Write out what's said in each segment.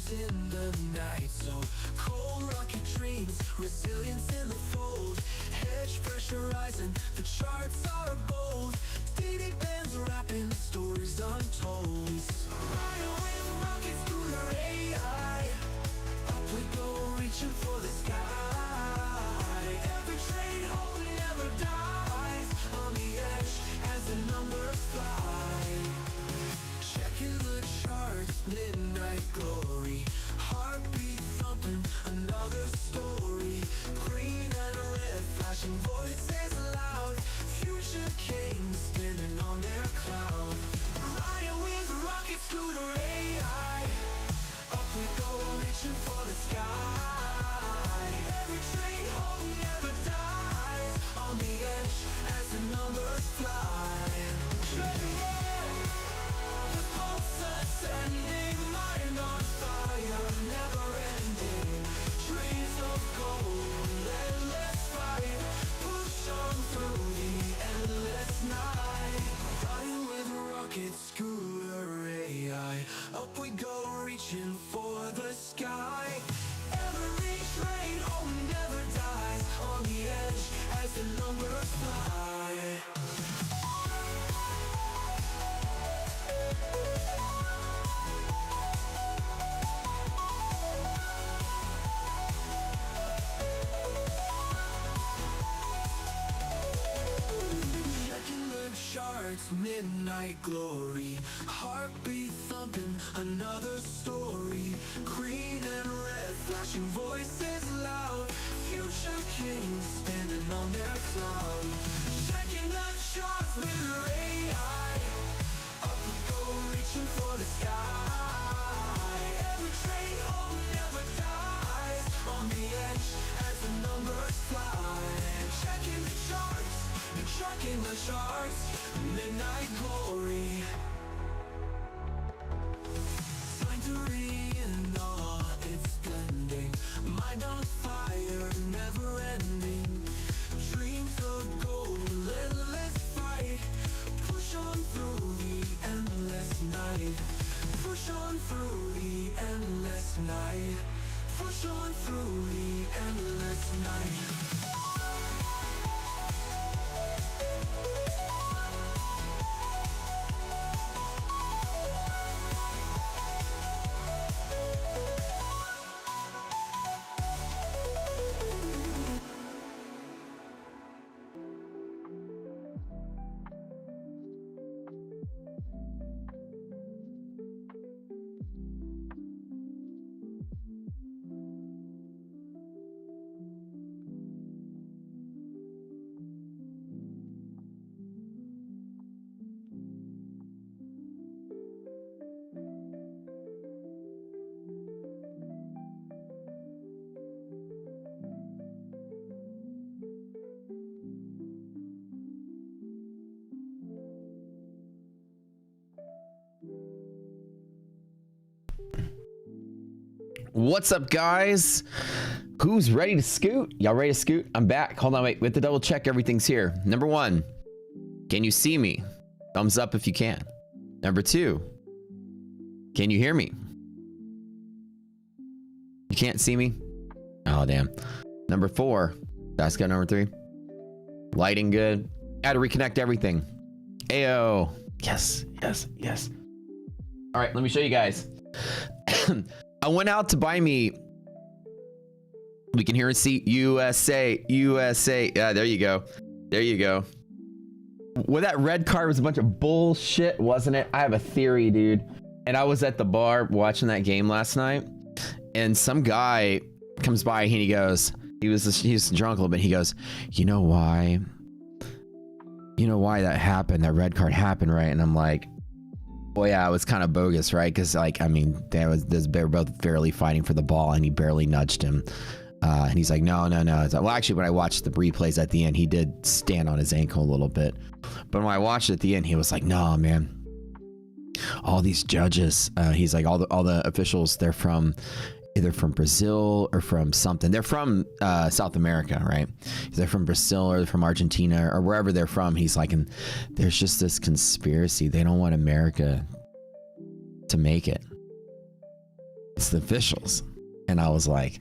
flames in the night. So cold rocket dreams, resilience in the fold. Hedge pressurizing, the charts are bold. Dated bands rapping, stories untold. Flying with rockets through the AI. Up we go, reaching for the sky. Every train home never dies. On the edge as the numbers fly. Checking the charts, midnight glory. Heartbeat thumping, another story. Green and red, flashing voices loud. Future kings standing on their cloud. Flying with rockets through the AI. Up we go, reaching for the sky. Every train home never dies. On the edge as the numbers fly. Treading air, the pulse ascending, mind on fire, never ending. Trees of gold, endless fight. Push on through the endless night. Flying with rockets, scooter AI. Up we go, reaching for the sky. Every train home never dies. On the edge as the numbers fly. Checking the charts, midnight glory. Heartbeat thumping, another story. Green and red, flashing voices loud. Future kings standing on their cloud. Checking the charts with your AI. Up we go, reaching for the sky. Every train home never dies. On the edge as the numbers fly. Checking the charts, checking the charts. Midnight glory. Sanctuary in all its blending. Mind on fire, never ending. Dreams of gold, endless fight. Push on through the endless night. Push on through the endless night. Push on through the endless night. What's up, guys? Who's ready to scoot? Y'all ready to scoot? I'm back. Hold on, wait. We have to double check everything's here. Number one, can you see me? Thumbs up if you can. Number two, can you hear me? You can't see me? Oh, damn. Number four, that's got number three. Lighting good. Got to reconnect everything. Ayo. Yes, yes, yes. All right, let me show you guys. I went out to buy me. We can hear and see USA, USA. Yeah, there you go. There you go. Well, that red card was a bunch of bullshit, wasn't it? I have a theory, dude. And I was at the bar watching that game last night, and some guy comes by and he goes, he was drunk a little bit. He goes, you know why? You know why that happened? That red card happened, right? And I'm like, well, yeah, it was kind of bogus, right? Because, like, I mean, they were both barely fighting for the ball, and he barely nudged him. And he's like, no. It's like, well, actually, when I watched the replays at the end, he did stand on his ankle a little bit. But when I watched it at the end, he was like, no, man. All these judges, he's like, all the officials, they're either from Brazil or from something. They're from South America, right? They're from Brazil or from Argentina or wherever they're from. He's like, and there's just this conspiracy. They don't want America to make it. It's the officials. And I was like,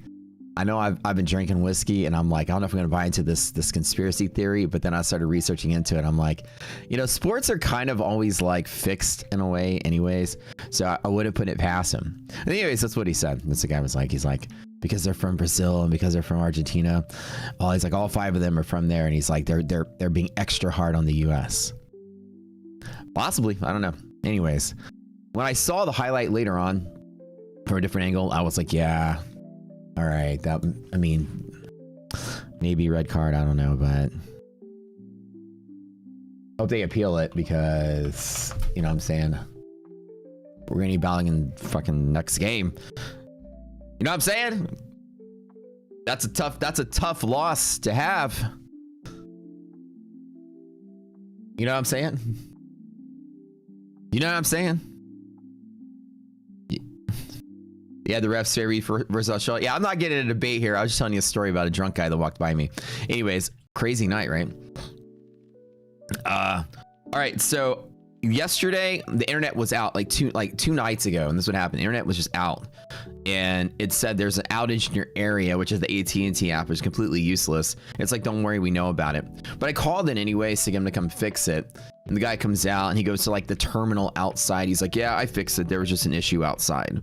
I know I've been drinking whiskey, and I'm like, I don't know if I'm gonna buy into this conspiracy theory, but then I started researching into it. I'm like, you know, sports are kind of always like fixed in a way anyways, so I wouldn't put it past him. And anyways, that's what he said. That's the guy was like, he's like, because they're from Brazil and because they're from Argentina, he's like, all 5 of them are from there, and he's like, they're being extra hard on the US. Possibly, I don't know. Anyways, when I saw the highlight later on from a different angle, I was like, yeah, all right, that, I mean, maybe red card, I don't know, but hope they appeal it, because, you know what I'm saying, we're gonna be battling in fucking next game. You know what I'm saying? That's a tough loss to have. You know what I'm saying? You know what I'm saying? Yeah, the refs say Reed versus Australia. Yeah, I'm not getting a debate here. I was just telling you a story about a drunk guy that walked by me. Anyways, crazy night, right? All right, so yesterday the internet was out like two nights ago, and this is what happened. The internet was just out, and it said there's an outage in your area, which is the AT&T app, which is completely useless. It's like, don't worry, we know about it. But I called in anyways to get him to come fix it, and the guy comes out and he goes to like the terminal outside. He's like, yeah, I fixed it, there was just an issue outside.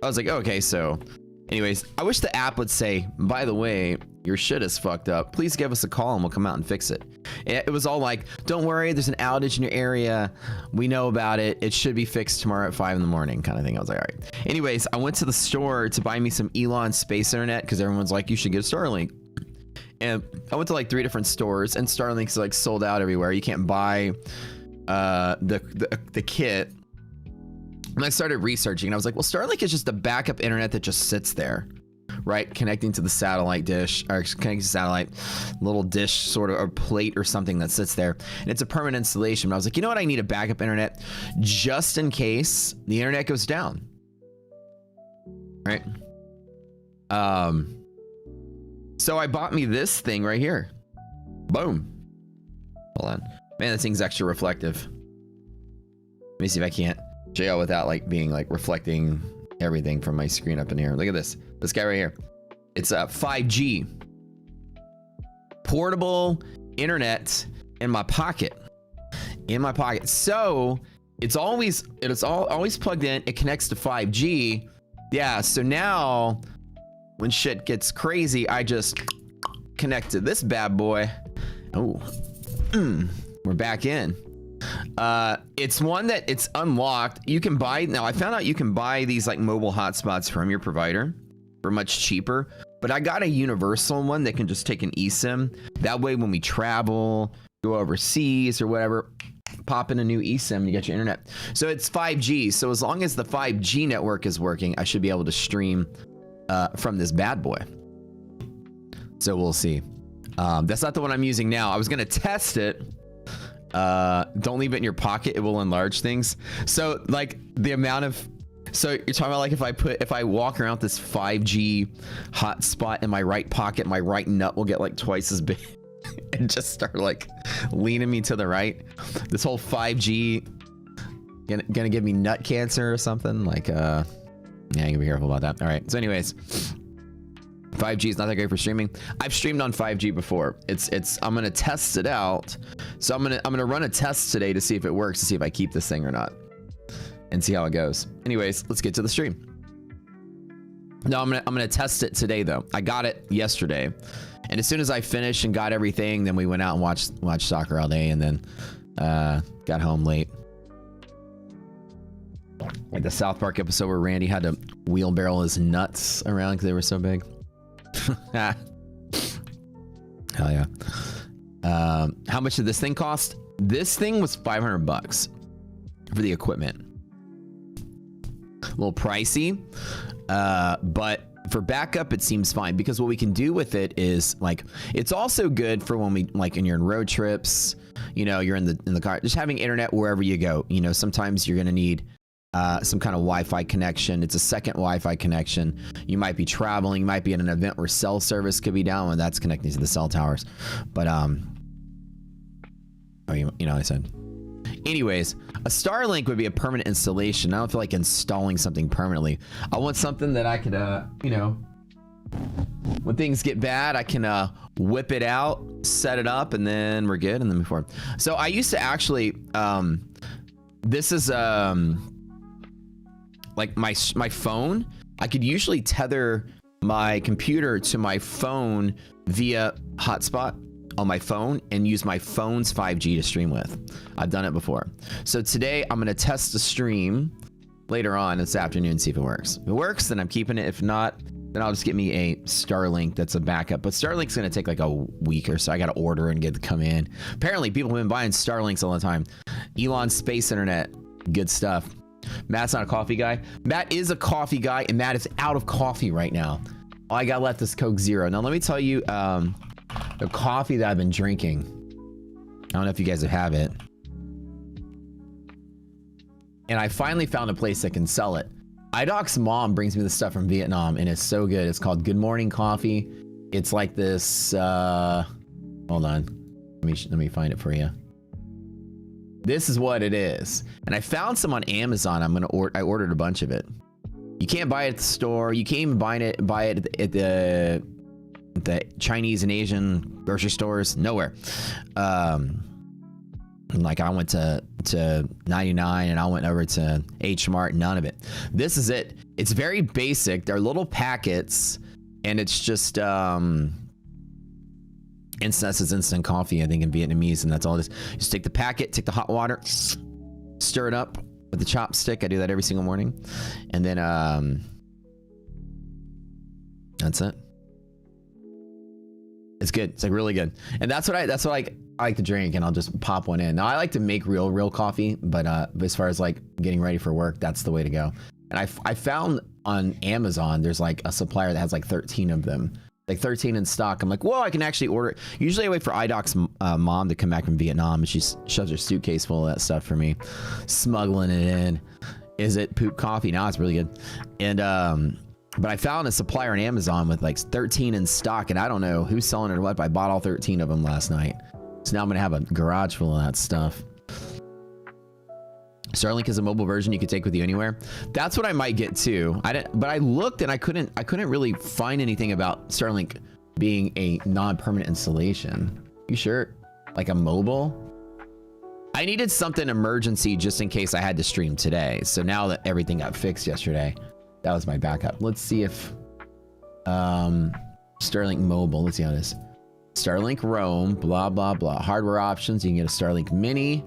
I was like, okay, so anyways, I wish the app would say, by the way, your shit is fucked up, please give us a call and we'll come out and fix it. It was all like, don't worry, there's an outage in your area, we know about it, it should be fixed tomorrow at 5 in the morning, kind of thing. I was like, all right. Anyways, I went to the store to buy me some Elon space internet, because everyone's like, you should get Starlink. And I went to like 3 different stores, and Starlink's like sold out everywhere. You can't buy the kit. And I started researching, and I was like, well, Starlink is just a backup internet that just sits there, right? Connecting to the satellite dish, or connecting to satellite little dish sort of, or plate or something that sits there. And it's a permanent installation. But I was like, you know what? I need a backup internet just in case the internet goes down, right? So I bought me this thing right here. Boom. Hold on. Man, this thing's extra reflective. Let me see if I can't jail without like being like reflecting everything from my screen up in here. Look at this guy right here. It's a 5G portable internet in my pocket, so it's always plugged in. It connects to 5G. Yeah, so now when shit gets crazy, I just connect to this bad boy. Oh, we're back in. It's one that it's unlocked. You can buy, now I found out you can buy these like mobile hotspots from your provider for much cheaper, but I got a universal one that can just take an eSIM. That way when we travel, go overseas or whatever, pop in a new eSIM and you get your internet. So it's 5G. So as long as the 5G network is working, I should be able to stream from this bad boy. So we'll see. That's not the one I'm using now. I was gonna test it. Don't leave it in your pocket, it will enlarge things. So like the amount of, so you're talking about like if I walk around this 5G hotspot in my right pocket, my right nut will get like twice as big and just start like leaning me to the right. This whole 5G gonna give me nut cancer or something, like yeah, you gotta be careful about that. All right, so anyways, 5G is not that great for streaming. I've streamed on 5G before. I'm gonna test it out. So I'm gonna run a test today to see if it works, to see if I keep this thing or not, and see how it goes. Anyways, let's get to the stream. No, I'm gonna test it today though. I got it yesterday, and as soon as I finished and got everything, then we went out and watched soccer all day, and then got home late. Like the South Park episode where Randy had to wheelbarrow his nuts around because they were so big. Hell yeah. How much did this thing cost? This thing was $500 for the equipment. A little pricey, but for backup it seems fine, because what we can do with it is like, it's also good for when we like, when you're in road trips, you know, you're in the car, just having internet wherever you go. You know, sometimes you're gonna need some kind of Wi-Fi connection. It's a second Wi-Fi connection. You might be traveling, you might be at an event where cell service could be down, and that's connecting to the cell towers. But oh, you know, I said Anyways, a Starlink would be a permanent installation. I don't feel like installing something permanently. I want something that I could, you know, when things get bad, I can whip it out, set it up, and then we're good, and then move forward. So I used to actually, this is like my phone. I could usually tether my computer to my phone via hotspot on my phone and use my phone's 5G to stream with. I've done it before. So today I'm gonna test the stream later on this afternoon, see if it works. If it works, then I'm keeping it. If not, then I'll just get me a Starlink that's a backup. But Starlink's gonna take like a week or so. I gotta order and get it to come in. Apparently people have been buying Starlinks all the time. Elon's space internet, good stuff. Matt's not a coffee guy. Matt is a coffee guy, and Matt is out of coffee right now. All I got left is Coke Zero. Now let me tell you the coffee that I've been drinking. I don't know if you guys have it. And I finally found a place that can sell it. IDoc's mom brings me this stuff from Vietnam, and it's so good. It's called Good Morning Coffee. It's like this, hold on. Let me find it for you. This is what it is. And I found some on Amazon. I ordered a bunch of it. You can't buy it at the store. You can't even buy it at the Chinese and Asian grocery stores. Nowhere. Like I went to 99 and I went over to H Mart. None of it. This is it. It's very basic. They're little packets, and it's just instant coffee, I think, in Vietnamese, and that's all it is. Just take the packet, take the hot water, stir it up with the chopstick. I do that every single morning, and then that's it. It's good. It's like really good, and that's what I like to drink, and I'll just pop one in. Now I like to make real coffee, but as far as like getting ready for work, that's the way to go. And I found on Amazon there's like a supplier that has like 13 of them. Like 13 in stock. I'm like, whoa, I can actually order it. Usually I wait for IDoc's mom to come back from Vietnam, and she shoves her suitcase full of that stuff for me, smuggling it in. Is it poop coffee? Now it's really good. And but I found a supplier on Amazon with like 13 in stock, and I don't know who's selling it or what, but I bought all 13 of them last night. So now I'm gonna have a garage full of that stuff. Starlink is a mobile version you could take with you anywhere. That's what I might get too. But I looked and I couldn't really find anything about Starlink being a non-permanent installation. You sure? Like a mobile? I needed something emergency just in case I had to stream today. So now that everything got fixed yesterday, that was my backup. Let's see if Starlink mobile. Let's see how it is. Starlink Roam, blah blah blah. Hardware options. You can get a Starlink Mini.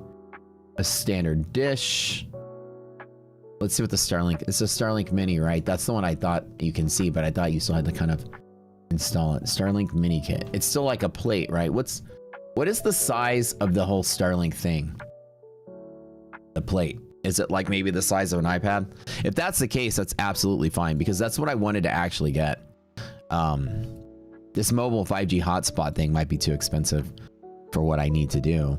A standard dish. Let's see what the Starlink. It's a Starlink Mini, right? That's the one I thought you can see, but I thought you still had to kind of install it. Starlink Mini Kit. It's still like a plate, right? What is the size of the whole Starlink thing? The plate. Is it like maybe the size of an iPad? If that's the case, that's absolutely fine, because that's what I wanted to actually get. This mobile 5G hotspot thing might be too expensive for what I need to do.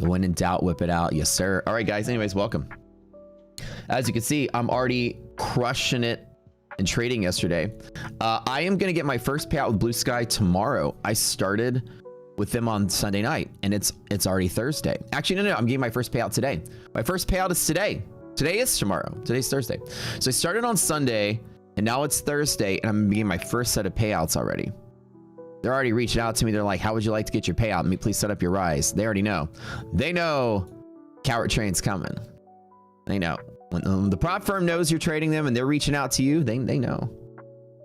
When in doubt, whip it out. Yes, sir. All right, guys. Anyways, welcome. As you can see, I'm already crushing it in trading yesterday. I am going to get my first payout with Blue Sky tomorrow. I started with them on Sunday night, and it's already Thursday. Actually, no. I'm getting my first payout today. My first payout is today. Today is tomorrow. Today's Thursday. So I started on Sunday, and now it's Thursday, and I'm getting my first set of payouts already. They're already reaching out to me. They're like, how would you like to get your payout? Please set up your rise. They already know. They know Coward Train's coming. They know. When the prop firm knows you're trading them and they're reaching out to you, they know.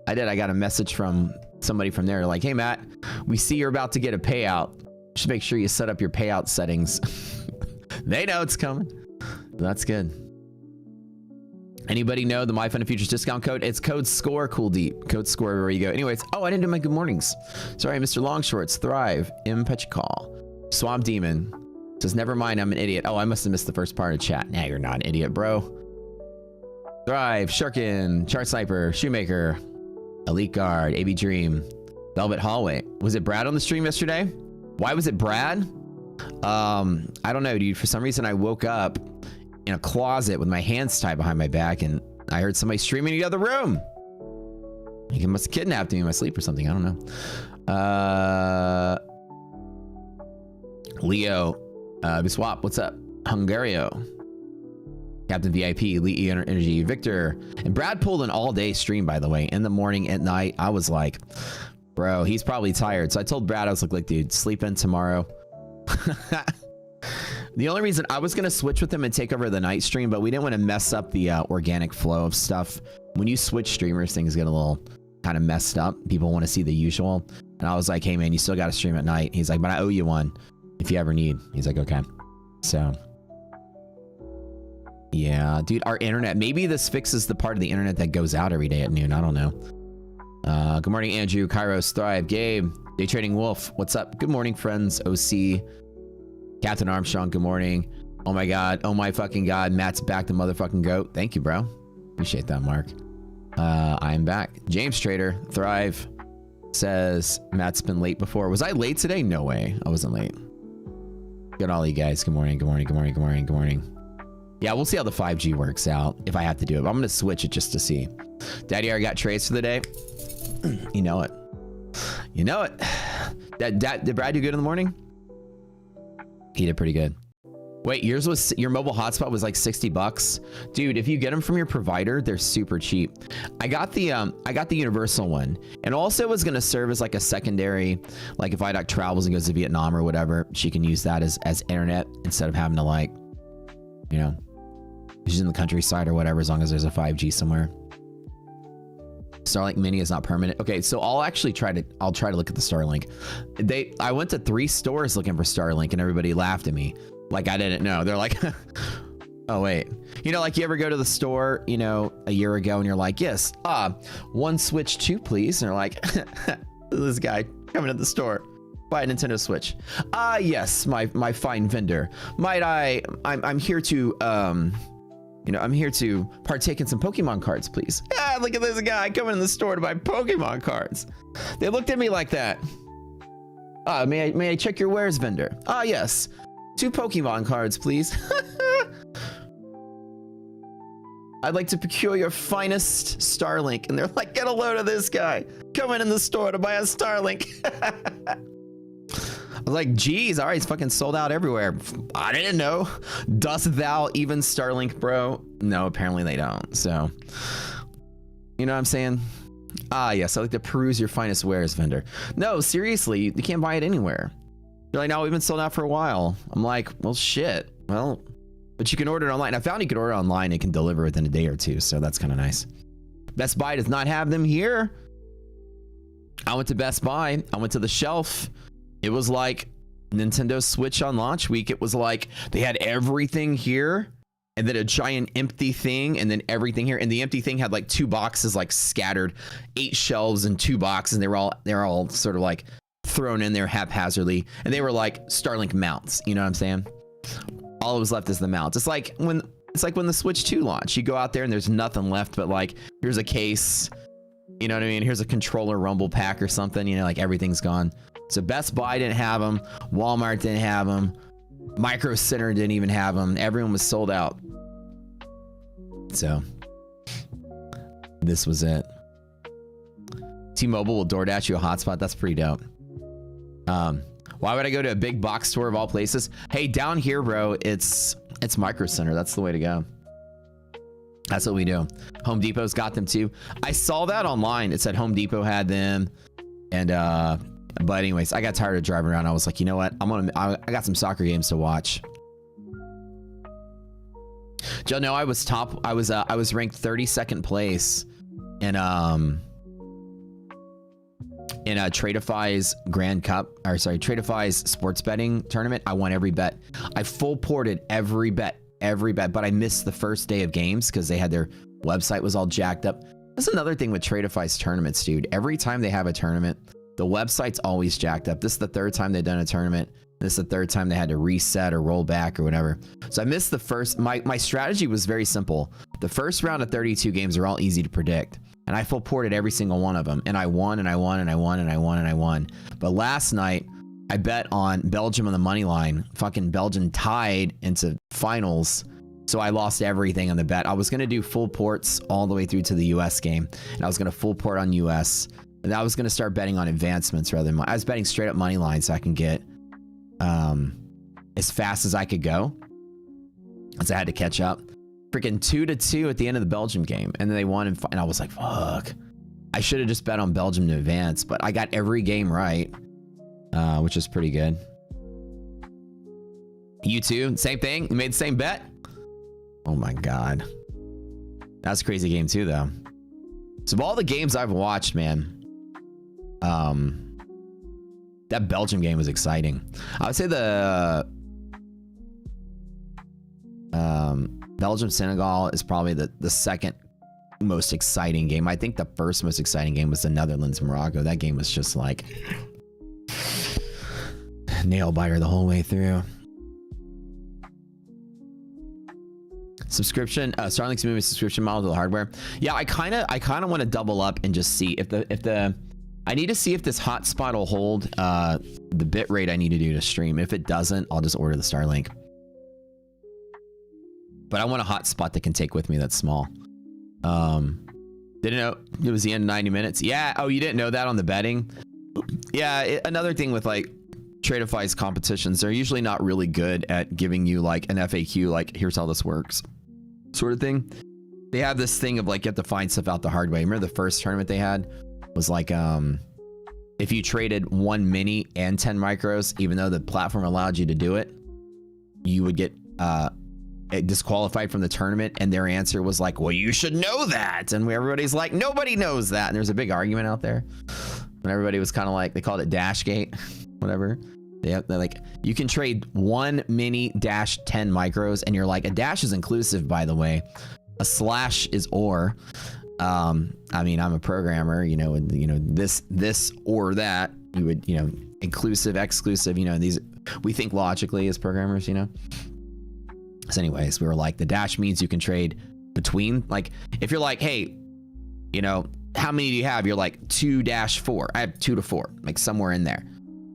I got a message from somebody from there like, hey, Matt, we see you're about to get a payout. Just make sure you set up your payout settings. They know it's coming. That's good. Anybody know the My Fun and Futures discount code? It's code SCORE, Cool Deep. Code SCORE wherever you go. Anyways, oh, I didn't do my good mornings. Sorry, Mr. Longshorts, Thrive, Impechcall, Swamp Demon says, never mind, I'm an idiot. Oh, I must have missed the first part of chat. Nah, you're not an idiot, bro. Thrive, Shurkin, Chart Sniper, Shoemaker, Elite Guard, AB Dream, Velvet Hallway. Was it Brad on the stream yesterday? Why was it Brad? I don't know, dude. For some reason, I woke up in a closet with my hands tied behind my back, and I heard somebody streaming in the other room. He must have kidnapped me in my sleep or something. I don't know. Leo, Biswap, what's up? Hungario, Captain VIP, Elite Energy, Victor, and Brad pulled an all-day stream, by the way, in the morning, at night. I was like, bro, he's probably tired. So I told Brad, I was like, dude, sleep in tomorrow. The only reason I was going to switch with him and take over the night stream, but we didn't want to mess up the organic flow of stuff. When you switch streamers, things get a little kind of messed up. People want to see the usual. And I was like, hey, man, you still got to stream at night. He's like, but I owe you one if you ever need. He's like, okay. So, yeah, dude, our internet. Maybe this fixes the part of the internet that goes out every day at noon. I don't know. Good morning, Andrew, Kairos, Thrive, Gabe, Day Trading Wolf. What's up? Good morning, friends. OC, Captain Armstrong. Good morning. Oh my God. Oh my fucking God. Matt's back, the motherfucking goat. Thank you, bro. Appreciate that, Mark. I'm back. James Trader, Thrive, says Matt's been late before. Was I late today? No way. I wasn't late. Good all you guys. Good morning. Good morning. Good morning. Good morning. Good morning. Yeah, we'll see how the 5G works out if I have to do it. But I'm going to switch it just to see. Daddy already got trades for the day. You know it. You know it. Did Brad do good in the morning? He did pretty good. Wait, your mobile hotspot was like $60, dude. If you get them from your provider, they're super cheap. I got the universal one, and also it was gonna serve as like a secondary, like if IDOC travels and goes to Vietnam or whatever, she can use that as internet instead of having to, like, you know, she's in the countryside or whatever, as long as there's a 5G somewhere. Starlink Mini is not permanent. Okay, so I'll try to look at the Starlink. I went to 3 stores looking for Starlink, and everybody laughed at me. Like I didn't know. They're like, oh wait. You know, like you ever go to the store, you know, a year ago and you're like, yes, 1 Switch 2, please. And they're like, this guy coming to the store, buy a Nintendo Switch. Yes, my fine vendor. I'm here to, you know, I'm here to partake in some Pokemon cards, please. Yeah, look at this guy coming in the store to buy Pokemon cards. They looked at me like that. May I check your wares, vendor? Yes. 2 Pokemon cards, please. I'd like to procure your finest Starlink. And they're like, get a load of this guy coming in the store to buy a Starlink. I was like, geez, all right, it's fucking sold out everywhere. I didn't know. Dost thou even Starlink, bro? No, apparently they don't. So, you know what I'm saying? Yes, I'd like to peruse your finest wares, vendor. No, seriously, you can't buy it anywhere. You're like, no, we've been sold out for a while. I'm like, well, shit. Well, but you can order it online. I found you could order it online. It can deliver within a day or 2. So that's kind of nice. Best Buy does not have them here. I went to Best Buy. I went to the shelf. It was like Nintendo Switch on launch week. It was like they had everything here and then a giant empty thing and then everything here. And the empty thing had like 2 boxes, like scattered, 8 shelves and 2 boxes. And they were all sort of like thrown in there haphazardly, and they were like Starlink mounts. You know what I'm saying? All that was left is the mounts. It's like when the Switch 2 launched. You go out there and there's nothing left but like, here's a case, you know what I mean? Here's a controller rumble pack or something, you know, like everything's gone. So Best Buy didn't have them, Walmart didn't have them, Micro Center didn't even have them. Everyone was sold out. So this was it. T-Mobile will DoorDash you a hotspot. That's pretty dope. Why would I go to a big box store of all places? Hey, down here, bro, it's Micro Center. That's the way to go. That's what we do. Home Depot's got them too. I saw that online. It said Home Depot had them. And but anyways, I got tired of driving around. I was like, you know what? I got some soccer games to watch. Joe, no, I was ranked 32nd place in Tradeify's Tradeify's sports betting tournament. I won every bet. I full ported every bet, but I missed the first day of games because their website was all jacked up. That's another thing with Tradeify's tournaments, dude. Every time they have a tournament, the website's always jacked up. This is the 3rd time they've done a tournament. This is the 3rd time they had to reset or roll back or whatever. So I missed the first. My strategy was very simple. The first round of 32 games are all easy to predict. And I full ported every single one of them. And I won and I won and I won and I won and I won. But last night, I bet on Belgium on the money line. Fucking Belgium tied into finals. So I lost everything on the bet. I was going to do full ports all the way through to the US game. And I was going to full port on US. And I was going to start betting on advancements rather than I was betting straight up money line so I can get as fast as I could go. So I had to catch up. Freaking 2-2 at the end of the Belgium game. And then they won, and I was like, fuck. I should have just bet on Belgium to advance, but I got every game right, which is pretty good. You too? Same thing? You made the same bet? Oh my God. That's a crazy game too, though. So of all the games I've watched, man, that Belgium game was exciting. I would say the Belgium-Senegal is probably the second most exciting game. I think the first most exciting game was the Netherlands-Morocco. That game was just like nail biter the whole way through. Subscription, Starlink's moving subscription model to the hardware. Yeah, I kind of want to double up and just see if the I need to see if this hotspot will hold the bit rate I need to do to stream. If it doesn't, I'll just order the Starlink. But I want a hotspot that can take with me that's small. Didn't know it was the end of 90 minutes. Yeah. Oh, you didn't know that on the betting? Yeah. Another thing with like Tradeify's competitions, they're usually not really good at giving you like an FAQ, like here's how this works sort of thing. They have this thing of like, you have to find stuff out the hard way. Remember the first tournament they had was like, if you traded 1 mini and 10 micros, even though the platform allowed you to do it, you would get disqualified from the tournament. And their answer was like, well, you should know that. And everybody's like, nobody knows that. And there's a big argument out there. And everybody was kind of like, they called it Dashgate, whatever. They're like, you can trade 1 mini dash 10 micros. And you're like, a dash is inclusive, by the way. A slash is or. I mean, I'm a programmer, you know, and, you know, this or that, you would, you know, inclusive, exclusive, you know, these, we think logically as programmers, you know. So anyways, we were like, the dash means you can trade between, like, if you're like, hey, you know, how many do you have? You're like 2-4. I have 2 to 4, like somewhere in there,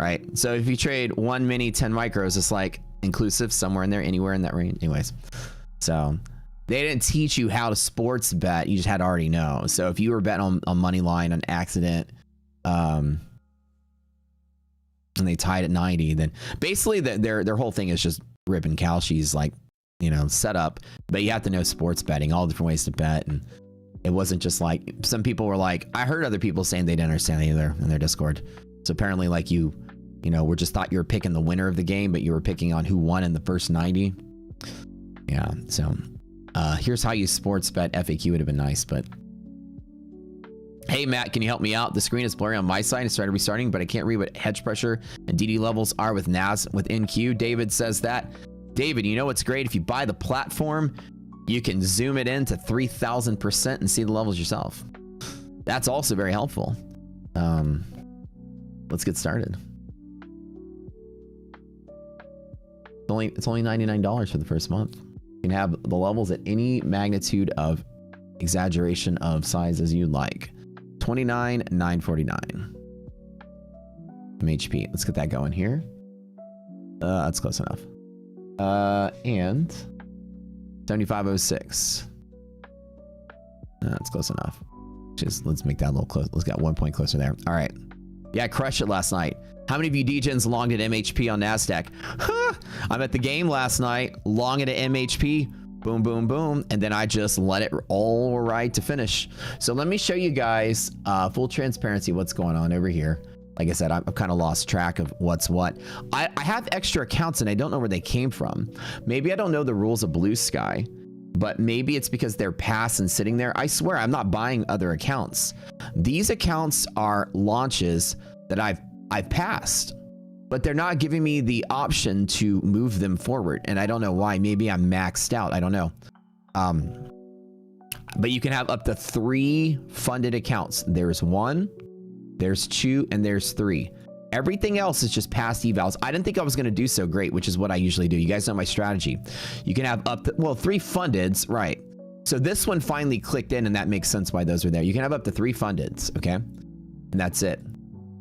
right? So if you trade 1 mini 10 micros, it's like inclusive somewhere in there, anywhere in that range. Anyways, so they didn't teach you how to sports bet. You just had to already know. So if you were betting on money line on accident, and they tied at 90, then basically their whole thing is just ripping Kalshi's like, you know, setup. But you have to know sports betting, all different ways to bet. And it wasn't just like, some people were like, I heard other people saying they didn't understand either in their Discord. So apparently like you know, we're just thought you were picking the winner of the game, but you were picking on who won in the first 90. Yeah, so here's how you sports bet. FAQ would have been nice, but hey Matt, can you help me out? The screen is blurry on my side. It started restarting, but I can't read what hedge pressure and DD levels are with NAS with NQ. David says that. David, you know what's great? If you buy the platform, you can zoom it in to 3000% and see the levels yourself. That's also very helpful. Let's get started. It's only $99 for the first month. You can have the levels at any magnitude of exaggeration of size as you'd like. $29,949 MHP. Let's get that going here. That's close enough. And 7506. That's close enough. Just let's make that a little close. Let's get 1 point closer there. All right. Yeah, crushed it last night. How many of you DJs longed at MHP on NASDAQ? I'm at the game last night, longing at MHP. Boom, boom, boom. And then I just let it all ride to finish. So let me show you guys full transparency what's going on over here. Like I said, I've kind of lost track of what's what. I have extra accounts and I don't know where they came from. Maybe I don't know the rules of Blue Sky, but maybe it's because they're passed and sitting there. I swear I'm not buying other accounts. These accounts are launches that I've passed, but they're not giving me the option to move them forward. And I don't know why. Maybe I'm maxed out. I don't know. But you can have up to 3 funded accounts. There's 1, there's 2, and there's 3. Everything else is just past evals. I didn't think I was going to do so great, which is what I usually do. You guys know my strategy. You can have up to, well, 3 fundeds, right? So this one finally clicked in, and that makes sense why those are there. You can have up to 3 fundeds, okay? And that's it.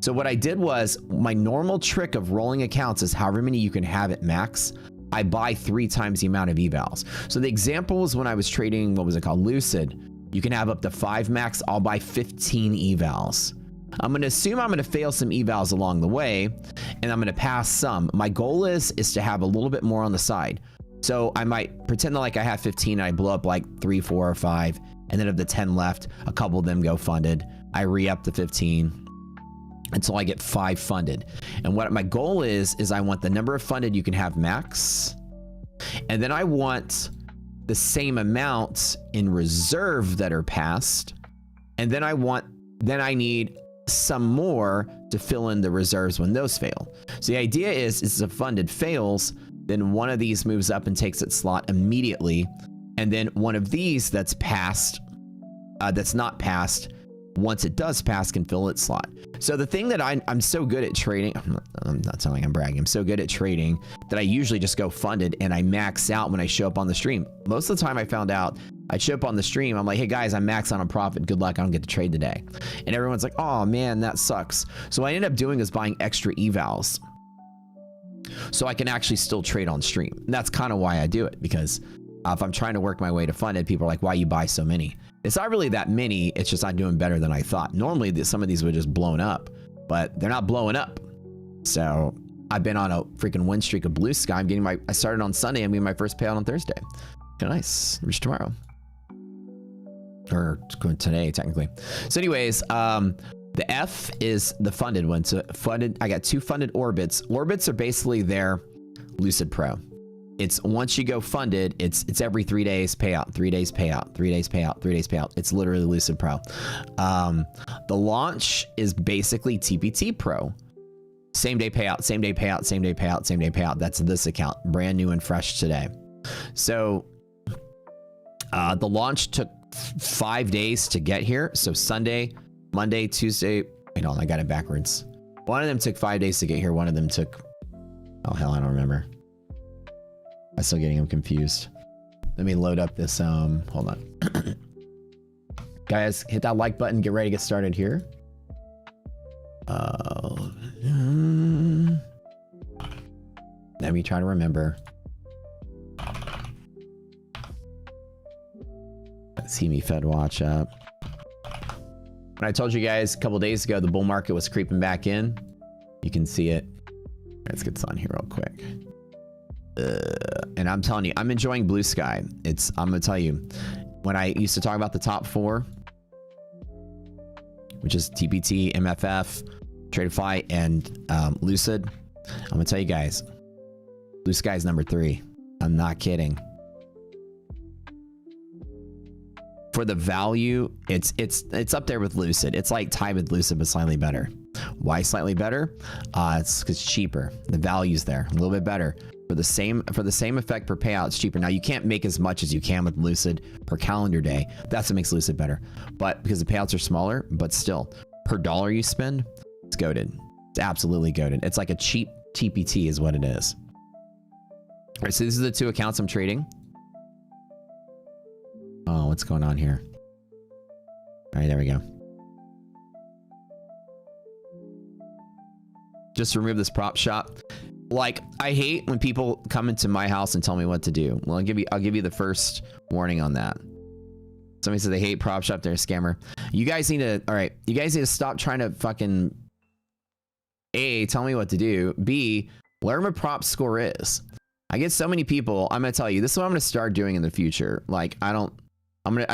So what I did was, my normal trick of rolling accounts is however many you can have at max, I buy 3 times the amount of evals. So the example was when I was trading, what was it called? Lucid. You can have up to 5 max. I'll buy 15 evals. I'm going to assume I'm going to fail some evals along the way, and I'm going to pass some. My goal is to have a little bit more on the side. So I might pretend like I have 15 and I blow up like 3, 4, or 5. And then of the 10 left, a couple of them go funded. I re-up the 15 until I get 5 funded. And what my goal is I want the number of funded you can have max. And then I want the same amount in reserve that are passed. And then I need some more to fill in the reserves when those fail. So the idea is if funded fails, then one of these moves up and takes its slot immediately. And then one of these that's passed, that's not passed, once it does pass, can fill its slot. So the thing that I'm so good at trading, I'm not telling I'm bragging, I'm so good at trading that I usually just go funded and I max out when I show up on the stream. Most of the time I found out I'd show up on the stream, I'm like, hey guys, I'm maxed on profit, good luck, I don't get to trade today. And everyone's like, oh man, that sucks. So what I ended up doing is buying extra evals so I can actually still trade on stream. And that's kind of why I do it, because if I'm trying to work my way to funded, people are like, why you buy so many? It's not really that many, it's just I'm doing better than I thought. Normally some of these would just blown up, but they're not blowing up. So I've been on a freaking win streak of blue sky. I started on Sunday, I'm getting my first payout on Thursday. Okay, nice, reach tomorrow. Or today, technically. So anyways, the F is the funded one. So funded, I got 2 funded orbits. Orbits are basically their Lucid Pro. It's once you go funded, it's every 3 days payout, 3 days payout, 3 days payout, 3 days payout. It's literally Lucid Pro. The launch is basically TPT Pro. Same day payout, same day payout, same day payout, same day payout. That's this account, brand new and fresh today. So the launch took 5 days to get here. So Sunday, Monday, Tuesday. Wait, on, I got it backwards. One of them took 5 days to get here. One of them took, oh hell, I don't remember. I'm still getting them confused. Let me load up this, hold on. Guys, hit that like button, get ready to get started here. Let me try to remember. Let's see me Fed watch up. When I told you guys a couple days ago the bull market was creeping back in, you can see it. Let's get this on here real quick. And I'm telling you, I'm enjoying blue sky. I'm gonna tell you, when I used to talk about the top 4, which is TPT, MFF, Tradeify, and Lucid, I'm gonna tell you guys, blue sky is number 3. I'm not kidding. For the value, it's up there with Lucid. It's like tied with Lucid, but slightly better. Why slightly better? It's because it's cheaper. The value's there, a little bit better. For the same effect per payout, it's cheaper. Now you can't make as much as you can with Lucid per calendar day. That's what makes Lucid better. But because the payouts are smaller, but still per dollar you spend, it's goated. It's absolutely goated. It's like a cheap TPT is what it is. All right, so these are the 2 accounts I'm trading. Oh, what's going on here? All right, there we go. Just remove this prop shop. Like, I hate when people come into my house and tell me what to do. Well, I'll give you the first warning on that. Somebody said they hate prop shop, they're a scammer. You guys need to, all right, you guys need to stop trying to fucking A, tell me what to do. B, learn what prop score is. I get so many people, I'm gonna tell you, this is what I'm gonna start doing in the future. Like, I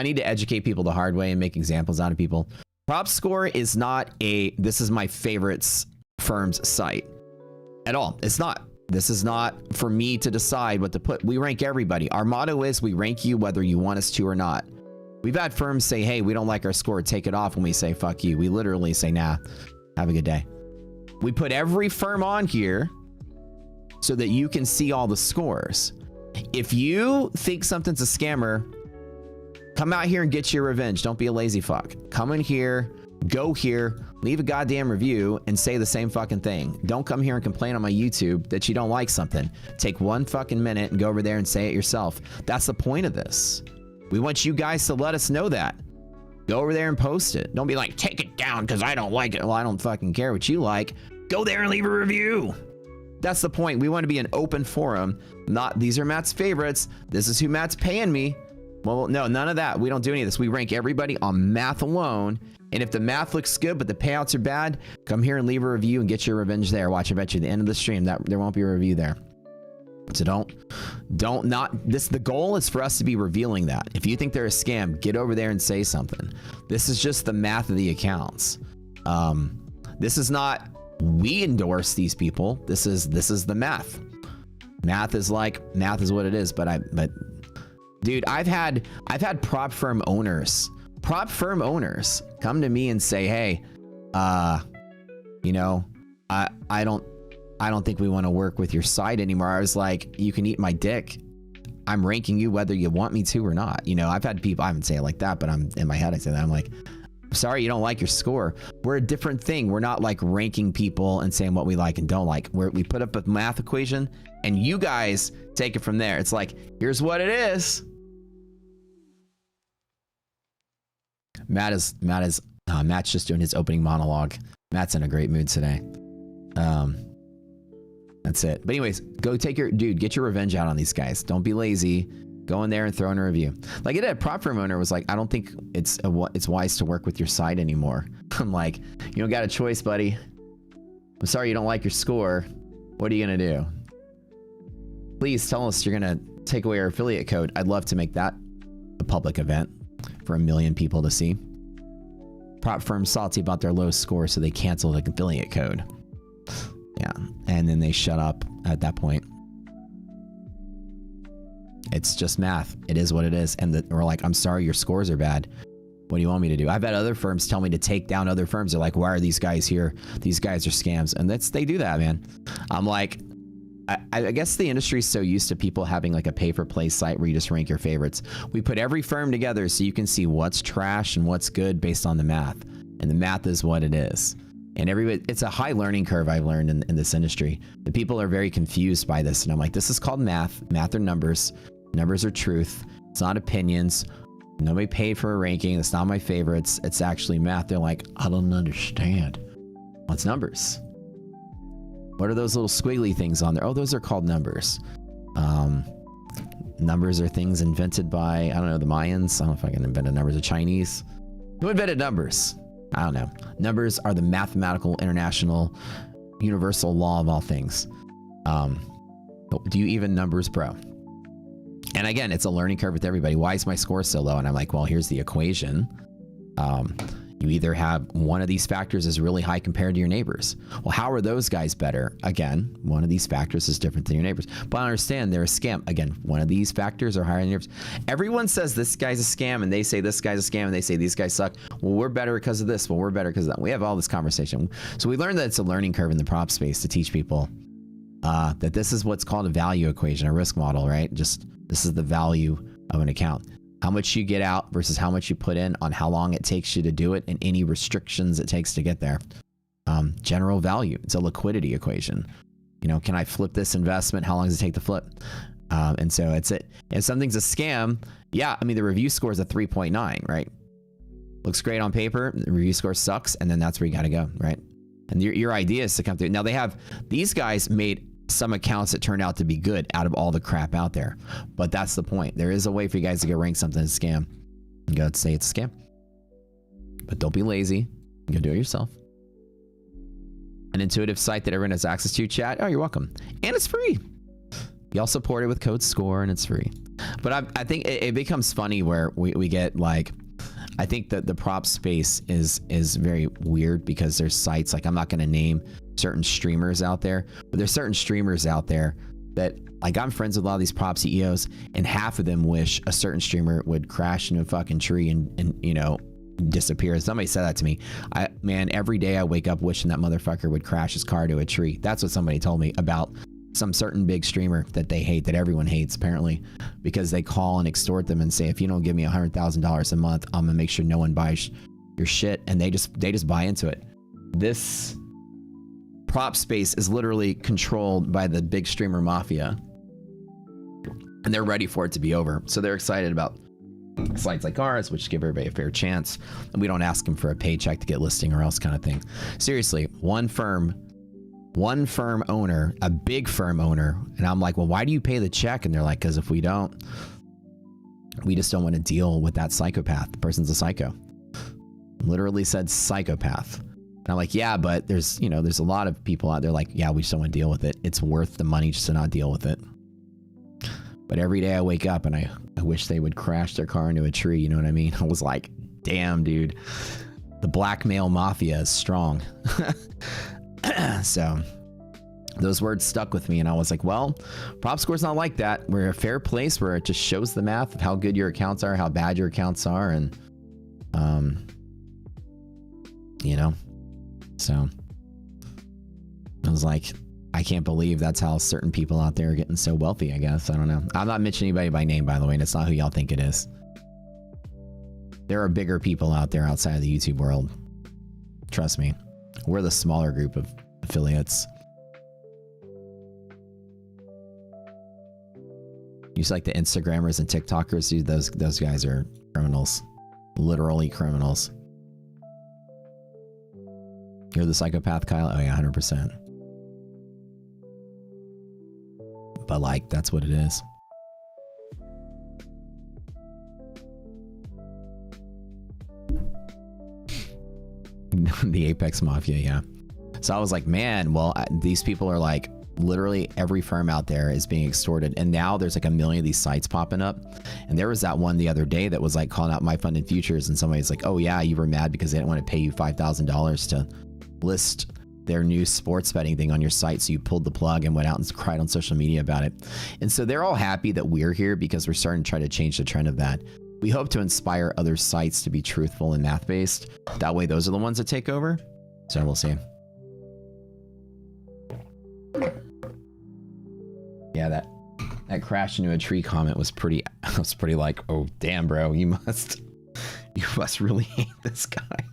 need to educate people the hard way and make examples out of people. Prop score is not this is my favorites firm's site at all. It's not. This is not for me to decide what to put. We rank everybody. Our motto is we rank you whether you want us to or not. We've had firms say, hey, we don't like our score, take it off, when we say fuck you. We literally say, nah, have a good day. We put every firm on here so that you can see all the scores. If you think something's a scammer, come out here and get your revenge. Don't be a lazy fuck. Come in here, go here, leave a goddamn review and say the same fucking thing. Don't come here and complain on my YouTube that you don't like something. Take 1 fucking minute and go over there and say it yourself. That's the point of this. We want you guys to let us know that. Go over there and post it. Don't be like, take it down because I don't like it. Well, I don't fucking care what you like. Go there and leave a review. That's the point. We want to be an open forum. Not, these are Matt's favorites. This is who Matt's paying me. Well, no, none of that. We don't do any of this. We rank everybody on math alone. And if the math looks good, but the payouts are bad, come here and leave a review and get your revenge there. Watch, I bet you at the end of the stream that there won't be a review there. So Don't not this. The goal is for us to be revealing that. If you think they're a scam, get over there and say something. This is just the math of the accounts. This is not, we endorse these people. This is the math. Math is what it is. But dude, I've had prop firm owners come to me and say, hey, you know, I don't think we want to work with your site anymore. I was like, you can eat my dick. I'm ranking you whether you want me to or not. You know, I've had people, I haven't say it like that, but I'm in my head, I say that. I'm like, sorry, you don't like your score. We're a different thing. We're not like ranking people and saying what we like and don't like. We put up a math equation and you guys take it from there. It's like, here's what it is. Matt's just doing his opening monologue. Matt's in a great mood today. That's it. But anyways, go get your revenge out on these guys. Don't be lazy. Go in there and throw in a review. Like it did. Prop firm owner was like, I don't think it's wise to work with your site anymore. I'm like, you don't got a choice, buddy. I'm sorry you don't like your score. What are you gonna do? Please tell us you're gonna take away our affiliate code. I'd love to make that a public event for 1 million people to see. Prop firms salty about their low score, so they cancel the affiliate code. Yeah, and then they shut up at that point. It's just math. It is what it is. And we're like, I'm sorry, your scores are bad. What do you want me to do? I've had other firms tell me to take down other firms. They're like, why are these guys here? These guys are scams. And they do that, man. I'm like, I guess the industry is so used to people having like a pay-for-play site where you just rank your favorites. We put every firm together so you can see what's trash and what's good based on the math. And the math is what it is. And it's a high learning curve I've learned in this industry. The people are very confused by this. And I'm like, this is called math. Math are numbers. Numbers are truth. It's not opinions. Nobody paid for a ranking. It's not my favorites. It's actually math. They're like, I don't understand. What's numbers? What are those little squiggly things on there? Oh, those are called numbers. Numbers are things invented by, I don't know, the Mayans. I don't know if I can invent numbers. The Chinese. Who invented numbers? I don't know. Numbers are the mathematical, international, universal law of all things. Do you even numbers, bro? And again, it's a learning curve with everybody. Why is my score so low? And I'm like, well, here's the equation. You either have one of these factors is really high compared to your neighbors. Well, how are those guys better? Again, one of these factors is different than your neighbors. But I understand they're a scam. Again, one of these factors are higher than yours. Everyone says this guy's a scam, and they say this guy's a scam, and they say these guys suck. Well, we're better because of this. Well, we're better because of that. We have all this conversation. So we learned that it's a learning curve in the prop space to teach people that this is what's called a value equation, a risk model, right? Just this is the value of an account. How much you get out versus how much you put in on how long it takes you to do it and any restrictions it takes to get there. General value. It's a liquidity equation. You know, can I flip this investment? How long does it take to flip? And so it's it. If something's a scam, yeah, I mean, the review score is a 3.9, right? Looks great on paper. The review score sucks. And then that's where you got to go, right? And your idea is to come through. Now these guys made some accounts that turned out to be good out of all the crap out there. But that's the point. There is a way for you guys to go rank something as a scam. You go say it's a scam. But don't be lazy. You go do it yourself. An intuitive site that everyone has access to, chat. Oh, you're welcome. And it's free. Y'all support it with code SCORE and it's free. But I think it becomes funny where we get like, I think that the prop space is very weird because there's sites, like I'm not going to name certain streamers out there, but there's certain streamers out there that, like, I'm friends with a lot of these prop CEOs, and half of them wish a certain streamer would crash into a fucking tree and you know, disappear. Somebody said that to me. Man, every day I wake up wishing that motherfucker would crash his car to a tree. That's what somebody told me about some certain big streamer that they hate, that everyone hates apparently, because they call and extort them and say, if you don't give me $100,000 a month, I'm gonna make sure no one buys your shit. And they just buy into it. This prop space is literally controlled by the big streamer mafia, and they're ready for it to be over. So they're excited about sites like ours, which give everybody a fair chance, and we don't ask them for a paycheck to get listing or else kind of thing. Seriously, one firm owner, a big firm owner, and I'm like, well, why do you pay the check? And they're like, because if we don't, we just don't want to deal with that psychopath. The person's a psycho. Literally said psychopath. And I'm like, yeah, but there's a lot of people out there like, yeah, we just don't want to deal with it. It's worth the money just to not deal with it. But every day I wake up and I wish they would crash their car into a tree. You know what I mean? I was like, damn, dude, the blackmail mafia is strong. So those words stuck with me, and I was like, well, prop score's not like that. We're a fair place where it just shows the math of how good your accounts are, how bad your accounts are, and you know, so I was like, I can't believe that's how certain people out there are getting so wealthy, I guess. I don't know. I'm not mentioning anybody by name, by the way, and it's not who y'all think it is. There are bigger people out there outside of the YouTube world. Trust me. We're the smaller group of affiliates. You see, like the Instagrammers and TikTokers, dude, those guys are criminals. Literally criminals. You're the psychopath, Kyle? Oh yeah, 100%. But like, that's what it is. The Apex Mafia, yeah. So I was like, man, well, these people are like, literally every firm out there is being extorted, and now there's like a million of these sites popping up. And there was that one the other day that was like calling out My Fund and Futures, and somebody's like, oh yeah, you were mad because they didn't want to pay you $5,000 to list their new sports betting thing on your site, so you pulled the plug and went out and cried on social media about it. And so they're all happy that we're here because we're starting to try to change the trend of that. We hope to inspire other sites to be truthful and math-based. That way those are the ones that take over. So we'll see. Yeah, that crash into a tree comment was pretty, I was pretty like, oh damn, bro, you must really hate this guy.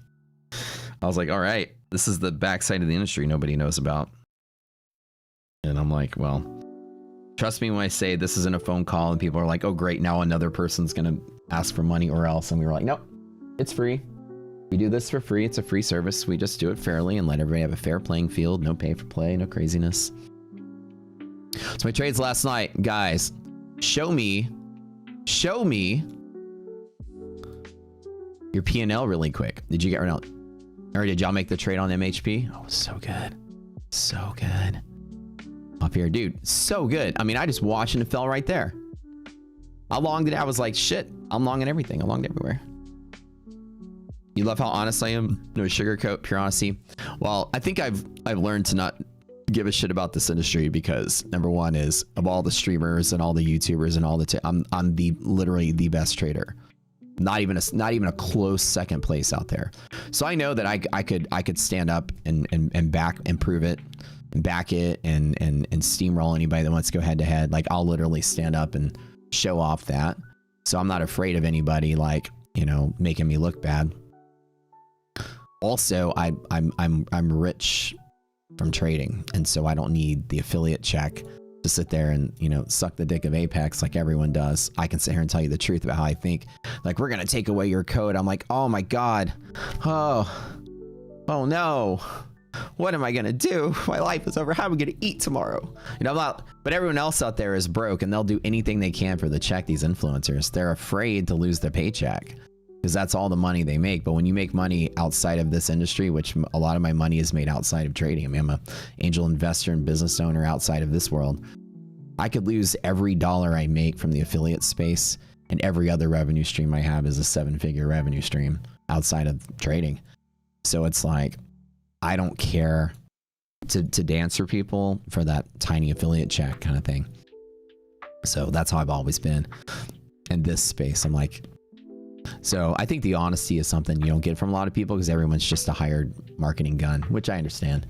I was like, all right, this is the backside of the industry nobody knows about. And I'm like, well, trust me when I say this isn't a phone call and people are like, oh great, now another person's gonna ask for money or else. And we were like, nope, it's free. We do this for free. It's a free service. We just do it fairly and let everybody have a fair playing field. No pay for play, no craziness. So my trades last night, guys, show me your P&L really quick. Did you get right out? Or did y'all make the trade on MHP? Oh, so good. So good. Up here, dude, so good. I mean, I just watched and it fell right there. I longed it. I was like, shit, I'm longing everything. I longed everywhere. You love how honest I am. No sugarcoat, pure honesty. Well, I think I've learned to not give a shit about this industry because number one is of all the streamers and all the YouTubers and all the I'm literally the best trader. Not even a close second place out there. So I know that I could stand up and prove it and back it and steamroll anybody that wants to go head to head. Like I'll literally stand up and show off that. So I'm not afraid of anybody like, you know, making me look bad. Also, I'm rich from trading, and so I don't need the affiliate check to sit there and, you know, suck the dick of Apex like everyone does. I can sit here and tell you the truth about how I think. Like, we're gonna take away your code. I'm like, oh my god, oh no, what am I gonna do? My life is over. How am I gonna eat tomorrow? You know, I'm not. But everyone else out there is broke, and they'll do anything they can for the check. These influencers, they're afraid to lose their paycheck, because that's all the money they make. But when you make money outside of this industry, which a lot of my money is made outside of trading. I mean, I'm an angel investor and business owner outside of this world. I could lose every dollar I make from the affiliate space, and every other revenue stream I have is a 7-figure revenue stream outside of trading. So it's like, I don't care to dance for people for that tiny affiliate check kind of thing. So that's how I've always been in this space. I'm like, so I think the honesty is something you don't get from a lot of people because everyone's just a hired marketing gun, which I understand.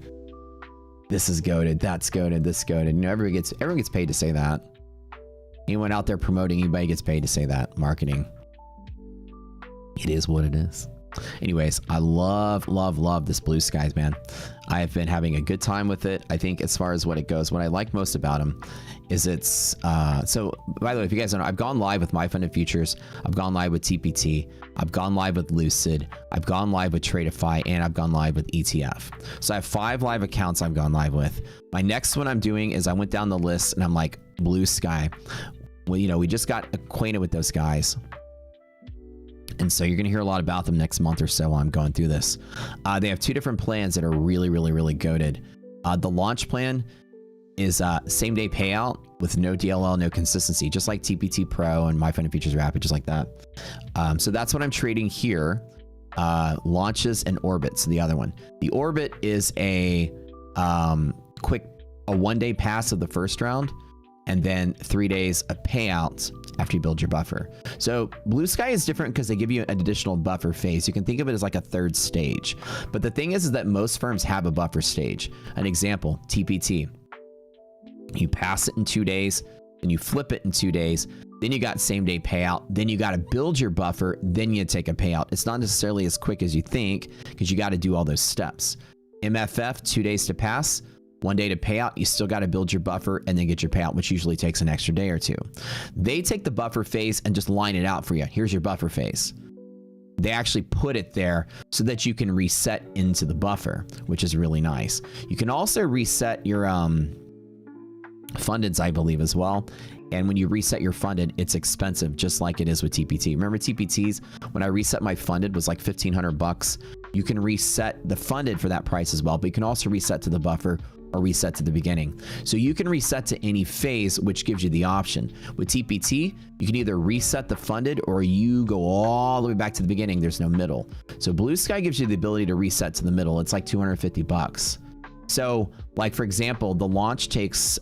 This is goated, that's goated, this goated. You know, everyone gets paid to say that. Anyone out there promoting anybody gets paid to say that. Marketing. It is what it is. Anyways, I love this Blue Skies, man. I've been having a good time with it. I think as far as what it goes, what I like most about them is it's, so by the way, if you guys don't know, I've gone live with My Fund and Futures. I've gone live with TPT. I've gone live with Lucid. I've gone live with Tradeify, and I've gone live with ETF. So I have 5 live accounts I've gone live with. My next one I'm doing is I went down the list and I'm like, Blue Sky. Well, you know, we just got acquainted with those guys. And so you're going to hear a lot about them next month or so while I'm going through this. They have 2 different plans that are really goated. The launch plan, is same day payout with no DLL, no consistency, just like TPT Pro and My Funded Futures Rapid, just like that. So that's what I'm trading here. Launches and Orbit's the other one. The Orbit is a quick, a 1 day pass of the first round, and then 3 days of payouts after you build your buffer. So Blue Sky is different because they give you an additional buffer phase. You can think of it as like a third stage. But the thing is that most firms have a buffer stage. An example, TPT. You pass it in 2 days, then you flip it in 2 days, then you got same day payout, then you got to build your buffer, then you take a payout. It's not necessarily as quick as you think because you got to do all those steps. MFF, 2 days to pass, 1 day to payout. You still got to build your buffer and then get your payout, which usually takes an extra day or two. They take the buffer phase and just line it out for you. Here's your buffer phase. They actually put it there so that you can reset into the buffer, which is really nice. You can also reset your fundeds, I believe, as well. And when you reset your funded, it's expensive, just like it is with TPT. Remember TPTs? When I reset my funded was like 1,500 bucks. You can reset the funded for that price as well, but you can also reset to the buffer or reset to the beginning. So you can reset to any phase, which gives you the option. With TPT, you can either reset the funded or you go all the way back to the beginning. There's no middle. So Blue Sky gives you the ability to reset to the middle. It's like 250 bucks. So like, for example, the launch takes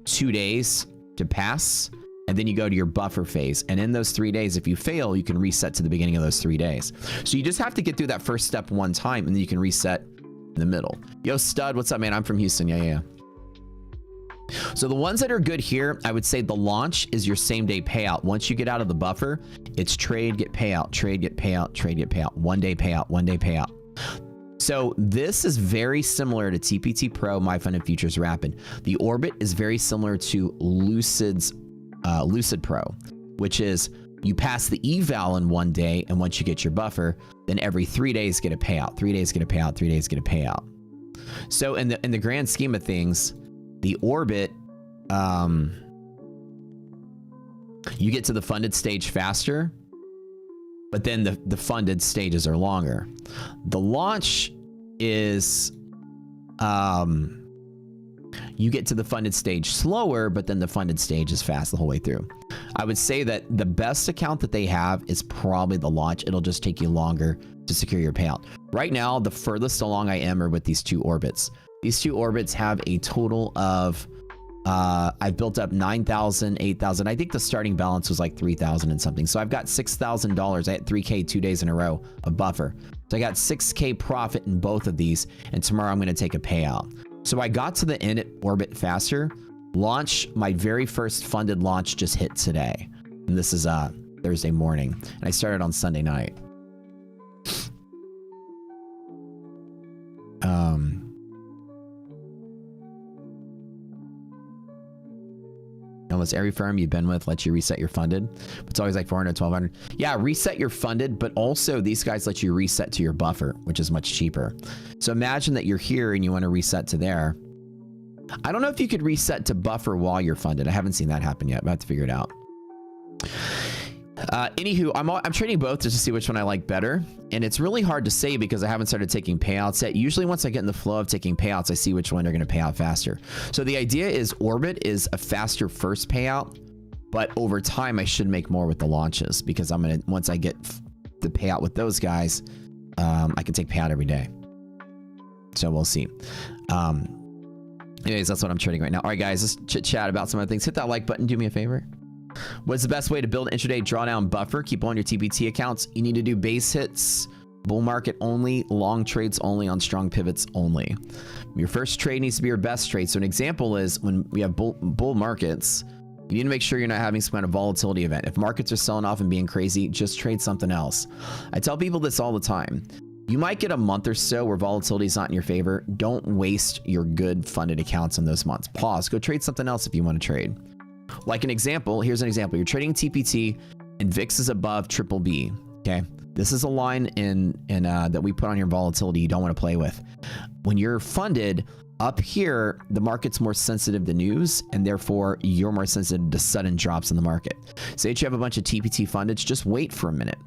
2 days to pass, and then you go to your buffer phase. And in those 3 days, if you fail, you can reset to the beginning of those 3 days. So you just have to get through that first step one time, and then you can reset in the middle. Yo, Stud, what's up, man? I'm from Houston. Yeah. So the ones that are good here, I would say the launch is your same day payout. Once you get out of the buffer, it's trade, get payout, trade, get payout, trade, get payout, 1 day payout, 1 day payout. So this is very similar to TPT Pro, My Funded Futures Rapid. The Orbit is very similar to Lucid Pro, which is you pass the eval in 1 day, and once you get your buffer, then every 3 days get a payout. 3 days get a payout. 3 days get a payout. So in the grand scheme of things, the Orbit, you get to the funded stage faster, but then the funded stages are longer. The launch is, you get to the funded stage slower, but then the funded stage is fast the whole way through. I would say that the best account that they have is probably the launch. It'll just take you longer to secure your payout. Right now, the furthest along I am are with these 2 orbits. These 2 orbits have a total of, I've built up 9,000, 8,000. I think the starting balance was like 3,000 and something. So I've got $6,000. I had 3K 2 days in a row of buffer. So I got 6K profit in both of these. And tomorrow I'm going to take a payout. So I got to the end at Orbit faster. Launch, my very first funded launch just hit today. And this is Thursday morning. And I started on Sunday night. Almost every firm you've been with lets you reset your funded. It's always like 400, 1,200. Yeah, reset your funded, but also these guys let you reset to your buffer, which is much cheaper. So imagine that you're here and you want to reset to there. I don't know if you could reset to buffer while you're funded. I haven't seen that happen yet. I'm about to figure it out. Anywho, I'm trading both just to see which one I like better. And it's really hard to say because I haven't started taking payouts yet. Usually once I get in the flow of taking payouts, I see which one they're going to pay out faster. So the idea is Orbit is a faster first payout, but over time I should make more with the launches because I'm going to, once I get the payout with those guys, I can take payout every day. So we'll see. Anyways, that's what I'm trading right now. All right, guys, let's chit chat about some other things. Hit that like button. Do me a favor. What's the best way to build an intraday drawdown buffer? Keep on your TPT accounts. You need to do base hits, bull market only, long trades only, on strong pivots only. Your first trade needs to be your best trade. So an example is when we have bull markets, you need to make sure you're not having some kind of volatility event. If markets are selling off and being crazy, just trade something else. I tell people this all the time. You might get a month or so where volatility is not in your favor. Don't waste your good funded accounts in those months. Pause. Go trade something else if you want to trade. Like an example, here's an example. You're trading TPT and VIX is above triple B. Okay. This is a line in that we put on your volatility you don't want to play with. When you're funded up here, the market's more sensitive to news and therefore you're more sensitive to sudden drops in the market. Say that you have a bunch of TPT fundeds, just wait for a minute.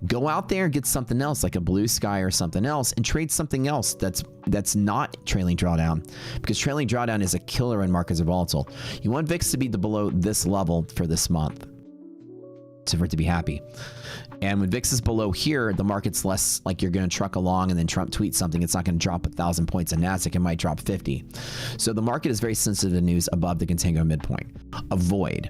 Go out there and get something else like a blue sky or something else and trade something else that's not trailing drawdown, because trailing drawdown is a killer when markets are volatile. You want VIX to be below this level for this month for it to be happy. And when VIX is below here, the market's less like you're going to truck along and then Trump tweets something. It's not going to drop 1,000 points in NASDAQ. It might drop 50. So the market is very sensitive to news above the contango midpoint. Avoid.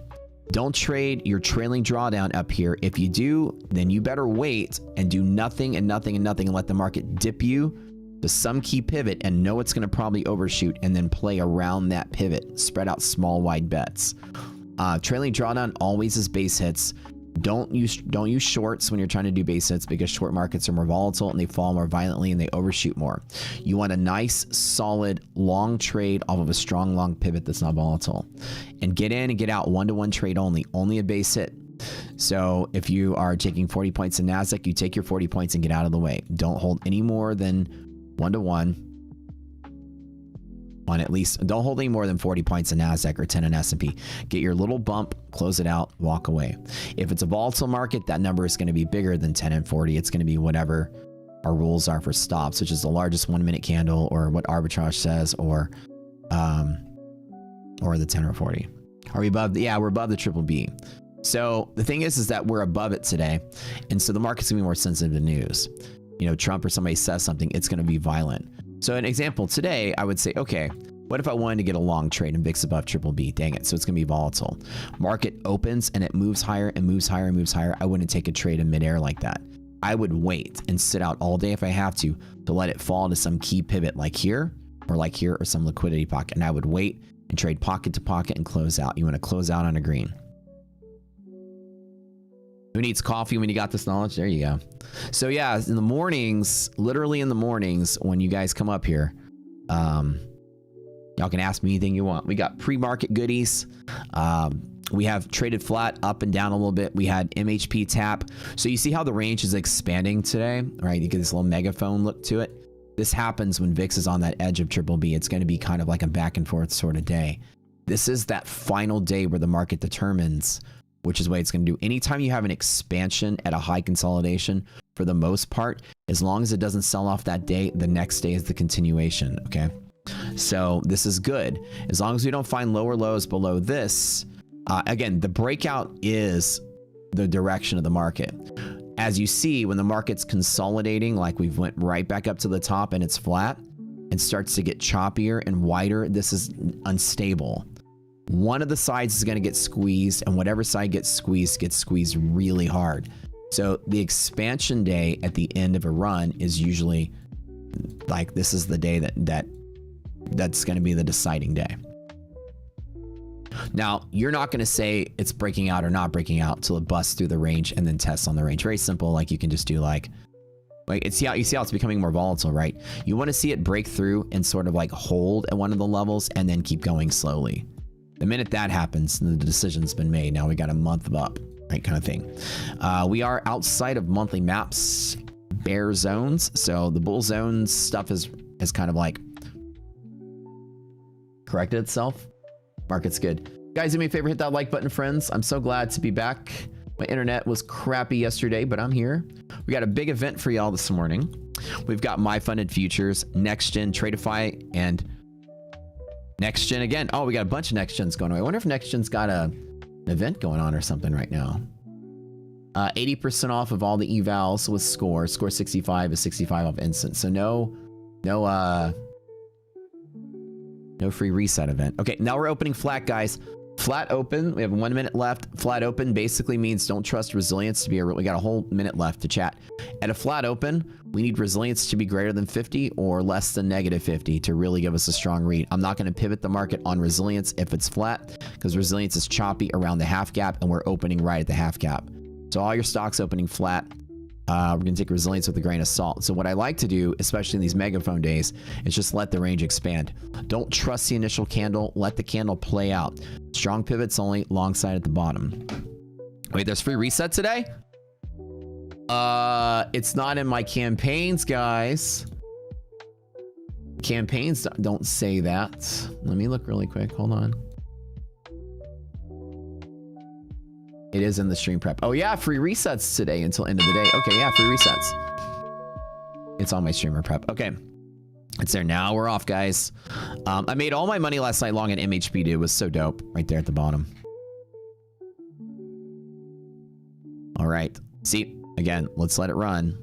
Don't trade your trailing drawdown up here. If you do, then you better wait and do nothing and nothing and nothing and let the market dip you to some key pivot and know it's going to probably overshoot and then play around that pivot. Spread out small, wide bets. Trailing drawdown always is base hits. Don't use shorts when you're trying to do base hits, because short markets are more volatile and they fall more violently and they overshoot more. You want a nice, solid, long trade off of a strong, long pivot that's not volatile. And get in and get out, one-to-one trade only a base hit. So if you are taking 40 points in NASDAQ, you take your 40 points and get out of the way. Don't hold any more than one-to-one. On at least, don't hold any more than 40 points in NASDAQ or 10 in S&P. Get your little bump, close it out, walk away. If it's a volatile market, that number is going to be bigger than 10 and 40. It's going to be whatever our rules are for stops, which is the largest 1 minute candle, or what arbitrage says, or the 10 or 40. Are we above? Yeah, we're above the triple B. So the thing is that we're above it today. And so the market's gonna be more sensitive to news. You know, Trump or somebody says something, it's going to be violent. So an example today, I would say, okay, what if I wanted to get a long trade and VIX above triple B? Dang it. So it's going to be volatile. Market opens and it moves higher and moves higher and moves higher. I wouldn't take a trade in midair like that. I would wait and sit out all day if I have to let it fall to some key pivot like here or some liquidity pocket. And I would wait and trade pocket to pocket and close out. You want to close out on a green. Who needs coffee when you got this knowledge? There you go. So yeah, in the mornings, literally in the mornings when you guys come up here, y'all can ask me anything you want. We got pre-market goodies. We have traded flat up and down a little bit. We had MHP tap. So you see how the range is expanding today, right? You get this little megaphone look to it. This happens when VIX is on that edge of triple B. It's going to be kind of like a back and forth sort of day. This is that final day where the market determines which is what it's going to do. Anytime you have an expansion at a high consolidation, for the most part, as long as it doesn't sell off that day, the next day is the continuation, okay? So this is good. As long as we don't find lower lows below this, again, the breakout is the direction of the market. As you see, when the market's consolidating, like we've went right back up to the top and it's flat and starts to get choppier and wider, this is unstable. One of the sides is going to get squeezed, and whatever side gets squeezed really hard. So the expansion day at the end of a run is usually like, this is the day that's going to be the deciding day. Now, you're not going to say it's breaking out or not breaking out till it busts through the range and then tests on the range. Very simple. Like you can just do like it's, you see how it's becoming more volatile, right? You want to see it break through and sort of like hold at one of the levels and then keep going slowly. The minute that happens, the decision's been made. Now we got a month of up, right, kind of thing. We are outside of monthly maps, bear zones. So the bull zones stuff is kind of like corrected itself. Market's good. Guys, do me a favor, hit that like button, friends. I'm so glad to be back. My internet was crappy yesterday, but I'm here. We got a big event for y'all this morning. We've got My Funded Futures, Next Gen, Tradeify, and Next Gen again. Oh, we got a bunch of Next Gens going on. I wonder if Next Gen's got an event going on or something right now. 80% off of all the evals with Score. Score 65 is 65 off instant. So no free reset event. Okay, now we're opening flat, guys. Flat open. We have 1 minute left. Flat open basically means don't trust resilience to be we got a whole minute left to chat. At a flat open, we need resilience to be greater than 50 or less than negative 50 to really give us a strong read. I'm not going to pivot the market on resilience if it's flat, because resilience is choppy around the half gap and we're opening right at the half gap. So all your stocks opening flat. We're going to take resilience with a grain of salt. So what I like to do, especially in these megaphone days, is just let the range expand. Don't trust the initial candle. Let the candle play out. Strong pivots only, long side at the bottom. Wait, there's free reset today? It's not in my campaigns, guys. Campaigns don't say that. Let me look really quick. Hold on. It is in the stream prep. Oh yeah, free resets today until end of the day. Okay, yeah, free resets. It's on my streamer prep. Okay. It's there now. We're off, guys. I made all my money last night long in MHP, dude. It was so dope. Right there at the bottom. All right. See, again, let's let it run.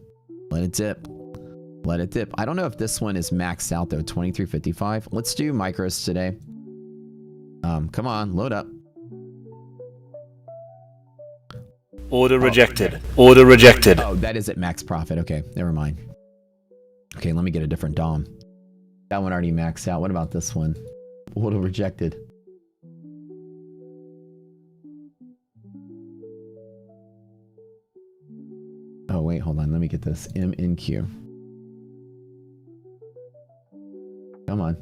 Let it dip. Let it dip. I don't know if this one is maxed out, though. 2355. Let's do micros today. Come on, load up. Order rejected. Order rejected. Oh, that is at max profit. Okay, never mind. Okay, let me get a different DOM. That one already maxed out. What about this one? Order rejected. Oh, wait, hold on. Let me get this. MNQ. Come on.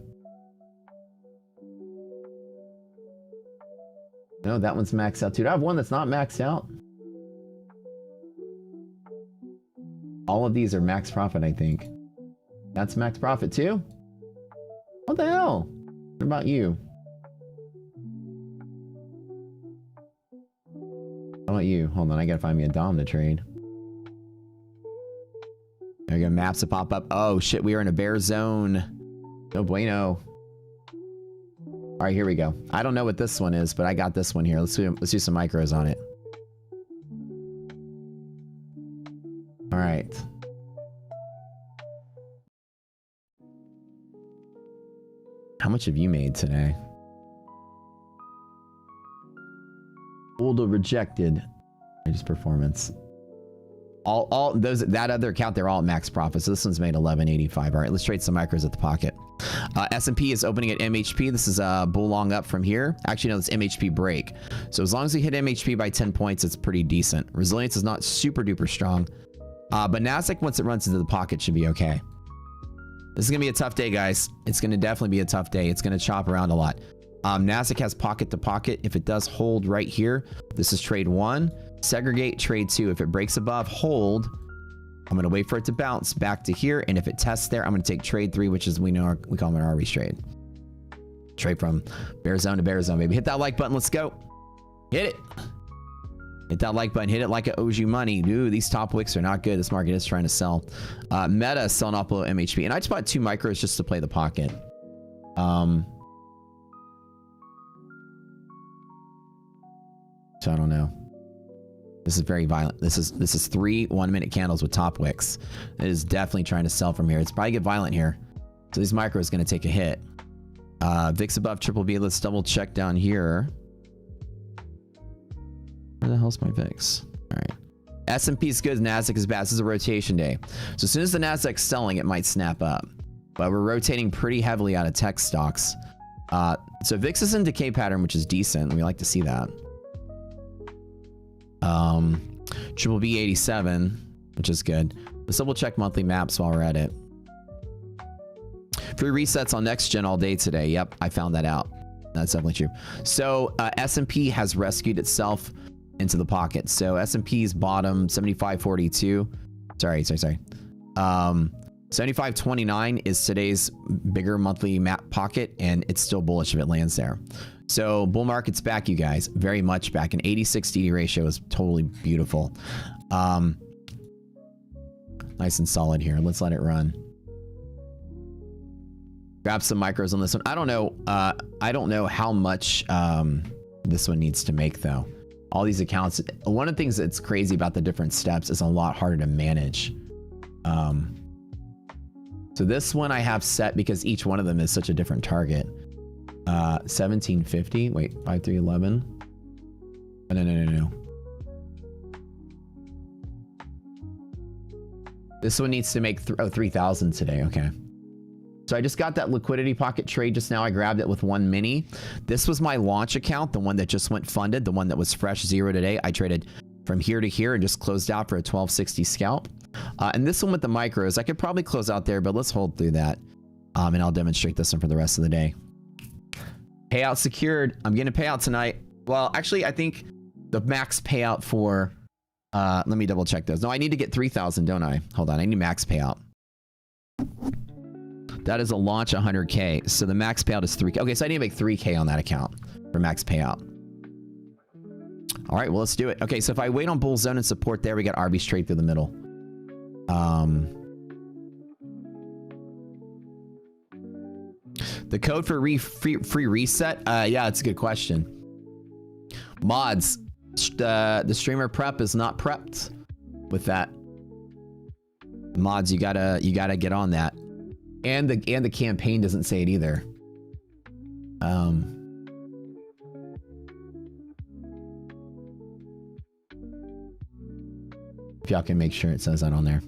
No, that one's maxed out too. Do I have one that's not maxed out? All of these are max profit, I think. That's max profit too? What the hell? What about you? How about you? Hold on, I gotta find me a DOM to trade. There we go, maps to pop up. Oh shit, we are in a bear zone. No bueno. Alright, here we go. I don't know what this one is, but I got this one here. Let's do some micros on it. Alright. How much have you made today? Order rejected. Just performance. All those, that other account, they're all at max profit. So this one's made 1185. All right, let's trade some micros at the pocket. S&P is opening at MHP. This is a bull long up from here. Actually, no, it's MHP break. So as long as we hit MHP by 10 points, it's pretty decent. Resilience is not super duper strong. But Nasdaq, once it runs into the pocket, should be okay. This is going to be a tough day, guys. It's going to definitely be a tough day. It's going to chop around a lot. Nasdaq has pocket to pocket. If it does hold right here, this is trade 1. Segregate, trade 2. If it breaks above, hold. I'm going to wait for it to bounce back to here. And if it tests there, I'm going to take trade 3, which is, we call it an RV trade. Trade from bear zone to bear zone, baby. Hit that like button. Let's go. Hit it. Hit that like button. Hit it like it owes you money. Ooh, these top wicks are not good. This market is trying to sell. Meta is selling off below MHP. And I just bought 2 micros just to play the pocket. So I don't know. This is very violent. This is 3 1-minute candles with top wicks. It is definitely trying to sell from here. It's probably get violent here. So these micros is going to take a hit. VIX above triple B. Let's double check down here. Where the hell's my VIX? All right. S&P is good. Nasdaq is bad. This is a rotation day. So as soon as the Nasdaq's selling, it might snap up. But we're rotating pretty heavily out of tech stocks. So VIX is in decay pattern, which is decent. We like to see that. Triple B 87, which is good. Let's double check monthly maps while we're at it. Free resets on next gen all day today. Yep, I found that out. That's definitely true. So S&P has rescued itself into the pocket. So S&P's bottom 75.42. Sorry. 75.29 is today's bigger monthly map pocket, and it's still bullish if it lands there. So bull market's back, you guys, very much back. An 80-60 ratio is totally beautiful. Nice and solid here. Let's let it run. Grab some micros on this one. I don't know how much this one needs to make though. All these accounts. One of the things that's crazy about the different steps is a lot harder to manage. So this one I have set because each one of them is such a different target. 1750. Wait, 5311. Oh, no. This one needs to make 3,000 today. Okay. So I just got that liquidity pocket trade just now. I grabbed it with 1 mini. This was my launch account, the one that just went funded, the one that was fresh 0 today. I traded from here to here and just closed out for a 1260 scalp. And this one with the micros, I could probably close out there, but let's hold through that. And I'll demonstrate this one for the rest of the day. Payout secured. I'm getting a payout tonight. Well, actually, I think the max payout for, let me double check those. No, I need to get 3,000, don't I? Hold on, I need max payout. That is a launch 100K. So the max payout is 3K. Okay, so I need to make 3K on that account for max payout. All right, well, let's do it. Okay, so if I wait on bull zone and support there, we got RB straight through the middle. The code for free reset? Yeah, it's a good question. Mods, the streamer prep is not prepped with that. Mods, you gotta get on that. And the campaign doesn't say it either. If y'all can make sure it says that on there.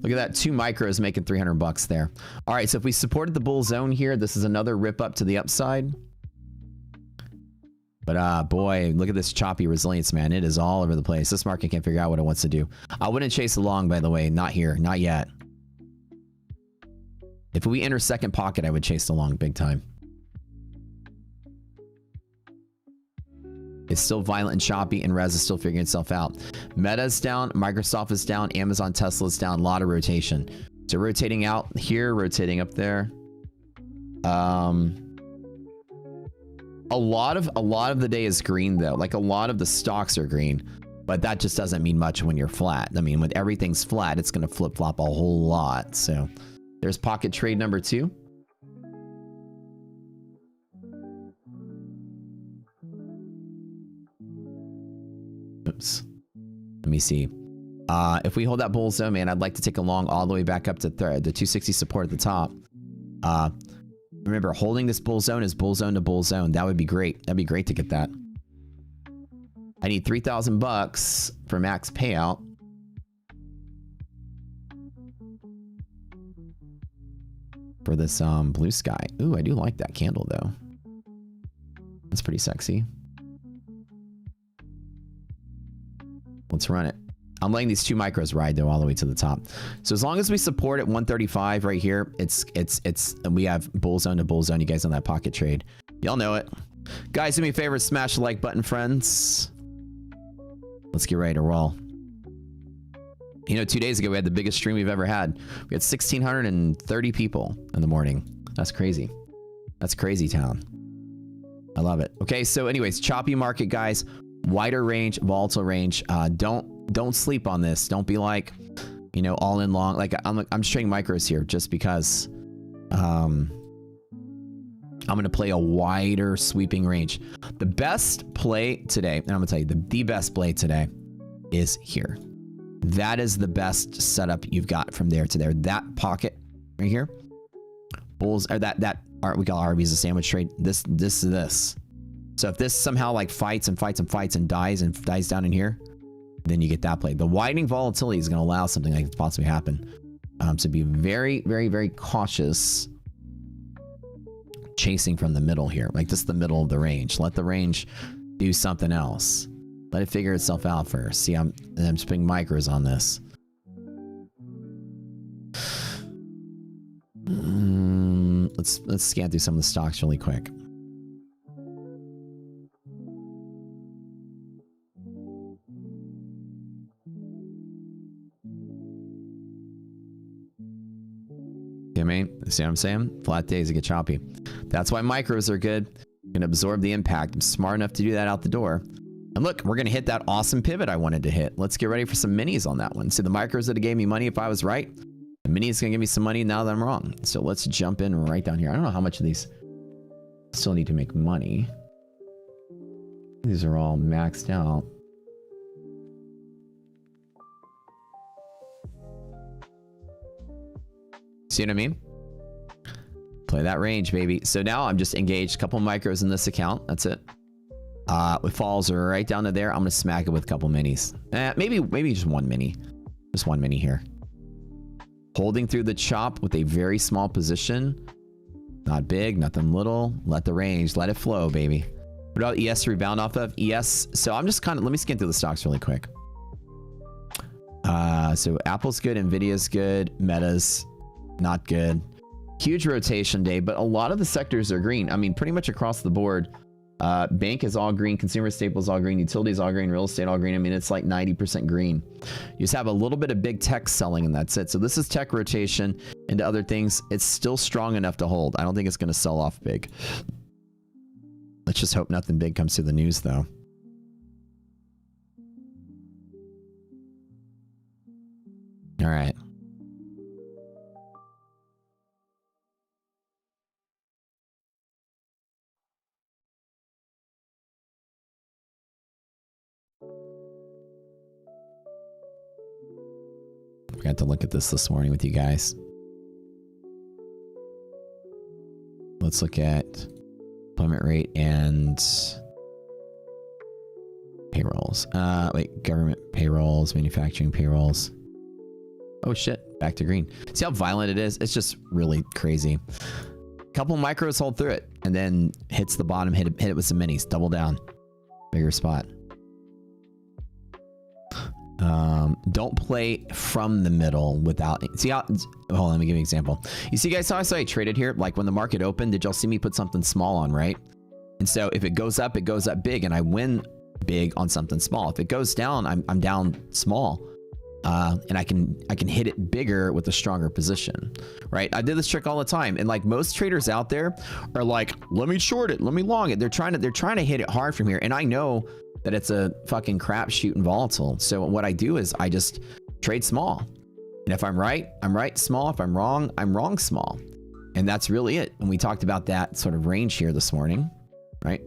Look at that, 2 micros making 300 bucks there. All right, so if we supported the bull zone here, this is another rip up to the upside. But boy, look at this choppy resilience, man. It is all over the place. This market can't figure out what it wants to do. I wouldn't chase along, by the way. Not here, not yet. If we enter second pocket, I would chase along big time. It's still violent and choppy, and Res is still figuring itself out. Meta is down, Microsoft is down, Amazon, Tesla is down. A lot of rotation. So rotating out here, rotating up there. A lot of the day is green though. Like a lot of the stocks are green, but that just doesn't mean much when you're flat. I mean, when everything's flat, it's going to flip flop a whole lot. So there's pocket trade number 2. Oops. Let me see. If we hold that bull zone, man, I'd like to take a long all the way back up to the 260 support at the top. Remember, holding this bull zone is bull zone to bull zone. That would be great. That'd be great to get that. I need 3,000 bucks for max payout. For this blue sky. Ooh, I do like that candle though. That's pretty sexy. Let's run it. I'm letting these 2 micros ride though all the way to the top. So as long as we support at 135 right here, we have bull zone to bull zone. You guys on that pocket trade. Y'all know it. Guys, do me a favor, smash the like button, friends. Let's get ready to roll. You know, 2 days ago we had the biggest stream we've ever had. We had 1,630 people in the morning. That's crazy. That's crazy town. I love it. Okay, so anyways, choppy market, guys. Wider range, volatile range. Don't sleep on this. Don't be like, you know, all in long. Like I'm just trading micros here just because I'm gonna play a wider sweeping range. The best play today, and I'm gonna tell you the best play today is here. That is the best setup you've got from there to there. That pocket right here, bulls, or that we call RB as a sandwich trade. This. So if this somehow like fights and dies down in here, then you get that play. The widening volatility is going to allow something like this to possibly happen. So be very, very, very cautious chasing from the middle here. Like this is the middle of the range. Let the range do something else. Let it figure itself out first. See, I'm just putting micros on this. Let's scan through some of the stocks really quick. I mean, see what I'm saying? Flat days get choppy. That's why micros are good. You can absorb the impact. I'm smart enough to do that out the door. And look, we're going to hit that awesome pivot I wanted to hit. Let's get ready for some minis on that one. See, the micros that gave me money if I was right. The mini is going to give me some money now that I'm wrong. So let's jump in right down here. I don't know how much of these still need to make money. These are all maxed out. See what I mean? Play that range, baby. So now I'm just engaged a couple micros in this account. That's it. It falls right down to there. I'm gonna smack it with a couple minis. Maybe just one mini. Just one mini here. Holding through the chop with a very small position. Not big, nothing little. Let the range, let it flow, baby. What about ES to rebound off of? ES. So I'm just kind of, let me scan through the stocks really quick. So Apple's good, Nvidia's good, Meta's not good. Huge rotation day, but a lot of the sectors are green. I mean, pretty much across the board. Bank is all green, consumer staples all green, utilities all green, real estate all green. I mean, it's like 90% green. You just have a little bit of big tech selling and that's it. So this is tech rotation into other things. It's still strong enough to hold. I don't think it's going to sell off big. Let's just hope nothing big comes through the news, though. All right. Forgot to look at this morning with you guys. Let's look at employment rate and payrolls. Wait, government payrolls, manufacturing payrolls. Oh shit, back to green. See how violent it is? It's just really crazy. Couple micros hold through it and then hits the bottom, hit it with some minis, double down. Bigger spot. Don't play from the middle without, see how, hold on, let me give you an example. You see guys, how I saw I traded here? Like when the market opened, did y'all see me put something small on, right? And so if it goes up big and I win big on something small. If it goes down, I'm down small. And I can hit it bigger with a stronger position, right? I did this trick all the time. And like most traders out there are like, let me short it, let me long it. They're trying to hit it hard from here. And I know that it's a fucking crapshoot and volatile. So what I do is I just trade small. And if I'm right small. If I'm wrong small. And that's really it. And we talked about that sort of range here this morning, right?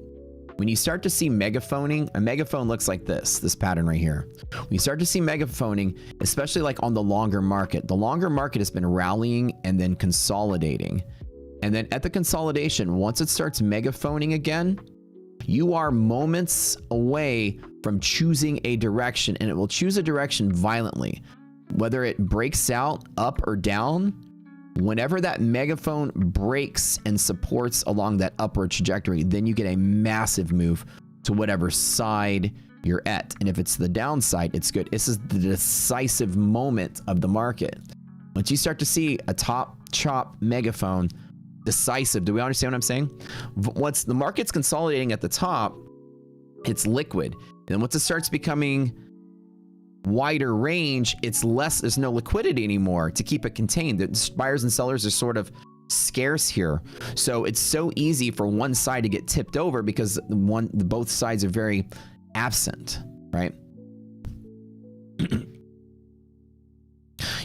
When you start to see megaphoning, a megaphone looks like this pattern right here. When you start to see megaphoning, especially like on the longer market, the longer market has been rallying and then consolidating. And then at the consolidation, once it starts megaphoning again, you are moments away from choosing a direction, and it will choose a direction violently. Whether it breaks out up or down, whenever that megaphone breaks and supports along that upward trajectory, then you get a massive move to whatever side you're at. And if it's the downside, it's good. This is the decisive moment of the market. Once you start to see a top chop megaphone, decisive. Do we understand what I'm saying? Once the market's consolidating at the top, it's liquid. And once it starts becoming wider range, it's less, there's no liquidity anymore to keep it contained. The buyers and sellers are sort of scarce here. So it's so easy for one side to get tipped over because both sides are very absent, right?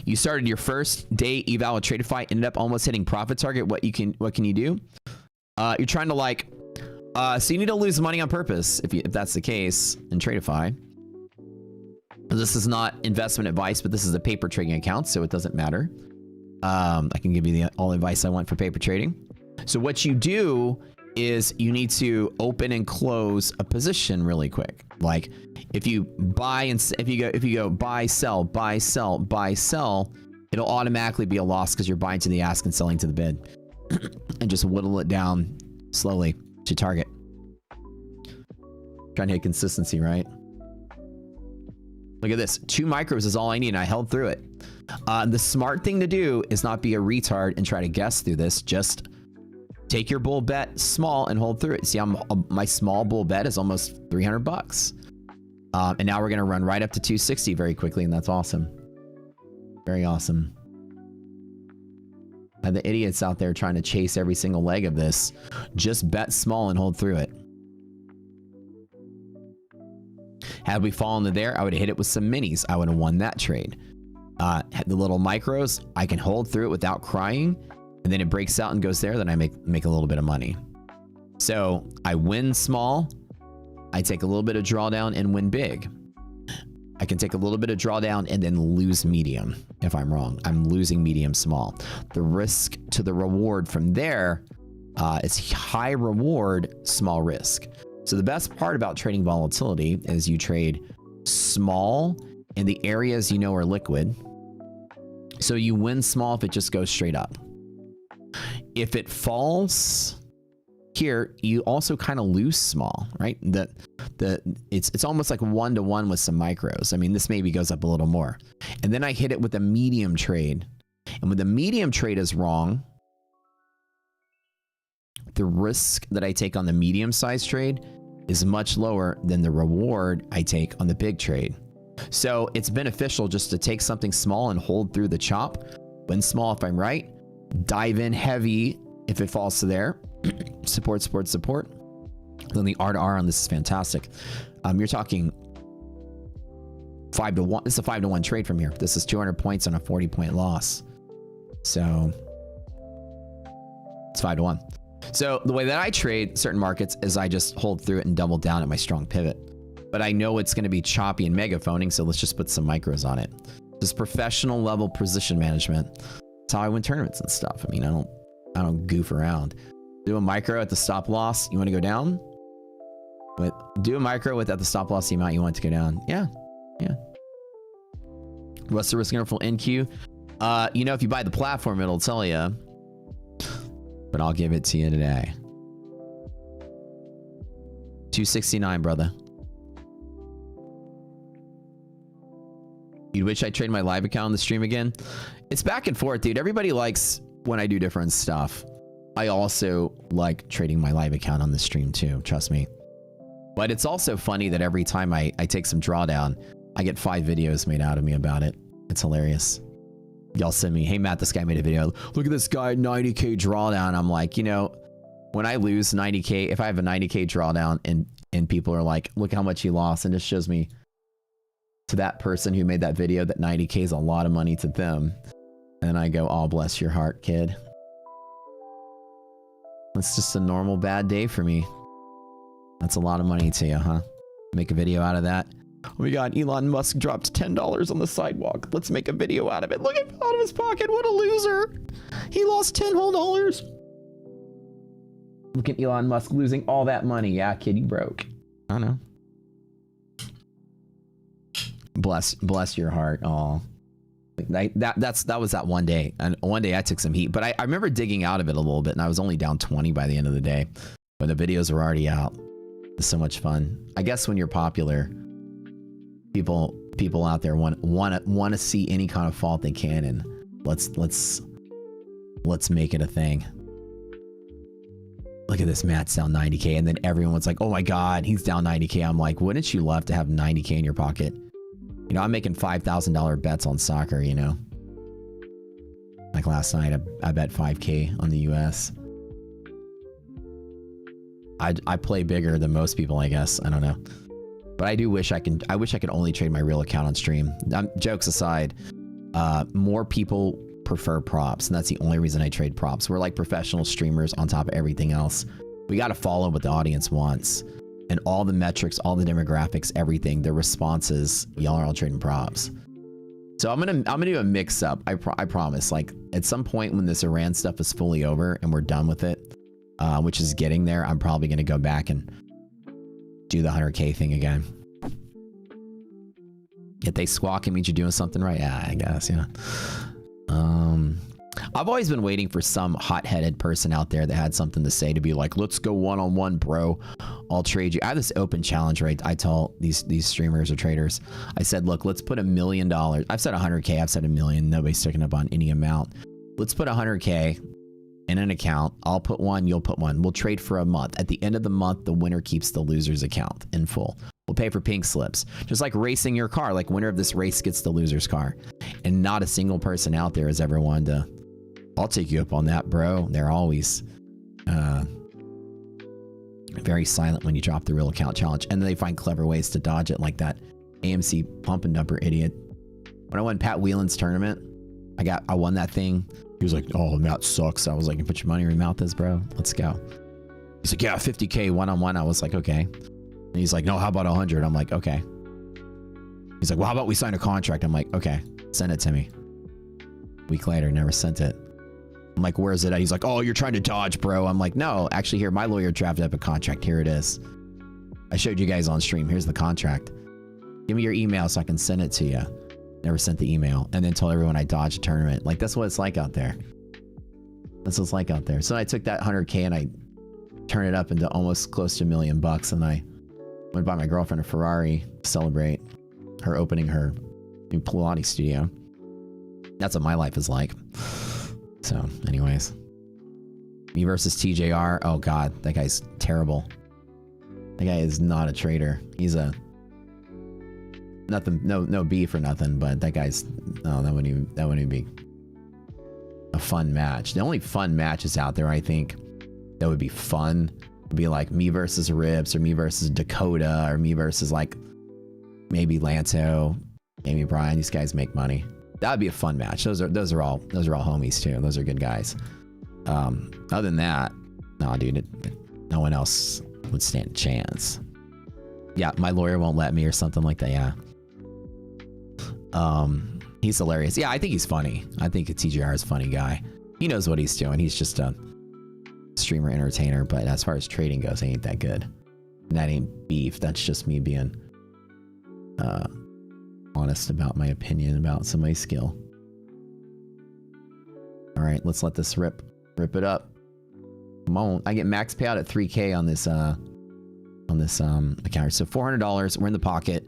You started your first day eval with Tradeify, ended up almost hitting profit target. What can you do? You're trying to like, so you need to lose money on purpose if that's the case in Tradeify. This is not investment advice, but this is a paper trading account, so it doesn't matter. I can give you all the advice I want for paper trading. So what you do is you need to open and close a position really quick. Like if you buy and if you go buy, sell, buy, sell, buy, sell, it'll automatically be a loss because you're buying to the ask and selling to the bid, and just whittle it down slowly to target. Trying to hit consistency, right? Look at this. 2 micros is all I need, and I held through it. The smart thing to do is not be a retard and try to guess through this. Just take your bull bet small and hold through it. See, my small bull bet is almost 300 bucks. And now we're going to run right up to 260 very quickly, and that's awesome. Very awesome. And the idiots out there trying to chase every single leg of this, just bet small and hold through it. Had we fallen to there, I would have hit it with some minis. I would have won that trade. The little micros, I can hold through it without crying, and then it breaks out and goes there, then I make a little bit of money. So I win small, I take a little bit of drawdown and win big. I can take a little bit of drawdown and then lose medium if I'm wrong. I'm losing medium small. The risk to the reward from there is high reward, small risk. So the best part about trading volatility is you trade small in the areas you know are liquid. So you win small if it just goes straight up. If it falls here, you also kind of lose small, right? It's almost like 1-to-1 with some micros. I mean, this maybe goes up a little more. And then I hit it with a medium trade. And when the medium trade is wrong, the risk that I take on the medium size trade is much lower than the reward I take on the big trade. So it's beneficial just to take something small and hold through the chop. Win small if I'm right. Dive in heavy if it falls to there. Support, support, support. Then the R to R on this is fantastic. You're talking 5 to 1. It's a 5 to 1 trade from here. This is 200 points on a 40-point loss. So it's 5 to 1. So the way that I trade certain markets is I just hold through it and double down at my strong pivot. But I know it's going to be choppy and megaphoning, so let's just put some micros on it. Just professional level position management. That's how I win tournaments and stuff. I mean, I don't goof around. Do a micro at the stop loss. You want to go down? Do a micro with at the stop loss the amount you want to go down. Yeah. What's the risk interval NQ? You know, if you buy the platform, it'll tell you. But I'll give it to you today. 269, brother. You wish I trade my live account on the stream again? It's back and forth, dude. Everybody likes when I do different stuff. I also like trading my live account on the stream too, trust me. But it's also funny that every time I take some drawdown, I get 5 videos made out of me about it. It's hilarious. Y'all send me, hey Matt, this guy made a video. Look at this guy, 90K drawdown. I'm like, you know, when I lose 90K, if I have a 90K drawdown and people are like, look how much he lost, and it shows me to that person who made that video that 90K is a lot of money to them. And I go, oh, bless your heart, kid. That's just a normal bad day for me. That's a lot of money to you, huh? Make a video out of that. Oh my God, Elon Musk dropped $10 on the sidewalk. Let's make a video out of it. Look, it fell out of his pocket. What a loser. He lost $10 whole. Look at Elon Musk losing all that money. Yeah, kid, you broke. I know. Bless your heart. Oh, that was that one day. And one day I took some heat, but I remember digging out of it a little bit, and I was only down 20 by the end of the day. But the videos were already out. It's so much fun. I guess when you're popular, people out there want to see any kind of fault they can, and let's make it a thing. Look at this, Matt's down 90K, and then everyone's like, oh my God, he's down 90K. I'm like, wouldn't you love to have 90K in your pocket? You know, I'm making $5,000 bets on soccer, you know. Like last night, I bet 5K on the US. I play bigger than most people, I guess. I don't know. But I do wish I wish I could only trade my real account on stream. Jokes aside, more people prefer props, and that's the only reason I trade props. We're like professional streamers on top of everything else. We got to follow what the audience wants, and all the metrics, all the demographics, everything, the responses. Y'all are all trading props. So I'm gonna do a mix up. I promise. Like at some point when this Iran stuff is fully over and we're done with it, which is getting there, I'm probably gonna go back and do the 100K thing again. If they squawk, it means you're doing something right. Yeah, I guess. Yeah. I've always been waiting for some hot-headed person out there that had something to say, to be like, let's go one-on-one, bro. I'll trade you. I have this open challenge, right? I tell these streamers or traders, I said, look, let's put $1 million. I've said 100K. I've said 1 million. Nobody's sticking up on any amount. Let's put 100K in an account. I'll put one. You'll put one. We'll trade for a month. At the end of the month, the winner keeps the loser's account in full. We'll pay for pink slips. Just like racing your car. Like winner of this race gets the loser's car. And not a single person out there has ever wanted to, I'll take you up on that, bro. They're always very silent when you drop the real account challenge. And then they find clever ways to dodge it, like that AMC pump and dumper idiot. When I won Pat Whelan's tournament, I won that thing. He was like, oh, Matt sucks. I was like, put your money where your mouth is, bro. Let's go. He's like, yeah, 50K one-on-one. I was like, okay. And he's like, no, how about 100? I'm like, okay. He's like, well, how about we sign a contract? I'm like, okay, send it to me. A week later, never sent it. I'm like, where is it at? He's like, oh, you're trying to dodge, bro. I'm like, no, actually here, my lawyer drafted up a contract. Here it is. I showed you guys on stream. Here's the contract. Give me your email so I can send it to you. Never sent the email, and then told everyone I dodged a tournament. Like, that's what it's like out there. That's what it's like out there. So I took that 100K and I turned it up into almost close to $1 million, and I went to buy my girlfriend a Ferrari to celebrate her opening her new Pilates studio. That's what my life is like. So, anyways. Me versus TJR. Oh God, that guy's terrible. That guy is not a trader. He's a nothing, no beef or nothing, but that guy's, no, that wouldn't even be a fun match. The only fun matches out there, I think, that would be fun It'd be like me versus Rips, or me versus Dakota, or me versus like maybe Lanto, maybe Brian. These guys make money. That would be a fun match. Those are all homies too. Those are good guys. Other than that, no, dude, no one else would stand a chance. Yeah, my lawyer won't let me or something like that. Yeah. He's hilarious. Yeah, I think he's funny. I think TGR is a funny guy. He knows what he's doing. He's just a streamer entertainer, but as far as trading goes, he ain't that good. And that ain't beef. That's just me being honest about my opinion about somebody's skill. All right, let's let this rip it up. Come on. I get max payout at 3K on this account. So $400, we're in the pocket.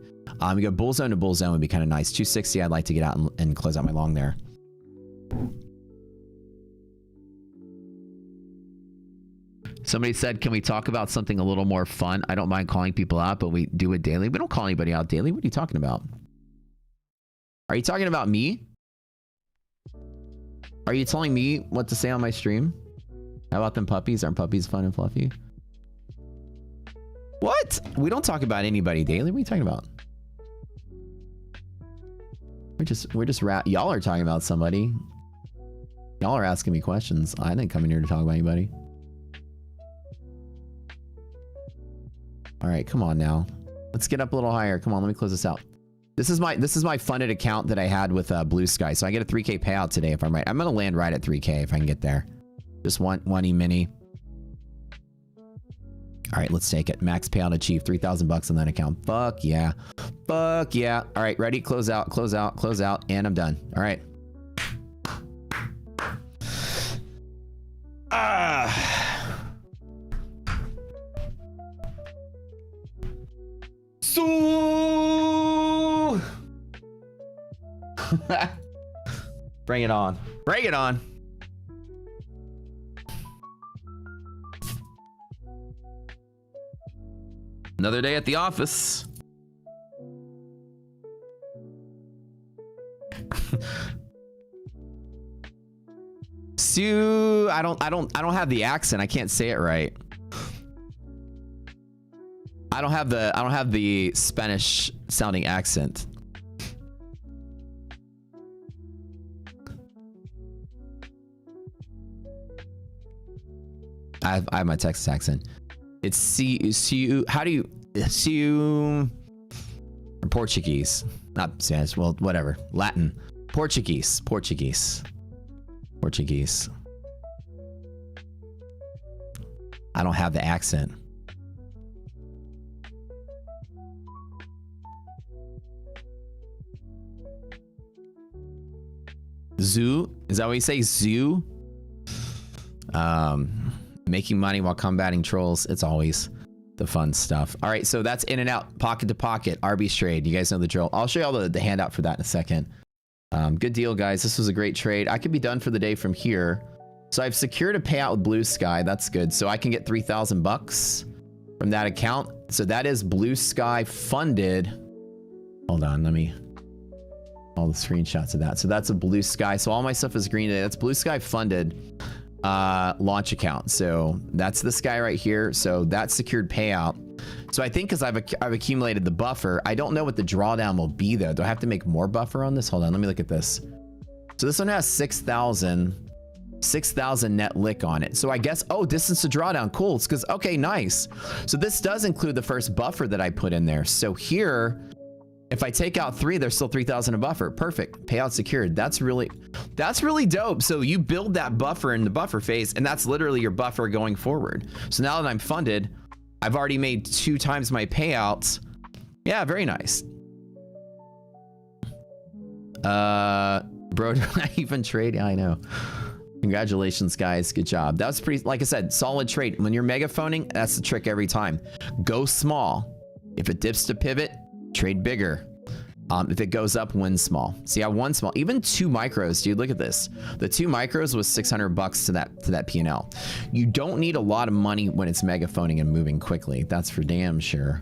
We go bull zone to bull zone would be kind of nice. 260, I'd like to get out and close out my long there. Somebody said, can we talk about something a little more fun? I don't mind calling people out, but we do it daily. We don't call anybody out daily. What are you talking about? Are you talking about me? Are you telling me what to say on my stream? How about them puppies? Aren't puppies fun and fluffy? What? We don't talk about anybody daily. What are you talking about? We're just y'all are talking about somebody. Y'all are asking me questions. I didn't come in here to talk about anybody. All right, come on now. Let's get up a little higher. Come on, let me close this out. This is my funded account that I had with Blue Sky. So I get a 3K payout today if I'm right. I'm gonna land right at 3K if I can get there. Just one e-mini. All right, let's take it. Max payout achieved. 3,000 bucks on that account. Fuck yeah. Fuck yeah. All right, ready? Close out, close out, close out, and I'm done. All right. So bring it on. Bring it on. Another day at the office. Sue, I don't have the accent. I can't say it right. I don't have the Spanish sounding accent. I have my Texas accent. It's see how do you see you or Portuguese, not Spanish, well whatever, Latin, Portuguese. I don't have the accent. Zoo, is that what you say? Zoo? Making money while combating trolls. It's always the fun stuff. All right, so that's in and out, pocket to pocket, Arby's trade. You guys know the drill. I'll show you all the handout for that in a second. Good deal, guys. This was a great trade. I could be done for the day from here. So I've secured a payout with Blue Sky. That's good. So I can get 3,000 bucks from that account. So that is Blue Sky funded. Hold on, let me all the screenshots of that. So that's a Blue Sky. So all my stuff is green today. That's Blue Sky funded launch account. So that's this guy right here. So that's secured payout. So I think because I've accumulated the buffer, I don't know what the drawdown will be though. Do I have to make more buffer on this? Hold on, let me look at this. So this one has 6,000 net lick on it. So I guess, oh, distance to drawdown, cool. It's because, okay, nice. So this does include the first buffer that I put in there. So here, if I take out 3, there's still 3,000 a buffer. Perfect. Payout secured. That's really dope. So you build that buffer in the buffer phase, and that's literally your buffer going forward. So now that I'm funded, I've already made 2 times my payouts. Yeah, very nice. Bro, do I even trade? Yeah, I know. Congratulations, guys. Good job. That was pretty, like I said, solid trade. When you're megaphoning, that's the trick every time. Go small. If it dips to pivot, trade bigger. If it goes up, win small. See, I won small. Even 2 micros, dude. Look at this. The 2 micros was 600 bucks to that P&L. You don't need a lot of money when it's megaphoning and moving quickly. That's for damn sure.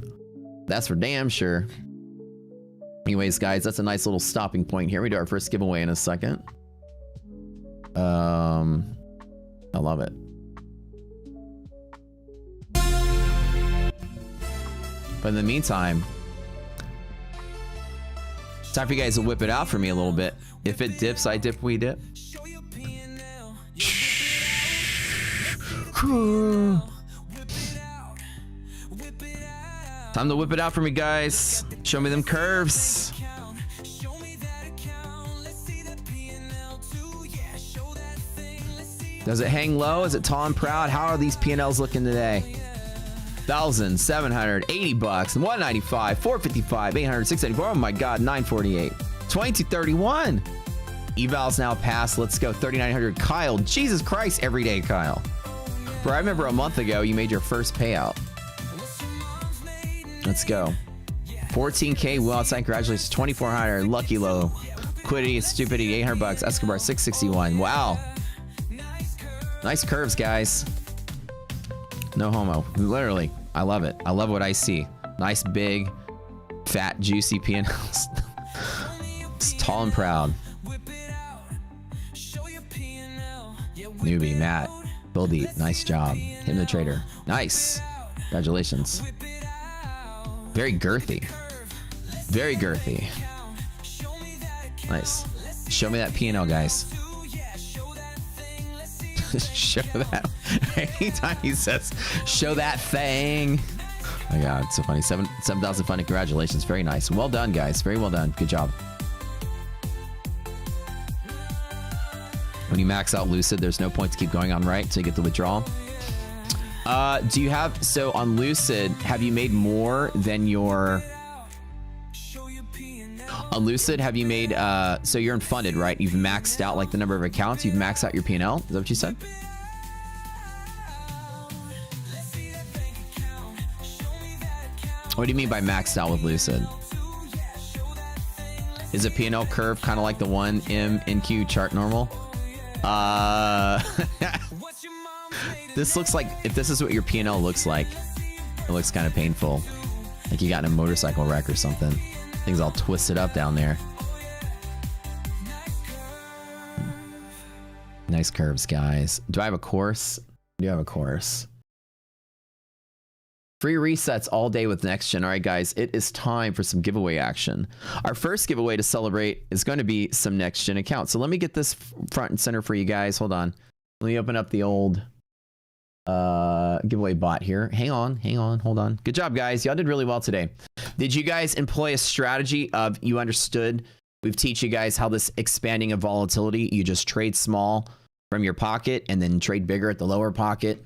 That's for damn sure. Anyways, guys, that's a nice little stopping point here. We do our first giveaway in a second. I love it. But in the meantime, it's time for you guys to whip it out for me a little bit. If it dips, I dip, we dip. Time to whip it out for me, guys. Show me them curves. Does it hang low? Is it tall and proud? How are these P&Ls looking today? 1,780 bucks, 195, 455, 800, 684. Oh my God, 948, 2231. Eval's now passed. Let's go 3,900. Kyle, Jesus Christ, every day, Kyle. Bro, I remember a month ago you made your first payout. Let's go. 14K. Well outside. Congratulations. 2,400. Lucky low. Liquidity is stupidity. 800 bucks. Escobar 661. Wow. Nice curves, guys. No homo. Literally, I love it. I love what I see. Nice, big, fat, juicy P&Ls. It's tall and proud. Newbie, Matt, Buildy, nice job. Him the trader. Nice. Congratulations. Very girthy. Very girthy. Nice. Show me that P&L, guys. Show that. Anytime he says, show that thing. Oh my God, it's so funny. 7,000 funny. Congratulations. Very nice. Well done, guys. Very well done. Good job. When you max out Lucid, there's no point to keep going on right until you get the withdrawal. Do you have, so on Lucid, have you made more than your, on Lucid, have you made, so you're in funded, right? You've maxed out like the number of accounts, you've maxed out your P&L. Is that what you said? What do you mean by maxed out with Lucid? Is a P&L curve kind of like the one MNQ chart normal? This looks like, if this is what your P&L looks like, it looks kind of painful. Like you got in a motorcycle wreck or something. Things all twisted up down there. Nice curves, guys. Do I have a course? I do have a course. Free resets all day with NextGen. All right, guys, it is time for some giveaway action. Our first giveaway to celebrate is going to be some NextGen accounts. So let me get this front and center for you guys. Hold on. Let me open up the old giveaway bot here. Hang on, hold on. Good job, guys. Y'all did really well today. Did you guys employ a strategy of, you understood, we've teach you guys how this expanding of volatility, you just trade small from your pocket and then trade bigger at the lower pocket.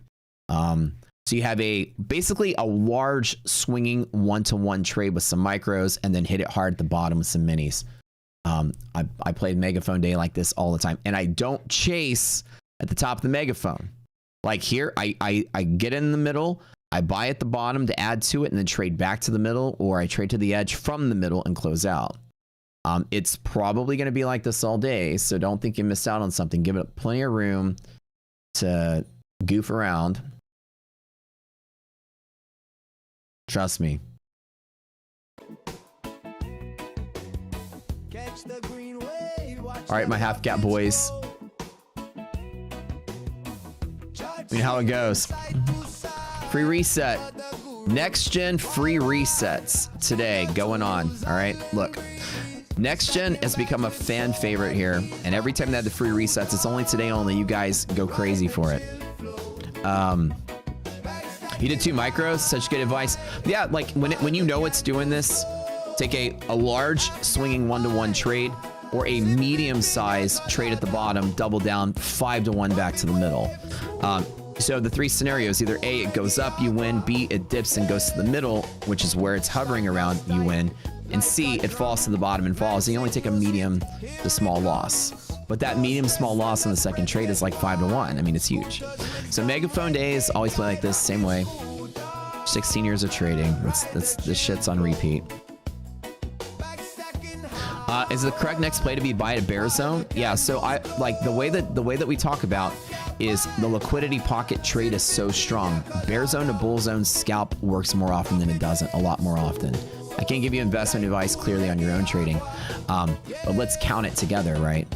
So you have basically a large swinging one-to-one trade with some micros and then hit it hard at the bottom with some minis. I played Megaphone Day like this all the time, and I don't chase at the top of the Megaphone. Like here, I get in the middle, I buy at the bottom to add to it and then trade back to the middle, or I trade to the edge from the middle and close out. It's probably going to be like this all day, so don't think you missed out on something. Give it plenty of room to goof around. Trust me. All right, my half gap boys. You know how it goes. Free reset. Next gen free resets today going on. All right, look. Next gen has become a fan favorite here, and every time they have the free resets, it's only today only. You guys go crazy for it. You did 2 micros, such good advice. Yeah, like when you know it's doing this, take a large swinging one-to-one trade or a medium size trade at the bottom, double down 5-to-1 back to the middle. So the 3 scenarios, either A, it goes up, you win, B, it dips and goes to the middle, which is where it's hovering around, you win, and C, it falls to the bottom and falls. You only take a medium to small loss. But that medium small loss on the second trade is like 5-to-1. I mean, it's huge. So Megaphone Days always play like this, same way. 16 years of trading. This shit's on repeat. Is the correct next play to be buy at bear zone? Yeah. So I like the way that we talk about is the liquidity pocket trade is so strong. Bear zone to bull zone scalp works more often than it doesn't. A lot more often. I can't give you investment advice clearly on your own trading, but let's count it together, right?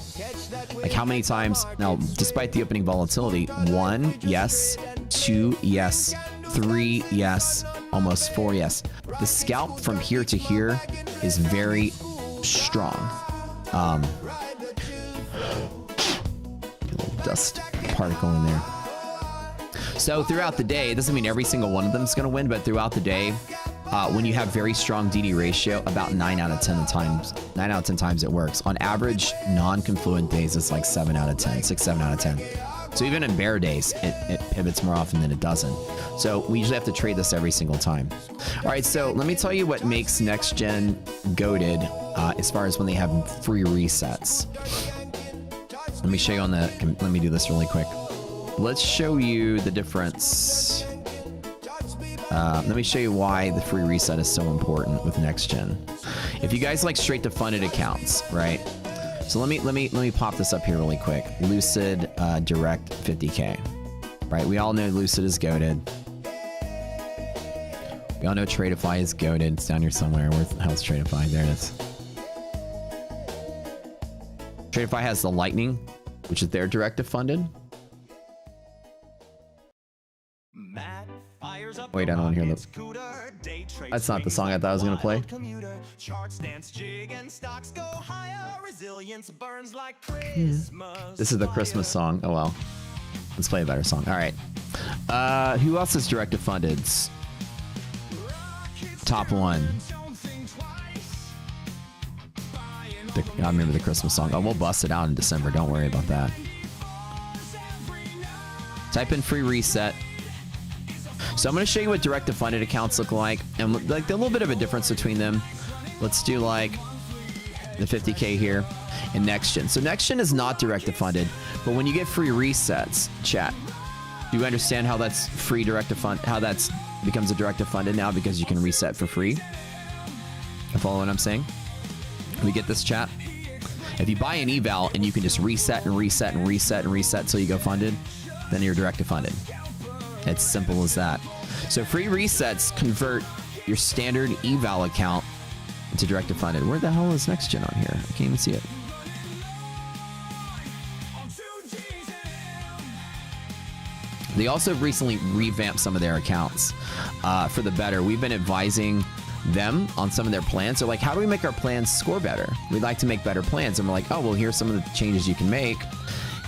Like how many times, now, despite the opening volatility, 1, yes, 2, yes, 3, yes, almost 4, yes. The scalp from here to here is very strong. A little dust particle in there. So throughout the day, it doesn't mean every single one of them is going to win, but throughout the day, when you have very strong DD ratio, about 9 out of 10 times it works. On average, non-confluent days, it's like 7 out of 10, 6, 7 out of 10. So even in bear days, it pivots more often than it doesn't. So we usually have to trade this every single time. All right, so let me tell you what makes next gen goated as far as when they have free resets. Let me show you on the, let me do this really quick. Let's show you the difference. Let me show you why the free reset is so important with next gen. If you guys like straight to funded accounts, right? So let me pop this up here really quick. Lucid Direct 50K, right? We all know Lucid is goated. We all know Tradeify is goated. It's down here somewhere. Where the hell's Tradeify? There it is. Tradeify has the Lightning, which is their directive funded. Wait, I don't hear the... That's not the song I thought I was going to play. This is the Christmas song. Oh, well. Let's play a better song. All right. Who else is directive funded? Top one. I remember the Christmas song. Oh, we'll bust it out in December. Don't worry about that. Type in free reset. So I'm going to show you what directive funded accounts look like, and like a little bit of a difference between them. Let's do like the 50K here and next gen. So next gen is not directive funded, but when you get free resets, chat, do you understand how that's free directive fund? How that's becomes a directive funded now because you can reset for free? You follow what I'm saying? We get this, chat. If you buy an eval and you can just reset and reset and reset and reset until you go funded, then you're directive funded. It's simple as that. So free resets convert your standard eval account into directive funded. Where the hell is next gen on here? I can't even see it. They also recently revamped some of their accounts for the better. We've been advising them on some of their plans. They're like, how do we make our plans score better? We'd like to make better plans. And we're like, oh, well, here's some of the changes you can make.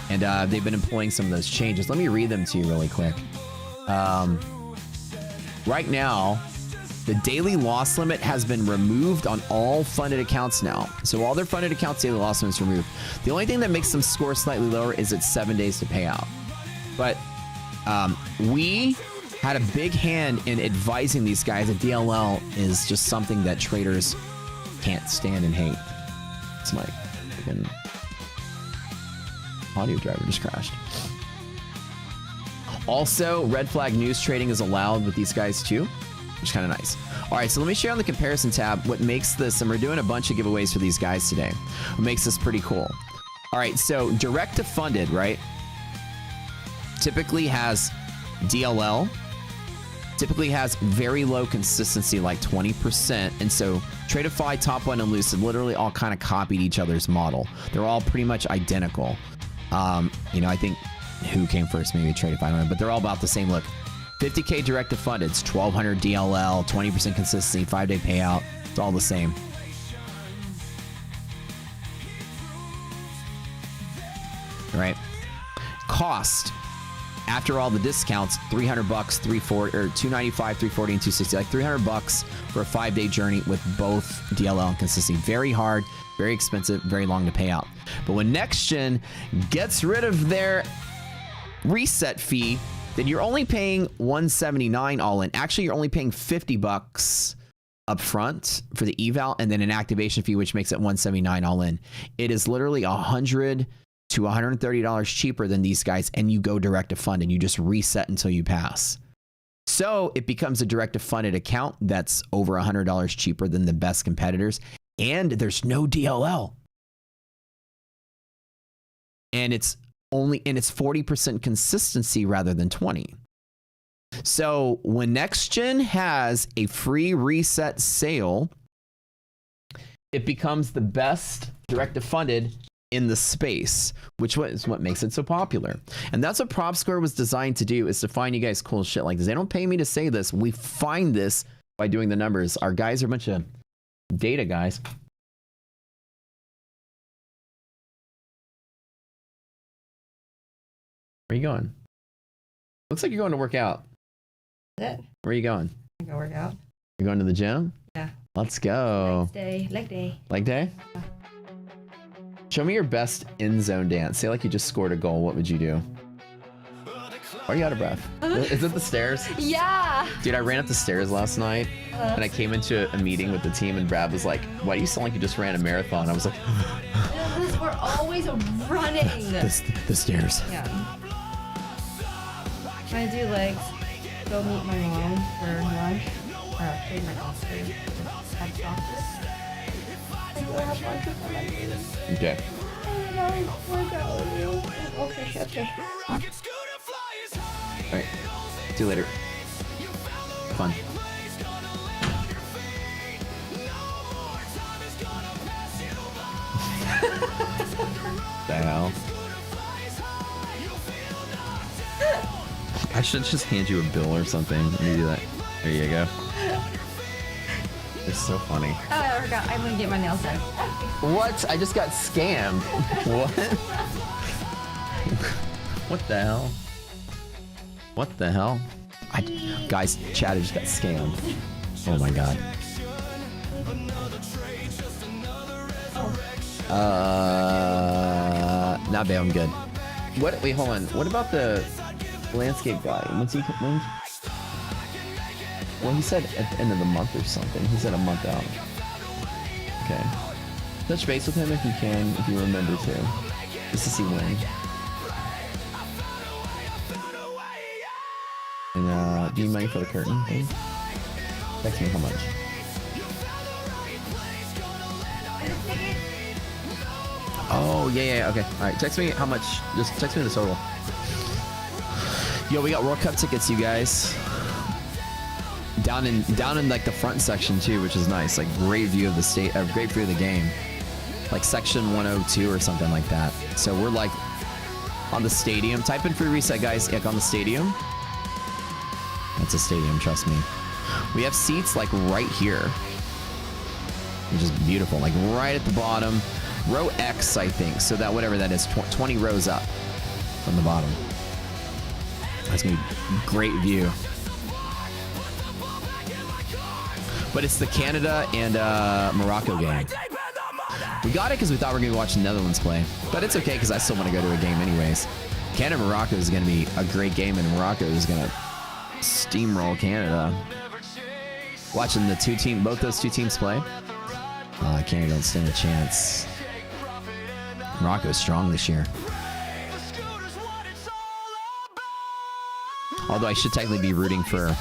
And they've been employing some of those changes. Let me read them to you really quick. Right now, the daily loss limit has been removed on all funded accounts now. So all their funded accounts, daily loss limit is removed. The only thing that makes them score slightly lower is it's 7 days to pay out. But we had a big hand in advising these guys that DLL is just something that traders can't stand and hate. It's my freaking audio driver just crashed. Also, red flag news trading is allowed with these guys too, which is kind of nice. All right, so let me show you on the comparison tab what makes this, and we're doing a bunch of giveaways for these guys today. What makes this pretty cool. All right, so direct to funded, right? Typically has DLL, typically has very low consistency, like 20%. And so Tradeify, Top One, and Lucid literally all kind of copied each other's model. They're all pretty much identical. You know, I think who came first, maybe Tradeify, I don't know, but they're all about the same look. 50K direct to funded, it's 1200 DLL, 20% consistency, 5-day payout. It's all the same. Right? Cost. After all the discounts, 300 bucks, 340 or 295, 340, and 260, like 300 bucks for a 5-day journey with both DLL and consistency. Very hard, very expensive, very long to pay out. But when next gen gets rid of their reset fee, then you're only paying 179 all in. Actually, you're only paying 50 bucks up front for the eval and then an activation fee, which makes it 179 all in. It is literally $100 to $130 cheaper than these guys, and you go direct to fund and you just reset until you pass. So it becomes a direct to funded account that's over $100 cheaper than the best competitors, and there's no DLL. And it's 40% consistency rather than 20. So when next gen has a free reset sale, it becomes the best direct to funded in the space, which is what makes it so popular. And that's what Prop Score was designed to do, is to find you guys cool shit like this. They don't pay me to say this. We find this by doing the numbers. Our guys are a bunch of data guys. Where are you going? Looks like you're going to work out. That's it. Where are you going? I go work out. You're going to the gym? Yeah. Let's go. Leg day. Leg day? Yeah. Show me your best in-zone dance. Say like you just scored a goal. What would you do? Are you out of breath? Is it the stairs? Yeah. Dude, I ran up the stairs last night and I came into a meeting with the team and Brad was like, why do you sound like you just ran a marathon? I was like, Because we're always running. the stairs. Yeah. I do legs. Go meet my mom for lunch. Or take my Oscar. Have chocolate. And go have lunch with my friends. Okay. And then I work out with you. Okay. Alright. See you later. Fun. The hell? I should just hand you a bill or something. Let me do that. There you go. It's so funny. Oh, I forgot. I'm gonna get my nails done. What? I just got scammed. What? What the hell? What the hell? Guys, Chad just got scammed. Oh my god. Not bad, I'm good. What? Wait, hold on. What about the landscape guy? What's he? When? Well, he said at the end of the month or something. He said a month out. Okay. Touch base with him if you can, if you remember to. Just to see when. And do you money for the curtain thing? Text me how much. Oh yeah, okay. All right, text me how much. Just text me the total. Yo, we got World Cup tickets, you guys. Down in like the front section too, which is nice. Like great view of the state, great view of the game. Like section 102 or something like that. So we're like on the stadium. Type in free reset, guys. Like on the stadium. That's a stadium, trust me. We have seats like right here, which is beautiful. Like right at the bottom, row X, I think. So that whatever that is, 20 rows up from the bottom. That's gonna be a great view. But it's the Canada and Morocco game. We got it because we thought we were going to watch the Netherlands play. But it's okay because I still want to go to a game anyways. Canada-Morocco is going to be a great game, and Morocco is going to steamroll Canada. Watching the both those two teams play. Canada don't stand a chance. Morocco is strong this year. Although I should technically be rooting for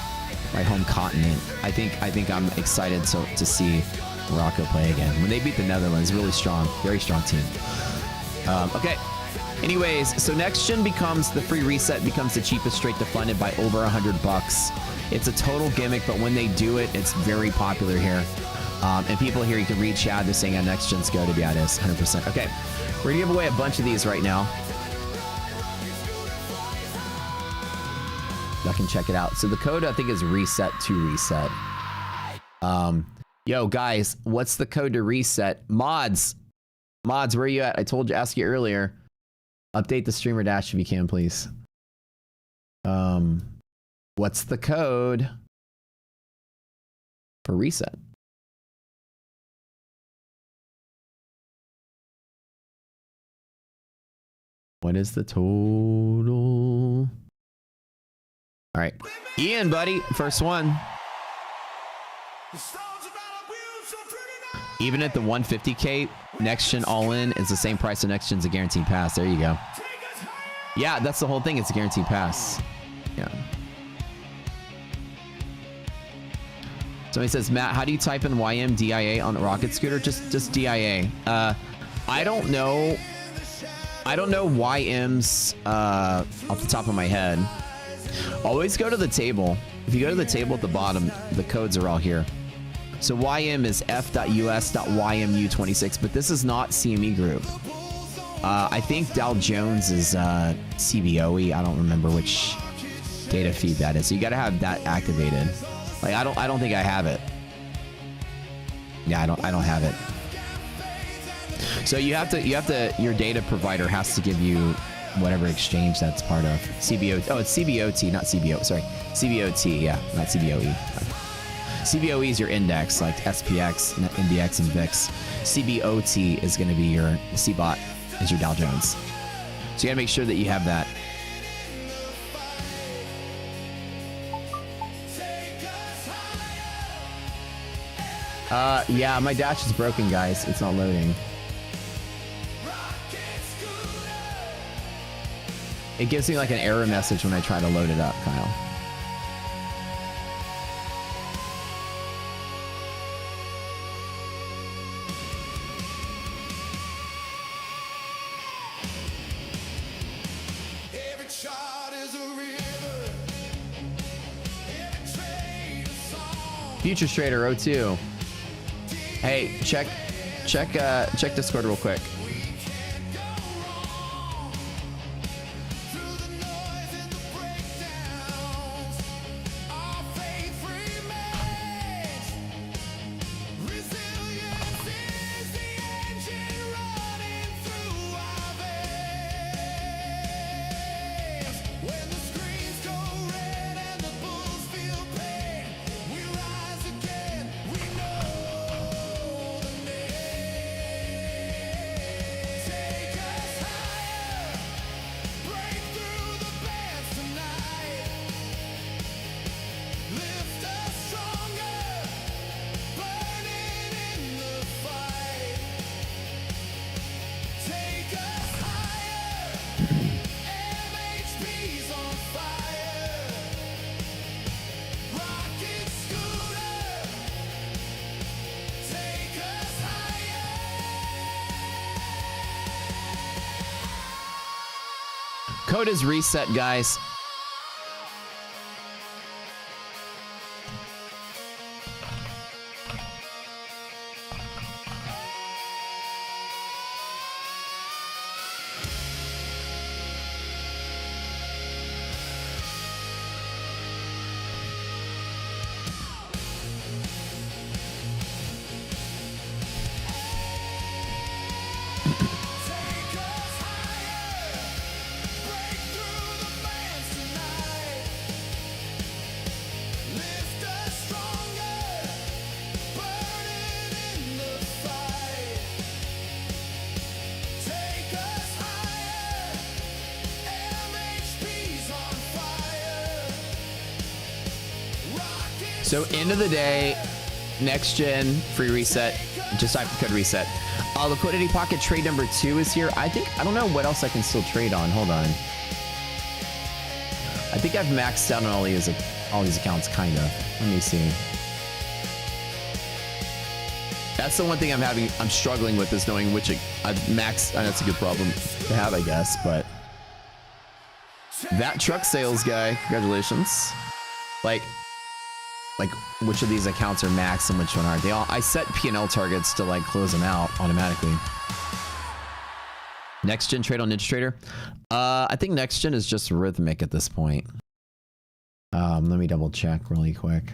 my home continent. I think I'm excited to see Morocco play again. When they beat the Netherlands, really strong, very strong team. Okay. Anyways, so next gen becomes the free reset, becomes the cheapest straight to fund it by over $100. It's a total gimmick, but when they do it, it's very popular here. And people here, you can read Chad, they're saying next gen's go to. Yeah, it is 100%. Okay, we're gonna give away a bunch of these right now. Y'all can check it out. So the code I think is reset to reset. Yo guys, what's the code to reset? Mods, where are you at? I told you, ask you earlier. Update the streamer dash if you can, please. What's the code for reset? What is the total? All right, Ian, buddy, first one. Even at the 150K, next gen all in is the same price. So next gen's a guaranteed pass. There you go. Yeah, that's the whole thing. It's a guaranteed pass. Yeah. So he says, Matt, how do you type in YMDIA on the rocket scooter? Just DIA. I don't know. I don't know YM's off the top of my head. Always go to the table. If you go to the table at the bottom, the codes are all here. So YM is f.us.ymu26, but this is not CME group. I think Dow Jones is CBOE. I don't remember which data feed that is. So you got to have that activated. Like I don't think I have it. Yeah, I don't have it. So you have to your data provider has to give you whatever exchange that's part of. CBO. Oh, it's CBOT, not CBO. Sorry, CBOT. Yeah, not CBOE. CBOE is your index, like SPX, NDX, and VIX. CBOT is going to be your CBOT is your Dow Jones. So you got to make sure that you have that. Yeah, my dash is broken, guys. It's not loading. It gives me like an error message when I try to load it up, Kyle. Futures Trader 02. Hey, check Discord real quick. Code is reset, guys. So end of the day, next gen free reset. Just type the code reset. Liquidity pocket trade number 2 is here. I don't know what else I can still trade on. Hold on. I think I've maxed out on all these accounts, kind of. Let me see. That's the one thing I'm struggling with, is knowing which I've maxed. And that's a good problem to have, I guess. But that truck sales guy, congratulations. Like which of these accounts are maxed and which one aren't. I set P&L targets to like close them out automatically. Next gen trade on NinjaTrader. I think next gen is just rhythmic at this point. Let me double check really quick.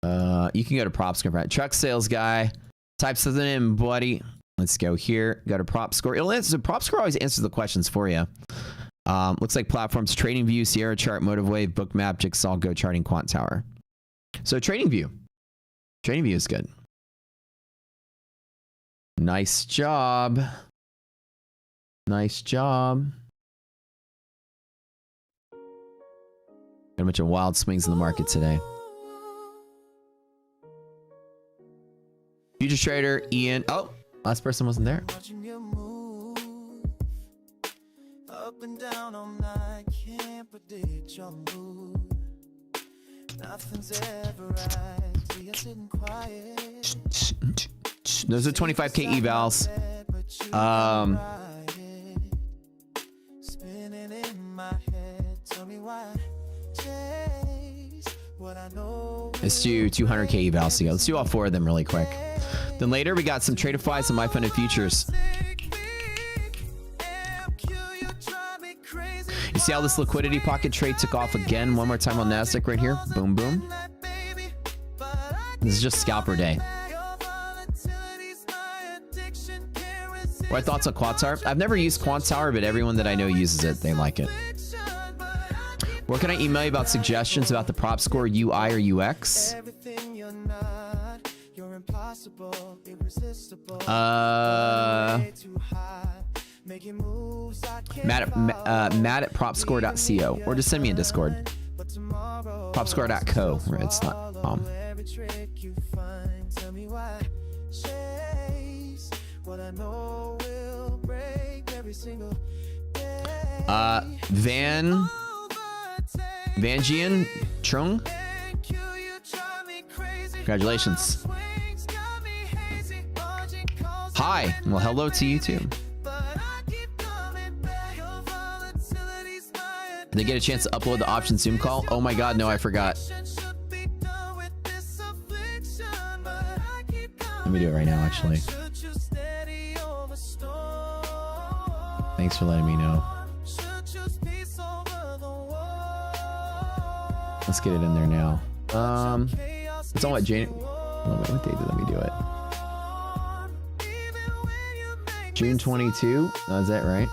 You can go to prop score. Truck sales guy. Type something in, buddy. Let's go here. Go to prop score. It'll answer. Prop score always answers the questions for you. Looks like platforms: TradingView, Sierra Chart, MotiveWave, Bookmap, Jigsaw, Go Charting, Quant Tower. So TradingView is good. Nice job. Nice job. Got a bunch of wild swings in the market today. Future Trader, Ian. Oh, last person wasn't there. Up and down all night, can't predict your mood. Nothing's ever right till you're sitting quiet. Those are 25k evals. Spinning in my head, tell me why chase what I know Let's do 200k evals to go. Let's do all 4 of them really quick. Then later we got some Tradeify, some iFunded futures. You see how this liquidity pocket trade took off again one more time on Nasdaq right here? Boom, boom. This is just scalper day. What are thoughts on Quant Tower? I've never used Quant Tower, but everyone that I know uses it. They like it. Where can I email you about suggestions about the prop score UI or UX? Matt at propscore.co, or just send me a Discord. Propscore.co, or it's not Vanjian Trung. Congratulations. Hi. Well, hello to you too. Did they get a chance to upload the option Zoom call? Oh my god, no, I forgot. Let me do it right now, actually. Thanks for letting me know. Let's get it in there now. It's on what Jane. What day did let me do it? June 22. Is that right?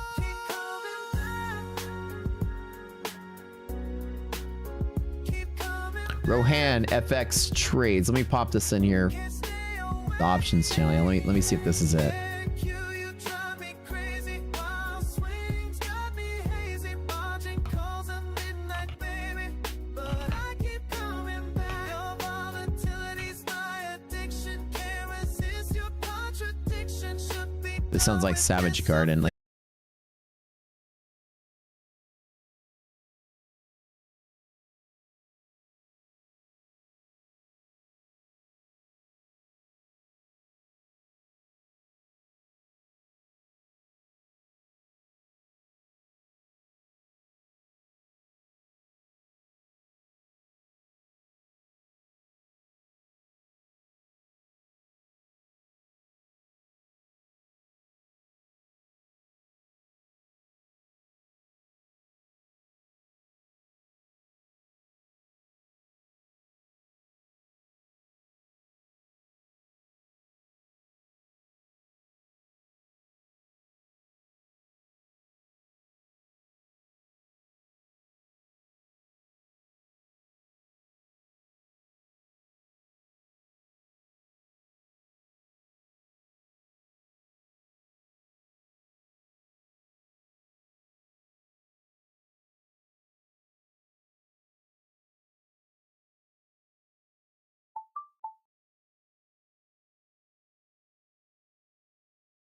Rohan FX trades. Let me pop this in here. The options channel. Let me see if this is it. This sounds like Savage Garden. Like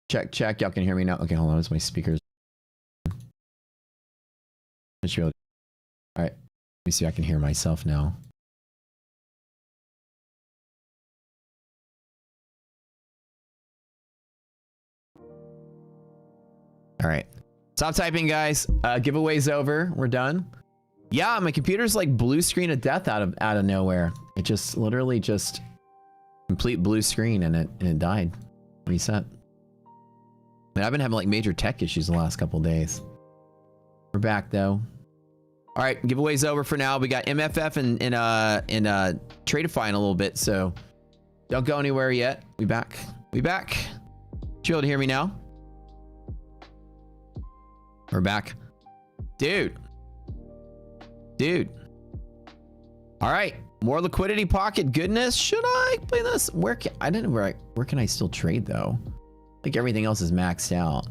check, check. Y'all can hear me now. Okay, hold on. It's my speakers. All right. Let me see if I can hear myself now. All right. Stop typing, guys. Giveaway's over. We're done. Yeah, my computer's like blue screen of death out of nowhere. It just literally just complete blue screen and it died. Reset. And I've been having like major tech issues the last couple days. We're back though. All right, giveaway's over for now. We got MFF and Tradeify in a little bit, so don't go anywhere yet. We back. We back. You able to hear me now? We're back. Dude. All right, more liquidity pocket goodness. Should I play this? Where can I still trade though? I think everything else is maxed out.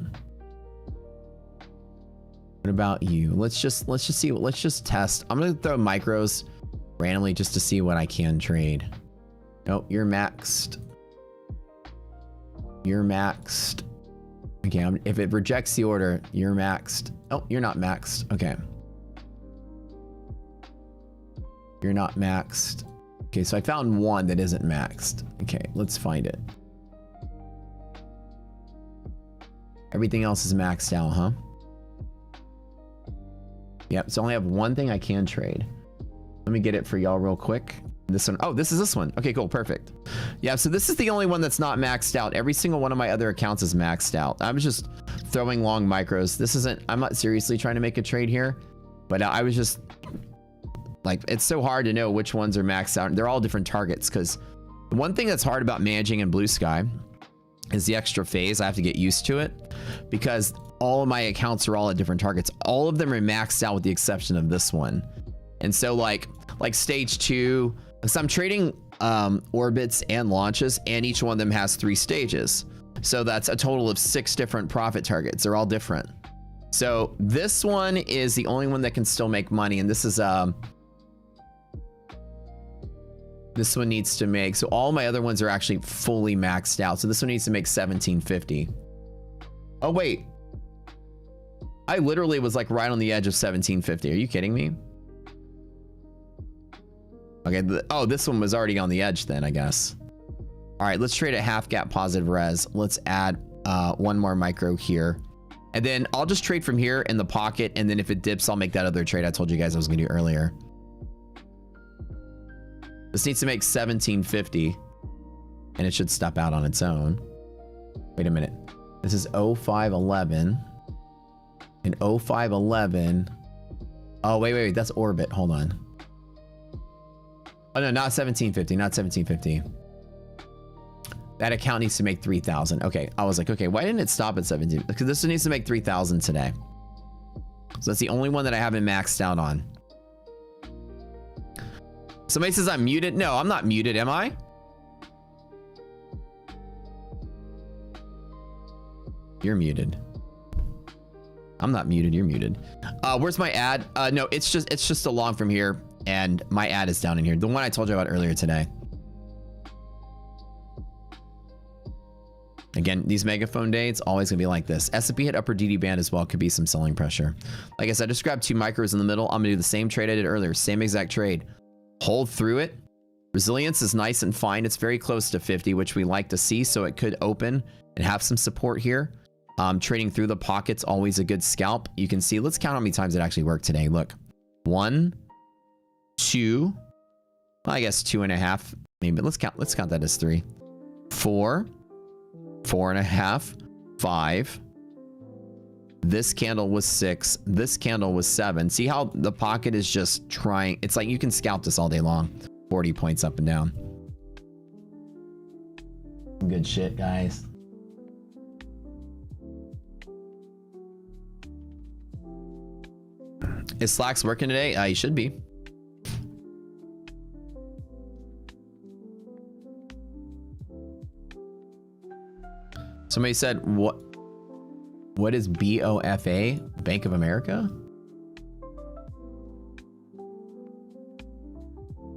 What about you? Let's just see. Let's just test. I'm gonna throw micros randomly just to see what I can trade. Nope, you're maxed. You're maxed. Okay, if it rejects the order, you're maxed. Oh, you're not maxed. Okay. You're not maxed. Okay, so I found one that isn't maxed. Okay, let's find it. Everything else is maxed out, huh? Yep, so I only have one thing I can trade. Let me get it for y'all real quick. This one, oh, this is this one. Okay, cool, perfect. Yeah, so this is the only one that's not maxed out. Every single one of my other accounts is maxed out. I'm just throwing long micros. This isn't, I'm not seriously trying to make a trade here, but I was just like, it's so hard to know which ones are maxed out. They're all different targets, because the one thing that's hard about managing in Blue Sky is the extra phase. I have to get used to it because all of my accounts are all at different targets. All of them are maxed out with the exception of this one. And so like stage 2, so I'm trading orbits and launches, and each one of them has 3 stages. So that's a total of 6 different profit targets. They're all different. So this one is the only one that can still make money, and this is this one needs to make, so all my other ones are actually fully maxed out. So this one needs to make 1750. Oh wait, I literally was like right on the edge of 1750. Are you kidding me? Okay, oh, this one was already on the edge then, I guess. All right, let's trade at half gap positive res. Let's add one more micro here. And then I'll just trade from here in the pocket. And then if it dips, I'll make that other trade I told you guys I was gonna do earlier. This needs to make 1750 and it should step out on its own. Wait a minute. This is 0511 and 0511. Oh, wait, that's orbit. Hold on. Oh no, not 1750, not 1750. That account needs to make 3,000. Okay, I was like, okay, why didn't it stop at 17? Because this one needs to make 3,000 today. So that's the only one that I haven't maxed out on. Somebody says I'm muted. No, I'm not muted, am I? You're muted. I'm not muted, you're muted. Where's my ad? No, it's just along from here. And my ad is down in here. The one I told you about earlier today. Again, these megaphone days, always gonna be like this. S&P hit upper DD band as well. Could be some selling pressure. Like I said, I just grabbed 2 micros in the middle. I'm gonna do the same trade I did earlier. Same exact trade. Hold through it. Resilience is nice and fine. It's very close to 50, which we like to see. So it could open and have some support here. Trading through the pockets, always a good scalp. You can see, let's count how many times it actually worked today. Look, 1, 2, I guess 2.5, maybe. Let's count that as 3, 4, 4.5, 5. This candle was 6. This candle was 7. See how the pocket is just trying? It's like you can scalp this all day long. 40 points up and down. Good shit, guys. Is Slacks working today? He should be. Somebody said, what is BOFA? Bank of America?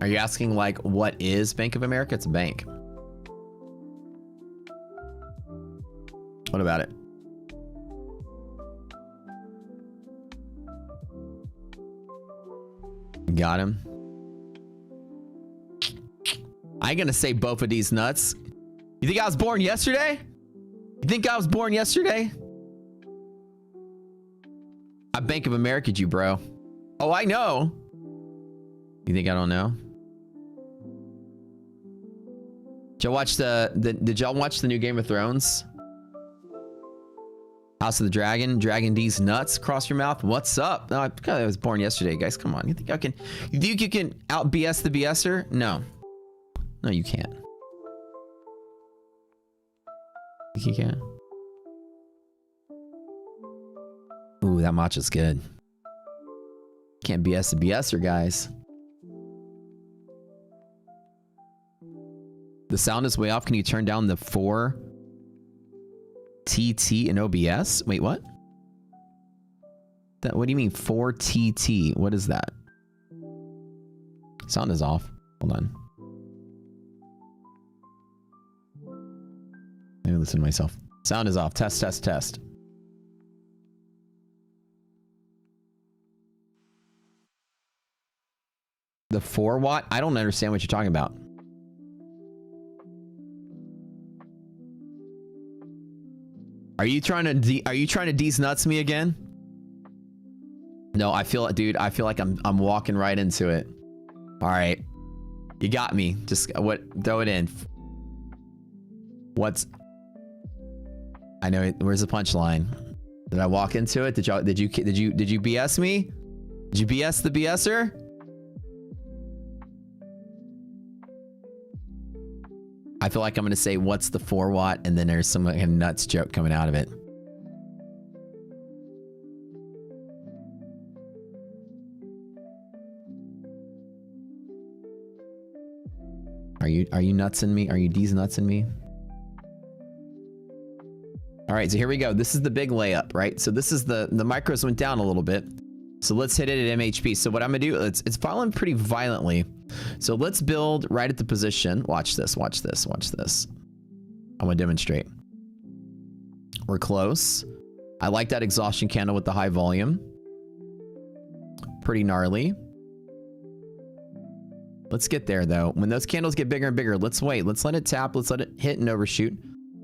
Are you asking like, what is Bank of America? It's a bank. What about it? Got him. I ain't gonna say both of these nuts. You think I was born yesterday? You think I was born yesterday? I Bank of America'd you, bro. Oh, I know. You think I don't know? Did y'all watch did y'all watch the new Game of Thrones? House of the Dragon, Dragon D's nuts across your mouth. What's up? No, I was born yesterday, guys. Come on. You think you can out BS the BSer? No. No, you can't. Think you can? Ooh, that matcha's good. Can't BS the BSer, guys. The sound is way off. Can you turn down the 4 TT in OBS? Wait, what? What do you mean 4 TT? What is that? Sound is off. Hold on. Let me listen to myself. Sound is off. Test, test, test. The 4 watt? I don't understand what you're talking about. Are you trying to D's nuts me again? No, I feel, dude, I feel like I'm walking right into it. All right. You got me. Just what? Throw it in. What's? I know it. Where's the punchline? Did I walk into it? Did you BS me? Did you BS the BSer? I feel like I'm gonna say what's the 4 watt, and then there's some kind of nuts joke coming out of it. Are you nuts in me? Are you D's nuts in me? All right, so here we go. This is the big layup, right? So this is the micros went down a little bit. So let's hit it at MHP. So what I'm gonna do, it's falling pretty violently. So let's build right at the position. Watch this, watch this, watch this. I'm gonna demonstrate. We're close. I like that exhaustion candle with the high volume. Pretty gnarly. Let's get there though. When those candles get bigger and bigger, let's wait. Let's let it tap. Let's let it hit and overshoot.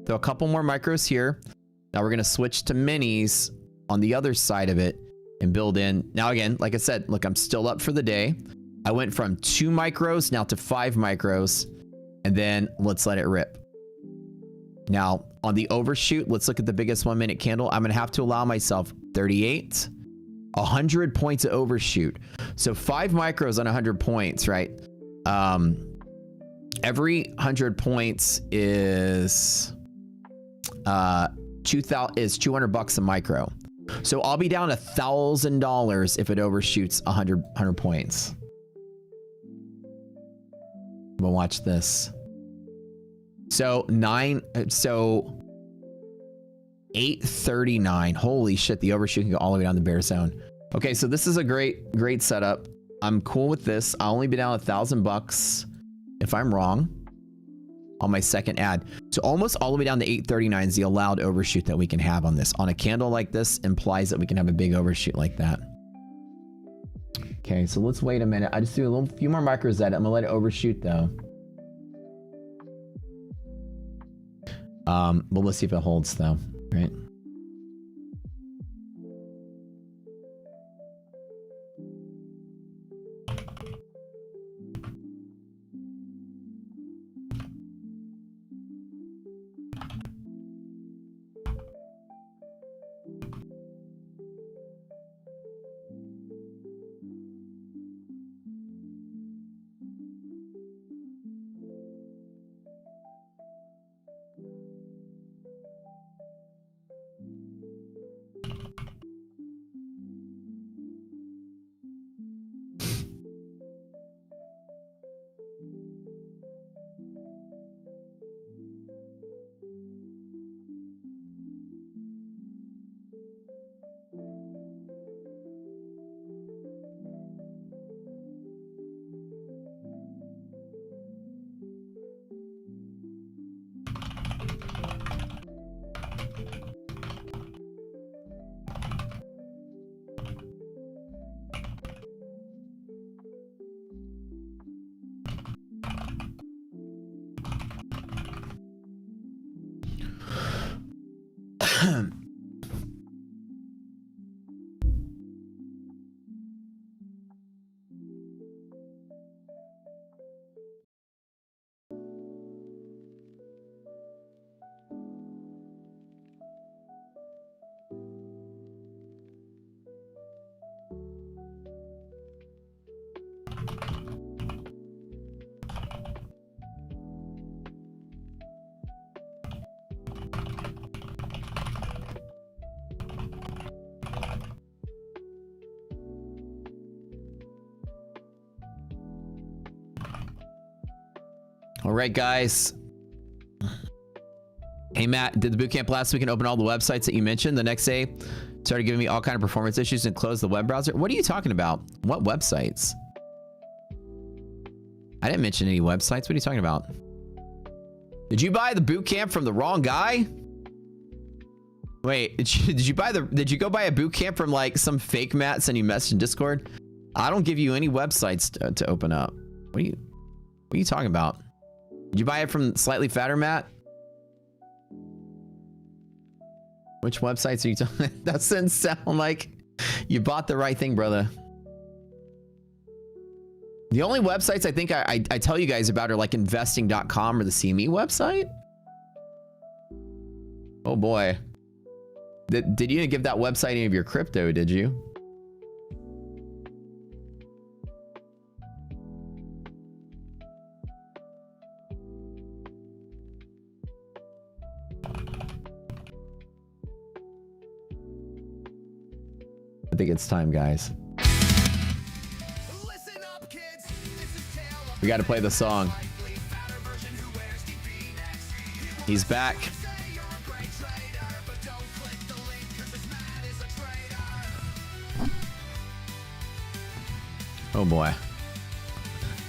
Throw a couple more micros here. Now we're gonna switch to minis on the other side of it and build in. Now again, like I said, look, I'm still up for the day. I went from 2 micros now to 5 micros, and then let's let it rip. Now on the overshoot, let's look at the biggest 1 minute candle. I'm gonna have to allow myself 38, 100 points of overshoot. So 5 micros on 100 points, right? Every 100 points is 200 bucks a micro. So I'll be down $1,000 if it overshoots 100 points. But watch this. So 839. Holy shit, the overshoot can go all the way down the bear zone. Okay, so this is a great setup. I'm cool with this. I'll only be down $1,000 if I'm wrong on my second ad. So almost all the way down to 839 is the allowed overshoot that we can have on this. On a candle like this implies that we can have a big overshoot like that. Okay, so let's wait a minute. I just do a few more micros at it. I'm gonna let it overshoot though. Well, let's see if it holds though, right? All right, guys. Hey, Matt, did the bootcamp last week and open all the websites that you mentioned? The next day, started giving me all kind of performance issues and closed the web browser. What are you talking about? What websites? I didn't mention any websites. What are you talking about? Did you buy the bootcamp from the wrong guy? Wait, did you go buy a bootcamp from like some fake Matt send you message in Discord? I don't give you any websites to open up. What are you talking about? Did you buy it from Slightly Fatter Matt? Which websites are you talking? That doesn't sound like you bought the right thing, brother. The only websites I think I tell you guys about are like investing.com or the CME website. Oh boy. Did you give that website any of your crypto, did you? I think it's time, guys. We got to play the song. He's back. Oh boy.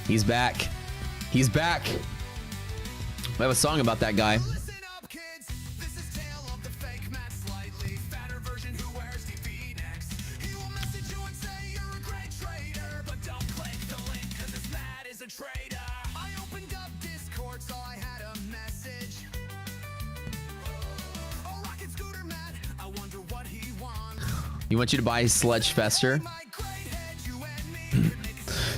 He's back. He's back. We have a song about that guy. You want you to buy Sledge Fester.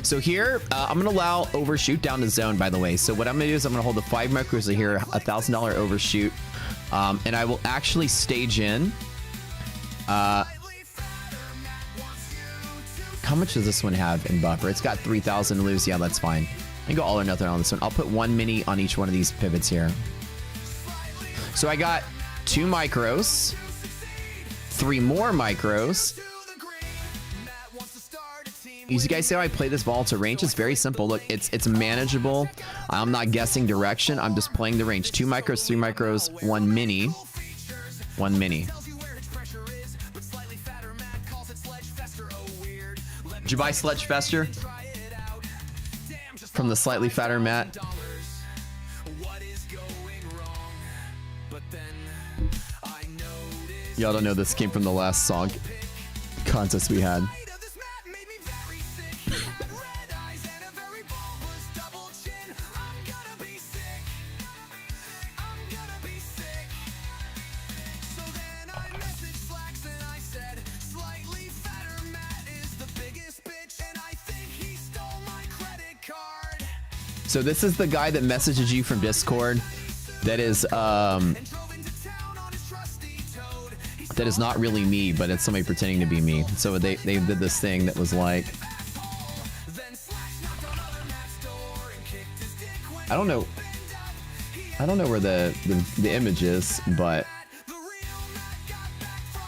So here, I'm going to allow overshoot down to zone, by the way. So what I'm going to do is I'm going to hold the 5 micros here, $1,000 overshoot. And I will actually stage in. How much does this one have in buffer? It's got 3,000 loose. Yeah, that's fine. I can go all or nothing on this one. I'll put 1 mini on each one of these pivots here. So I got 2 micros. 3 more micros. You guys see how I play this volatile range? It's very simple. Look, it's manageable. I'm not guessing direction. I'm just playing the range. 2 micros, 3 micros, 1 mini. 1 mini. Did you buy Sledge Fester? From the slightly fatter mat. Y'all don't know this came from the last song contest we had. So this is the guy that messages you from Discord. That is not really me, but it's somebody pretending to be me. So they did this thing that was like, I don't know where the image is, but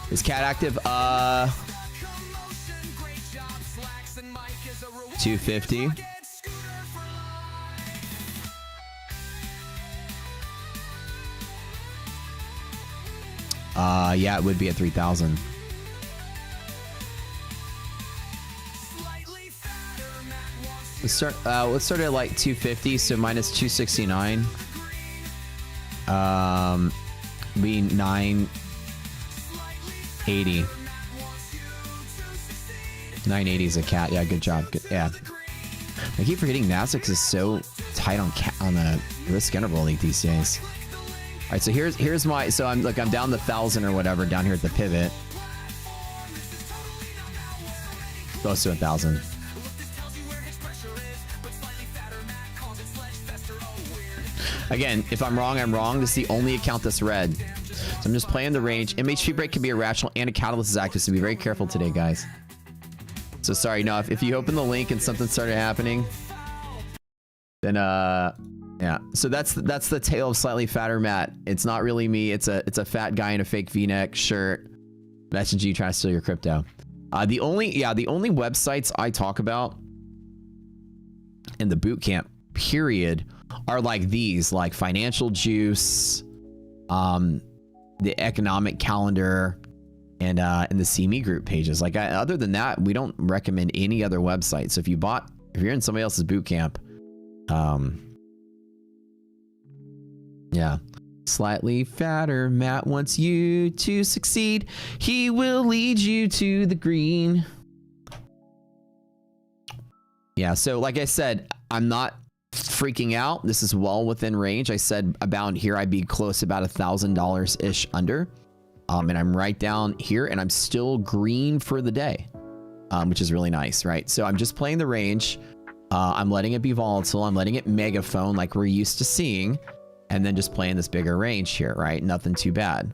is cat active? 250. Yeah, it would be at 3,000. Let's start at like 250, so minus 269. Be 980. 980 is a cat. Yeah, good job. Good. Yeah. I keep forgetting Nasdaq is so tight on the risk interval these days. All right, so here's my, so I'm down the 1,000 or whatever down here at the pivot. Close to 1,000. Again, if I'm wrong, I'm wrong. This is the only account that's red. So I'm just playing the range. MHP break can be irrational and a catalyst is active, so be very careful today, guys. So sorry, no, if you open the link and something started happening, then yeah. So that's the tale of slightly fatter Matt. It's not really me. It's a fat guy in a fake V-neck shirt messaging you trying to steal your crypto. The only websites I talk about in the boot camp period are like these, like Financial Juice, the Economic Calendar, and the CME group pages. Like other than that, we don't recommend any other website. So if you're in somebody else's boot camp, yeah. Slightly fatter Matt wants you to succeed. He will lead you to the green. Yeah, so like I said, I'm not freaking out. This is well within range. I said about here I'd be close about $1,000-ish under. And I'm right down here and I'm still green for the day, which is really nice, right? So I'm just playing the range. I'm letting it be volatile. I'm letting it megaphone like we're used to seeing. And then just playing this bigger range here, right? Nothing too bad.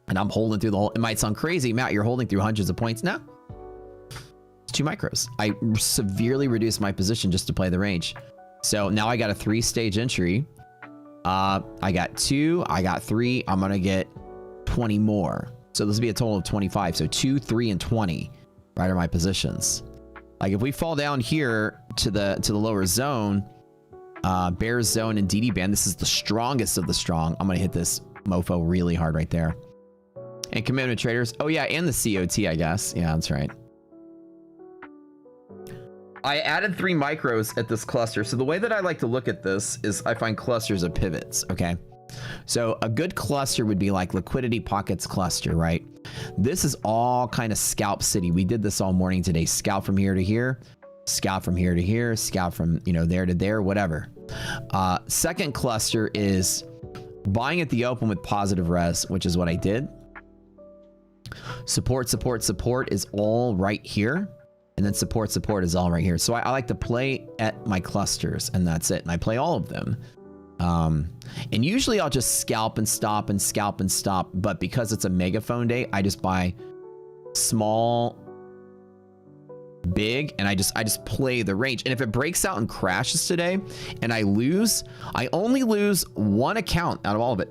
And I'm holding through the whole... It might sound crazy. Matt, you're holding through hundreds of points. No. It's 2 micros. I severely reduced my position just to play the range. So now I got a 3-stage entry. I got 2. I got 3. I'm going to get 20 more. So this will be a total of 25. So 2, 3, and 20. Right are my positions. Like if we fall down here to the lower zone... Bear zone and DD band. This is the strongest of the strong. I'm gonna hit this mofo really hard right there. And commitment traders. Oh yeah, and the COT, I guess. Yeah, that's right. I added 3 micros at this cluster. So the way that I like to look at this is I find clusters of pivots. Okay. So a good cluster would be like liquidity pockets cluster, right? This is all kind of scalp city. We did this all morning today. Scalp from here to here. Scalp from here to here, scalp from, you know, there to there, whatever. Second cluster is buying at the open with positive res, which is what I did. Support, support, support is all right here. And then support, support is all right here. So I like to play at my clusters and that's it. And I play all of them. And usually I'll just scalp and stop and scalp and stop. But because it's a megaphone day, I just buy small, big, and I just play the range. And if it breaks out and crashes today and I lose, I only lose 1 account out of all of it.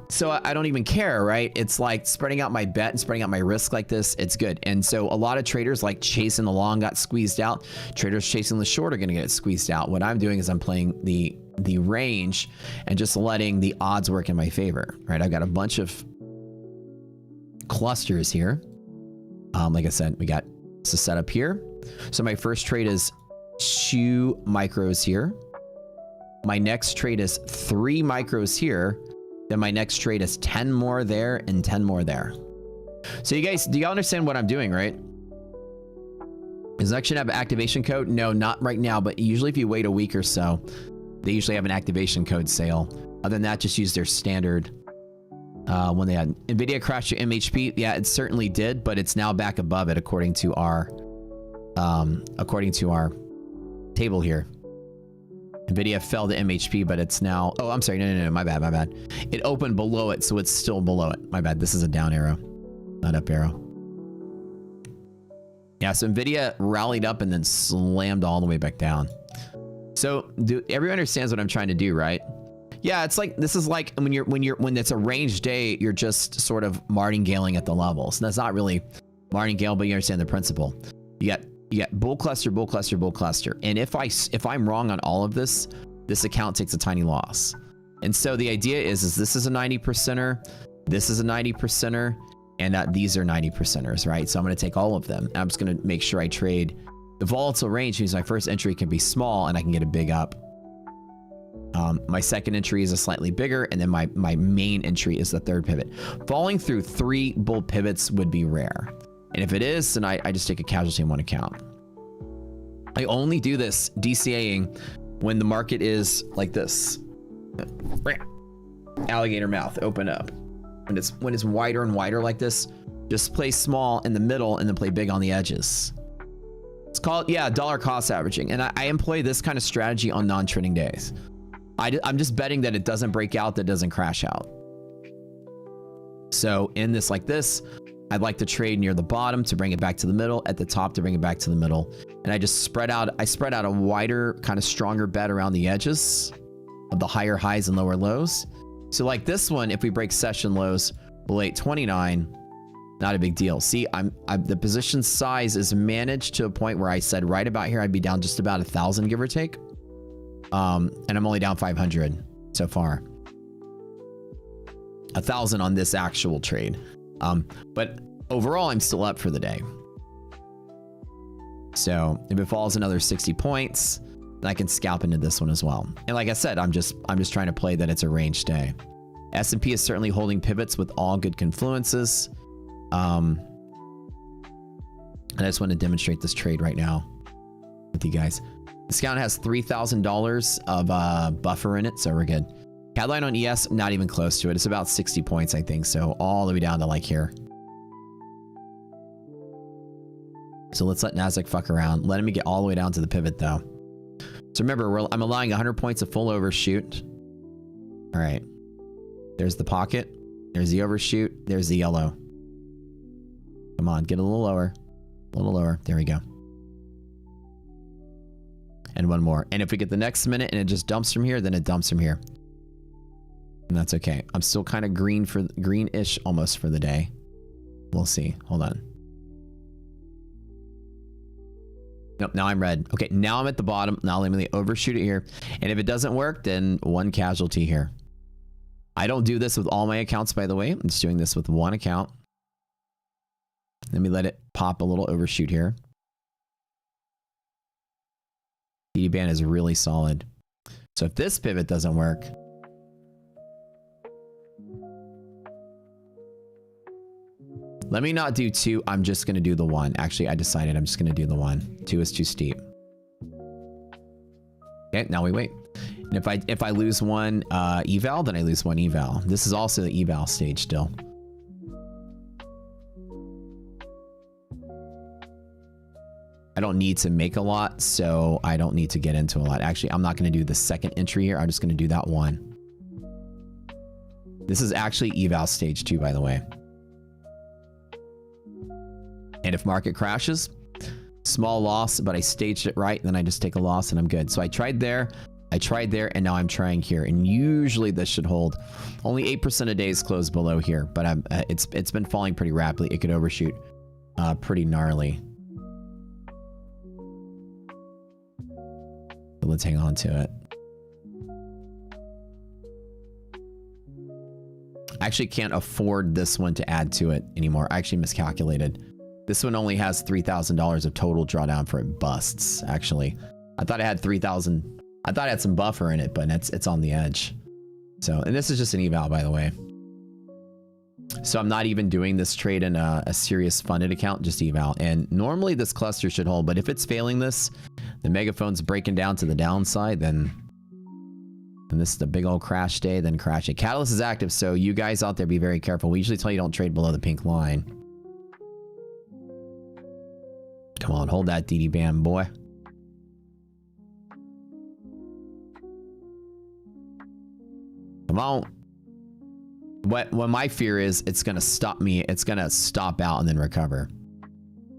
So I don't even care, right? It's like spreading out my bet and spreading out my risk like this. It's good. And so a lot of traders like chasing the long got squeezed out. Traders chasing the short are going to get squeezed out. What I'm doing is I'm playing the range and just letting the odds work in my favor, right? I've got a bunch of clusters here. Like I said, we got a setup here. So my first trade is 2 micros here. My next trade is 3 micros here. Then my next trade is 10 more there and 10 more there. So you guys, do y'all understand what I'm doing, right? Does Action have an activation code? No, not right now, but usually if you wait a week or so, they usually have an activation code sale. Other than that, just use their standard when they had NVIDIA crashed your MHP. Yeah, it certainly did, but it's now back above it according to our table here. NVIDIA fell to MHP, but it's now, oh, I'm sorry, no, my bad. It opened below it, so it's still below it. My bad, this is a down arrow, not up arrow. Yeah, so NVIDIA rallied up and then slammed all the way back down. So everyone understands what I'm trying to do, right? Yeah, it's like, this is like when it's a range day, you're just sort of martingaling at the levels. And that's not really martingale, but you understand the principle. You got bull cluster, bull cluster, bull cluster. And if I'm wrong on all of this, this account takes a tiny loss. And so the idea is this is a 90%er, this is a 90%er, and these are 90%ers, right? So I'm going to take all of them. I'm just going to make sure I trade the volatile range, means my first entry can be small and I can get a big up. My second entry is a slightly bigger, and then my main entry is the third pivot. Falling through 3 bull pivots would be rare. And if it is, then I just take a casualty in 1 account. I only do this DCAing when the market is like this. Alligator mouth, open up. When it's wider and wider like this, just play small in the middle and then play big on the edges. It's called, yeah, dollar cost averaging. And I employ this kind of strategy on non-trading days. I'm just betting that it doesn't break out, that it doesn't crash out. So in this like this, I'd like to trade near the bottom to bring it back to the middle, at the top to bring it back to the middle. And I just spread out a wider, kind of stronger bet around the edges of the higher highs and lower lows. So like this one, if we break session lows below 829, not a big deal. See, the position size is managed to a point where I said right about here, I'd be down just about 1,000, give or take. And I'm only down 500 so far. 1,000 on this actual trade. But overall, I'm still up for the day. So if it falls another 60 points, then I can scalp into this one as well. And like I said, I'm just trying to play that it's a range day. S&P is certainly holding pivots with all good confluences. And I just want to demonstrate this trade right now with you guys. This account has $3,000 of buffer in it, so we're good. Headline on ES, not even close to it. It's about 60 points, I think. So all the way down to like here. So let's let Nasdaq fuck around. Let me get all the way down to the pivot though. So remember, I'm allowing 100 points of full overshoot. All right. There's the pocket. There's the overshoot. There's the yellow. Come on, get a little lower. A little lower. There we go. And one more. And if we get the next minute and it just dumps from here, then it dumps from here. And that's okay. I'm still kind of greenish almost for the day. We'll see. Hold on. Nope, now I'm red. Okay, now I'm at the bottom. Now let me overshoot it here. And if it doesn't work, then one casualty here. I don't do this with all my accounts, by the way. I'm just doing this with one account. Let me let it pop a little overshoot here. DD band is really solid. So if this pivot doesn't work, let me not do 2. I'm just going to do the 1. Actually, I decided I'm just going to do the 1. 2 is too steep. Okay, now we wait. And if I lose one eval, then I lose one eval. This is also the eval stage still. I don't need to make a lot, so I don't need to get into a lot. Actually, I'm not going to do the second entry here. I'm just going to do that 1. This is actually eval stage 2, by the way. And if market crashes, small loss, but I staged it right, then I just take a loss and I'm good. So I tried there, and now I'm trying here. And usually this should hold. Only 8% of days close below here, but it's been falling pretty rapidly. It could overshoot pretty gnarly. So let's hang on to it. I actually can't afford this one to add to it anymore. I actually miscalculated. This one only has $3,000 of total drawdown for it busts, actually. I thought it had 3,000. I thought it had some buffer in it, but it's on the edge. So, and this is just an eval, by the way. So I'm not even doing this trade in a serious funded account, just eval. And normally this cluster should hold, but if it's failing this, the megaphone's breaking down to the downside, then this is the big old crash day, then crash it. Catalyst is active, so you guys out there be very careful. We usually tell you don't trade below the pink line. Come on, hold that DD band, boy. Come on. What my fear is, it's gonna stop me. It's gonna stop out and then recover.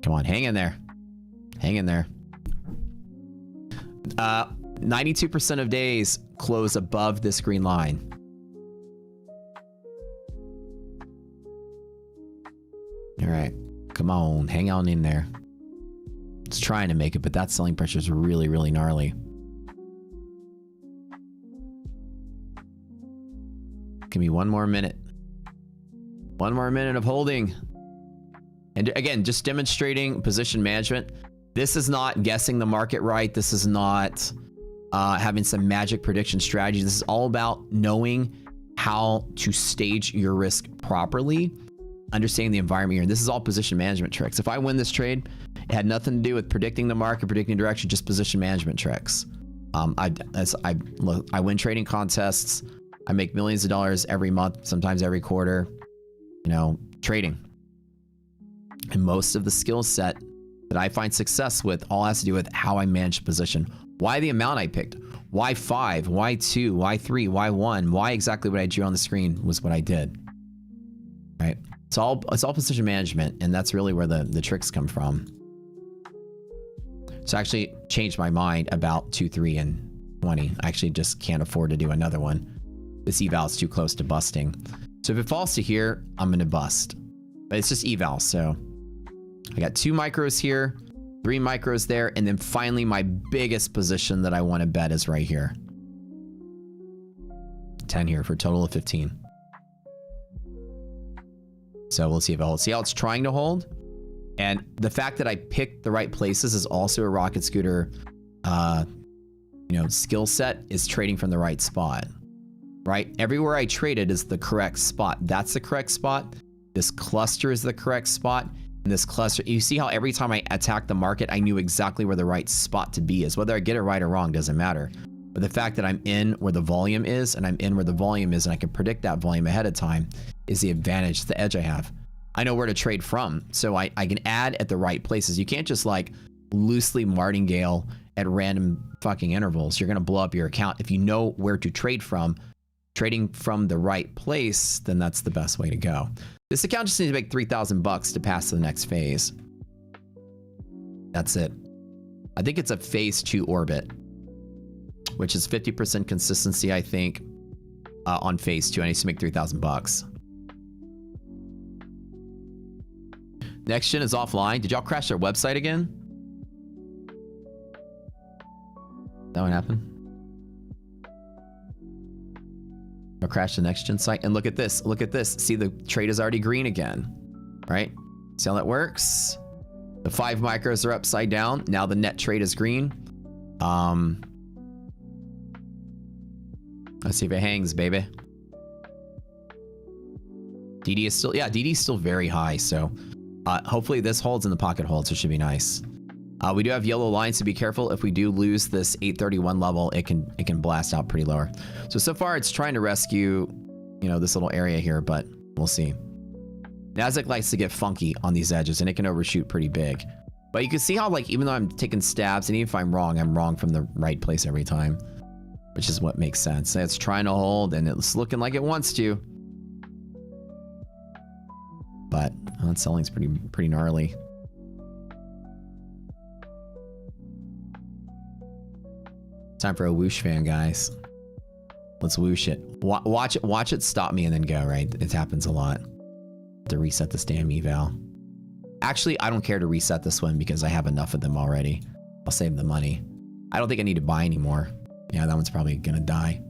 Come on, hang in there. Hang in there. 92% of days close above this green line. All right, come on, hang on in there. It's trying to make it, but that selling pressure is really, really gnarly. Give me one more minute. One more minute of holding. And again, just demonstrating position management. This is not guessing the market right. This is not having some magic prediction strategy. This is all about knowing how to stage your risk properly, understanding the environment you're in. This is all position management tricks. If I win this trade, it had nothing to do with predicting the market, predicting direction, just position management tricks. I win trading contests. I make millions of dollars every month, sometimes every quarter, you know, trading. And most of the skill set that I find success with all has to do with how I manage position. Why the amount I picked? Why 5? Why 2? Why 3? Why 1? Why exactly what I drew on the screen was what I did. Right? It's all position management, and that's really where the tricks come from. So I actually changed my mind about 2, 3, and 20. I actually just can't afford to do another one. This eval is too close to busting. So if it falls to here, I'm going to bust. But it's just eval, so I got 2 micros here, 3 micros there, and then finally my biggest position that I want to bet is right here. 10 here for a total of 15. So we'll see if it holds. See how it's trying to hold? And the fact that I picked the right places is also a rocket scooter, skill set is trading from the right spot, right? Everywhere I traded is the correct spot. That's the correct spot. This cluster is the correct spot. And this cluster, you see how every time I attack the market, I knew exactly where the right spot to be is. Whether I get it right or wrong doesn't matter. But the fact that I'm in where the volume is, and I'm in where the volume is, and I can predict that volume ahead of time is the advantage, the edge I have. I know where to trade from. So I can add at the right places. You can't just like loosely martingale at random fucking intervals. You're going to blow up your account. If you know where to trade from, trading from the right place, then that's the best way to go. This account just needs to make 3,000 bucks to pass to the next phase. That's it. I think it's a phase 2 orbit, which is 50% consistency, I think, on phase 2. I need to make 3,000 bucks. Next gen is offline. Did y'all crash their website again? That what happened? I'll crash the next gen site. And look at this. Look at this. See, the trade is already green again, right? See how that works? The 5 micros are upside down. Now the net trade is green. Let's see if it hangs, baby. DD is still, yeah, DD is still very high. So hopefully this holds and the pocket holds. It should be nice. We do have yellow lines, so be careful. If we do lose this 831 level, it can blast out pretty lower. So far it's trying to rescue, you know, this little area here, but we'll see. Nasdaq likes to get funky on these edges, and it can overshoot pretty big. But you can see how, like, even though I'm taking stabs, and even if I'm wrong from the right place every time, which is what makes sense. It's trying to hold, and it's looking like it wants to. But that selling's pretty gnarly. Time for a whoosh fan, guys. Let's whoosh it. Watch it stop me and then go, right? It happens a lot. To reset this damn eval. Actually, I don't care to reset this one because I have enough of them already. I'll save the money. I don't think I need to buy anymore. Yeah, that one's probably gonna die.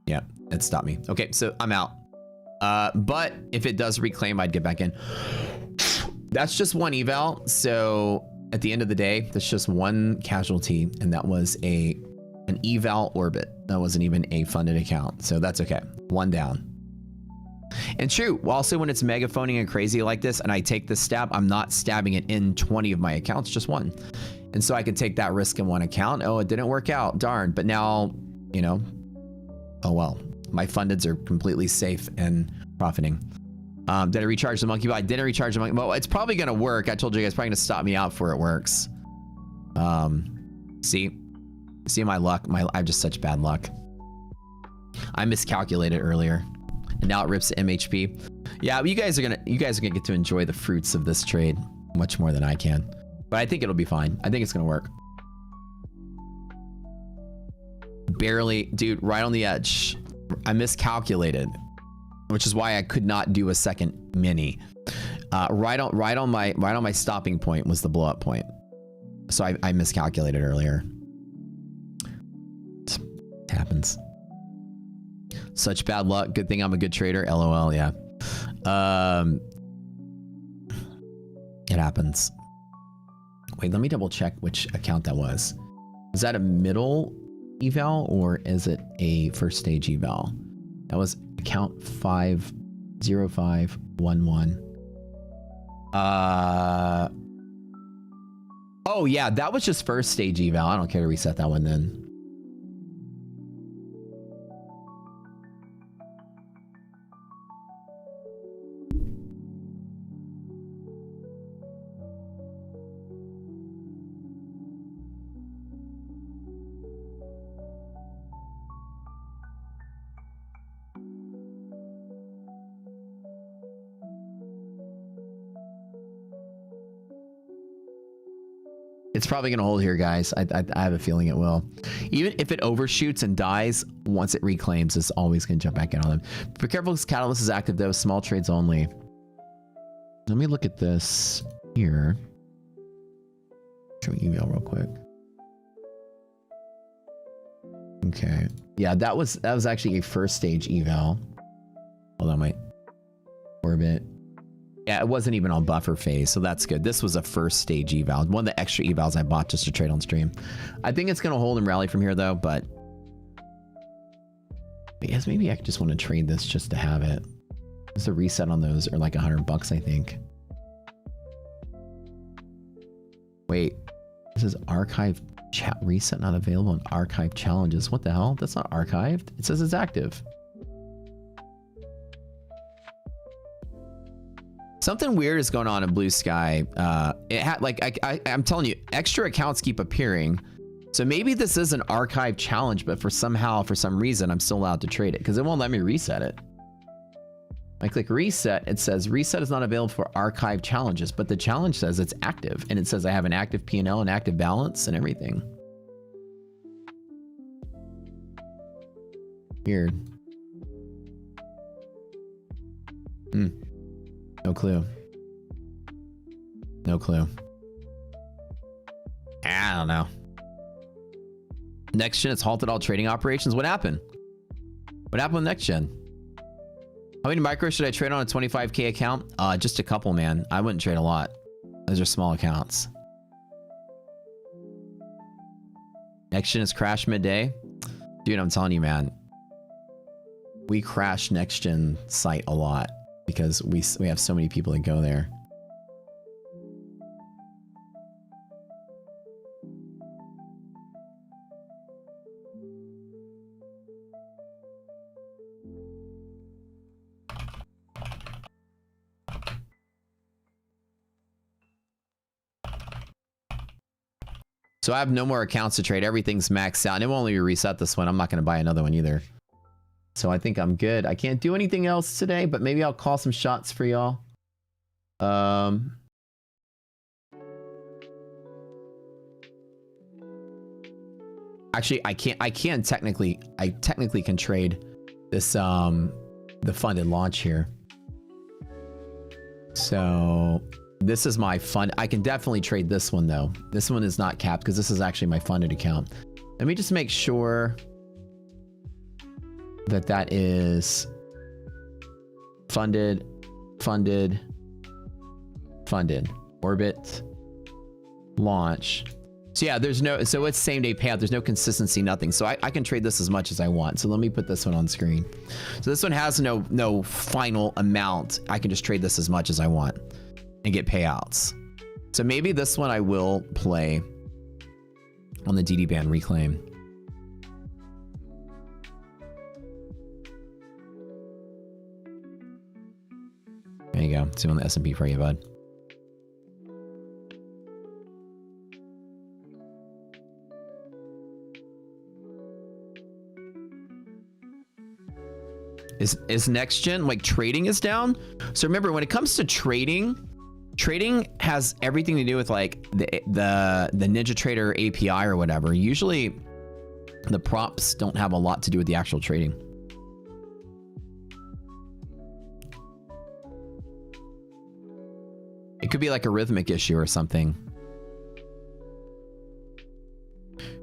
Yeah, it stopped me. Okay, so I'm out. But if it does reclaim, I'd get back in. That's just one eval. So at the end of the day, that's just one casualty, and that was an eval orbit. That wasn't even a funded account. So that's okay. One down. And true, also when it's megaphoning and crazy like this, and I take this stab, I'm not stabbing it in 20 of my accounts, just one. And so I can take that risk in one account. Oh, it didn't work out. Darn. But now, you know, oh well. My fundeds are completely safe and profiting. Did I recharge the monkey bot? I didn't recharge the monkey bot. Well, it's probably going to work. I told you guys, probably going to stop me out before it works. See my luck. I have just such bad luck. I miscalculated earlier, and now it rips the MHP. Yeah, you guys are gonna get to enjoy the fruits of this trade much more than I can. But I think it'll be fine. I think it's gonna work. Barely, dude, right on the edge. I miscalculated, which is why I could not do a second mini. Right on my stopping point was the blow up point. So I miscalculated earlier. It happens. Such bad luck. Good thing I'm a good trader. LOL. Yeah. It happens. Wait, let me double check which account that was. Was that a middle eval or is it a first stage eval? That was account 50511. Oh yeah, that was just first stage eval. I don't care to reset that one then. It's probably going to hold here, guys. I have a feeling it will. Even if it overshoots and dies, once it reclaims, it's always going to jump back in on them. Be careful because Catalyst is active, though. Small trades only. Let me look at this here. Show email real quick. Okay. Yeah, that was actually a first stage eval. Hold on, wait. Orbit. Yeah, it wasn't even on buffer phase, so that's good. This was a first stage eval. One of the extra evals I bought just to trade on stream. I think it's going to hold and rally from here, though, but yes, maybe I just want to trade this just to have it. Just a reset on those are like $100, I think. Wait, this is archive Chat reset not available in archive challenges. What the hell? That's not archived. It says it's active. Something weird is going on in Blue Sky. It had like I'm telling you, extra accounts keep appearing. So maybe this is an archive challenge, but for some reason, I'm still allowed to trade it because it won't let me reset it. I click reset. It says reset is not available for archive challenges, but the challenge says it's active, and it says I have an active P&L and active balance and everything. Weird. No clue. No clue. I don't know. Next gen, it's halted all trading operations. What happened? What happened with next gen? How many micros should I trade on a 25K account? Just a couple, man. I wouldn't trade a lot. Those are small accounts. Next gen is crashed midday. Dude, I'm telling you, man. We crash next gen site a lot because we have so many people that go there. So I have no more accounts to trade. Everything's maxed out. And it won't let me reset this one. I'm not going to buy another one either. So I think I'm good. I can't do anything else today, but maybe I'll call some shots for y'all. Actually, I technically can trade this, the funded launch here. So this is my fund. I can definitely trade this one though. This one is not capped because this is actually my funded account. Let me just make sure that that is funded, orbit, launch. So yeah, so it's same day payout. There's no consistency, nothing. So I can trade this as much as I want. So let me put this one on screen. So this one has no final amount. I can just trade this as much as I want and get payouts. So maybe this one I will play on the DD band reclaim. There you go. See on the S&P for you, bud. Is next gen like trading is down? So remember, when it comes to trading has everything to do with like the NinjaTrader API or whatever. Usually the props don't have a lot to do with the actual trading. It could be like a rhythmic issue or something.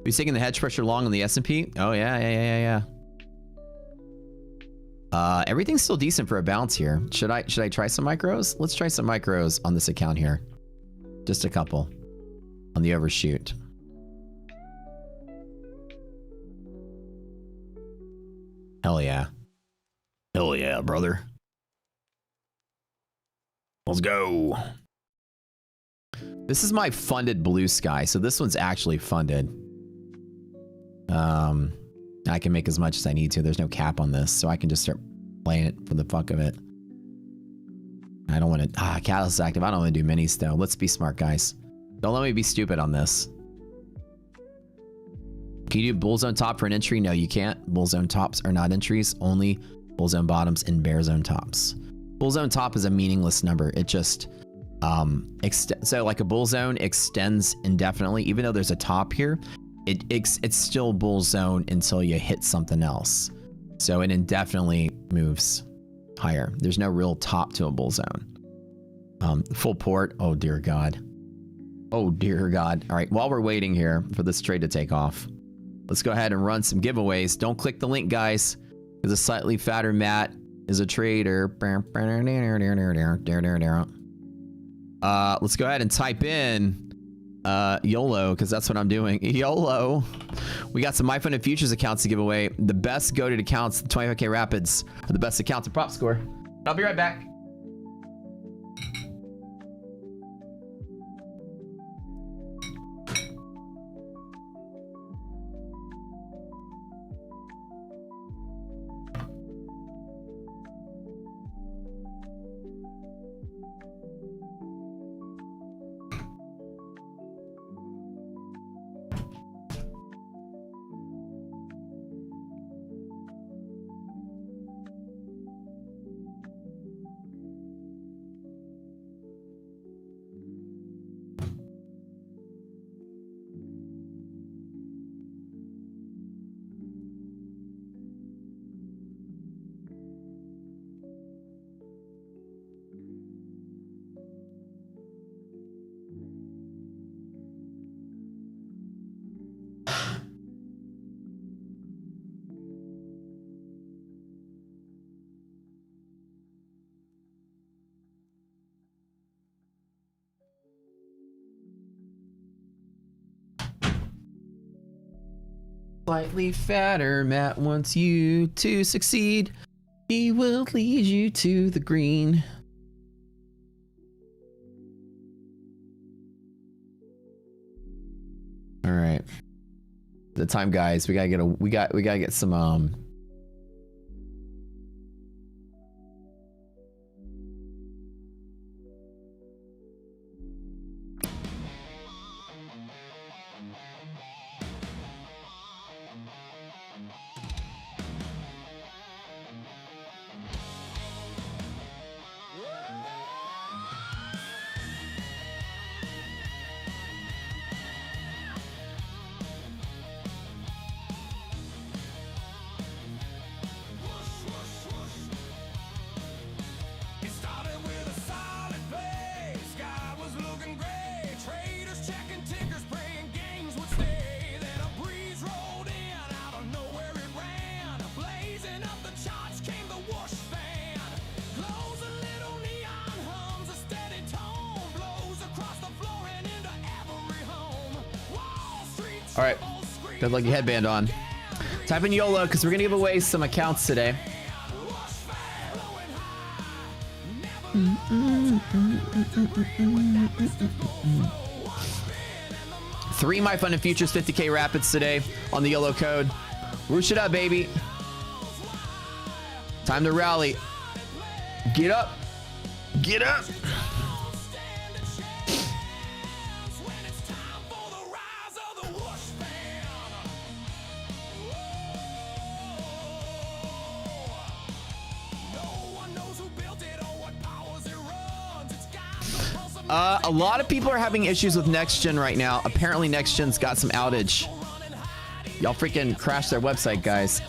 Who's taking the hedge pressure long on the S&P? Oh yeah. Everything's still decent for a bounce here. Should I try some micros? Let's try some micros on this account here. Just a couple on the overshoot. Hell yeah. Hell yeah, brother. Let's go. This is my funded Blue Sky. So this one's actually funded. I can make as much as I need to. There's no cap on this, so I can just start playing it for the fuck of it. I don't want to... Catalyst active. I don't want to do minis, though. Let's be smart, guys. Don't let me be stupid on this. Can you do bull zone top for an entry? No, you can't. Bull zone tops are not entries. Only bull zone bottoms and bear zone tops. Bull zone top is a meaningless number. It just... so like a bull zone extends indefinitely. Even though there's a top here, it's still bull zone until you hit something else. So it indefinitely moves higher. There's no real top to a bull zone. Full port. Oh dear God. Oh dear God. All right. While we're waiting here for this trade to take off, let's go ahead and run some giveaways. Don't click the link, guys, because a slightly fatter Matt is a trader. Let's go ahead and type in YOLO, because that's what I'm doing. YOLO. We got some MyFunded Futures accounts to give away. The best goated accounts, the 25K Rapids, are the best accounts in prop score. I'll be right back. Slightly fatter, Matt wants you to succeed. He will lead you to the green. All right. The time, guys. We gotta get some It started with a solid play. Sky was looking gray. Traders checking tickers, praying games would stay. Then a breeze rolled in out of nowhere it ran. Blazing up the charts came the whoosh fan. Glows a little neon hums, a steady tone blows across the floor and into every home. Wall Street. All right. Got lucky headband on. Type in YOLO because we're gonna give away some accounts today. Three My Fun and Futures 50K Rapids today on the YOLO code. Roosh it up, baby. Time to rally. Get up. Get up. A lot of people are having issues with Next Gen right now. Apparently Next Gen's got some outage. Y'all freaking crashed their website, guys.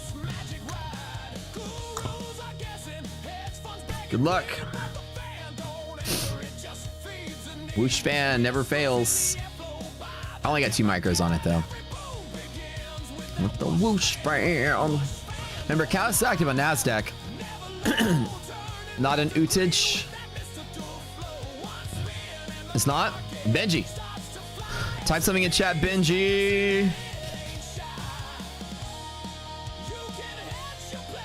Good luck. Whoosh fan never fails. I only got 2 micros on it though. With the whoosh fan. Remember, Callus is active on NASDAQ. Not an outage. It's not? Benji. Type something in chat, Benji.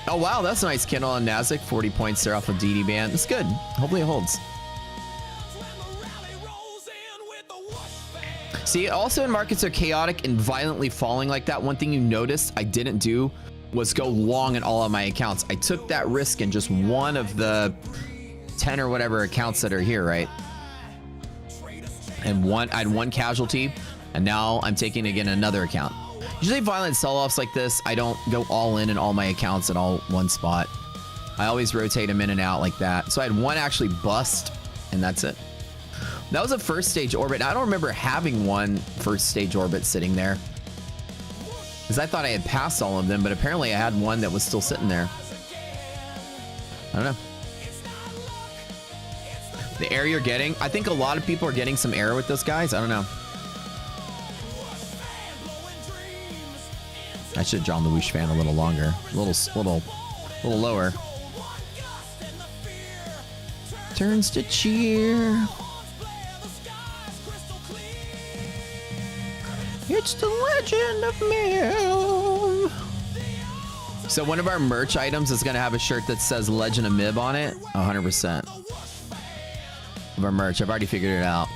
Oh, wow. That's a nice candle on NASDAQ. 40 points there off of DD band. That's good. Hopefully it holds. See, also when markets are chaotic and violently falling like that, one thing you noticed I didn't do was go long in all of my accounts. I took that risk in just one of the 10 or whatever accounts that are here, right? And I had one casualty, and now I'm taking again another account. Usually violent sell-offs like this, I don't go all in all my accounts at all one spot. I always rotate them in and out like that. So I had one actually bust, and that's it. That was a first stage orbit. And I don't remember having one first stage orbit sitting there, because I thought I had passed all of them, but apparently I had one that was still sitting there. I don't know. The air you're getting, I think a lot of people are getting some air with those guys. I don't know. I should have drawn the whoosh fan a little longer, a little lower. Turns to cheer. It's the legend of Mib. So one of our merch items is going to have a shirt that says Legend of Mib on it. 100%. Of our merch. I've already figured it out.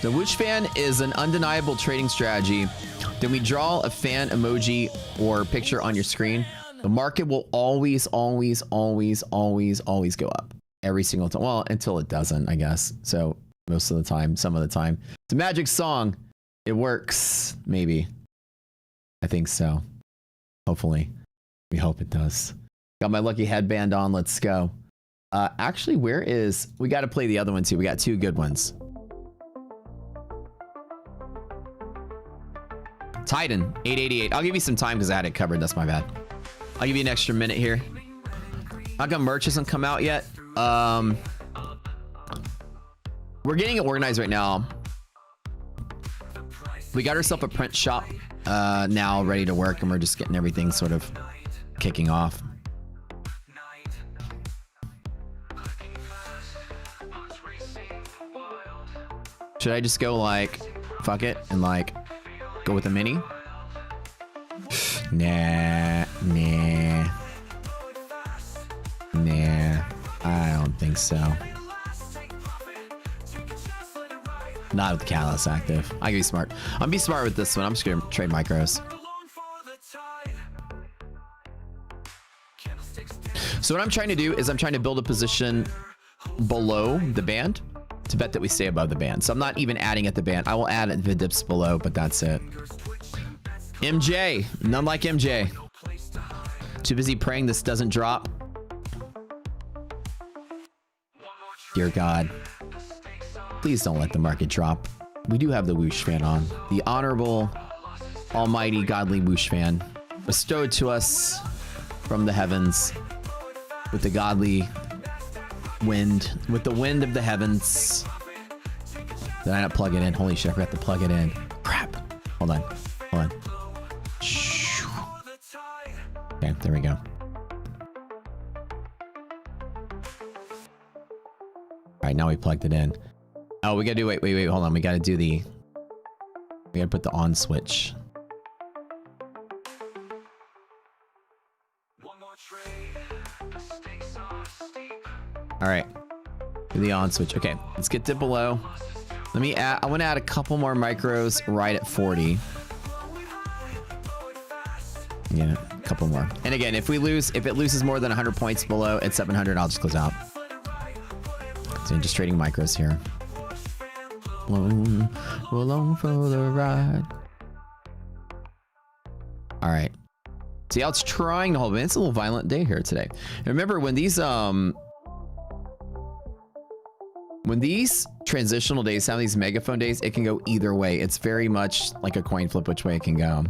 The whoosh fan is an undeniable trading strategy. Then we draw a fan emoji or picture on your screen. The market will always, always, always, always, always go up. Every single time. Well, until it doesn't, I guess. So most of the time, some of the time. It's a magic song. It works. Maybe. I think so. Hopefully. We hope it does. Got my lucky headband on. Let's go. Actually, where is... We got to play the other one too. We got 2 good ones. Titan, 888. I'll give you some time because I had it covered. That's my bad. I'll give you an extra minute here. How come merch hasn't come out yet? We're getting it organized right now. We got ourselves a print shop now ready to work, and we're just getting everything sort of kicking off. Should I just go like fuck it, and like go with a mini? Nah. I don't think so. Not with the catalyst active. I can be smart. I'm be smart with this one. I'm just gonna trade micros. So what I'm trying to do is I'm trying to build a position below the band to bet that we stay above the band. So I'm not even adding at the band. I will add it if it dips below, but that's it. MJ, none like MJ. Too busy praying this doesn't drop. Dear God, please don't let the market drop. We do have the whoosh fan on. The honorable, almighty, godly whoosh fan bestowed to us from the heavens with the godly wind, with the wind of the heavens. Did I not plug it in? Holy shit, I forgot to plug it in. Crap. Hold on. Okay, there we go. All right, now we plugged it in. Oh, we gotta do, wait, hold on. We gotta put the on switch. All right, do the on switch. Okay, let's get dip below. Let me add, I want to add a couple more micros right at 40. Yeah, a couple more. And again, if it loses more than 100 points below at 700, I'll just close out. So I'm just trading micros here. We're along for the ride. All right. See how it's trying to hold me. It's a little violent day here today. And remember, when these transitional days have these megaphone days, it can go either way. It's very much like a coin flip which way it can go.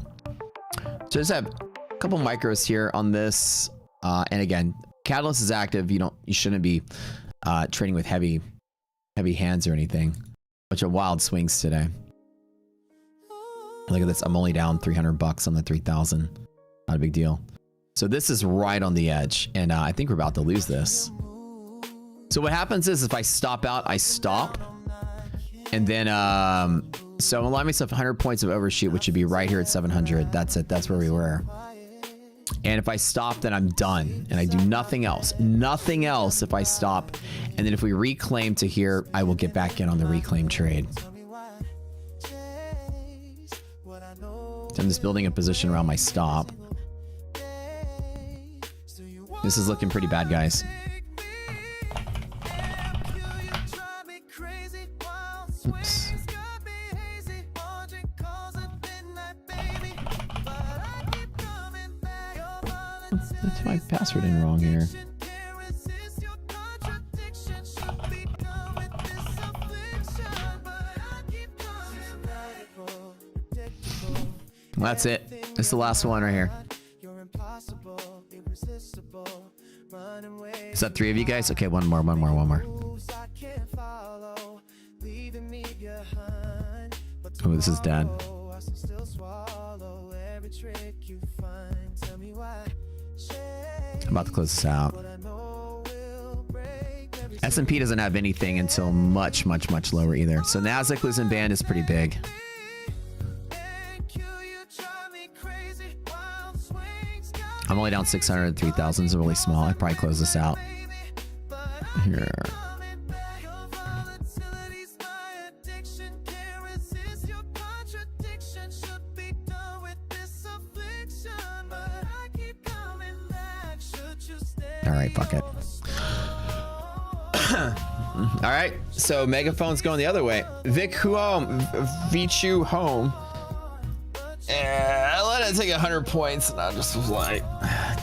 So just have a couple micros here on this. And again, catalyst is active. You shouldn't be trading with heavy hands or anything. Bunch of wild swings today. Look at this. I'm only down 300 bucks on the 3000. Not a big deal. So this is right on the edge, and I think we're about to lose this. So what happens is if I stop out, I stop, and then so I'm allowing myself 100 points of overshoot, which would be right here at 700. That's it. That's where we were. And if I stop, then I'm done, and I do nothing else. Nothing else if I stop. And then if we reclaim to here, I will get back in on the reclaim trade. So I'm just building a position around my stop. This is looking pretty bad, guys. Oops. That's my password in wrong here. That's it. It's the last one right here. Is that 3 of you guys? Okay, one more. Oh, this is dad. I'm about to close this out. S&P doesn't have anything until much lower either. So Nasdaq losing band is pretty big. I'm only down 600, 3,000 is really small. I'd probably close this out. Here. All right, fuck it. All right, so megaphone's going the other way. Vichu home. Yeah, I let it take 100 points, and I just was like,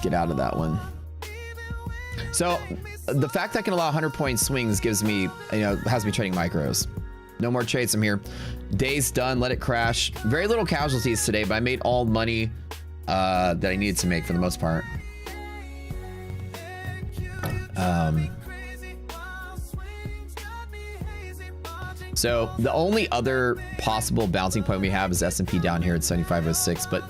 get out of that one. So the fact I can allow 100-point swings gives me, has me trading micros. No more trades from here. Day's done. Let it crash. Very little casualties today, but I made all money that I needed to make for the most part. So the only other possible bouncing point we have is S&P down here at 7506. But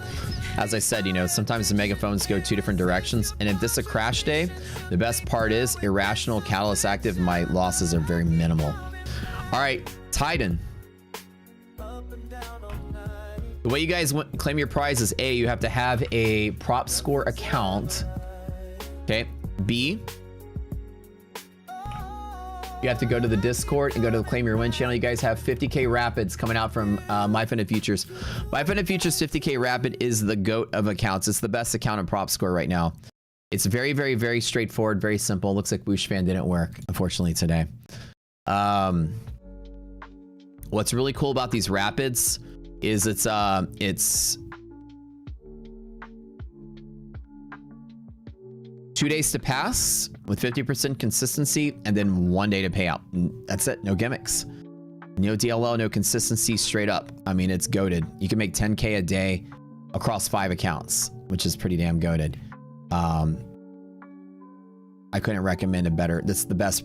as I said, sometimes the megaphones go 2 different directions. And if this is a crash day, the best part is irrational, catalyst active. My losses are very minimal. All right, Titan. The way you guys claim your prize is A, you have to have a prop score account. Okay. B, you have to go to the Discord and go to the Claim Your Win channel. You guys have 50K Rapids coming out from MyFinite Futures. MyFinite Futures 50K Rapid is the GOAT of accounts. It's the best account in prop score right now. It's very, very, very straightforward, very simple. Looks like Boosh Fan didn't work, unfortunately, today. What's really cool about these Rapids is it's 2 days to pass with 50% consistency and then 1 day to pay out. That's it. No gimmicks. No DLL, no consistency, straight up. I mean, it's goated. You can make 10K a day across 5 accounts, which is pretty damn goated. I couldn't recommend a better. This is the best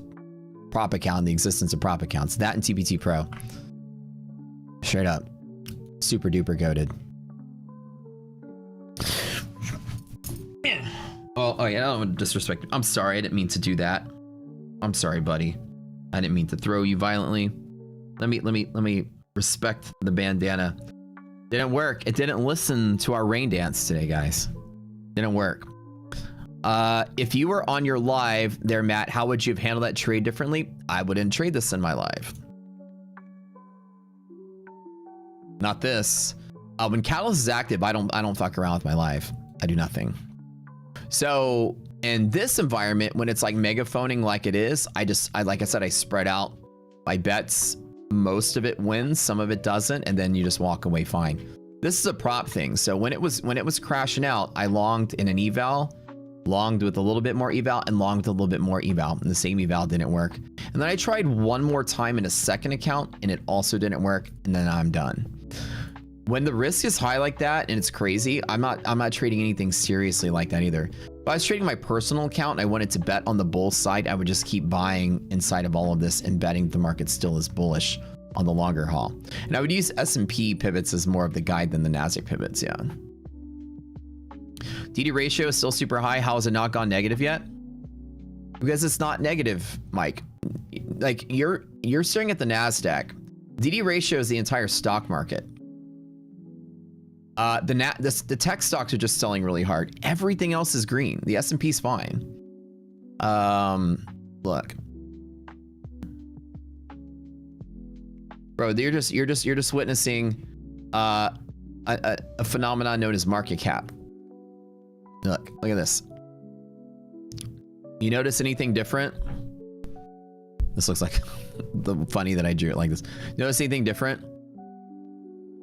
prop account in the existence of prop accounts. That and TPT Pro. Straight up. Super duper goated. Oh yeah, I don't want to disrespect. I'm sorry, I didn't mean to do that. I'm sorry, buddy. I didn't mean to throw you violently. Let me respect the bandana. Didn't work. It didn't listen to our rain dance today, guys. Didn't work. If you were on your live there, Matt, how would you have handled that trade differently? I wouldn't trade this in my live. Not this. When Catalyst is active, I don't fuck around with my live. I do nothing. So in this environment, when it's like megaphoning like it is, I like I said, I spread out my bets. Most of it wins, some of it doesn't, and then you just walk away fine. This is a prop thing. So when it was crashing out, I longed in an eval, longed with a little bit more eval, and longed with a little bit more eval, and the same eval didn't work. And then I tried one more time in a second account, and it also didn't work, and then I'm done. When the risk is high like that and it's crazy, I'm not trading anything seriously like that either. If I was trading my personal account and I wanted to bet on the bull side, I would just keep buying inside of all of this and betting the market still is bullish on the longer haul. And I would use S&P pivots as more of the guide than the Nasdaq pivots, yeah. DD ratio is still super high. How has it not gone negative yet? Because it's not negative, Mike. Like you're staring at the Nasdaq. DD ratio is the entire stock market. The tech stocks are just selling really hard. Everything else is green. The S&P's fine. Look, bro, you're just witnessing a phenomenon known as market cap. Look at this. You notice anything different? This looks like the funny that I drew it like this. Notice anything different?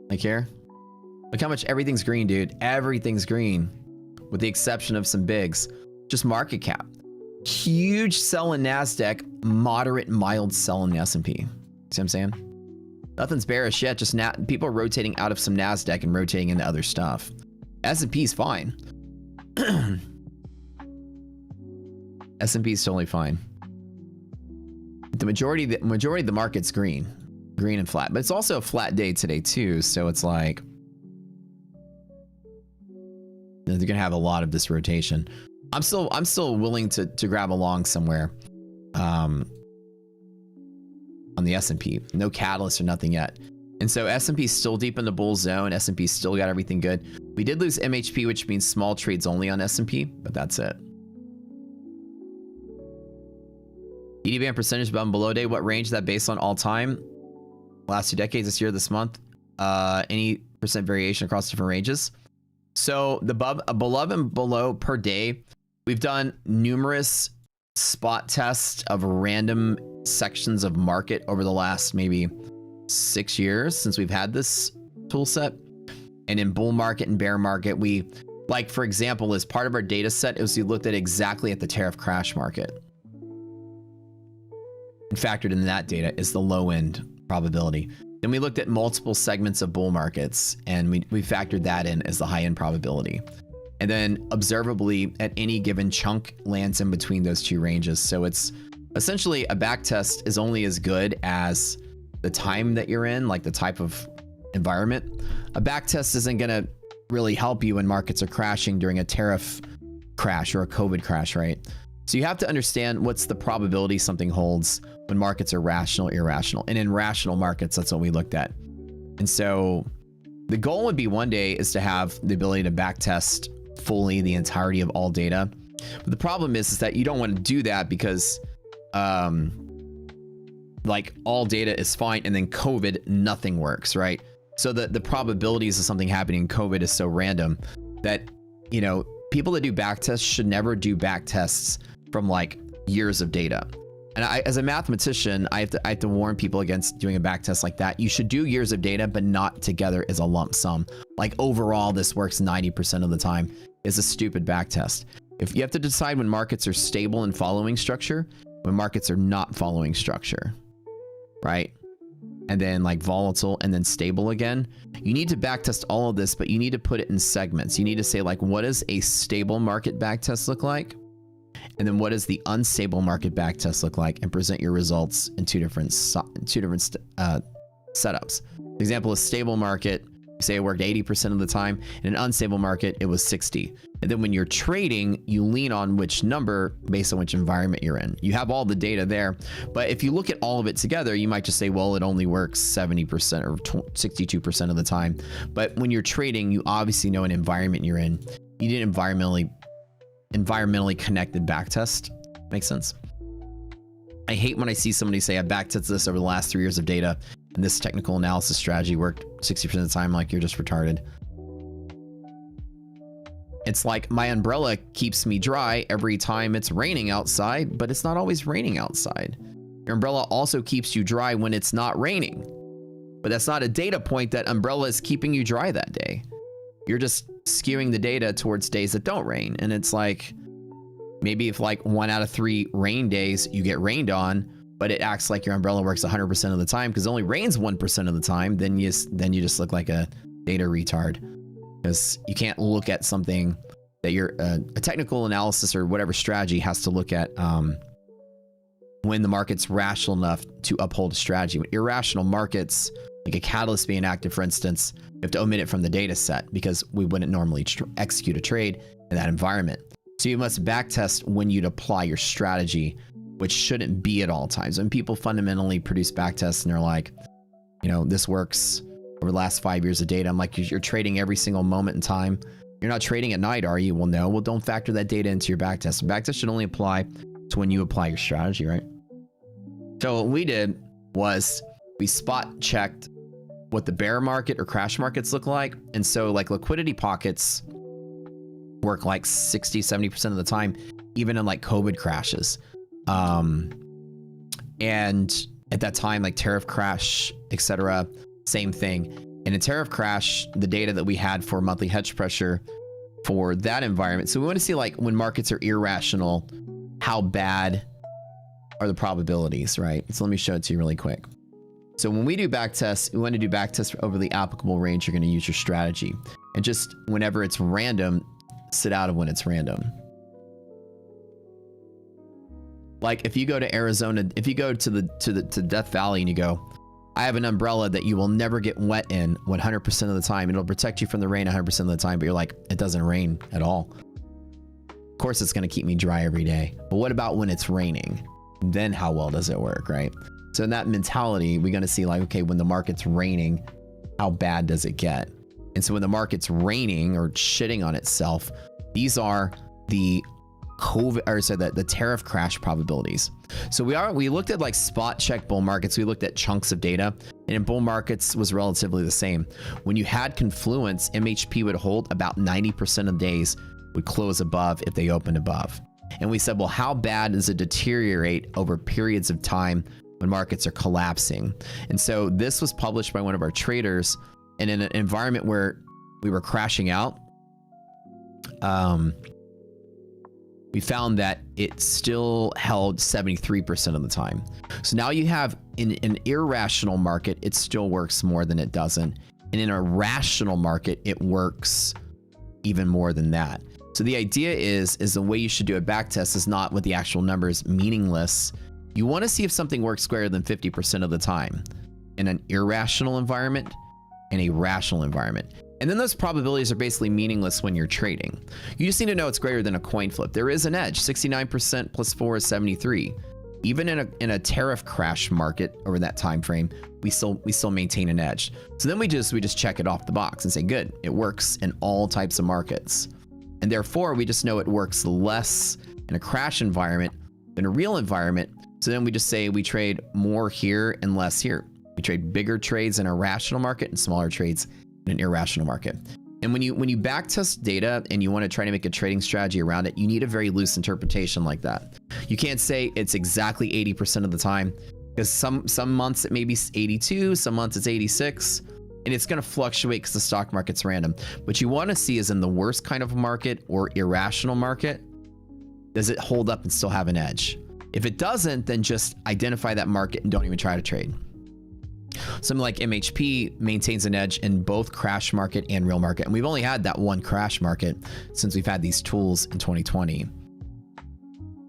Like here? Look how much everything's green, dude. Everything's green, with the exception of some bigs. Just market cap. Huge sell in Nasdaq, moderate, mild sell in the S&P. See what I'm saying? Nothing's bearish yet. Just people are rotating out of some Nasdaq and rotating into other stuff. S&P's fine. S&P's totally fine. The majority of the market's green and flat, but it's also a flat day today too. So it's like they're gonna have a lot of this rotation. I'm still willing to grab along somewhere on the S&P. No catalyst or nothing yet. And so S&P's still deep in the bull zone. S&P's still got everything good. We did lose MHP, which means small trades only on S&P, but that's it. ED band percentage above and below day. What range is that based on all time? Last 2 decades, this year, this month. Any percent variation across different ranges. So the above and below per day, we've done numerous spot tests of random sections of market over the last maybe 6 years since we've had this tool set. And in bull market and bear market, we, like, for example, as part of our data set, we looked at exactly at the tariff crash market. And factored in that data is the low end probability. Then we looked at multiple segments of bull markets, and we factored that in as the high end probability. And then observably at any given chunk lands in between those two ranges. So it's essentially a back test is only as good as the time that you're in, like the type of environment. A back test isn't going to really help you when markets are crashing during a tariff crash or a COVID crash, right? So you have to understand what's the probability something holds when markets are rational, irrational. And in rational markets, that's what we looked at. And so The goal would be one day is to have the ability to backtest fully the entirety of all data. But the problem is that you don't want to do that because like all data is fine and then COVID, nothing works, right? So the probabilities of something happening in COVID is so random that, you know, people that do backtests should never do backtests from like years of data. And I, as a mathematician, I have to warn people against doing a backtest like that. You should do years of data, but not together as a lump sum. Like overall, this works 90% of the time is a stupid backtest. If you have to decide when markets are stable and following structure, when markets are not following structure, right? And then like volatile and then stable again. You need to backtest all of this, but you need to put it in segments. You need to say like, what does a stable market backtest look like? And then what does the unstable market backtest look like, and present your results in two different setups. The example is stable market, say it worked 80% of the time. In an unstable market, it was 60. And then when you're trading, you lean on which number based on which environment you're in. You have all the data there, but if you look at all of it together, you might just say, well, it only works 70% or 62% of the time. But when you're trading, you obviously know an environment you're in. You need environmentally connected backtest. Makes sense? I hate when I see somebody say I backtested this over the last 3 years of data and this technical analysis strategy worked 60% of the time. Like, you're just retarded. It's like my umbrella keeps me dry every time it's raining outside, but it's not always raining outside. Your umbrella also keeps you dry when it's not raining, but that's not a data point that umbrella is keeping you dry that day. You're just skewing the data towards days that don't rain. And it's like, maybe if like 1 out of 3 rain days you get rained on, but it acts like your umbrella works 100% of the time because it only rains 1% of the time, then you just look like a data retard. Because you can't look at something that you're a technical analysis or whatever strategy has to look at when the market's rational enough to uphold a strategy. When irrational markets, like a catalyst being active, for instance, you have to omit it from the data set because we wouldn't normally execute a trade in that environment. So you must backtest when you'd apply your strategy, which shouldn't be at all times. When people fundamentally produce backtests and they're like, you know, this works over the last 5 years of data. I'm like, you're trading every single moment in time. You're not trading at night, are you? Well, no. Well, don't factor that data into your backtest. Backtest should only apply to when you apply your strategy, right? So what we did was we spot checked what the bear market or crash markets look like. And so like liquidity pockets work like 60, 70% of the time, even in like COVID crashes. And at that time, like tariff crash, etc., same thing. And a tariff crash, the data that we had for monthly hedge pressure for that environment. So we want to see like when markets are irrational, how bad are the probabilities, right? So let me show it to you really quick. So when we do backtests, we want to do backtests over the applicable range. You're going to use your strategy, and just whenever it's random, sit out of when it's random. Like if you go to Arizona, if you go to Death Valley and you go, I have an umbrella that you will never get wet in 100% of the time. It'll protect you from the rain 100% of the time, but you're like, it doesn't rain at all. Of course, it's going to keep me dry every day. But what about when it's raining? Then how well does it work, right? So in that mentality, we're going to see like, okay, when the market's raining, how bad does it get? And so when the market's raining or shitting on itself, these are the COVID, or so the tariff crash probabilities. So we looked at like spot check bull markets. We looked at chunks of data, and in bull markets was relatively the same. When you had confluence, MHP would hold about 90% of days would close above if they opened above. And we said, well, how bad does it deteriorate over periods of time when markets are collapsing? And so this was published by one of our traders, and in an environment where we were crashing out, we found that it still held 73% of the time. So now you have in an irrational market, it still works more than it doesn't. And in a rational market, it works even more than that. So the idea is the way you should do a backtest is not with the actual numbers meaningless. You want to see if something works greater than 50% of the time in an irrational environment and a rational environment. And then those probabilities are basically meaningless when you're trading. You just need to know it's greater than a coin flip. There is an edge. 69% plus 4 is 73. even in a tariff crash market over that time frame, we still maintain an edge. So then we just check it off the box and say, good, it works in all types of markets. And therefore, we just know it works less in a crash environment than a real environment. So then we just say we trade more here and less here. We trade bigger trades in a rational market and smaller trades in an irrational market. And when you backtest data and you want to try to make a trading strategy around it, you need a very loose interpretation like that. You can't say it's exactly 80% of the time, because some months it may be 82, some months it's 86, and it's going to fluctuate because the stock market's random. What you want to see is in the worst kind of market or irrational market, does it hold up and still have an edge? If it doesn't, then just identify that market and don't even try to trade. Something like MHP maintains an edge in both crash market and real market. And we've only had that one crash market since we've had these tools in 2020.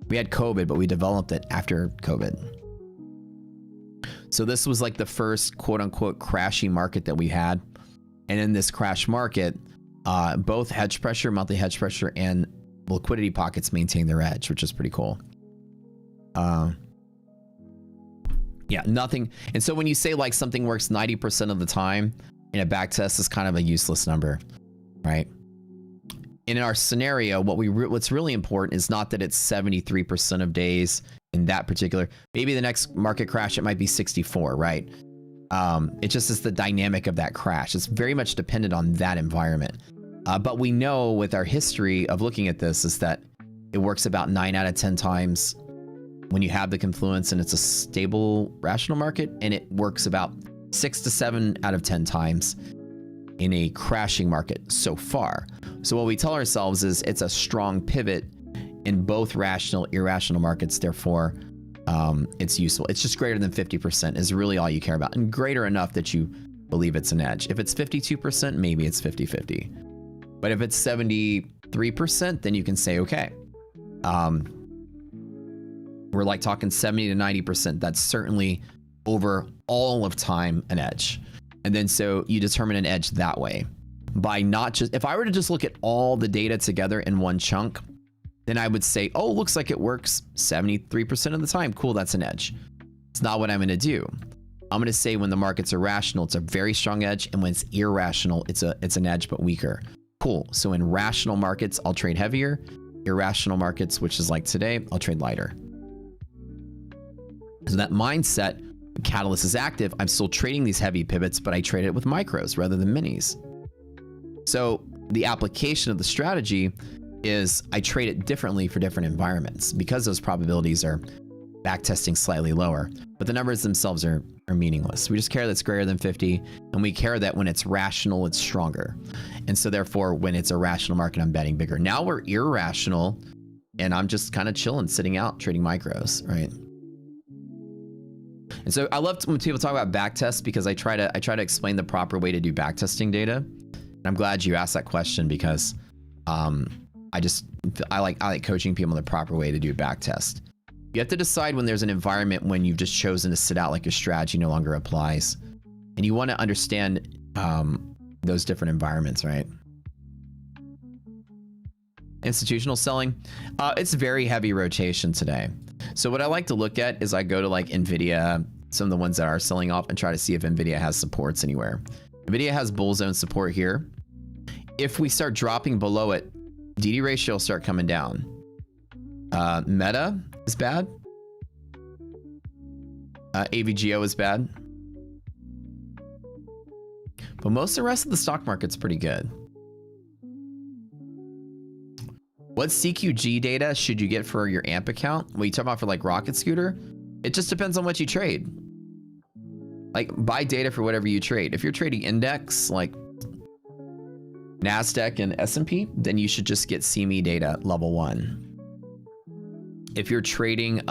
We had COVID, but we developed it after COVID. So this was like the first quote unquote crashy market that we had. And in this crash market, both hedge pressure, monthly hedge pressure, and liquidity pockets maintain their edge, which is pretty cool. Yeah, nothing. And so when you say like something works 90% of the time in a back test is kind of a useless number, right? In our scenario, what's really important is not that it's 73% of days in that particular, maybe the next market crash, it might be 64, right? It just is the dynamic of that crash. It's very much dependent on that environment. But we know with our history of looking at this is that it works about 9 out of 10 times when you have the confluence and it's a stable rational market, and it works about 6 to 7 out of 10 times in a crashing market so far. So what we tell ourselves is it's a strong pivot in both rational, irrational markets. Therefore, it's useful. It's just greater than 50% is really all you care about, and greater enough that you believe it's an edge. If it's 52%, maybe it's 50-50. But if it's 73%, then you can say, okay, we're like talking 70 to 90%. That's certainly over all of time an edge. And then so you determine an edge that way by not just, if I were to just look at all the data together in one chunk, then I would say, oh, looks like it works 73% of the time. Cool, that's an edge. It's not what I'm going to do. I'm going to say when the markets are rational, it's a very strong edge. And when it's irrational, it's an edge, but weaker. Cool. So in rational markets, I'll trade heavier. Irrational markets, which is like today, I'll trade lighter. So that mindset, when Catalyst is active, I'm still trading these heavy pivots, but I trade it with micros rather than minis. So the application of the strategy is I trade it differently for different environments because those probabilities are backtesting slightly lower, but the numbers themselves are meaningless. We just care that it's greater than 50, and we care that when it's rational, it's stronger. And so therefore, when it's a rational market, I'm betting bigger. Now we're irrational, and I'm just kind of chilling, sitting out, trading micros, right? And so I love when people talk about backtests because I try to explain the proper way to do backtesting data. And I'm glad you asked that question because I like coaching people the proper way to do a backtest. You have to decide when there's an environment when you've just chosen to sit out, like your strategy no longer applies. And you want to understand those different environments, right? Institutional selling, it's very heavy rotation today. So what I like to look at is I go to like NVIDIA, some of the ones that are selling off, and try to see if NVIDIA has supports anywhere. NVIDIA has bull zone support here. If we start dropping below it, DD ratio will start coming down. Meta is bad. AVGO is bad. But most of the rest of the stock market's pretty good. What CQG data should you get for your AMP account? What you talking about for like Rocket Scooter? It just depends on what you trade. Like buy data for whatever you trade. If you're trading index like NASDAQ and S&P, then you should just get CME data level 1. If you're trading if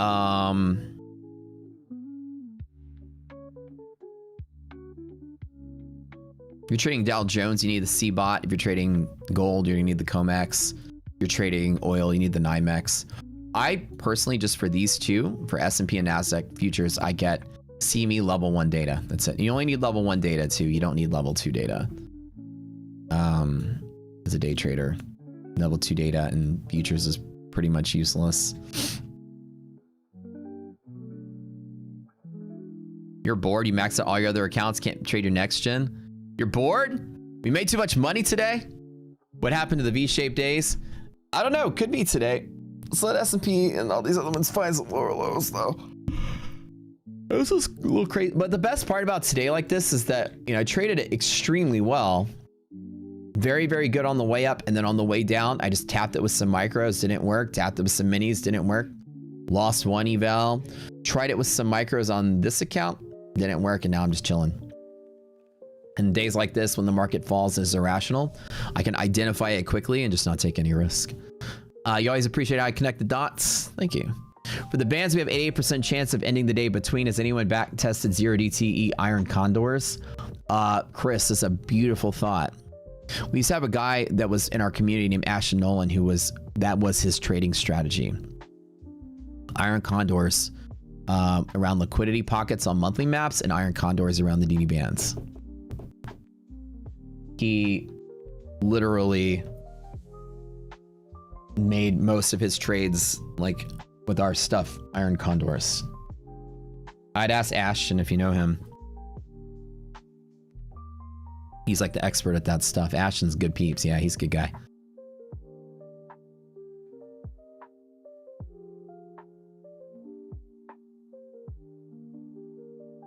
you're trading Dow Jones, you need the CBOT. If you're trading gold, you're gonna need the COMEX. If you're trading oil, you need the NYMEX. I personally, just for these two, for S&P and NASDAQ futures, I get CME level 1 data. That's it. You only need level 1 data too. You don't need level 2 data. As a day trader, level 2 data in futures is pretty much useless. You're bored. You maxed out all your other accounts. Can't trade your next gen. You're bored? We made too much money today? What happened to the V-shaped days? I don't know. Could be today. Let's let S&P and all these other ones find some lower lows though. This is a little crazy. But the best part about today like this is that, you know, I traded it extremely well. Very, very good on the way up. And then on the way down, I just tapped it with some micros. Didn't work. Tapped it with some minis. Didn't work. Lost one eval. Tried it with some micros on this account. Didn't work. And now I'm just chilling. And days like this, when the market falls and is irrational, I can identify it quickly and just not take any risk. You always appreciate how I connect the dots. Thank you. For the bands, we have 88% chance of ending the day between. Has anyone back tested 0DTE iron condors? Chris, this is a beautiful thought. We used to have a guy that was in our community named Ashton Nolan that was his trading strategy. Iron condors around liquidity pockets on monthly maps and iron condors around the DD bands. He literally made most of his trades like with our stuff, iron condors. I'd ask Ashton if you know him. He's like the expert at that stuff. Ashton's good peeps. Yeah, he's a good guy.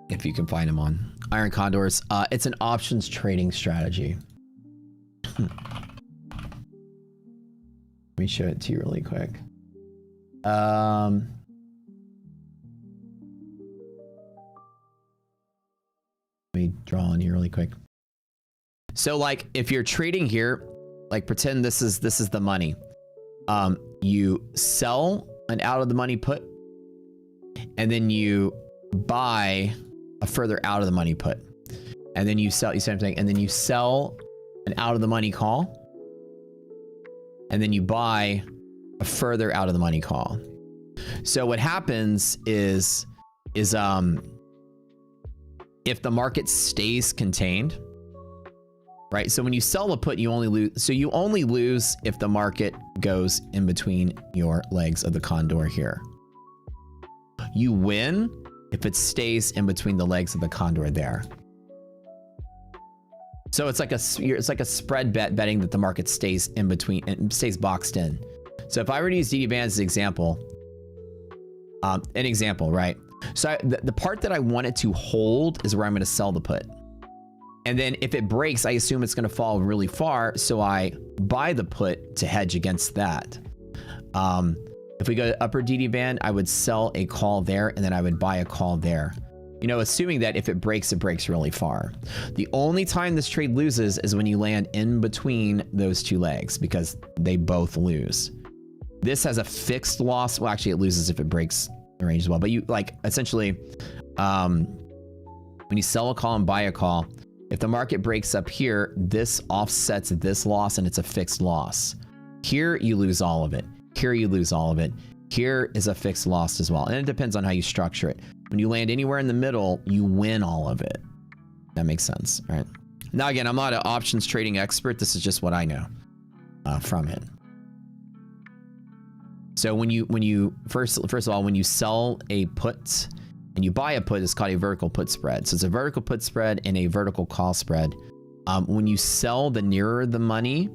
If you can find him on iron condors, it's an options trading strategy. Let me show it to you really quick. Let me draw on you really quick. So like if you're trading here, like pretend this is the money. You sell an out of the money put, and then you buy a further out of the money put, and then you sell, you see what I'm saying? And then you sell an out of the money call, and then you buy a further out of the money call. So what happens is if the market stays contained, right? So when you sell a put, you only lose. So you only lose if the market goes in between your legs of the condor here. You win if it stays in between the legs of the condor there. So it's like a spread betting that the market stays in between and stays boxed in. So if I were to use DD bands as an example, right? So the part that I wanted to hold is where I'm going to sell the put. And then if it breaks, I assume it's going to fall really far. So I buy the put to hedge against that. If we go to upper DD band, I would sell a call there and then I would buy a call there. You know, assuming that if it breaks really far. The only time this trade loses is when you land in between those two legs because they both lose. This has a fixed loss. Well, actually it loses if it breaks the range as well. But you like essentially, when you sell a call and buy a call, if the market breaks up here, this offsets this loss and it's a fixed loss. Here you lose all of it. Here you lose all of it. Here is a fixed loss as well. And it depends on how you structure it. When you land anywhere in the middle, you win all of it. That makes sense, right? Now, again, I'm not an options trading expert. This is just what I know from it. So when you first of all, when you sell a put and you buy a put, it's called a vertical put spread. So it's a vertical put spread and a vertical call spread. When you sell the nearer the money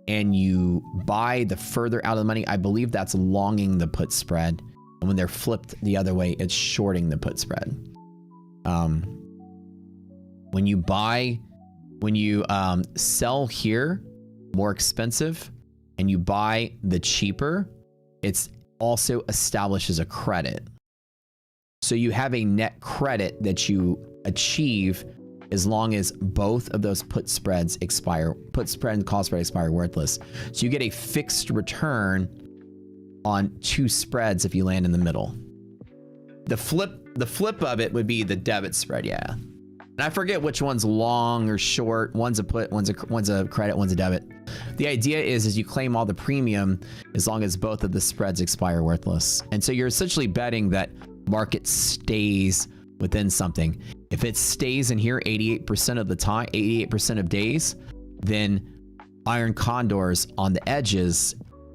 and you buy the further out of the money, I believe that's longing the put spread. And when they're flipped the other way, it's shorting the put spread. When you sell here more expensive and you buy the cheaper, it's also establishes a credit. So you have a net credit that you achieve as long as both of those put spreads expire. Put spread and call spread expire worthless. So you get a fixed return on two spreads if you land in the middle. The flip of it would be the debit spread, yeah. And I forget which one's long or short. One's a put, one's a credit, one's a debit. The idea is you claim all the premium as long as both of the spreads expire worthless. And so you're essentially betting that market stays within something. If it stays in here 88% of the time, 88% of days, then iron condors on the edges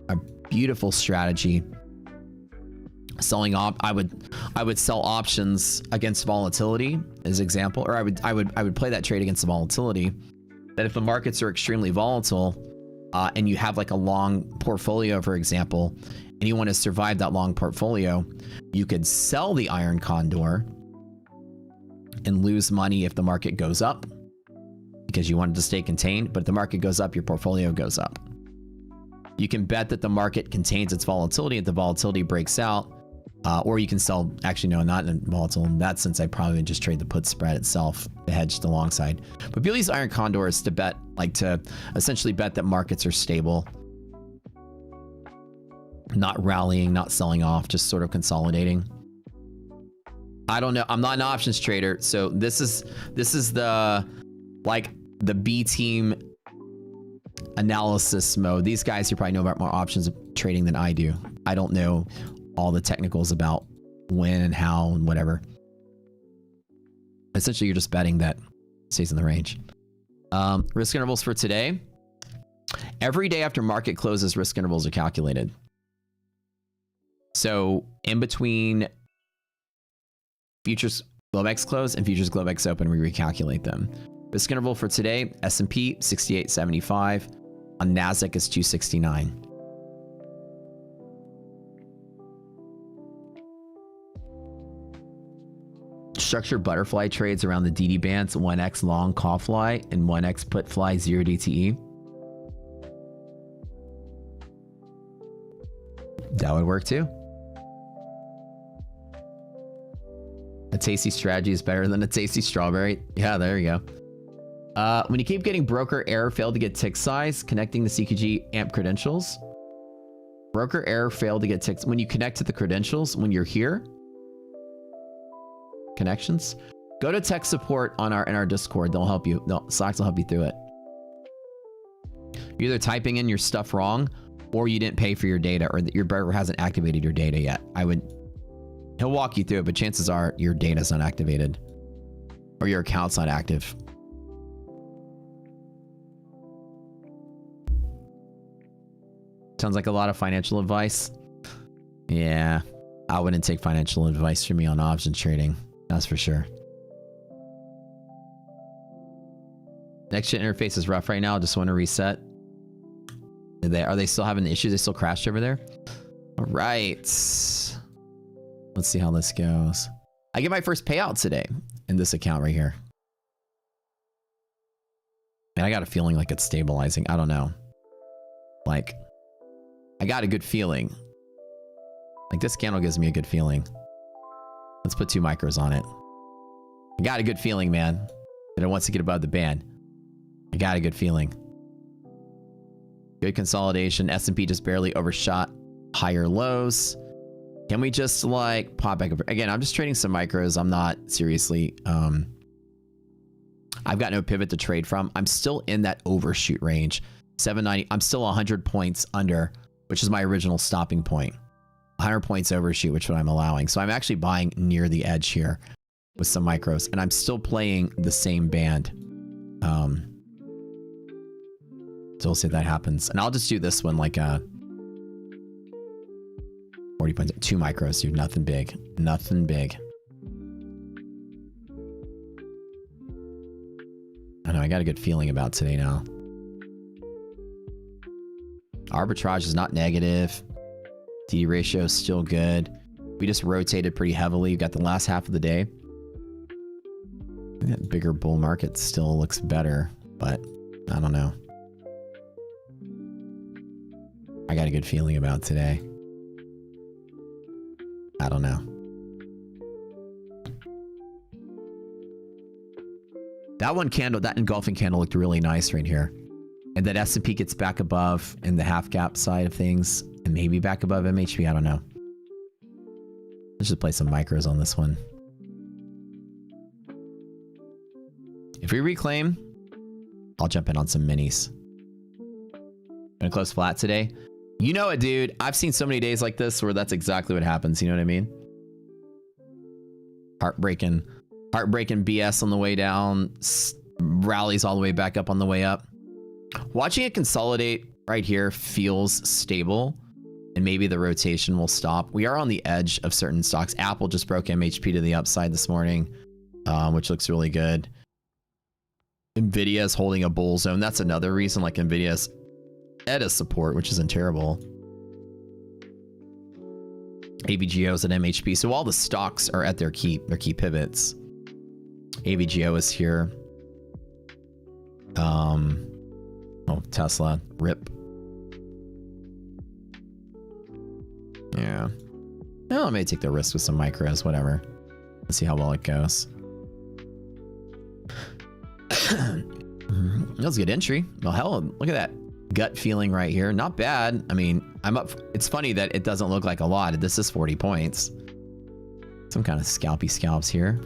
are beautiful strategy selling I would sell options against volatility as example, or I would play that trade against the volatility. That if the markets are extremely volatile, and you have like a long portfolio, for example, and you want to survive that long portfolio, you could sell the iron condor and lose money if the market goes up because you wanted to stay contained. But if the market goes up, your portfolio goes up. You can bet that the market contains its volatility. If the volatility breaks out, or you can sell, actually, no, not in volatile. In that sense, I probably would just trade the put spread itself, the hedged alongside. But people use iron condors to bet, like to essentially bet that markets are stable, not rallying, not selling off, just sort of consolidating. I don't know. I'm not an options trader, so this is the like the B team analysis mode. These guys here probably know about more options trading than I do. I don't know all the technicals about when and how and whatever. Essentially, you're just betting that it stays in the range. Risk intervals for today. Every day after market closes, risk intervals are calculated. So in between futures Globex close and futures Globex open, we recalculate them. Risk interval for today, S&P 68.75. On NASDAQ is 269. Structured butterfly trades around the DD bands, 1x long call fly and 1x put fly 0 DTE. That would work too. A tasty strategy is better than a tasty strawberry. Yeah, there you go. When you keep getting broker error, failed to get tick size, connecting the CQG AMP credentials. Broker error, failed to get ticks. When you connect to the credentials, when you're here, connections, go to tech support in our Discord. They'll help you. No, Slacks will help you through it. You're either typing in your stuff wrong, or you didn't pay for your data, or that your broker hasn't activated your data yet. He'll walk you through it, but chances are your data's not activated, or your account's not active. Sounds like a lot of financial advice. Yeah, I wouldn't take financial advice from me on options trading. That's for sure. Next gen interface is rough right now. I just want to reset. Are they still having issues? They still crashed over there? All right. Let's see how this goes. I get my first payout today in this account right here. And I got a feeling like it's stabilizing. I don't know. Like, I got a good feeling. Like, this candle gives me a good feeling. Let's put 2 micros on it. I got a good feeling, man, that it wants to get above the band. I got a good feeling. Good consolidation. S&P just barely overshot higher lows. Can we just like pop back up? Again, I'm just trading some micros. I'm not seriously, I've got no pivot to trade from. I'm still in that overshoot range. 790. I'm still 100 points under, which is my original stopping point. 100 points overshoot, which is what I'm allowing. So I'm actually buying near the edge here with some micros, and I'm still playing the same band. So we'll see if that happens. And I'll just do this one like a 40 points, 2 micros, dude. Nothing big. Nothing big. I know, I got a good feeling about today now. Arbitrage is not negative. D ratio is still good. We just rotated pretty heavily. You got the last half of the day. That bigger bull market still looks better, but I don't know. I got a good feeling about today. I don't know. That one candle, that engulfing candle looked really nice right here. And that S&P gets back above in the half gap side of things, and maybe back above MHP, I don't know. Let's just play some micros on this one. If we reclaim, I'll jump in on some minis. Gonna close flat today. You know it, dude. I've seen so many days like this where that's exactly what happens. You know what I mean? Heartbreaking BS on the way down, rallies all the way back up on the way up. Watching it consolidate right here feels stable and maybe the rotation will stop. We are on the edge of certain stocks. Apple just broke MHP to the upside this morning, which looks really good. Nvidia is holding a bull zone. That's another reason, like Nvidia's at a support, which isn't terrible. AVGO's at MHP. So all the stocks are at their key pivots. AVGO is here. Oh, Tesla, rip. Yeah. Well, I may take the risk with some micros, whatever. Let's see how well it goes. That was a good entry. Well, hell, look at that gut feeling right here. Not bad. I mean, I'm up. It's funny that it doesn't look like a lot. This is 40 points. Some kind of scalpy scalps here.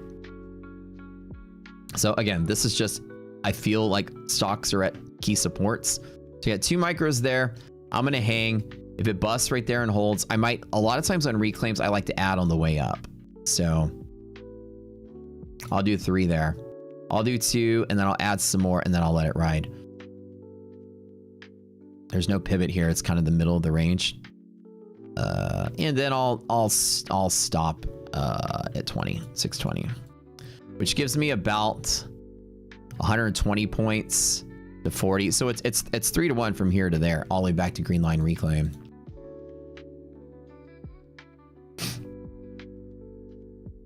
So again, this is just, I feel like stocks are at key supports. So you got 2 micros there. I'm going to hang. If it busts right there and holds, I might, a lot of times on reclaims, I like to add on the way up. So I'll do 3 there. I'll do 2 and then I'll add some more and then I'll let it ride. There's no pivot here. It's kind of the middle of the range. And then I'll stop at 20, 620, which gives me about 120 points to 40. So it's 3-1 from here to there, all the way back to green line reclaim.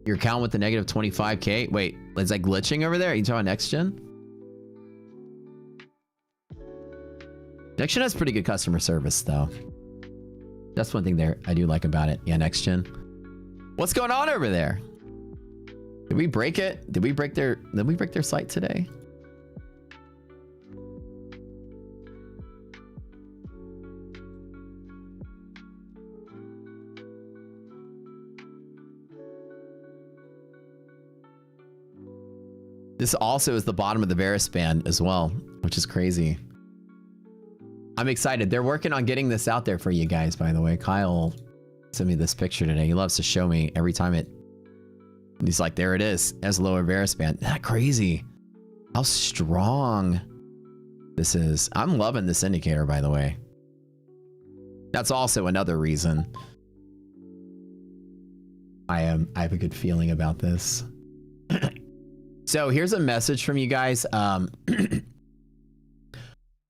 Your account with the negative 25K. Wait, is that glitching over there? Are you talking next gen? Next gen has pretty good customer service though. That's one thing there I do like about it. Yeah, next gen. What's going on over there? Did we break it? Did we break their site today? This also is the bottom of the Varus band as well, which is crazy. I'm excited. They're working on getting this out there for you guys, by the way. Kyle sent me this picture today. He loves to show me every time it... He's like, there it is. As lower Varus band. Isn't that crazy? How strong this is. I'm loving this indicator, by the way. That's also another reason I have a good feeling about this. So here's a message from you guys.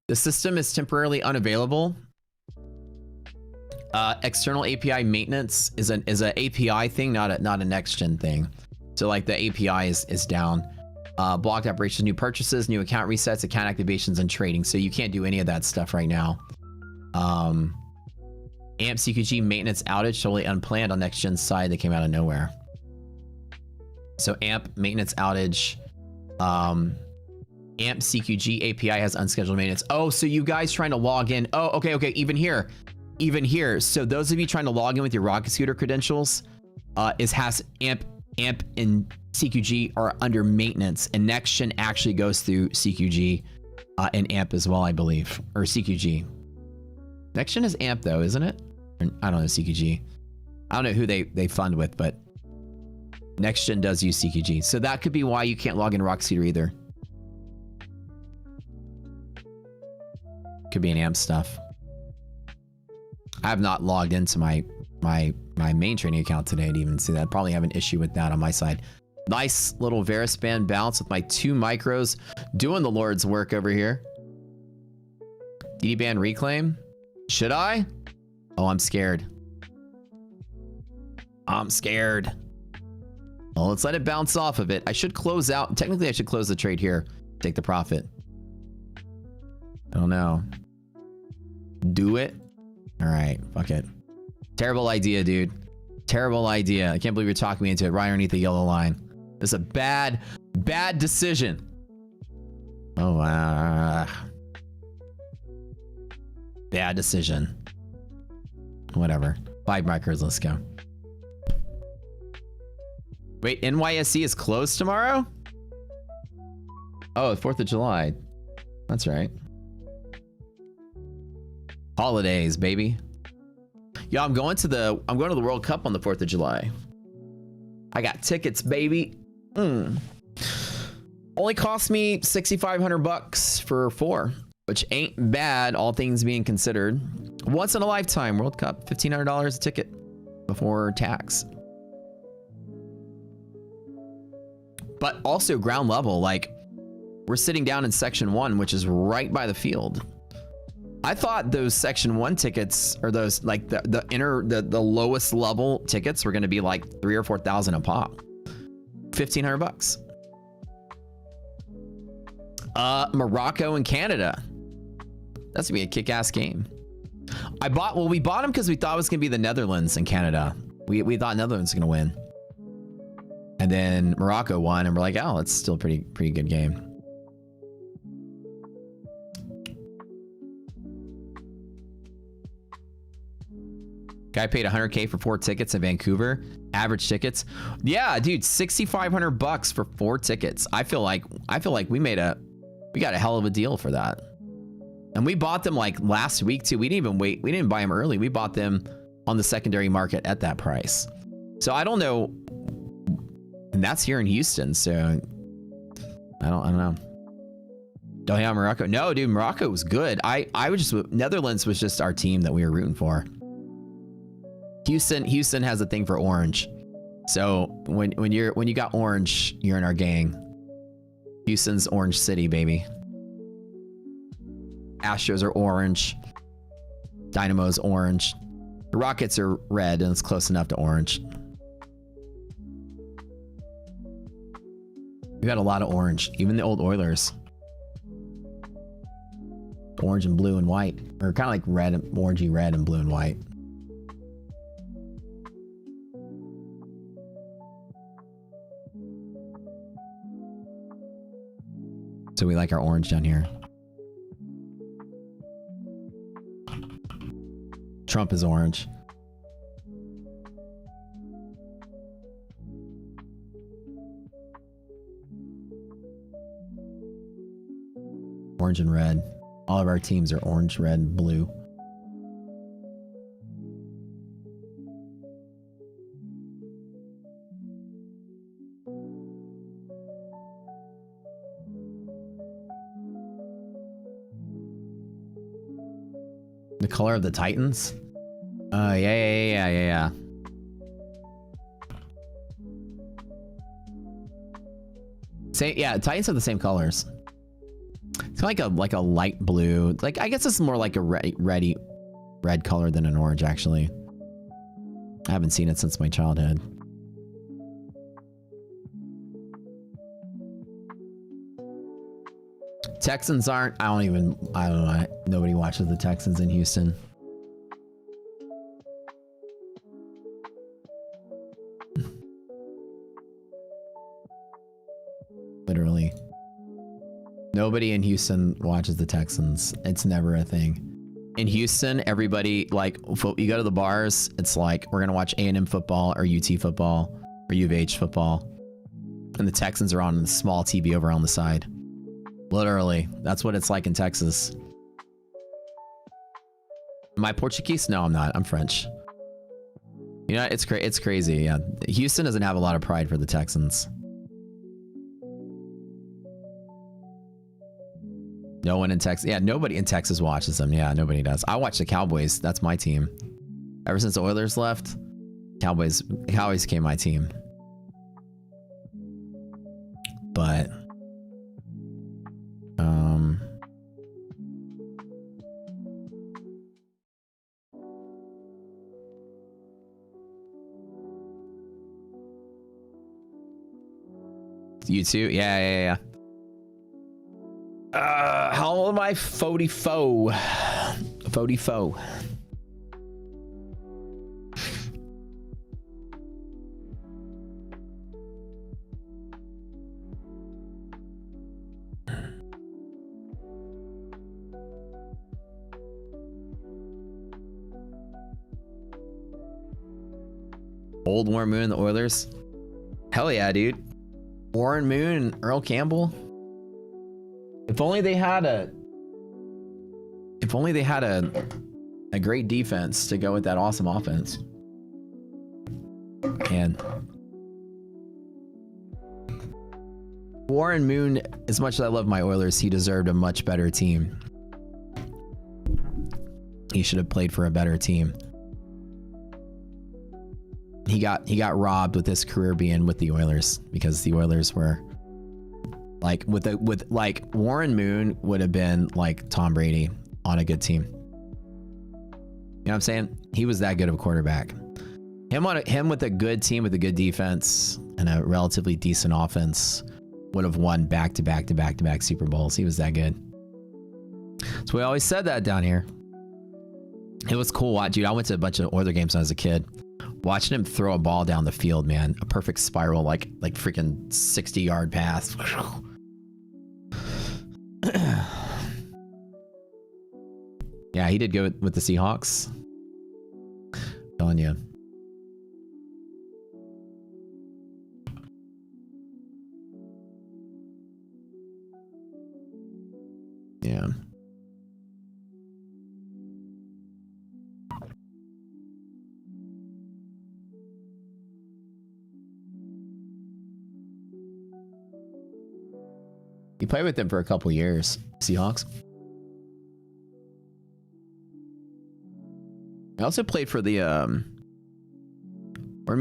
The system is temporarily unavailable. External API maintenance is an API thing, not a next gen thing. So like the API is down. Blocked operations, new purchases, new account resets, account activations, and trading. So you can't do any of that stuff right now. AMP CQG maintenance outage, totally unplanned on next gen side. They came out of nowhere. So AMP maintenance outage. AMP CQG API has unscheduled maintenance. Oh, so you guys trying to log in. Oh, okay. Even here. So those of you trying to log in with your Rocket Scooter credentials, has AMP and CQG are under maintenance, and NextGen actually goes through CQG and AMP as well, I believe, or CQG. NextGen is AMP though, isn't it? I don't know, CQG. I don't know who they fund with, but NextGen does use CQG. So that could be why you can't log in Rocket Scooter either. Could be an AMP stuff. I have not logged into my main trading account today to even see that. I'd probably have an issue with that on my side. Nice little Varus band bounce with my 2 micros doing the Lord's work over here. DD band reclaim. Should I? Oh, I'm scared. I'm scared. Well, let's let it bounce off of it. I should close out. Technically, I should close the trade here. Take the profit. I don't know. Do it. All right, fuck it. Terrible idea, dude. Terrible idea. I can't believe you're talking me into it right underneath the yellow line. This is a bad decision. Oh, bad decision. Whatever. 5 micros, let's go. Wait, NYSE is closed tomorrow? Oh, 4th of July. That's right. Holidays, baby. Yo, I'm going to the World Cup on the 4th of July. I got tickets, baby. Only cost me $6,500 for 4. which ain't bad, all things being considered. Once in a lifetime World Cup, $1,500 a ticket before tax. But also ground level, like we're sitting down in section 1, which is right by the field. I thought those section 1 tickets, or those like the lowest level tickets, were going to be like 3,000 or 4,000 a pop. $1,500. Morocco and Canada. That's gonna be a kick-ass game. We bought them because we thought it was gonna be the Netherlands and Canada. We thought Netherlands was gonna win, and then Morocco won, and we're like, oh, it's still a pretty good game. Guy paid $100K for 4 tickets in Vancouver. Average tickets, yeah, dude, $6,500 for 4 tickets. I feel like we got a hell of a deal for that. And we bought them like last week too. We didn't even wait. We didn't buy them early. We bought them on the secondary market at that price. So I don't know. And that's here in Houston. So I don't know. Don't have Morocco. No, dude, Morocco was good. Netherlands was just our team that we were rooting for. Houston has a thing for orange. So when you got orange, you're in our gang. Houston's Orange City, baby. Astros are orange. Dynamo's orange. The Rockets are red, and it's close enough to orange. We got a lot of orange. Even the old Oilers. Orange and blue and white. Or kind of like red, orangey red and blue and white. So we like our orange down here. Trump is orange. Orange and red. All of our teams are orange, red, and blue. The color of the Titans? Yeah. Titans have the same colors. It's like a light blue. Like, I guess it's more like a red color than an orange, actually. I haven't seen it since my childhood. Texans aren't. I don't know. Nobody watches the Texans in Houston. Literally. Nobody in Houston watches the Texans. It's never a thing. In Houston, everybody, like, you go to the bars, it's like, we're going to watch A&M football or UT football or U of H football. And the Texans are on the small TV over on the side. Literally. That's what it's like in Texas. Am I Portuguese? No, I'm not. I'm French. You know, it's crazy. Yeah. Houston doesn't have a lot of pride for the Texans. No one in Texas. Yeah, nobody in Texas watches them. Yeah, nobody does. I watch the Cowboys. That's my team. Ever since the Oilers left, Cowboys became my team. But you too? Yeah. How old am I? 44. 44. Old Warren Moon and the Oilers. Hell yeah, dude. Warren Moon and Earl Campbell. If only they had a great defense to go with that awesome offense. Man. Warren Moon, as much as I love my Oilers, he deserved a much better team. He should have played for a better team. He got robbed with his career being with the Oilers, because the Oilers were like with Warren Moon would have been like Tom Brady on a good team. You know what I'm saying? He was that good of a quarterback. Him with a good team with a good defense and a relatively decent offense would have won back-to-back Super Bowls. He was that good. So we always said that down here. It was cool. Dude, I went to a bunch of Oilers games when I was a kid. Watching him throw a ball down the field, man. A perfect spiral, like freaking 60-yard pass. Yeah, he did good with the Seahawks. Telling you. Yeah. He played with them for a couple years, Seahawks. I also played for the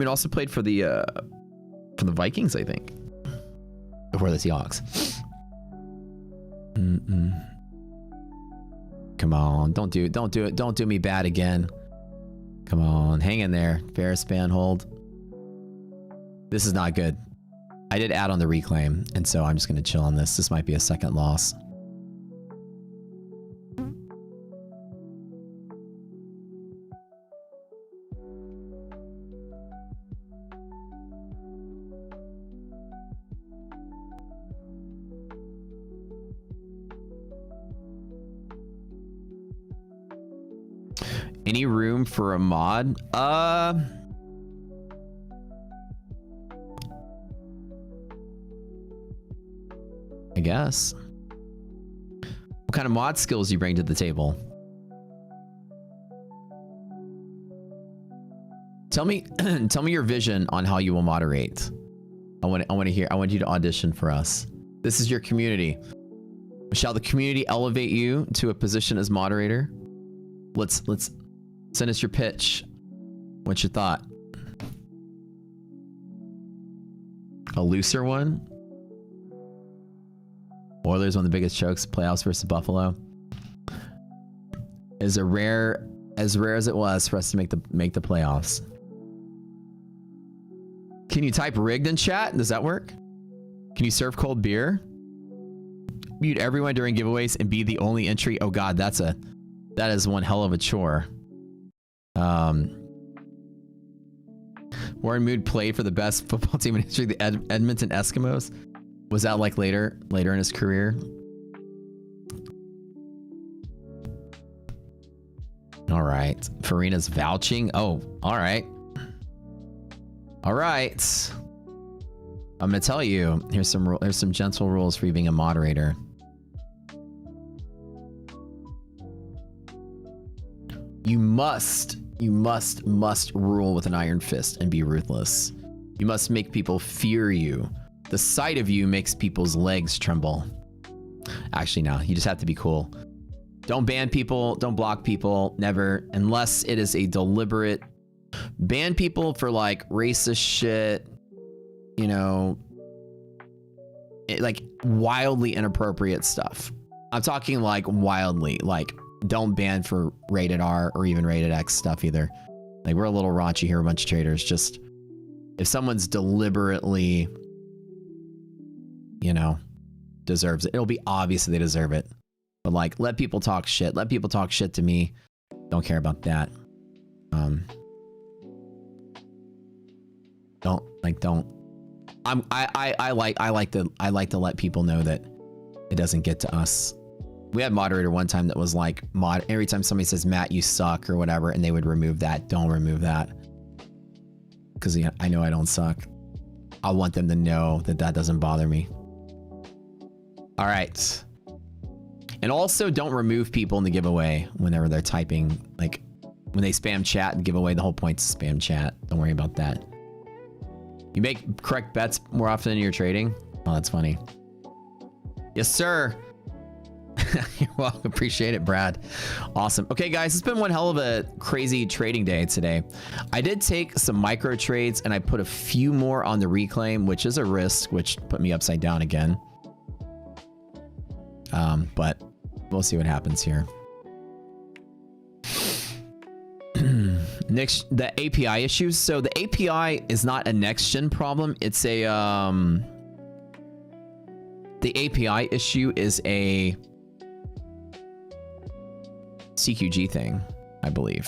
also played for the Vikings, I think. Before the Seahawks. Come on, don't do me bad again. Come on, hang in there. Fair span hold. This is not good. I did add on the reclaim, and so I'm just going to chill on this. This might be a second loss. Any room for a mod? I guess. What kind of mod skills do you bring to the table? Tell me your vision on how you will moderate. I want to hear. I want you to audition for us. This is your community. Shall the community elevate you to a position as moderator? Let's send us your pitch. What's your thought? A looser one? Oilers, one of the biggest chokes, playoffs versus Buffalo. Is as rare as it was for us to make the playoffs. Can you type rigged in chat? Does that work? Can you serve cold beer? Mute everyone during giveaways and be the only entry. Oh god, that is one hell of a chore. Warren Moon played for the best football team in history, the Edmonton Eskimos. Was that like later in his career? All right. Farina's vouching. Oh, all right. All right. I'm gonna tell you. Here's some gentle rules for you being a moderator. You must rule with an iron fist and be ruthless. You must make people fear you. The sight of you makes people's legs tremble. Actually, no, you just have to be cool. Don't ban people, don't block people, never, unless it is a deliberate. Ban people for like racist shit, you know, like wildly inappropriate stuff. I'm talking like wildly, like don't ban for rated R or even rated X stuff either. Like we're a little raunchy here, a bunch of traders. Just if someone's deliberately, you know, deserves it, it'll be obvious that they deserve it. But like, let people talk shit. Let people talk shit to me. Don't care about that. Don't. I like to let people know that it doesn't get to us. We had a moderator one time that was like, every time somebody says, Matt, you suck or whatever, and they would remove that. Don't remove that. Because I know I don't suck. I want them to know that that doesn't bother me. All right. And also don't remove people in the giveaway whenever they're typing. Like when they spam chat and give away, the whole point's spam chat. Don't worry about that. You make correct bets more often in your trading? Oh, that's funny. Yes, sir. You're welcome. Appreciate it, Brad. Awesome. Okay, guys, it's been one hell of a crazy trading day today. I did take some micro trades and I put a few more on the reclaim, which is a risk, which put me upside down again. But we'll see what happens here. Next, the API issues. So the API is not a next gen problem. It's a the API issue is a CQG thing, I believe.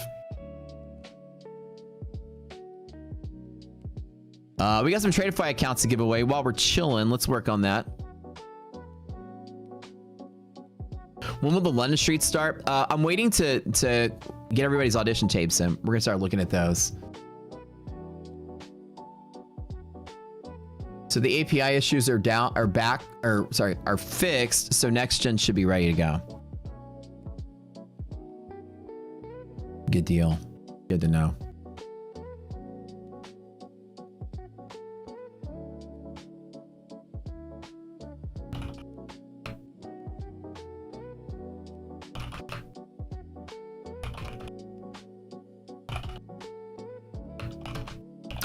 We got some Tradeify accounts to give away while we're chilling. Let's work on that. When will the London Street start? I'm waiting to get everybody's audition tapes in. We're gonna start looking at those. So the API issues are are fixed. So next gen should be ready to go. Good deal. Good to know.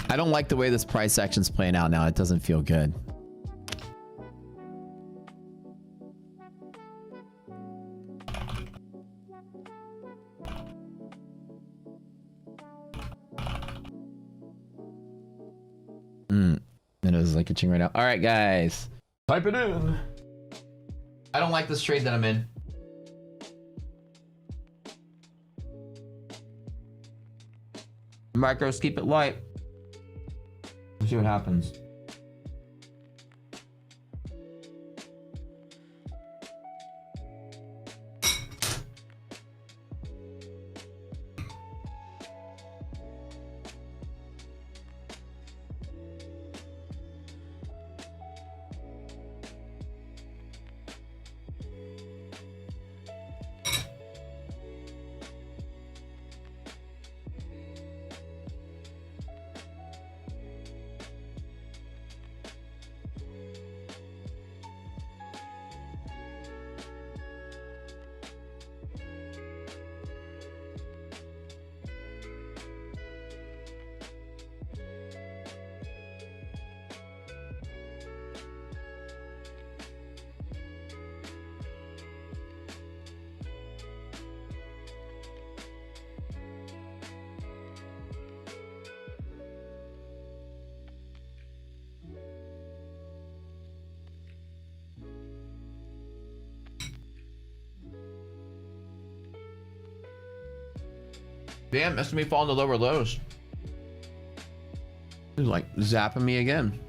I don't like the way this price action's playing out now. It doesn't feel good. It is like itching right now. All right, guys. Type it in. I don't like this trade that I'm in. Micros, keep it light. Let's see what happens. Damn, that's me falling to lower lows. It's like zapping me again.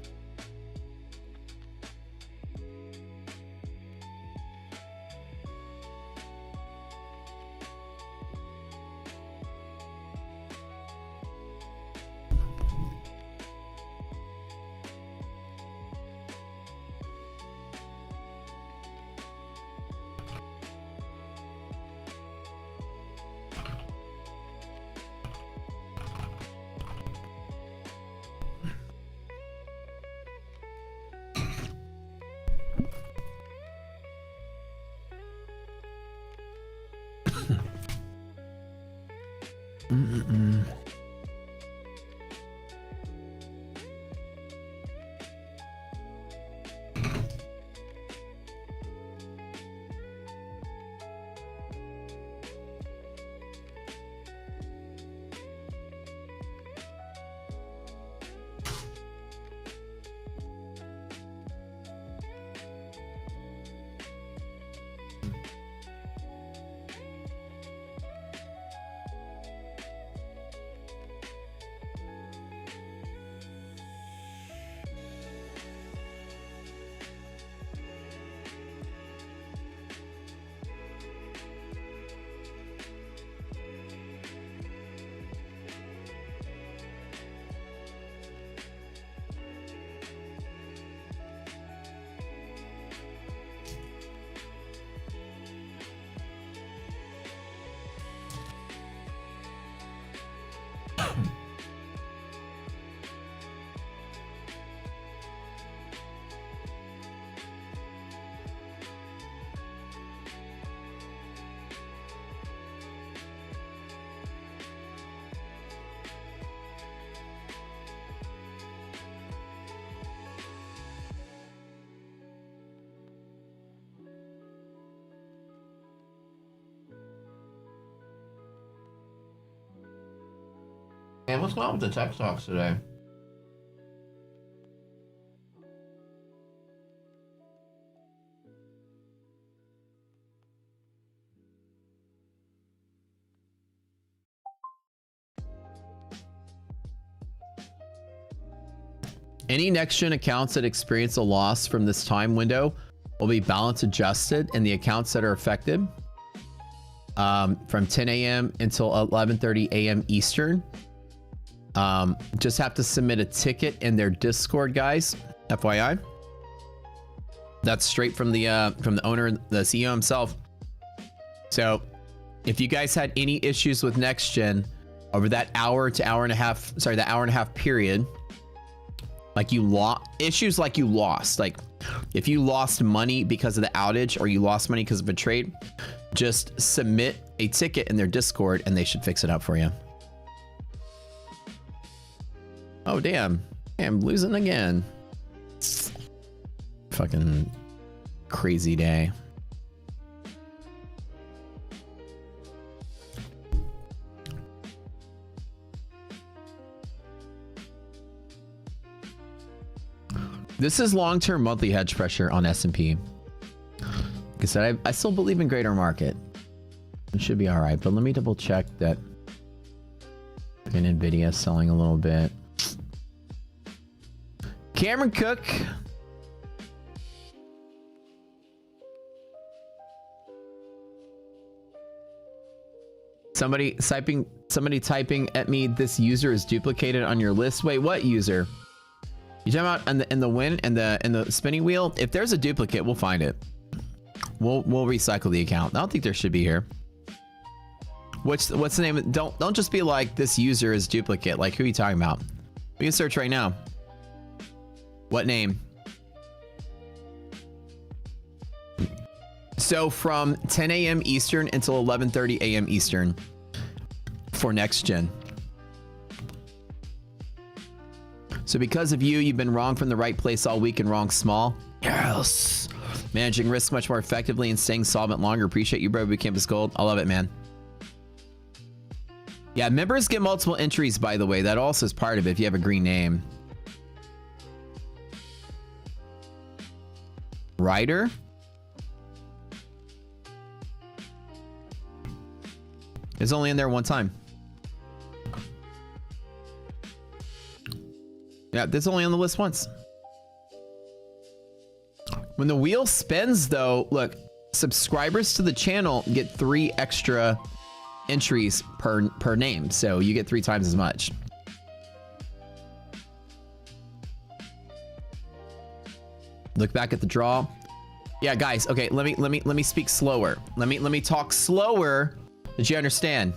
man, what's going on with the tech talks today? Any next-gen accounts that experience a loss from this time window will be balance adjusted, and the accounts that are affected from 10 a.m. until 11:30 a.m. Eastern just have to submit a ticket in their Discord, guys. FYI, that's straight from the owner, the CEO himself. So if you guys had any issues with next gen over that hour to hour and a half, sorry, that hour and a half period, like you lost issues, like you lost, like if you lost money because of the outage or you lost money because of a trade, just submit a ticket in their Discord and they should fix it up for you. Oh, damn. I'm losing again. Fucking crazy day. This is long-term monthly hedge pressure on S&P. Like I said, I still believe in greater market. It should be all right, but let me double check that NVIDIA is selling a little bit. Cameron Cook. Somebody typing at me, this user is duplicated on your list. Wait, what user? You talking about in the spinning wheel? If there's a duplicate, we'll find it. We'll recycle the account. I don't think there should be here. What's the name? Don't just be like this user is duplicate. Like, who are you talking about? We can search right now. What name? So from 10 a.m. Eastern until 11:30 a.m. Eastern for next gen. So because of you, you've been wrong from the right place all week and wrong small. Yes. Managing risk much more effectively and staying solvent longer. Appreciate you, bro. Campus Gold. I love it, man. Yeah, members get multiple entries, by the way. That also is part of it if you have a green name. Ryder? It's only in there one time. Yeah, this is only on the list once. When the wheel spins, though, look, subscribers to the channel get 3 extra entries per name, so you get 3 times as much. Look back at the draw. Yeah, guys. Okay, let me speak slower. Let me talk slower. Did you understand?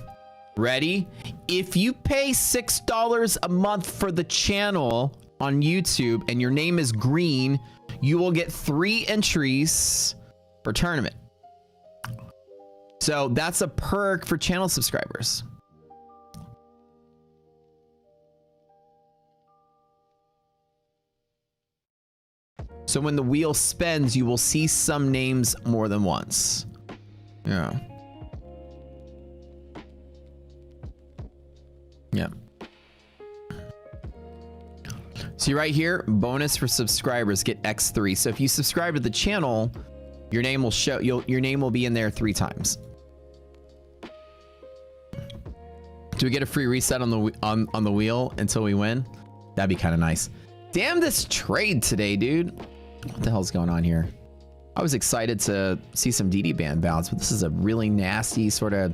Ready? If you pay $6 a month for the channel on YouTube and your name is green, you will get 3 entries per tournament. So that's a perk for channel subscribers. So when the wheel spins, you will see some names more than once. Yeah. Yeah. See right here, bonus for subscribers, get X3. So if you subscribe to the channel, your name will show, your name will be in there 3 times. Do we get a free reset on the wheel until we win? That'd be kind of nice. Damn this trade today, dude. What the hell's going on here? I was excited to see some DD band bounce, but this is a really nasty sort of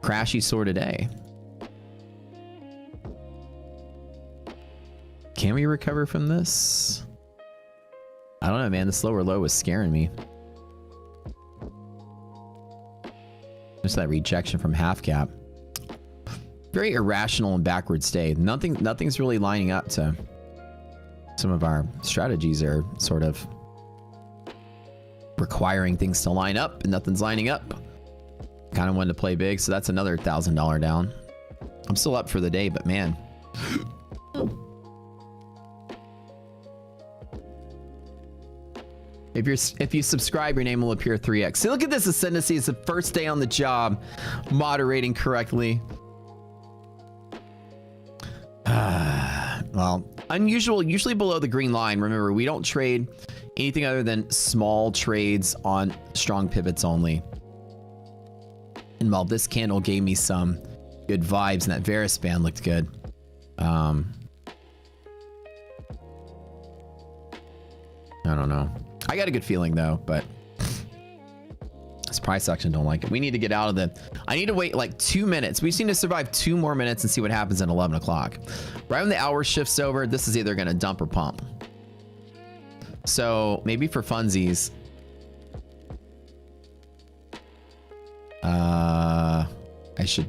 crashy sort of day. Can we recover from this? I don't know, man. The slower low was scaring me. Just that rejection from half cap. Very irrational and backwards day. Nothing's really lining up to some of our strategies are sort of requiring things to line up and nothing's lining up. Kind of wanted to play big, so that's another $1,000 down. I'm still up for the day, but man. If you subscribe, your name will appear 3x. See, look at this ascendancy. It's the first day on the job, moderating correctly. Well, unusual, usually below the green line. Remember, we don't trade anything other than small trades on strong pivots only. And while this candle gave me some good vibes and that Varus band looked good. I don't know. I got a good feeling though, but this price action don't like it. We need to get out of the... I need to wait like 2 minutes. We just need to survive 2 more minutes and see what happens at 11 o'clock. Right when the hour shifts over, this is either going to dump or pump. So maybe for funsies. I should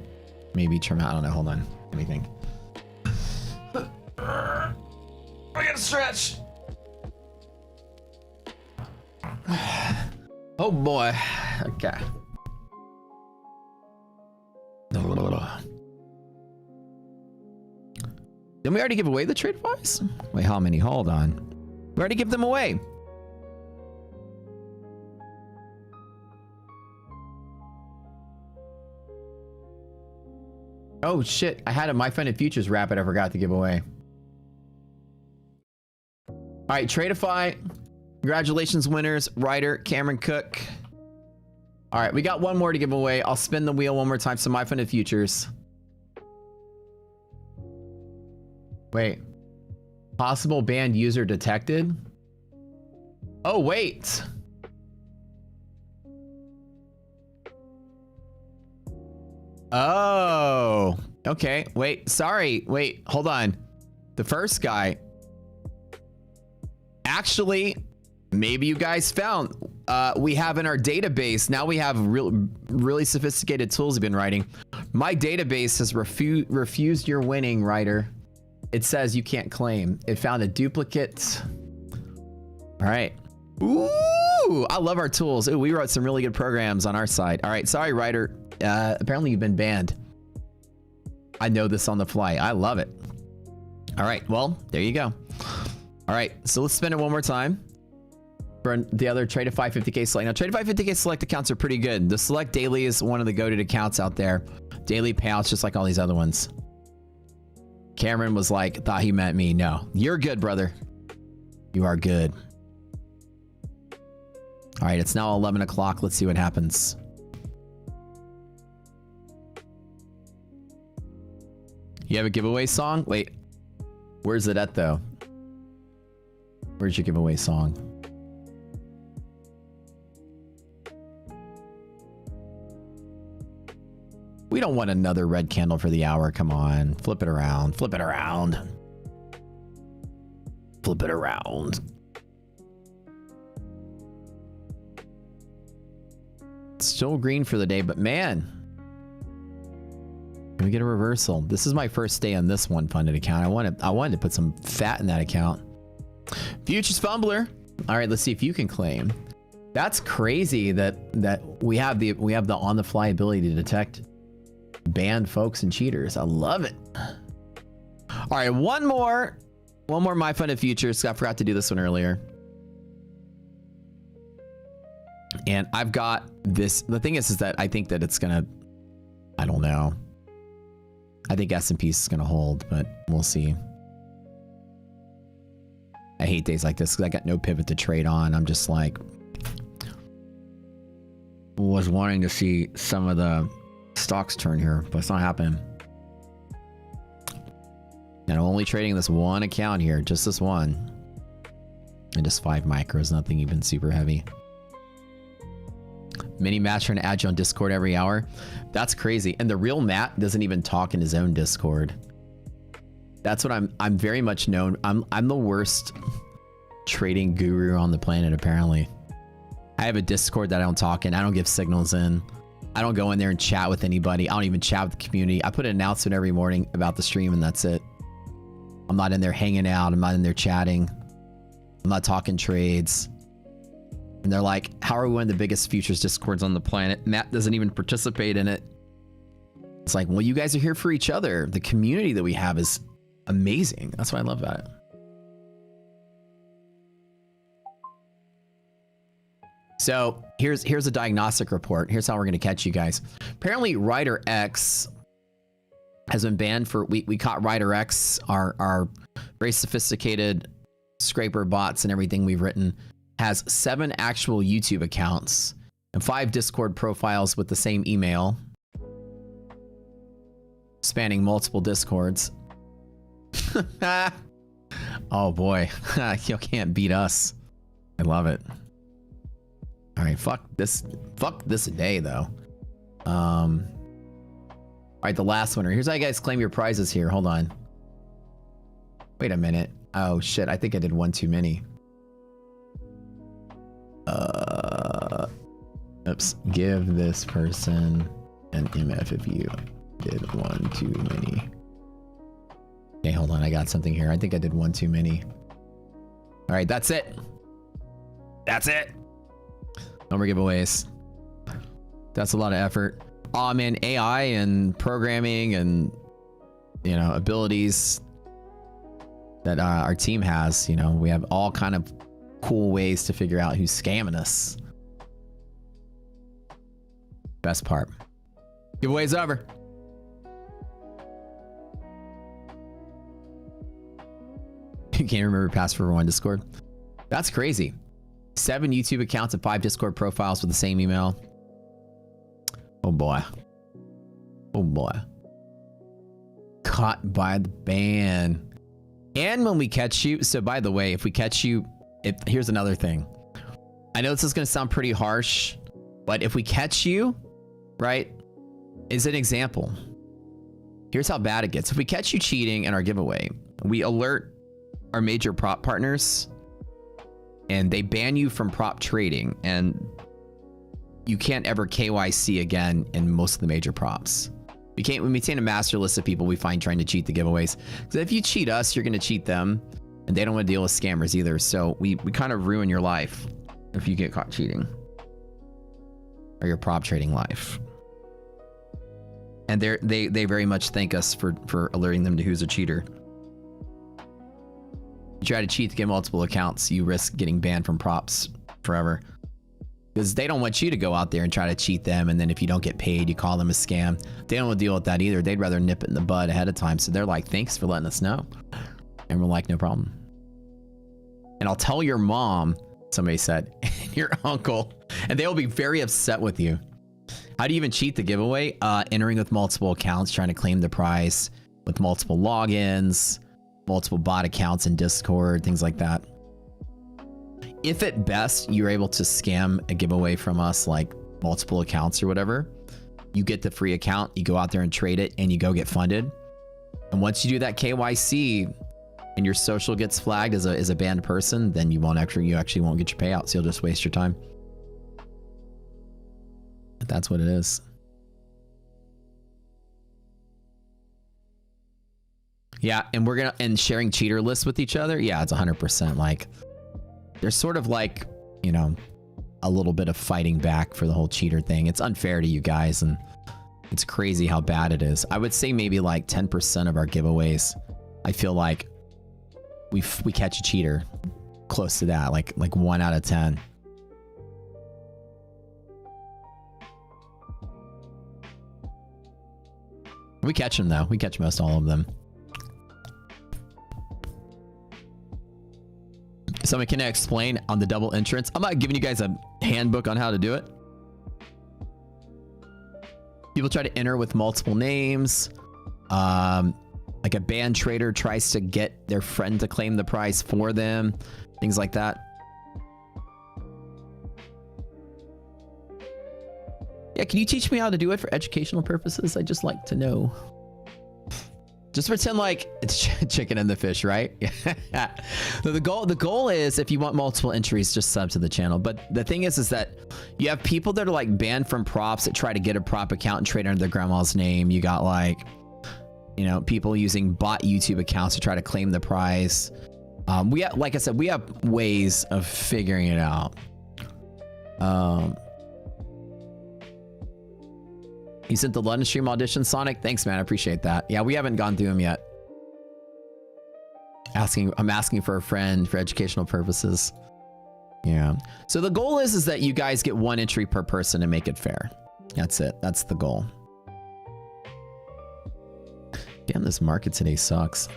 maybe trim out. I don't know. Hold on. Let me think. I gotta stretch. Oh boy. Okay. Didn't we already give away the trade advice? Wait, how many? Hold on. We already give them away. Oh shit, I had a My Funded Futures Rapid I forgot to give away. All right, Tradeify. Congratulations, winners. Ryder, Cameron Cook. All right, we got one more to give away. I'll spin the wheel one more time. So My Funded Futures. Wait. Possible banned user detected? Oh, wait. Oh, okay. Wait, sorry. Wait, hold on. The first guy. Actually, maybe you guys found we have in our database. Now we have really sophisticated tools we've been writing. My database has refused your winning, Ryder. It says you can't claim. It found a duplicate. All right. Ooh, I love our tools. Ooh, we wrote some really good programs on our side. All right, sorry, Ryder. Apparently you've been banned. I know this on the fly. I love it. All right, well, there you go. All right, so let's spin it one more time for the other Tradeify 50K select. Now, Tradeify 50K select accounts are pretty good. The select daily is one of the go-to accounts out there. Daily payouts, just like all these other ones. Cameron was like, thought he meant me. No, you're good, brother. You are good. All right, it's now 11 o'clock. Let's see what happens. You have a giveaway song? Wait, where's it at though? Where's your giveaway song? We don't want another red candle for the hour. Come on, flip it around, flip it around. Flip it around. Still green for the day, but man. Can we get a reversal? This is my first day on this one funded account. I wanted to put some fat in that account. Futures Fumbler. All right, let's see if you can claim. That's crazy that we have the on the fly ability to detect banned folks and cheaters. I love it. All right, one more My Funded Futures. I forgot to do this one earlier. And I've got this. The thing is that I think that it's gonna, I don't know. I think S&P is gonna hold, but we'll see. I hate days like this because I got no pivot to trade on. I'm just like, was wanting to see some of the stocks turn here, but it's not happening. And I'm only trading this one account here, just this one. And just 5 micros, nothing even super heavy. Mini Matt trying to add you on Discord every hour. That's crazy. And the real Matt doesn't even talk in his own Discord. That's what I'm very much known. I'm the worst trading guru on the planet, apparently. I have a Discord that I don't talk in. I don't give signals in. I don't go in there and chat with anybody. I don't even chat with the community. I put an announcement every morning about the stream and that's it. I'm not in there hanging out. I'm not in there chatting. I'm not talking trades. And they're like, how are we one of the biggest futures discords on the planet? Matt doesn't even participate in it. It's like, well, you guys are here for each other. The community that we have is amazing. That's what I love about it. So here's a diagnostic report. Here's how we're going to catch you guys. Apparently, Ryder X has been banned for, we caught Rider X, our very sophisticated scraper bots and everything we've written, has 7 actual YouTube accounts and 5 Discord profiles with the same email, spanning multiple Discords. Oh boy, you can't beat us. I love it. All right, fuck this day though. All right, the last one. Here's how you guys claim your prizes here. Hold on. Wait a minute. Oh shit, I think I did one too many. Oops. Give this person an MF if you did one too many. Okay, hold on. I got something here. I think I did one too many. All right, that's it. That's it. No more giveaways. That's a lot of effort. Oh man, AI and programming and, you know, abilities that our team has. You know, we have all kind of cool ways to figure out who's scamming us. Best part. Giveaway's over. You can't remember password for one Discord. That's crazy. 7 YouTube accounts and 5 Discord profiles with the same email. Oh boy. Oh boy. Caught by the ban. And when we catch you, so by the way, if we catch you, here's another thing. I know this is going to sound pretty harsh, but if we catch you, right, is an example. Here's how bad it gets. If we catch you cheating in our giveaway, we alert our major prop partners and they ban you from prop trading, and you can't ever KYC again in most of the major props. We maintain a master list of people we find trying to cheat the giveaways. Because if you cheat us, you're going to cheat them, and they don't want to deal with scammers either. So we kind of ruin your life if you get caught cheating, or your prop trading life. And they very much thank us for alerting them to who's a cheater. You try to cheat to get multiple accounts, you risk getting banned from props forever. Because they don't want you to go out there and try to cheat them, and then if you don't get paid, you call them a scam. They don't want to deal with that either. They'd rather nip it in the bud ahead of time. So they're like, thanks for letting us know. And we're like, no problem. And I'll tell your mom, somebody said, your uncle, and they'll be very upset with you. How do you even cheat the giveaway? Entering with multiple accounts, trying to claim the prize with multiple logins, multiple bot accounts in Discord, things like that. If at best you're able to scam a giveaway from us, like multiple accounts or whatever, you get the free account, you go out there and trade it, and you go get funded. And once you do that KYC and your social gets flagged as a banned person, then you actually won't get your payouts. You'll just waste your time. But that's what it is. Yeah, and sharing cheater lists with each other. Yeah, it's 100%. Like, there's sort of like, you know, a little bit of fighting back for the whole cheater thing. It's unfair to you guys, and it's crazy how bad it is. I would say maybe like 10% of our giveaways, I feel like we catch a cheater. Close to that, like 1 out of 10. We catch them though. We catch most all of them. Somebody can explain on the double entrance. I'm not giving you guys a handbook on how to do it. People try to enter with multiple names. Like a band trader tries to get their friend to claim the prize for them. Things like that. Yeah, can you teach me how to do it for educational purposes? I'd just like to know. Just pretend like it's chicken and the fish, right? So the goal is, if you want multiple entries, just sub to the channel. But the thing is that you have people that are like banned from props that try to get a prop account and trade under their grandma's name. You got like, you know, people using bot YouTube accounts to try to claim the prize. We have, like I said, we have ways of figuring it out. You sent the London stream audition, Sonic? Thanks, man. I appreciate that. Yeah, we haven't gone through them yet. I'm asking for a friend for educational purposes. Yeah. So the goal is that you guys get 1 entry per person and make it fair. That's it. That's the goal. Damn, this market today sucks.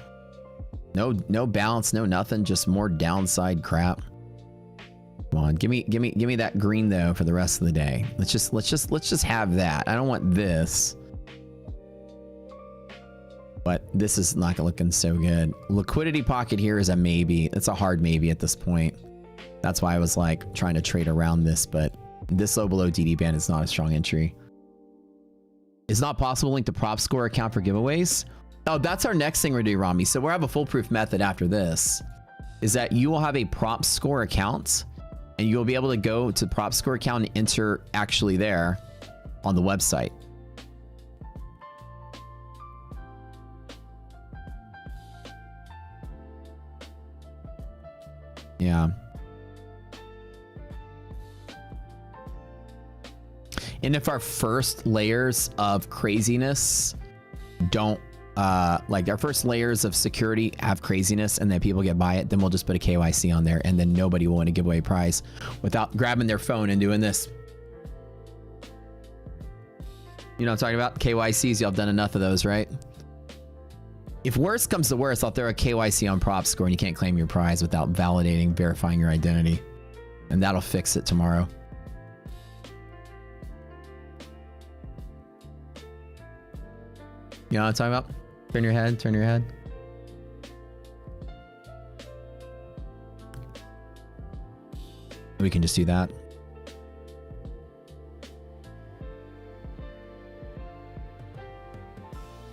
No balance, no nothing, just more downside crap. Come on, give me that green though for the rest of the day. Let's just have that. I don't want this. But this is not looking so good. Liquidity pocket here is a maybe. It's a hard maybe at this point. That's why I was like trying to trade around this, but this low below DD band is not a strong entry. It's not possible to link the prop score account for giveaways. Oh, that's our next thing we're doing, Rami. So we'll have a foolproof method after this. Is that you will have a prop score account and you'll be able to go to prop score account and enter actually there on the website. Yeah. And if our first layers of craziness don't, like our first layers of security have craziness and then people get by it, then we'll just put a KYC on there and then nobody will want to give away a prize without grabbing their phone and doing this. You know what I'm talking about? KYCs, y'all have done enough of those, right? If worse comes to worse, I'll throw a KYC on prop score and you can't claim your prize without validating, verifying your identity. And that'll fix it tomorrow. You know what I'm talking about? Turn your head, turn your head. We can just do that.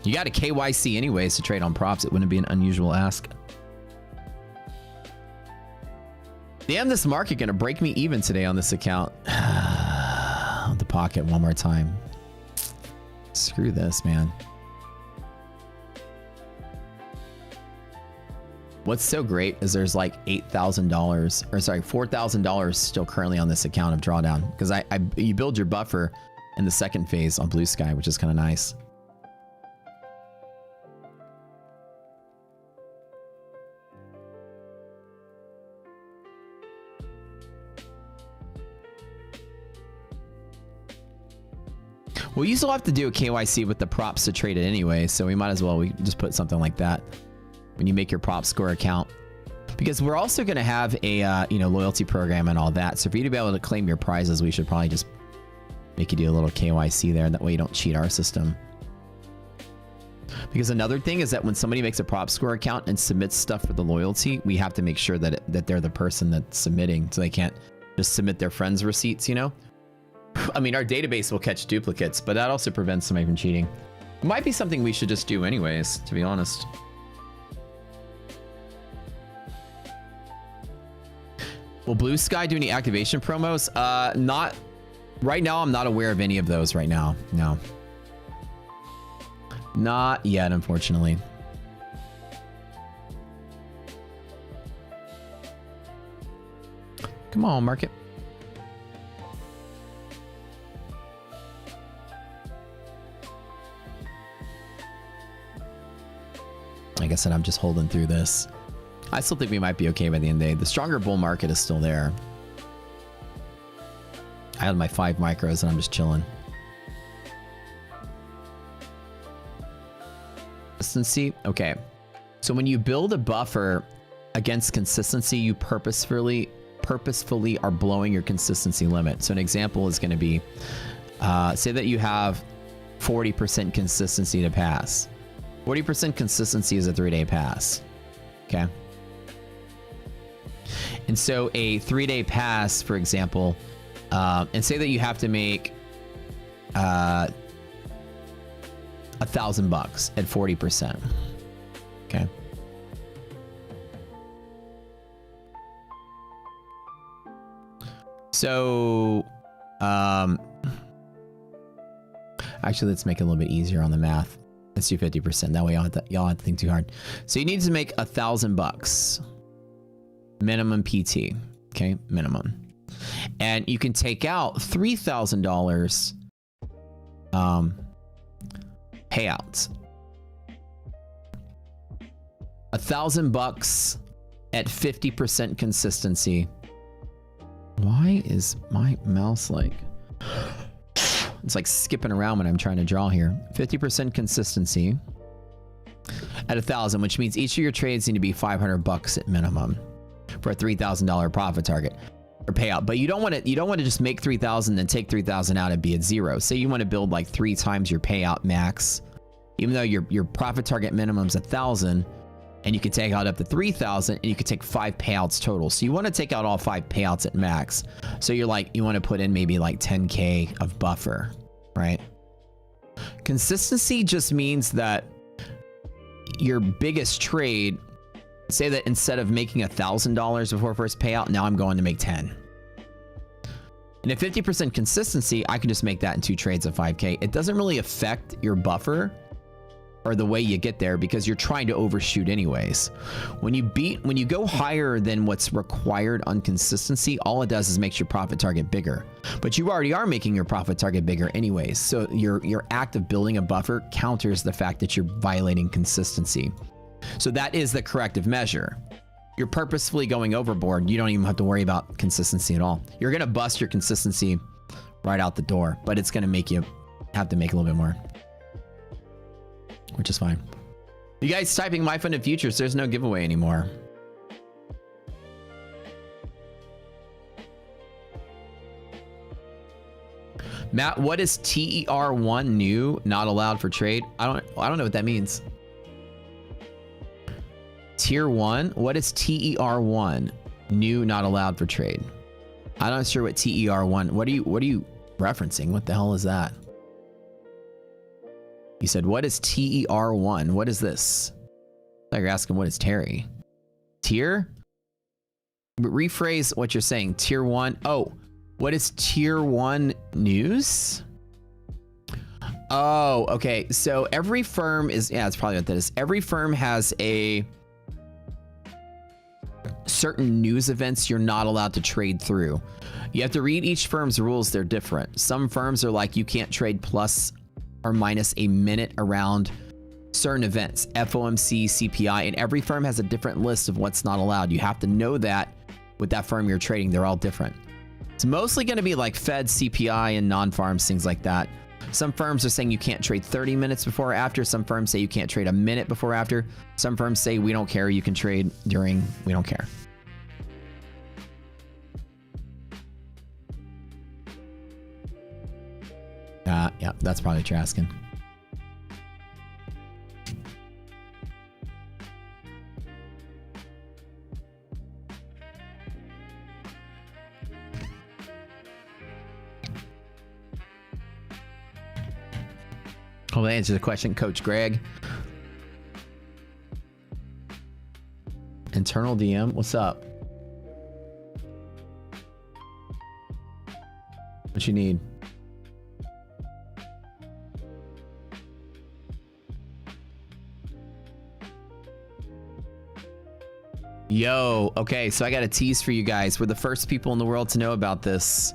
You got a KYC anyways to trade on props. It wouldn't be an unusual ask. Damn, this market gonna break me even today on this account. The pocket one more time. Screw this, man. What's so great is there's like $8,000 or sorry, $4,000 still currently on this account of drawdown because you build your buffer in the second phase on Blue Sky, which is kind of nice. Well, you still have to do a KYC with the props to trade it anyway, so we might as well just put something like that when you make your prop score account, because we're also going to have a you know, loyalty program and all that. So for you to be able to claim your prizes, we should probably just make you do a little KYC there, and that way you don't cheat our system. Because another thing is that when somebody makes a prop score account and submits stuff for the loyalty, we have to make sure that that they're the person that's submitting, so they can't just submit their friends' receipts, you know? I mean, our database will catch duplicates, but that also prevents somebody from cheating. It might be something we should just do anyways, to be honest. Will Blue Sky do any activation promos? Not right now. I'm not aware of any of those right now. No. Not yet, unfortunately. Come on, market. Like I said, I'm just holding through this. I still think we might be okay by the end of the day. The stronger bull market is still there. I had my 5 micros and I'm just chilling. Consistency. Okay. So when you build a buffer against consistency, you purposefully are blowing your consistency limit. So an example is going to be, say that you have 40% consistency to pass. 40% consistency is a 3-day pass. Okay. And so a 3-day pass, for example, and say that you have to make $1,000 at 40%. Okay. So, actually, let's make it a little bit easier on the math. Let's do 50%. That way y'all don't have to think too hard. So you need to make $1,000 minimum PT. Okay, minimum. And you can take out $3,000 payouts. $1,000 at 50% consistency. Why is my mouse like... It's like skipping around when I'm trying to draw here. 50% consistency. at 1,000, which means each of your trades need to be $500 at minimum for a $3,000 profit target or payout. But you don't want to just make 3,000 then take 3,000 out and be at zero. Say you want to build like 3 times your payout max, even though your profit target minimum is 1,000, and you can take out up to 3,000, and you can take 5 payouts total. So you want to take out all 5 payouts at max. So you want to put in maybe like 10K of buffer, right? Consistency just means that your biggest trade, say that instead of making $1,000 before first payout, now I'm going to make 10. And at 50% consistency, I can just make that in 2 trades of 5K. It doesn't really affect your buffer or the way you get there because you're trying to overshoot anyways. When you go higher than what's required on consistency, all it does is makes your profit target bigger. But you already are making your profit target bigger anyways. So your act of building a buffer counters the fact that you're violating consistency. So that is the corrective measure. You're purposefully going overboard. You don't even have to worry about consistency at all. You're gonna bust your consistency right out the door, but it's gonna make you have to make a little bit more, which is fine. You guys typing my funded futures, there's no giveaway anymore. Matt, what is TER1 new, not allowed for trade? I don't know what that means. Tier 1, what is TER1 new, not allowed for trade? I'm not sure what TER1, what are you referencing? What the hell is that? You said, what is TER1? What is this? I thought you're asking what is Terry? Tier? Rephrase what you're saying. Tier 1. Oh, what is Tier 1 news? Oh, okay. So every firm is, yeah, that's probably what that is. Every firm has a certain news events you're not allowed to trade through. You have to read each firm's rules. They're different. Some firms are like, you can't trade plus or minus a minute around certain events, FOMC, CPI, and every firm has a different list of what's not allowed. You have to know that with that firm you're trading. They're all different. It's mostly going to be like Fed, CPI, and non-farms, things like that. Some firms are saying you can't trade 30 minutes before or after. Some firms say you can't trade a minute before or after. Some firms say we don't care, you can trade during, we don't care. Yeah, that's probably what you're asking. Hope that answers the question, Coach Greg. Internal DM, what's up? What you need? Yo, okay, so I got a tease for you guys. We're the first people in the world to know about this.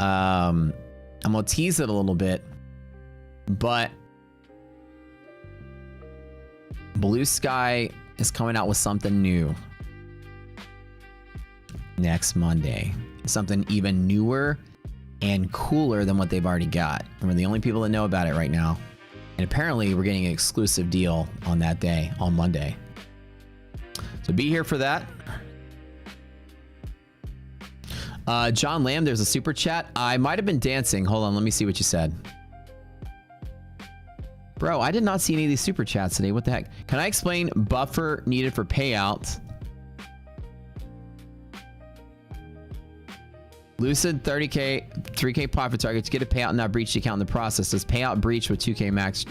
I'm gonna tease it a little bit, but Blue Sky is coming out with something new next Monday. Something even newer and cooler than what they've already got. And we're the only people that know about it right now. And apparently we're getting an exclusive deal on that day, on Monday. So be here for that. John Lamb, there's a super chat. I might have been dancing. Hold on, let me see what you said. Bro, I did not see any of these super chats today. What the heck? Can I explain buffer needed for payout? Lucid 30K, 3K profit target to get a payout and not breach the account in the process. Does payout breach with 2K max?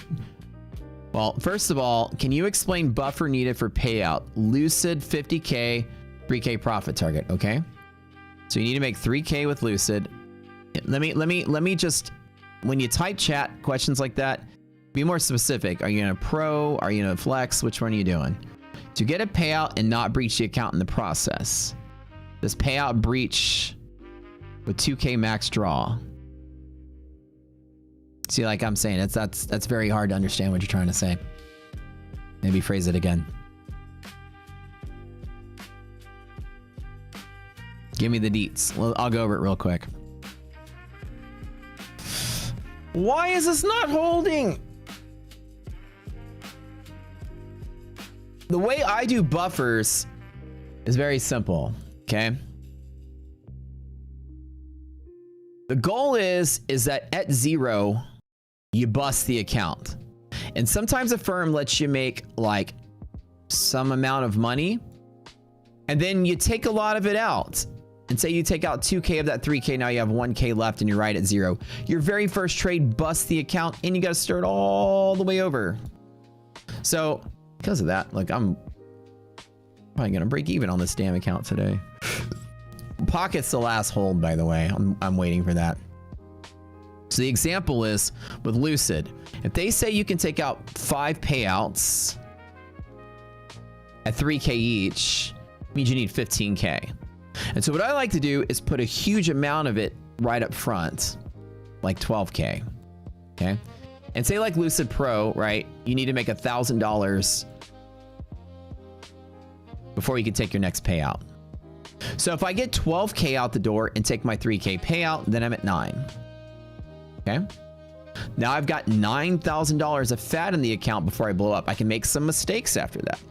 Well, first of all, can you explain buffer needed for payout? Lucid 50K, 3K profit target, okay? So you need to make 3K with Lucid. Let me just, when you type chat questions like that, be more specific. Are you in a pro? Are you in a flex? Which one are you doing? To get a payout and not breach the account in the process. Does payout breach with 2K max draw? See, like I'm saying, that's very hard to understand what you're trying to say. Maybe phrase it again. Give me the deets. Well, I'll go over it real quick. Why is this not holding? the way I do buffers is very simple, okay? The goal is that at 0, you bust the account. And sometimes a firm lets you make like some amount of money, and then you take a lot of it out. And say you take out 2K of that 3K, now you have 1K left and you're right at 0. Your very first trade busts the account and you got to start all the way over. So because of that, like I'm probably going to break even on this damn account today. Pocket's the last hold, by the way. I'm waiting for that. So the example is with Lucid. If they say you can take out 5 payouts at 3K each, means you need 15K. And so what I like to do is put a huge amount of it right up front, like 12K, okay? And say like Lucid Pro, right? You need to make $1,000 before you can take your next payout. So if I get 12K out the door and take my 3K payout, then I'm at 9, okay? Now I've got $9,000 of fat in the account before I blow up. I can make some mistakes after that.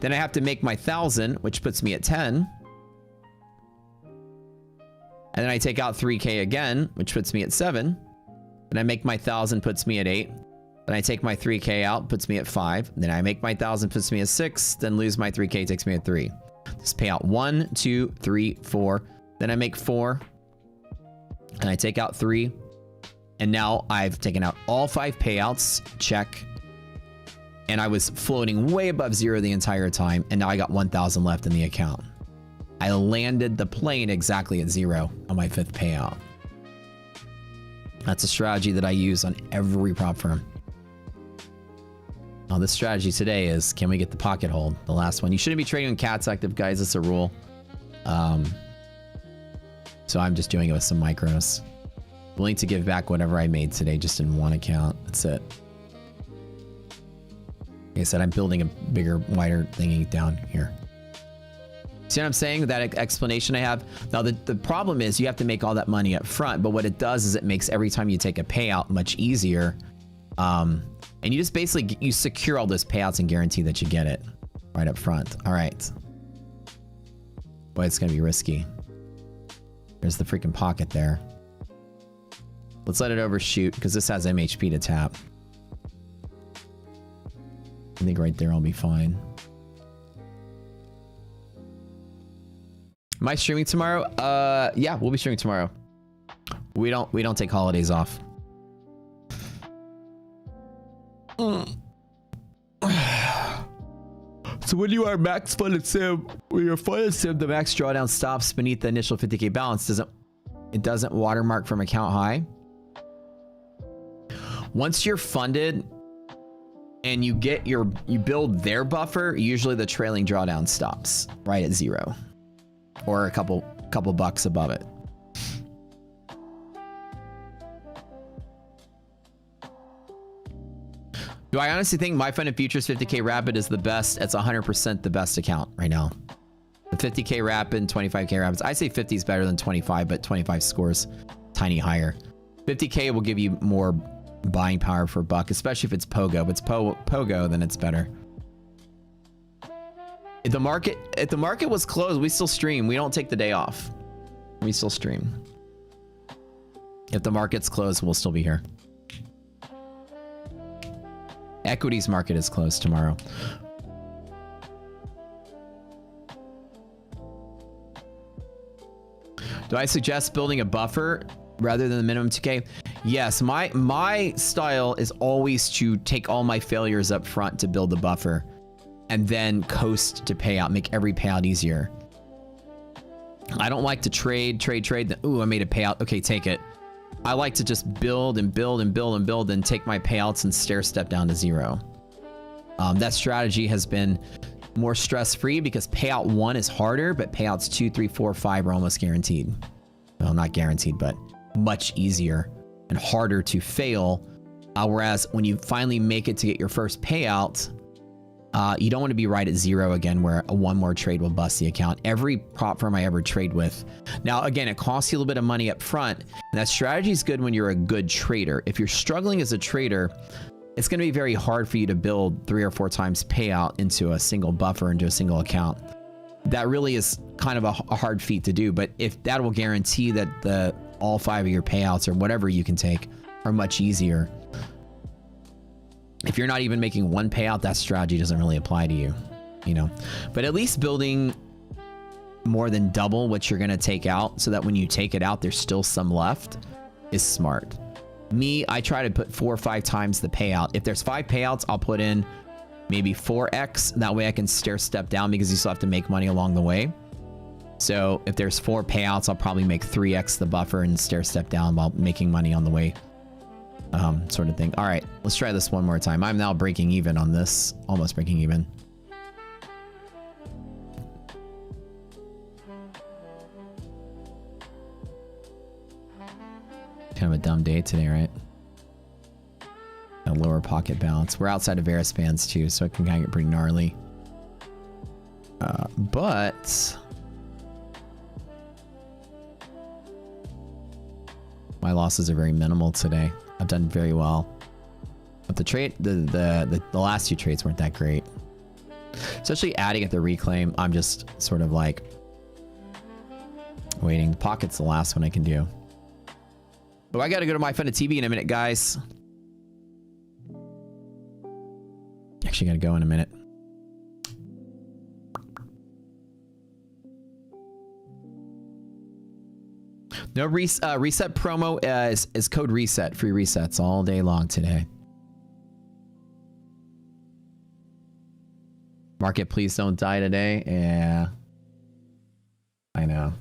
Then I have to make my 1,000, which puts me at 10. And then I take out 3K again, which puts me at 7. Then I make my 1,000, puts me at 8. Then I take my 3K out, puts me at 5. Then I make my 1,000, puts me at 6. Then lose my 3K, takes me at 3. Just pay out 1, 2, 3, 4. Then I make 4. And I take out 3. And now I've taken out all 5 payouts. Check. And I was floating way above 0 the entire time. And now I got 1,000 left in the account. I landed the plane exactly at 0 on my 5th payout. That's a strategy that I use on every prop firm. Now, this strategy today is, can we get the pocket hold? The last one. You shouldn't be trading on cats active, guys. It's a rule. So I'm just doing it with some micros. Willing to give back whatever I made today just in one account. That's it. Like I said, I'm building a bigger, wider thingy down here. See what I'm saying? That explanation I have. Now, the problem is you have to make all that money up front, but what it does is it makes every time you take a payout much easier. And you just basically, you secure all those payouts and guarantee that you get it right up front. All right. Boy, it's going to be risky. There's the freaking pocket there. Let's let it overshoot because this has MHP to tap. I think right there I'll be fine. Am I streaming tomorrow? Yeah, we'll be streaming tomorrow. We don't take holidays off. So when you are max funded sim, when you're funded sim, the max drawdown stops beneath the initial 50K balance. It doesn't watermark from account high. Once you're funded and you build their buffer, usually the trailing drawdown stops right at 0. Or a couple bucks above it. Do I honestly think My Funded Futures 50K Rapid is the best? It's 100% the best account right now. The 50K Rapid, 25K Rapids. I say 50 is better than 25, but 25 scores tiny higher. 50K will give you more buying power for a buck, especially if it's Pogo. If it's Pogo, then it's better. If the market was closed, we still stream. We don't take the day off. We still stream. If the market's closed, we'll still be here. Equities market is closed tomorrow. Do I suggest building a buffer rather than the minimum 2K? Yes, my style is always to take all my failures up front to build the buffer. And then coast to payout, make every payout easier. I don't like to trade. Ooh, I made a payout. Okay, take it. I like to just build and build and build and build and take my payouts and stair step down to 0. That strategy has been more stress-free because payout 1 is harder, but payouts 2, 3, 4, 5 are almost guaranteed. Well, not guaranteed, but much easier and harder to fail. Whereas when you finally make it to get your first payout, you don't want to be right at 0 again where one more trade will bust the account. Every prop firm I ever trade with. Now, again, it costs you a little bit of money up front. And that strategy is good when you're a good trader. If you're struggling as a trader, it's going to be very hard for you to build 3 or 4 times payout into a single buffer, into a single account. That really is kind of a hard feat to do, but if that will guarantee that all 5 of your payouts or whatever you can take are much easier. If you're not even making 1 payout, that strategy doesn't really apply to you, you know. But at least building more than double what you're going to take out so that when you take it out, there's still some left is smart. Me, I try to put 4 or 5 times the payout. If there's 5 payouts, I'll put in maybe 4x. That way I can stair step down because you still have to make money along the way. So if there's 4 payouts, I'll probably make 3x the buffer and stair step down while making money on the way. Sort of thing. All right, let's try this one more time. I'm now breaking even on this, almost breaking even. Kind of a dumb day today, right? A lower pocket balance. We're outside of Varus bands too, so it can kind of get pretty gnarly. But my losses are very minimal today. I've done very well. But the trade, the last 2 trades weren't that great. Especially adding at the reclaim, I'm just sort of like waiting. The pocket's the last one I can do. But I gotta go to my Funded TV in a minute, guys. Actually gotta go in a minute. No reset promo is code reset. Free resets all day long today. Market, please don't die today. Yeah. I know.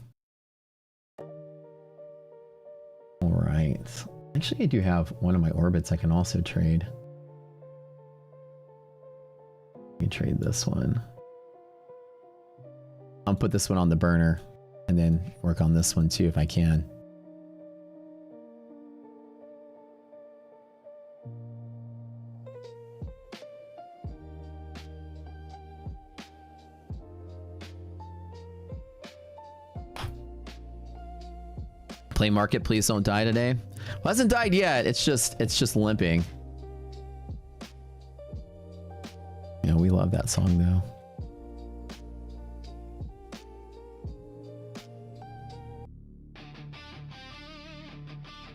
All right. Actually, I do have one of my orbits I can also trade. Let me trade this one. I'll put this one on the burner and then work on this one too if I can. Play market, please don't die today. Well, it hasn't died yet. It's just limping. Yeah, we love that song though.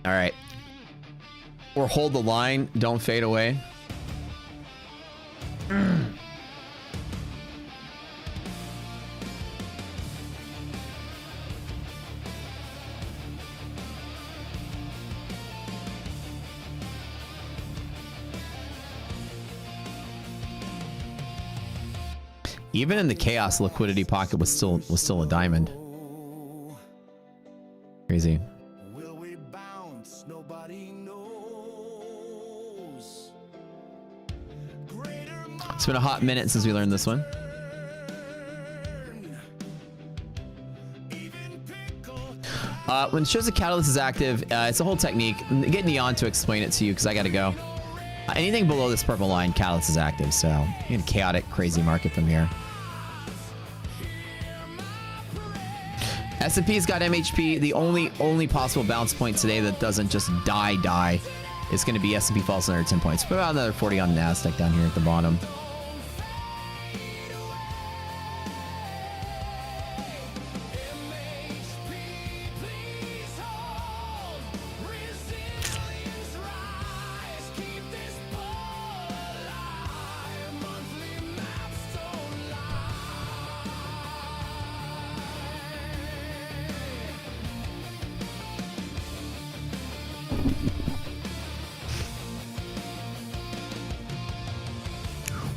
All right. Or hold the line, don't fade away. Even in the chaos, liquidity pocket was still a diamond. Crazy. Will we bounce? Nobody knows. It's been a hot minute since we learned this one. When it shows the catalyst is active, it's a whole technique. Get Neon to explain it to you because I gotta go. Anything below this purple line, catalyst is active. So you get a chaotic, crazy market from here. S&P's got MHP. The only possible bounce point today that doesn't just die is going to be S&P falls another 10 points. Put about another 40 on NASDAQ down here at the bottom.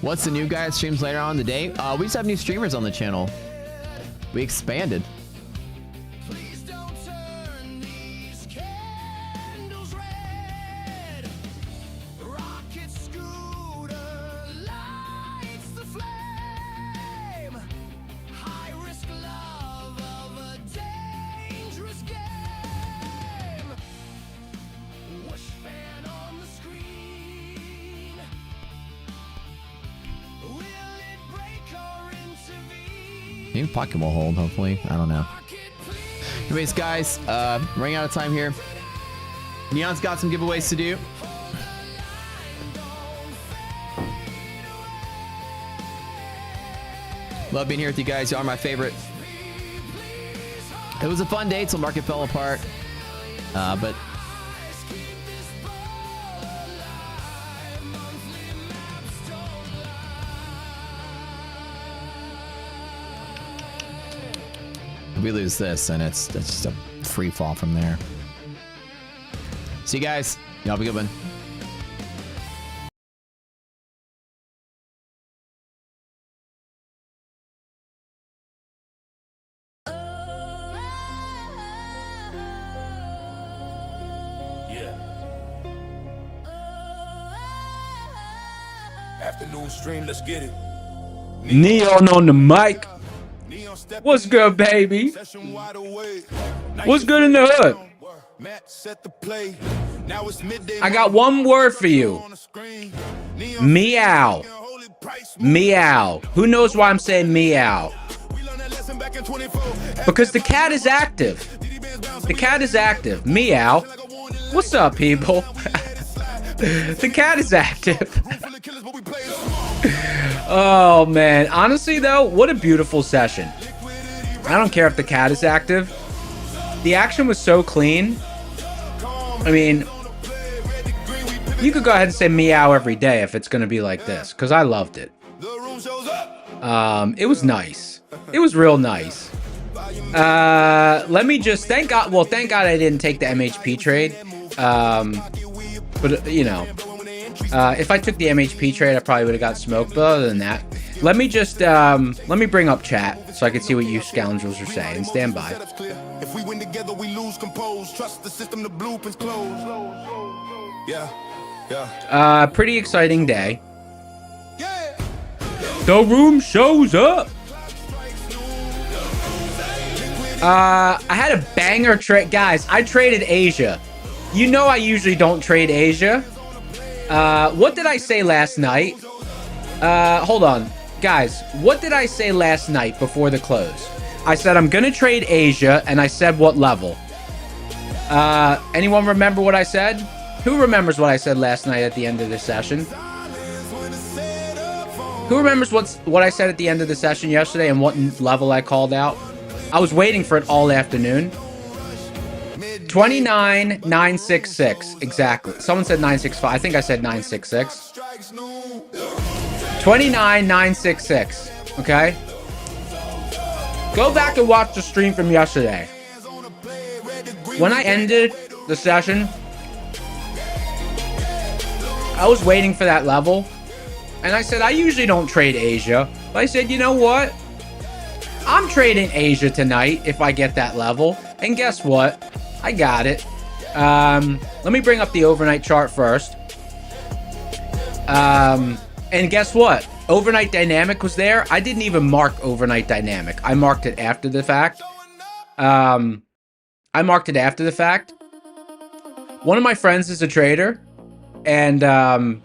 What's the new guy that streams later on in the day? We just have new streamers on the channel. We expanded. Please don't turn these candles red. Rocket scooter lights the flame. High risk love of a dangerous game. Whoosh fan on the screen. Will it break or intervene? Maybe pocket will hold, hopefully. I don't know. Anyways, guys, running out of time here. Neon's got some giveaways to do. Love being here with you guys. You are my favorite. It was a fun day till market fell apart. But if we lose this, and it's just a free fall from there. See you guys. Y'all have a good one. Afternoon stream, let's get it. Neon on the mic. What's good, baby? What's good in the hood? I got one word for you. Meow. Meow. Who knows why I'm saying meow? Because the cat is active. The cat is active. Meow. What's up, people? The cat is active. Oh, man. Honestly, though, what a beautiful session. I don't care if the cat is active. The action was so clean. I mean, you could go ahead and say meow every day if it's going to be like this, because I loved it. It was nice. It was real nice. Let me just thank God. Well, thank God I didn't take the MHP trade. But, you know, if I took the MHP trade, I probably would have got smoked. But other than that, let me just let me bring up chat so I can see what you scoundrels are saying. Stand by. If we win together, we lose composed. Trust the system, the blueprints close. Yeah. Pretty exciting day. The room shows up. I had a banger trade, guys. I traded Asia. You know I usually don't trade Asia. What did I say last night? Hold on. Guys, what did I say last night before the close? I said I'm gonna trade Asia, and I said what level. Anyone remember what I said? Who remembers what I said last night at the end of the session? Who remembers what I said at the end of the session yesterday and what level I called out? I was waiting for it all afternoon. 29,966, exactly. Someone said 965. I think I said 966. 29,966. Okay. Go back and watch the stream from yesterday. When I ended the session, I was waiting for that level, and I said I usually don't trade Asia, but I said, you know what? I'm trading Asia tonight if I get that level, and guess what? I got it. Let me bring up the overnight chart first. And guess what? Overnight dynamic was there. I didn't even mark overnight dynamic. I marked it after the fact. One of my friends is a trader, and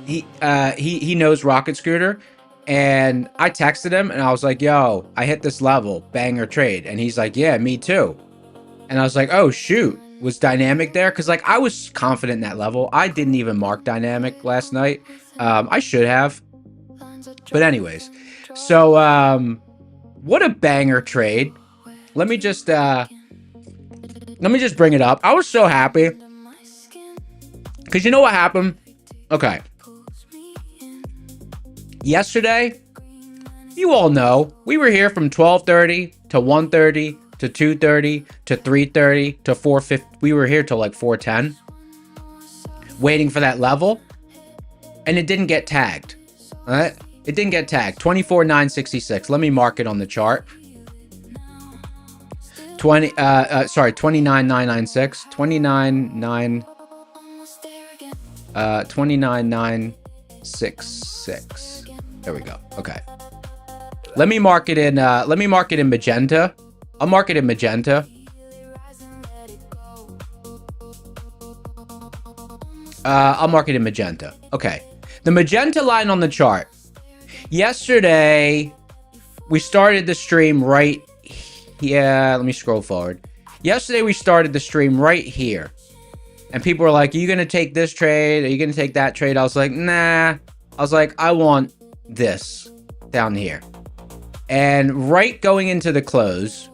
he knows Rocket Scooter. And I texted him, and I was like, yo, I hit this level, banger trade. And he's like, yeah, me too. And I was like, oh, shoot. Was dynamic there? Because, like, I was confident in that level. I didn't even mark dynamic last night. I should have. But anyways. So, what a banger trade. Let me just bring it up. I was so happy. Because you know what happened? Okay. Yesterday, you all know, we were here from 12:30 to 1:30 to 2:30 to 3:30 to 4:50. We were here till like 4:10, waiting for that level, and it didn't get tagged. All right, it didn't get tagged. 24,966. Let me mark it on the chart. 29,996. 29,966. There we go. Okay. Let me mark it in magenta. I'll mark it in magenta. I'll mark it in magenta. Okay. The magenta line on the chart. Yesterday, we started the stream right here. Let me scroll forward. Yesterday, we started the stream right here. And people were like, are you going to take this trade? Are you going to take that trade? I was like, nah. I was like, I want this down here. And right going into the close,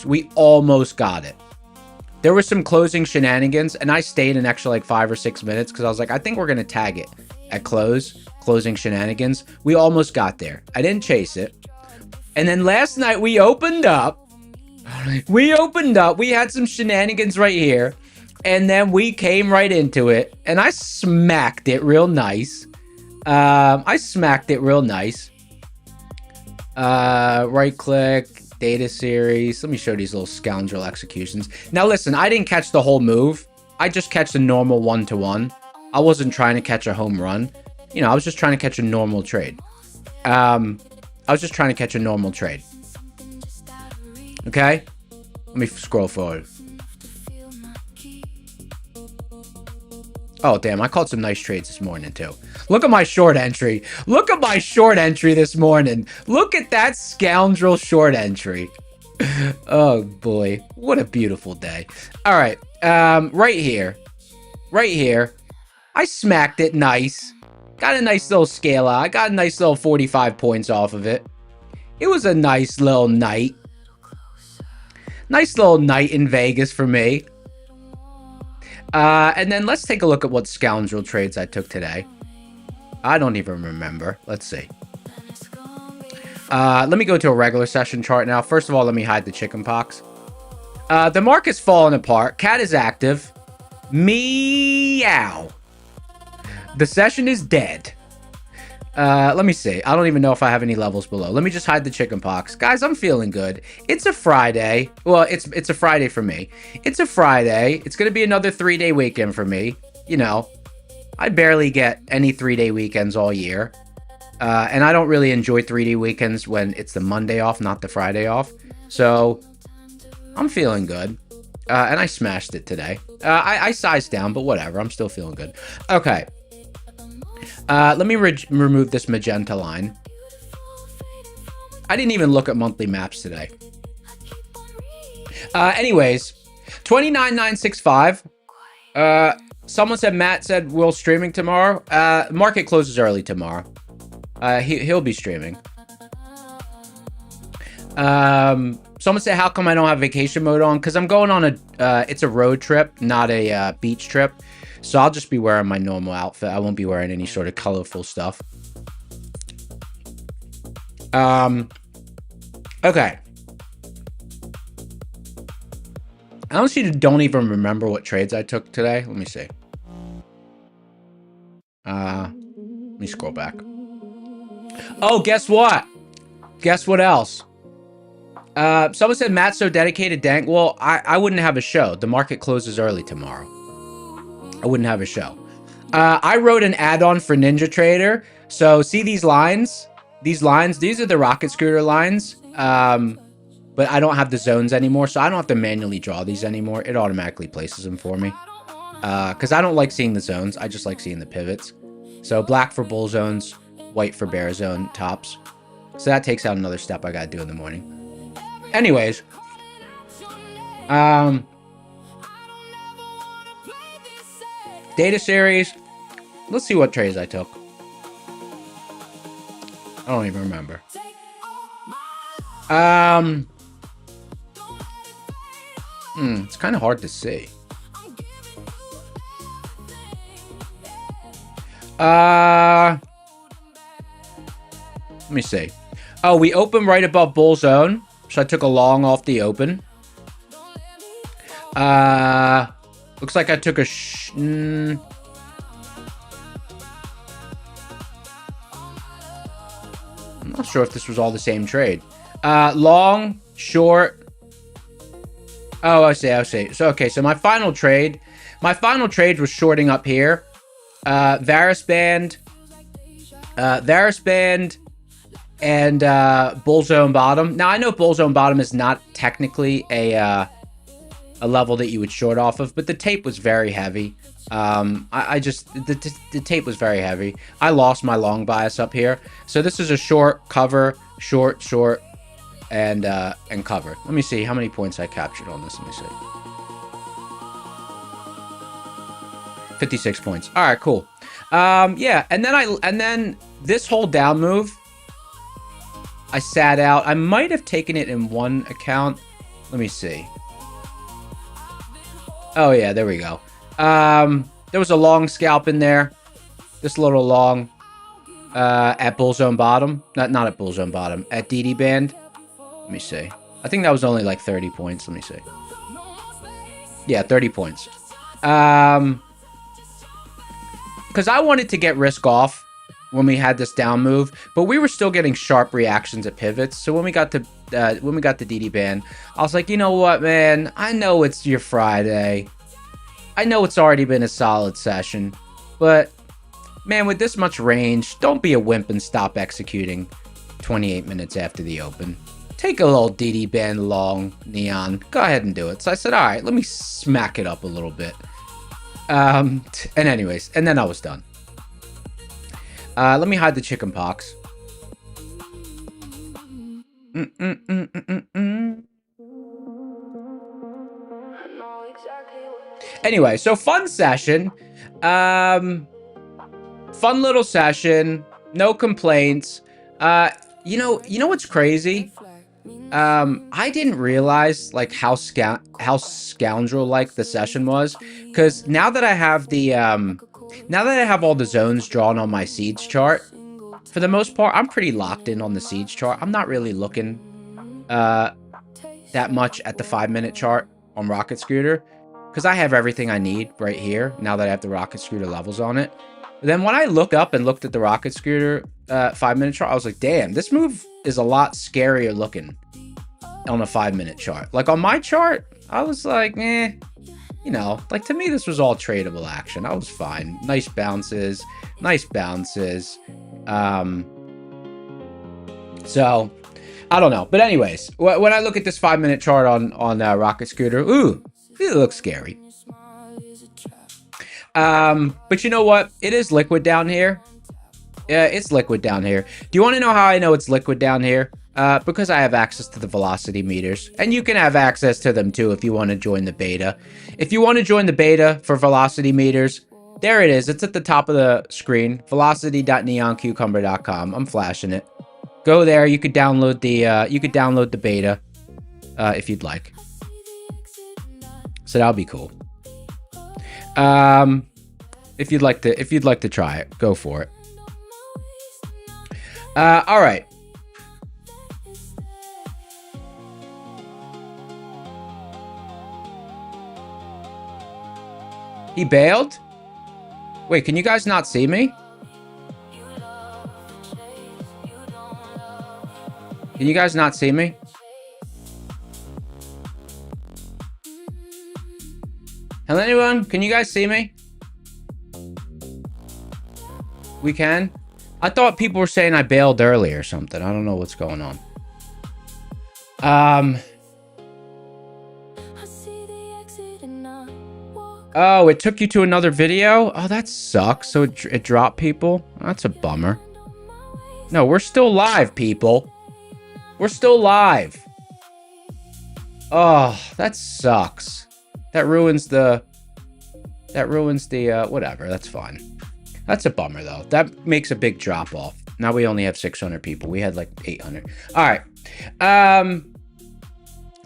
we almost got it. There were some closing shenanigans, and I stayed an extra like 5 or 6 minutes because I was like, I think we're going to tag it at closing shenanigans. We almost got there. I didn't chase it. And then last night we opened up. We had some shenanigans right here. And then we came right into it. And I smacked it real nice. Right click, data series. Let me show these little scoundrel executions. Now listen, I didn't catch the whole move. I just catch the normal 1-to-1. I wasn't trying to catch a home run. You know, I was just trying to catch a normal trade. Okay? Let me scroll forward. Oh, damn. I called some nice trades this morning, too. Look at my short entry. This morning. Look at that scoundrel short entry. Oh, boy. What a beautiful day. All right. Right here. I smacked it nice. Got a nice little scale out. I got a nice little 45 points off of it. It was a nice little night. Nice little night in Vegas for me. And then let's take a look at what scoundrel trades I took today. I don't even remember. Let's see. Let me go to a regular session chart now. First of all, let me hide the chicken pox. The market's falling apart. Cat is active. Meow. The session is dead. Let me see. I don't even know if I have any levels below. Let me just hide the chicken pox. Guys, I'm feeling good. It's a Friday. Well, it's a Friday for me. It's a Friday. It's going to be another 3-day weekend for me. You know, I barely get any 3-day weekends all year. And I don't really enjoy 3-day weekends when it's the Monday off, not the Friday off. So I'm feeling good. And I smashed it today. I sized down, but whatever. I'm still feeling good. Okay. Let me remove this magenta line. I didn't even look at monthly maps today. Anyways, 29965. Someone said, Matt said, we'll streaming tomorrow. Market closes early tomorrow. He'll be streaming. Someone said, how come I don't have vacation mode on? Because I'm going on it's a road trip, not a beach trip. So I'll just be wearing my normal outfit. I won't be wearing any sort of colorful stuff. Okay. I honestly don't even remember what trades I took today. Let me see. Let me scroll back. Oh, guess what? Guess what else? Someone said, Matt's so dedicated, dank. Well, I wouldn't have a show. The market closes early tomorrow. I wouldn't have a show. I wrote an add-on for Ninja Trader. So see these lines? These are the rocket scooter lines. But I don't have the zones anymore, so I don't have to manually draw these anymore. It automatically places them for me. Because I don't like seeing the zones. I just like seeing the pivots. So black for bull zones, white for bear zone tops. So that takes out another step I gotta do in the morning. Anyways. Data series. Let's see what trades I took. I don't even remember. It's kind of hard to see. Let me see. Oh, we opened right above bull zone, so I took a long off the open. Looks like I took a I'm not sure if this was all the same trade. Long, short. Oh, I see. So, okay, so my final trade was shorting up here. Varus band, and bull zone bottom. Now, I know bull zone bottom is not technically a level that you would short off of, but the tape was very heavy. The tape was very heavy. I lost my long bias up here. So this is a short, cover, short, and cover. Let me see how many points I captured on this. Let me see. 56 points. All right, cool. Yeah, and then this whole down move, I sat out. I might have taken it in one account. Let me see. Oh yeah, there we go. There was a long scalp in there. Just a little long. At bull zone bottom. Not at bull zone bottom. At DD band. Let me see. I think that was only like 30 points. Let me see. Yeah, 30 points. Because I wanted to get risk off when we had this down move, but we were still getting sharp reactions at pivots. So when we got the DD ban, I was like, you know what, man? I know it's your Friday. I know it's already been a solid session, but man, with this much range, don't be a wimp and stop executing 28 minutes after the open. Take a little DD ban long, Neon. Go ahead and do it. So I said, all right, let me smack it up a little bit. And anyways, and then I was done. Let me hide the chicken pox. Anyway, so fun session. Fun little session. No complaints. You know what's crazy? I didn't realize like how scoundrel-like the session was, because now that I have the now that I have all the zones drawn on my seeds chart, for the most part, I'm pretty locked in on the seeds chart. I'm not really looking that much at the 5-minute chart on Rocket Scooter, because I have everything I need right here now that I have the Rocket Scooter levels on it. Then when I looked up and looked at the Rocket Scooter 5-minute chart, I was like, damn, this move is a lot scarier looking on a 5-minute chart. Like on my chart, I was like, you know, like to me, this was all tradable action. I was fine. Nice bounces, nice bounces. So I don't know. But anyways, when I look at this 5-minute chart on Rocket Scooter, ooh, it looks scary. But you know what? It is liquid down here. Yeah, it's liquid down here. Do you want to know how I know it's liquid down here? Because I have access to the velocity meters. And you can have access to them too if you want to join the beta. If you want to join the beta for velocity meters, there it is. It's at the top of the screen. velocity.neoncucumber.com. I'm flashing it. Go there. You could download the beta if you'd like. So that'll be cool. If you'd like to try it, go for it. All right. He bailed? Wait, can you guys not see me? Can you guys not see me? Hello, anyone? Can you guys see me? We can? I thought people were saying I bailed early or something. I don't know what's going on. Oh, it took you to another video? Oh, that sucks. So it dropped people? That's a bummer. No, we're still live, people. We're still live. Oh, that sucks. That ruins the whatever. That's fine. That's a bummer though. That makes a big drop off. Now we only have 600 people. We had like 800. All right.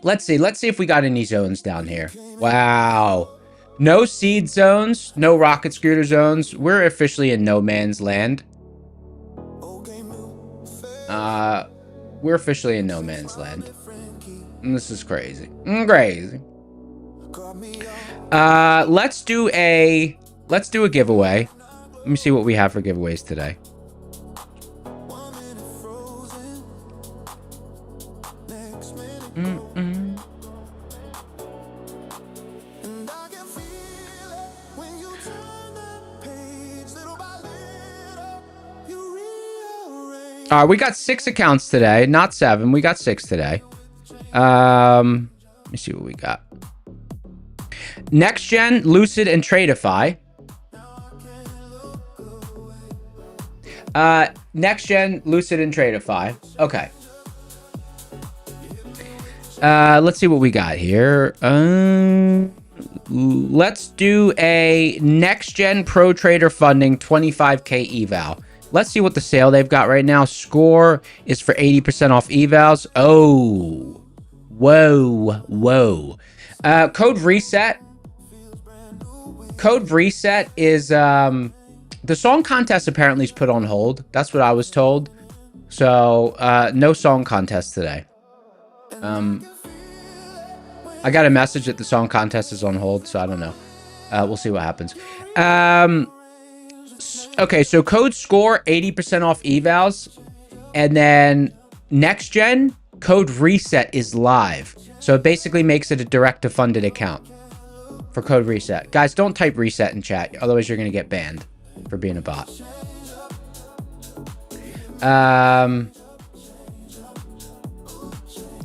Let's see if we got any zones down here. Wow. No seed zones, no Rocket Scooter zones. We're officially in no man's land. We're officially in no man's land. And this is crazy. Crazy. Let's do a giveaway. Let me see what we have for giveaways today. We got 6 accounts today, not 7. We got 6 today. Let me see what we got. Next Gen, Lucid, and Tradeify. Next Gen, Lucid, and Tradeify. Okay. Let's see what we got here. Let's do a Next Gen Pro Trader Funding 25K eval. Let's see what the sale they've got right now. Score is for 80% off evals. Oh, whoa. Code reset. Code reset is the song contest apparently is put on hold. That's what I was told. So no song contest today. I got a message that the song contest is on hold, so I don't know. We'll see what happens. Okay, so code score 80% off evals, and then next gen code reset is live. So it basically makes it a direct to funded account for code reset. Guys, don't type reset in chat, otherwise you're gonna get banned for being a bot.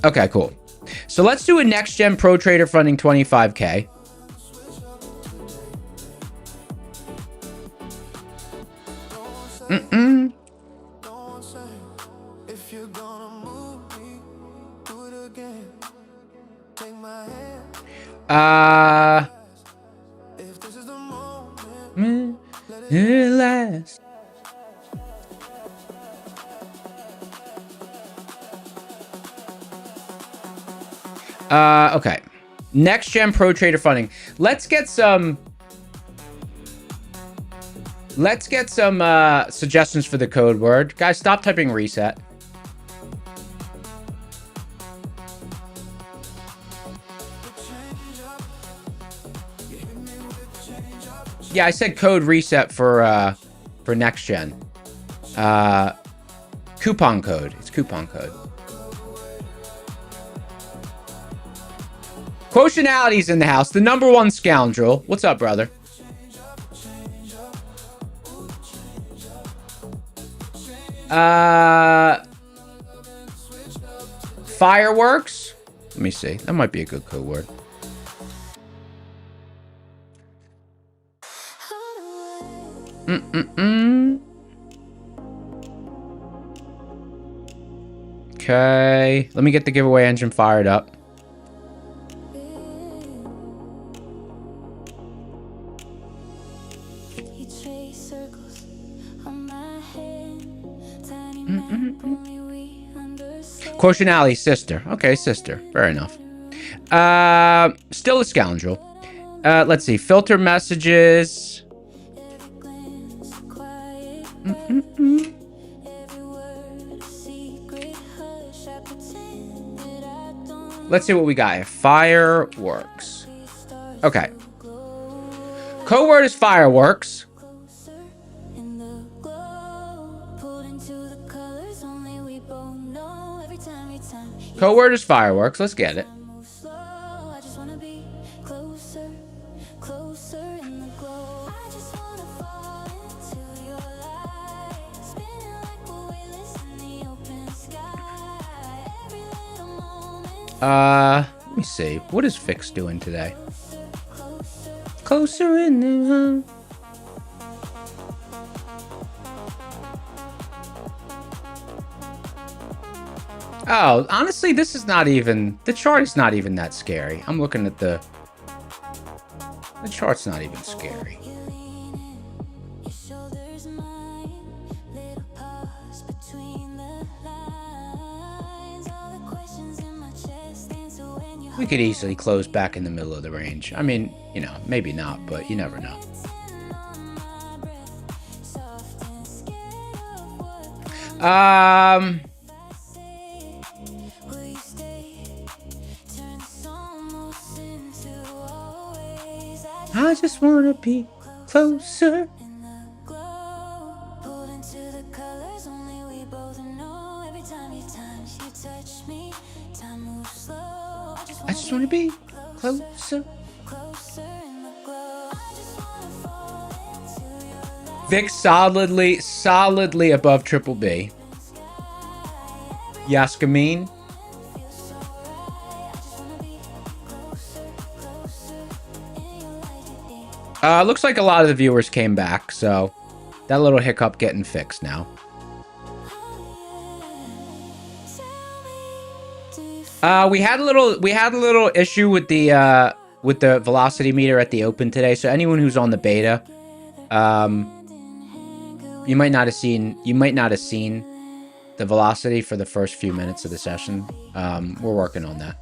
Okay, cool. So let's do a next gen pro trader funding 25K. Last. Okay. Next gen pro trader funding. Let's get some suggestions for the code word. Guys, stop typing reset. Yeah, I said code reset for next gen. Coupon code. It's coupon code. Quotientality's in the house. The #1 scoundrel. What's up, brother? Fireworks. Let me see. That might be a good code word. Okay. Let me get the giveaway engine fired up. Quotientality's sister. Okay, sister. Fair enough. Still a scoundrel. Let's see. Filter messages. Let's see what we got. Fireworks. Okay. Code word is fireworks. Code word is fireworks. Let's get it. Let me see. What is Fix doing today? Closer in the... Oh, honestly, this is not even... The chart is not even that scary. I'm looking at the... The chart's not even scary. We could easily close back in the middle of the range. I mean, you know, maybe not, but you never know. I just want to be closer. I just want to be closer. Vic solidly above triple B. Yaskamin. Looks like a lot of the viewers came back, so that little hiccup getting fixed now. We had a little issue with the velocity meter at the open today. So anyone who's on the beta, You might not have seen the velocity for the first few minutes of the session. We're working on that.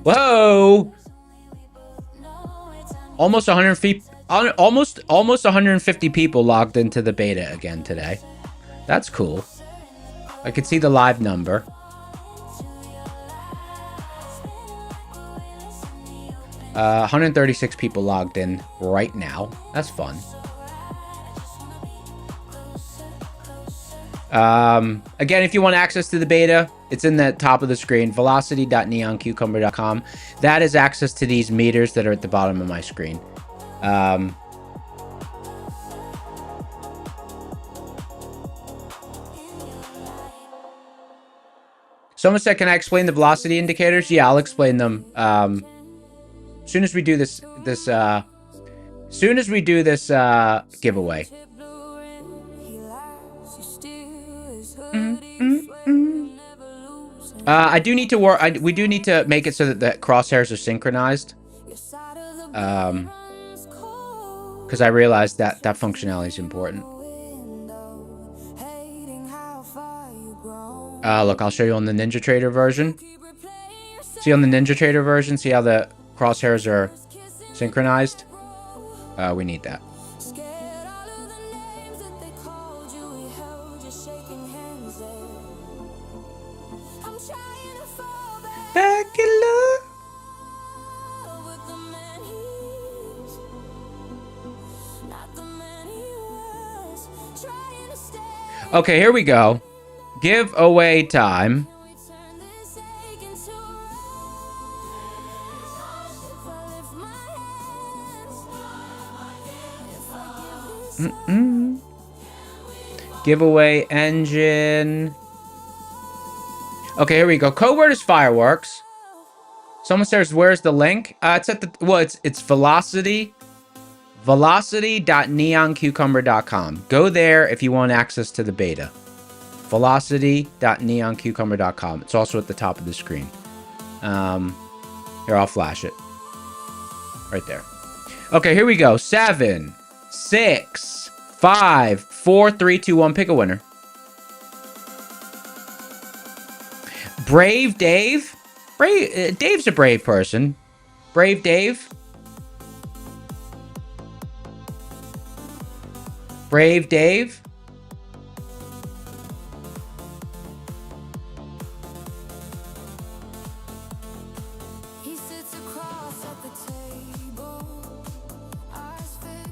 Whoa! Almost 150 people logged into the beta again today. That's cool. I could see the live number. Uh, 136 people logged in right now. That's fun. Again, if you want access to the beta, it's in the top of the screen, velocity.neoncucumber.com. That is access to these meters that are at the bottom of my screen. Someone said, can I explain the velocity indicators? Yeah, I'll explain them. As soon as we do this giveaway. I do need to work. We do need to make it so that the crosshairs are synchronized. Because I realized that functionality is important. Look, I'll show you on the Ninja Trader version. See on the Ninja Trader version, see how the crosshairs are synchronized? We need that. Back in love. Okay, here we go. Giveaway time. Giveaway engine. Okay, here we go. Code word is fireworks. Someone says, where's the link? It's at the, well, it's velocity.neoncucumber.com. Go there if you want access to the beta. velocity.neoncucumber.com. It's also at the top of the screen. Here, I'll flash it. Right there. Okay, here we go. 7, 6, 5, 4, 3, 2, 1. Pick a winner. Brave Dave. Dave's a brave person. Brave Dave. Brave Dave.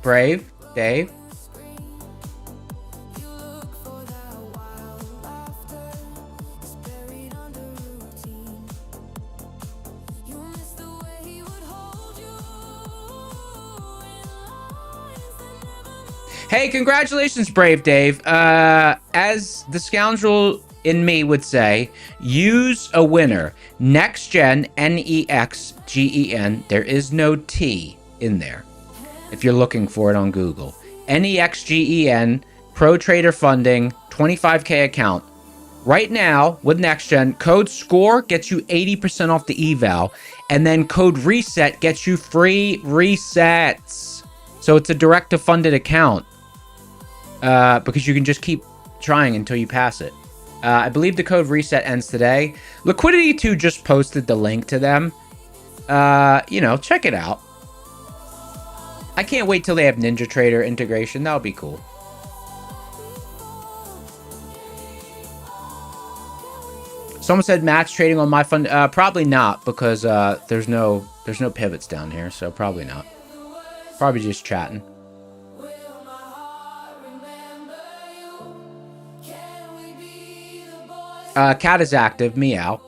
Brave Dave. Hey, congratulations, Brave Dave. As the scoundrel in me would say, use a winner. Next Gen, Nexgen. There is no T in there if you're looking for it on Google. Nexgen, Pro Trader Funding, 25K account. Right now, with NextGen, code SCORE gets you 80% off the eval, and then code RESET gets you free resets. So it's a direct-to-funded account. Because you can just keep trying until you pass it. I believe the code reset ends today. Liquidity 2 just posted the link to them. You know, check it out. I can't wait till they have Ninja Trader integration. That'll be cool. Someone said match trading on my fund. Probably not, because there's no pivots down here, so probably not. Probably just chatting. Cat is active, meow.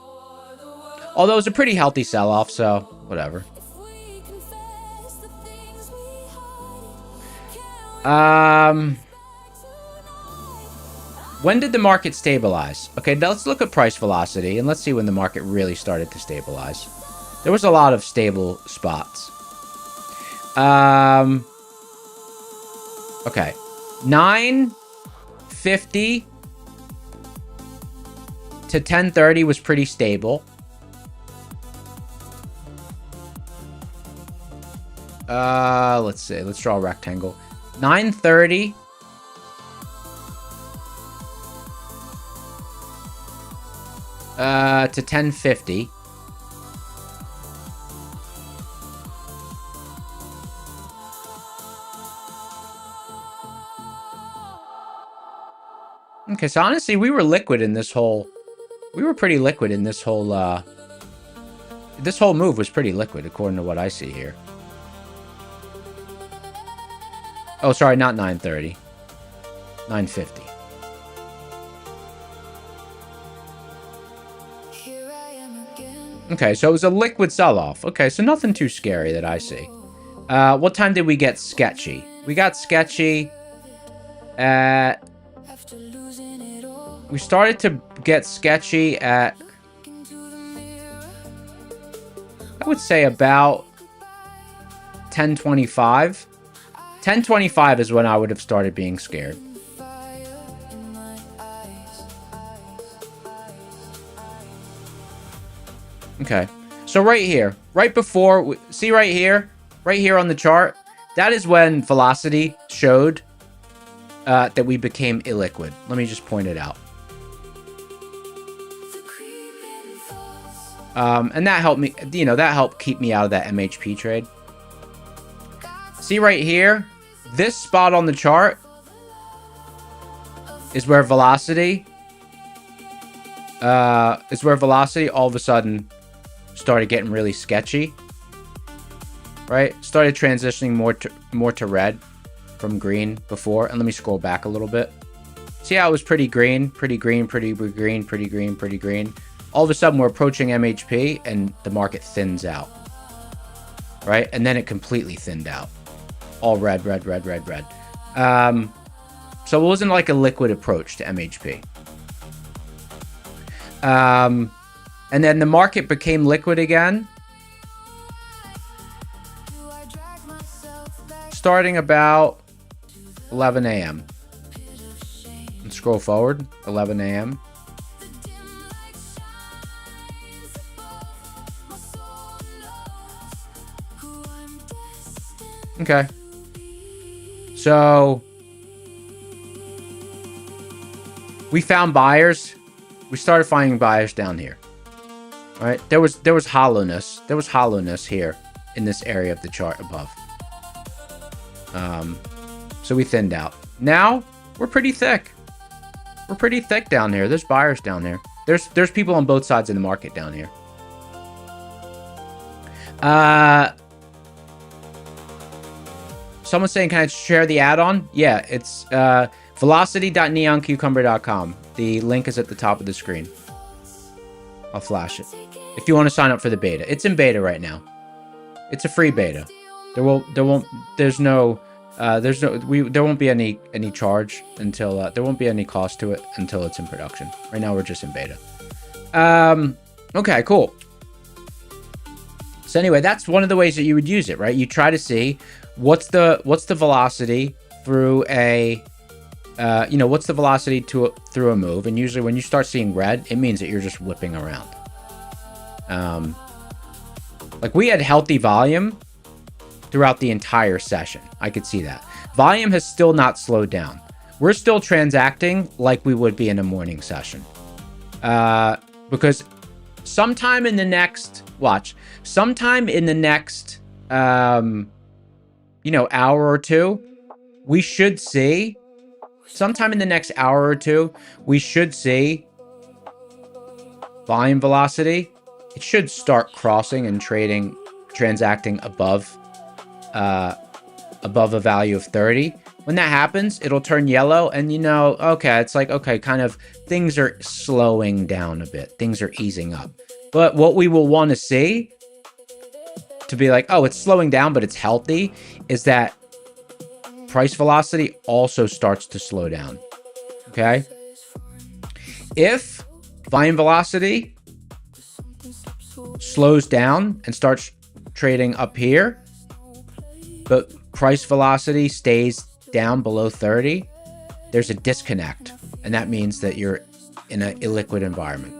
Although it was a pretty healthy sell-off, so whatever. When did the market stabilize? Okay, now let's look at price velocity, and let's see when the market really started to stabilize. There was a lot of stable spots. Okay. 950 to 1030 was pretty stable. Let's see. Let's draw a rectangle. 9:30 to 10:50. Okay, so honestly, we were liquid in this whole... We were pretty liquid in this whole... This whole move was pretty liquid, according to what I see here. Oh, sorry, not 9:30. 9:50. Okay, so it was a liquid sell-off. Okay, so nothing too scary that I see. What time did we get sketchy? We got sketchy at... We started to get sketchy at... I would say about 10:25. 10:25 is when I would have started being scared. Okay, so right here, right before, see right here on the chart, that is when velocity showed that we became illiquid. Let me just point it out. And that helped me, you know, that helped keep me out of that MHP trade. See right here, this spot on the chart is where velocity, all of a sudden started getting really sketchy, right? Started transitioning more to red from green before. And let me scroll back a little bit. See how it was pretty green, pretty green, pretty green, pretty green, pretty green. All of a sudden we're approaching MHP and the market thins out, right? And then it completely thinned out. All red, red, red, red, red. So it wasn't like a liquid approach to MHP. And then the market became liquid again, starting about 11 a.m. Let's scroll forward, 11 a.m. Okay. So we found buyers. We started finding buyers down here. All right. There was hollowness. There was hollowness here in this area of the chart above. So we thinned out. Now we're pretty thick. We're pretty thick down here. There's buyers down there. There's people on both sides of the market down here. Someone's saying, can I share the add-on? Yeah, it's velocity.neoncucumber.com. The link is at the top of the screen. I'll flash it. If you want to sign up for the beta. It's in beta right now. It's a free beta. There won't be any charge until there won't be any cost to it until it's in production. Right now we're just in beta. Okay, cool. So anyway, that's one of the ways that you would use it, right? You try to see what's the velocity through a what's the velocity through a move, and usually when you start seeing red, it means that you're just whipping around. Like we had healthy volume throughout the entire session. I could see that. Volume has still not slowed down. We're still transacting like we would be in a morning session. Because sometime in the next hour or two, we should see volume velocity. It should start crossing and transacting above a value of 30. When that happens, it'll turn yellow, and okay, it's like, okay, kind of things are slowing down a bit. Things are easing up. But what we will want to see to be like, oh, it's slowing down, but it's healthy, is that price velocity also starts to slow down. Okay? If volume velocity slows down and starts trading up here, but price velocity stays down below 30, there's a disconnect, and that means that you're in an illiquid environment.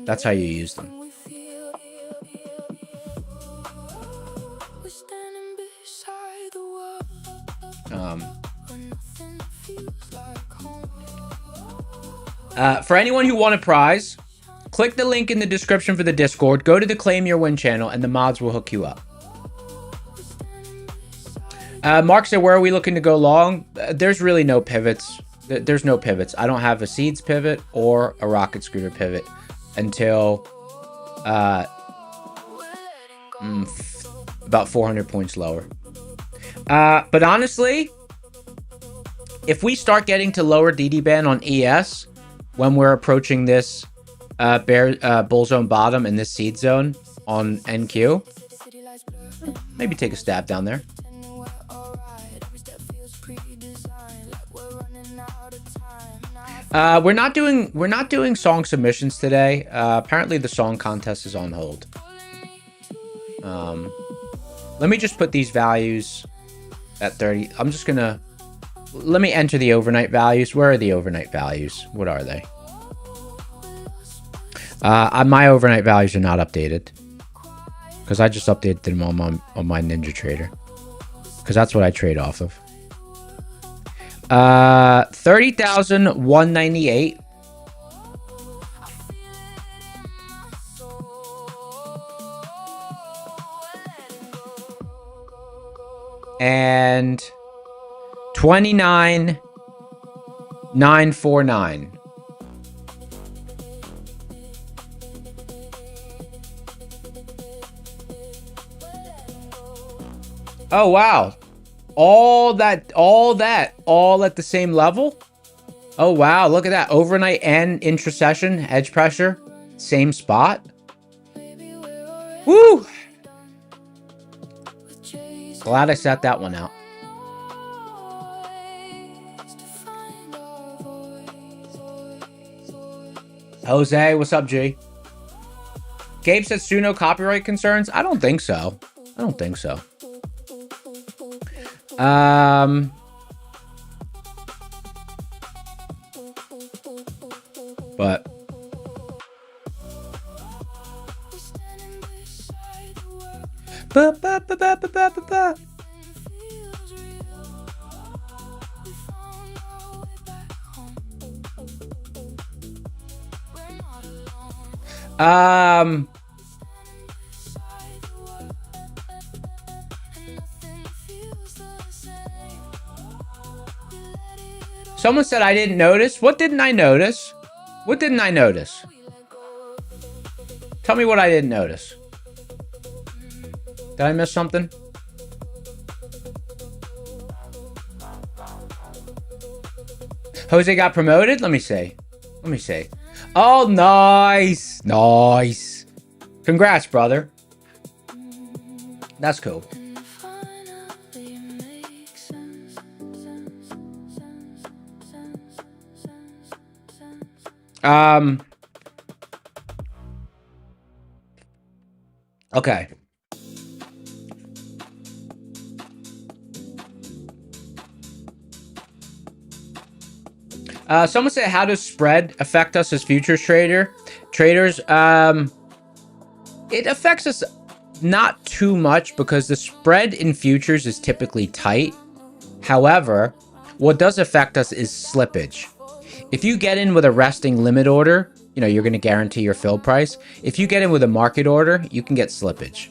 That's how you use them. For anyone who won a prize, click the link in the description for the Discord, go to the Claim Your Win channel, and the mods will hook you up. Mark said, where are we looking to go long? There's really no pivots. There's no pivots. I don't have a Seeds pivot or a Rocket Scooter pivot until about 400 points lower. But honestly, if we start getting to lower DD band on ES when we're approaching this bull zone bottom and this seed zone on NQ, maybe take a stab down there. We're not doing song submissions today. Apparently the song contest is on hold. Let me just put these values at 30. I'm just gonna let me enter the overnight values. Where are the overnight values? What are they? My overnight values are not updated because I just updated them on my Ninja Trader because that's what I trade off of. 30,198. And 29,949. Oh wow. All at the same level? Oh wow, look at that. Overnight and intra-session, edge pressure, same spot. Woo! Glad I sat that one out. Jose, what's up, G? Gabe says Suno copyright concerns? I don't think so. I don't think so. But someone said I didn't notice. What didn't I notice? What didn't I notice? Tell me what I didn't notice. Did I miss something? Jose got promoted? Let me see. Let me see. Oh, nice. Nice. Congrats, brother. That's cool. Okay. Someone said, how does spread affect us as futures traders? It affects us not too much because the spread in futures is typically tight. However, what does affect us is slippage. If you get in with a resting limit order, you know, you're going to guarantee your fill price. If you get in with a market order, you can get slippage,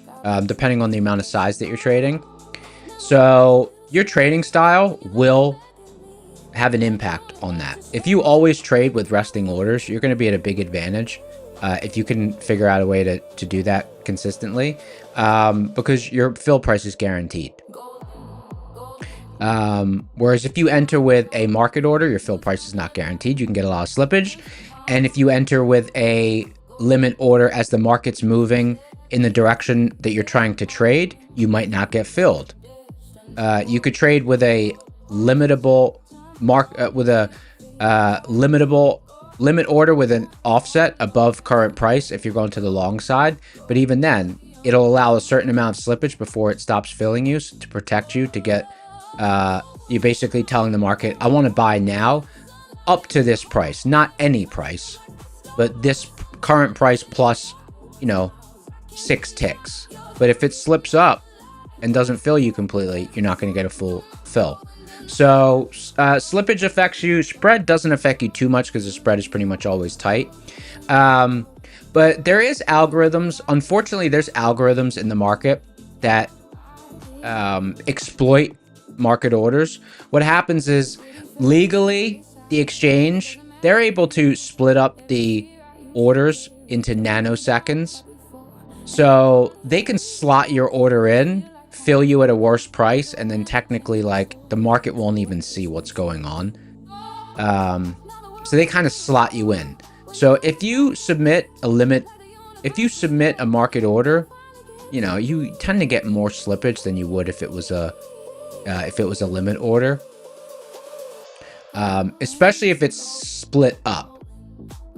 depending on the amount of size that you're trading. So your trading style will have an impact on that. If you always trade with resting orders, you're going to be at a big advantage if you can figure out a way to do that consistently, because your fill price is guaranteed. Whereas if you enter with a market order, your fill price is not guaranteed. You can get a lot of slippage. And if you enter with a limit order as the market's moving in the direction that you're trying to trade, you might not get filled. You could trade with a limitable limit order with an offset above current price if you're going to the long side. But even then, it'll allow a certain amount of slippage before it stops filling you to protect you to get you're basically telling the market, I want to buy now up to this price, not any price, but this current price plus, you know, 6 ticks. But if it slips up and doesn't fill you completely, you're not going to get a full fill. So slippage affects you. Spread doesn't affect you too much because the spread is pretty much always tight. But there is algorithms. Unfortunately, there's algorithms in the market that exploit market orders. What happens is legally, the exchange, they're able to split up the orders into nanoseconds. So they can slot your order in, fill you at a worse price, and then technically, like, the market won't even see what's going on. So they kind of slot you in. So if you submit a market order, you know, you tend to get more slippage than you would if it was a limit order. Especially if it's split up.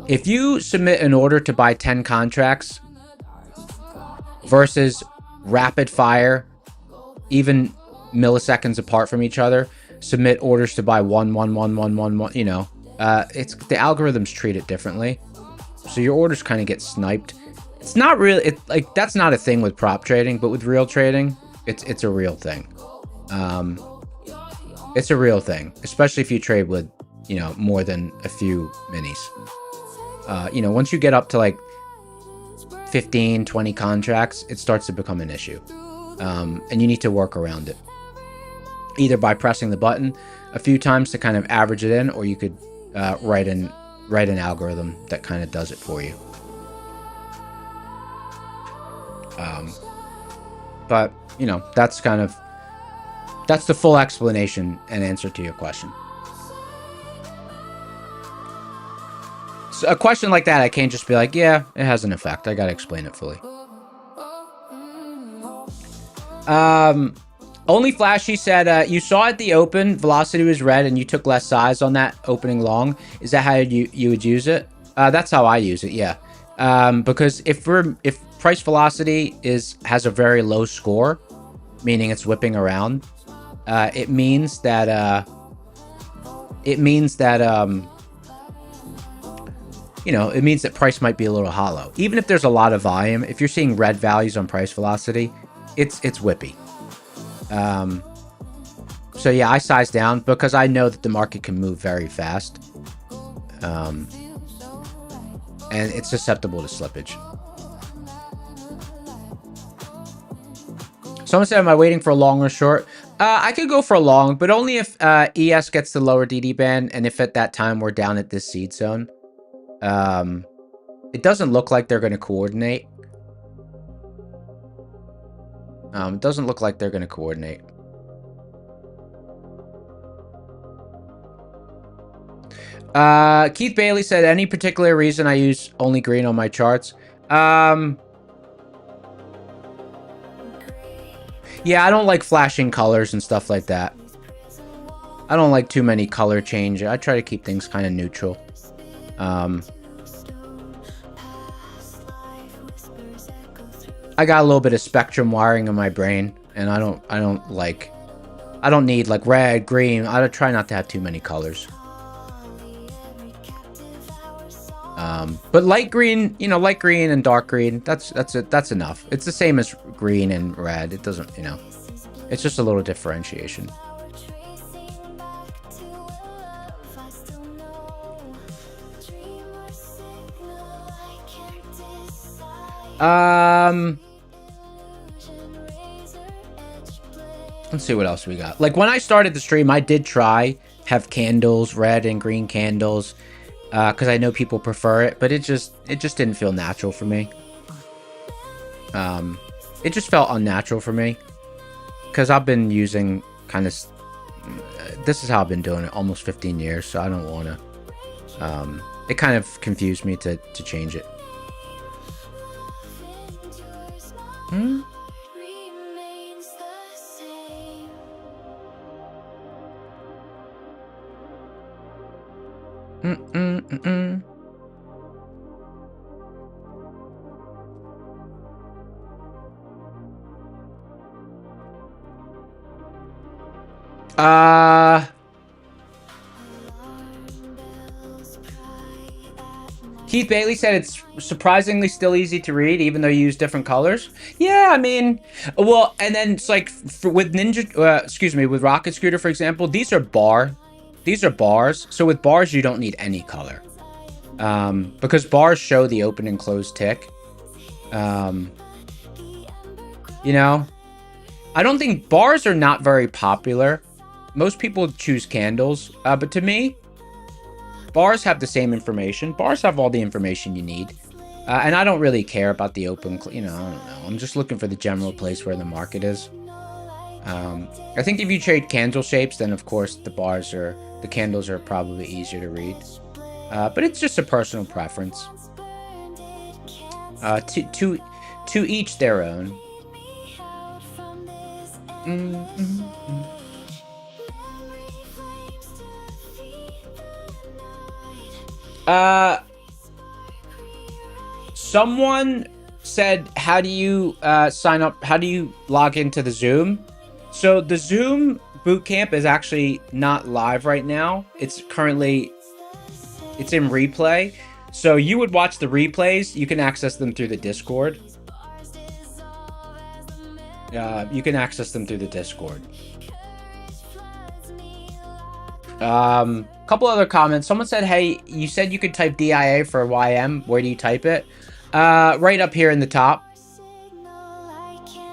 If you submit an order to buy 10 contracts versus rapid fire, even milliseconds apart from each other, submit orders to buy one, you know, it's the algorithms treat it differently. So your orders kind of get sniped. It's not really, like, that's not a thing with prop trading, but with real trading, it's a real thing. It's a real thing, especially if you trade with, you know, more than a few minis. You know, once you get up to like 15, 20 contracts, it starts to become an issue. And you need to work around it. Either by pressing the button a few times to kind of average it in, or you could write an algorithm that kind of does it for you. But, you know, that's the full explanation and answer to your question. So a question like that, I can't just be like, yeah, it has an effect. I gotta explain it fully. Only Flashy said, you saw at the open, velocity was red, and you took less size on that opening long. Is that how you would use it? That's how I use it, yeah. Because if price velocity has a very low score, meaning it's whipping around, it means that you know, it means that price might be a little hollow. Even if there's a lot of volume, if you're seeing red values on price velocity, it's whippy. So yeah, I size down because I know that the market can move very fast. And it's susceptible to slippage. Someone said, am I waiting for a long or short? I could go for a long, but only if ES gets the lower DD band, and if at that time we're down at this seed zone. It doesn't look like they're going to coordinate. It doesn't look like they're going to coordinate. Keith Bailey said, any particular reason I use only green on my charts? Yeah, I don't like flashing colors and stuff like that. I don't like too many color change. I try to keep things kind of neutral. I got a little bit of spectrum wiring in my brain, and I don't need like red, green. I try not to have too many colors. But light green, you know, light green and dark green, that's it. That's enough. It's the same as green and red. It doesn't, you know, it's just a little differentiation. Let's see what else we got. Like when I started the stream, I did try have candles, red and green candles, because I know people prefer it, but it just didn't feel natural for me. It just felt unnatural for me because I've been using kind of this is how I've been doing it almost 15 years, so I don't want to. It kind of confused me to change it. Hmm? Keith Bailey said it's surprisingly still easy to read, even though you use different colors. Yeah, I mean, well, and then it's like with with Rocket Scooter, for example, these are bars. So with bars, you don't need any color, because bars show the open and closed tick. You know, I don't think bars are not very popular. Most people choose candles, but to me, bars have the same information. Bars have all the information you need. And I don't really care about the open, I don't know. I'm just looking for the general place where the market is. I think if you trade candle shapes, then of course the candles are probably easier to read. But it's just a personal preference. To each their own. Someone said, how do you sign up? How do you log into the Zoom? So the Zoom bootcamp is actually not live right now. It's in replay. So you would watch the replays. You can access them through the Discord. You can access them through the Discord. Couple other comments. Someone said, hey, you said you could type DIA for YM. Where do you type it? Right up here in the top.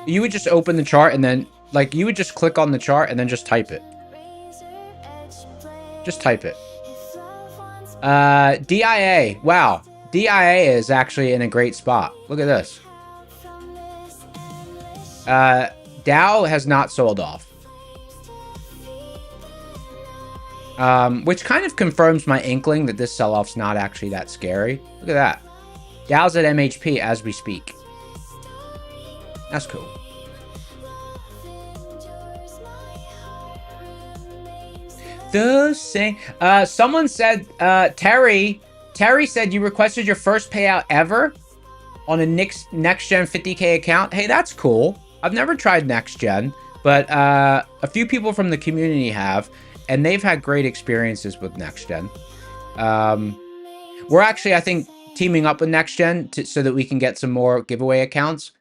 You would just open the chart and then, like, you would just click on the chart and then just type it. Just type it. DIA. Wow. DIA is actually in a great spot. Look at this. Dow has not sold off. Which kind of confirms my inkling that this sell-off's not actually that scary. Look at that. Dow's at MHP as we speak. That's cool. The same. Someone said, Terry said you requested your first payout ever on a next gen 50K account. Hey, that's cool. I've never tried next gen, but a few people from the community have, and they've had great experiences with next gen. We're actually, I think, teaming up with next gen so that we can get some more giveaway accounts.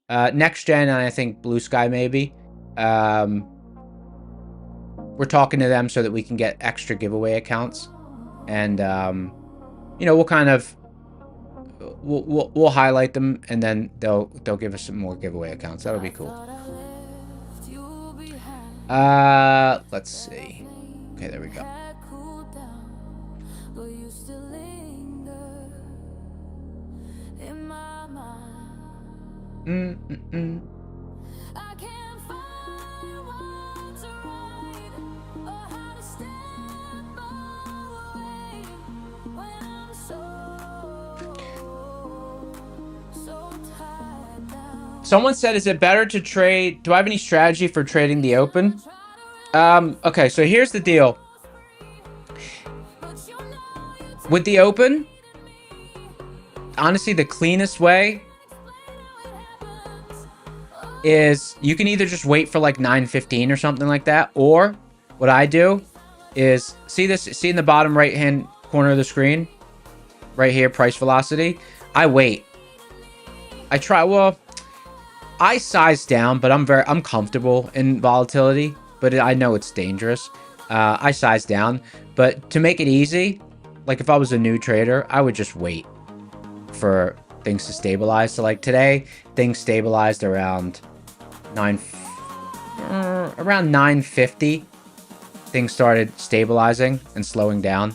Next gen, and I think Blue Sky maybe. We're talking to them so that we can get extra giveaway accounts, and we'll kind of we'll highlight them, and then they'll give us some more giveaway accounts. That'll be cool. Let's see. Okay, there we go. Someone said, is it better to trade? Do I have any strategy for trading the open? Okay, so here's the deal. With the open, honestly, the cleanest way is you can either just wait for like 9:15 or something like that, or what I do is see in the bottom right hand corner of the screen right here, price velocity. I wait. I size down, but I'm comfortable in volatility, but I know it's dangerous. I size down, but to make it easy, like if I was a new trader, I would just wait for things to stabilize. So like today, things stabilized around 950. Things started stabilizing and slowing down.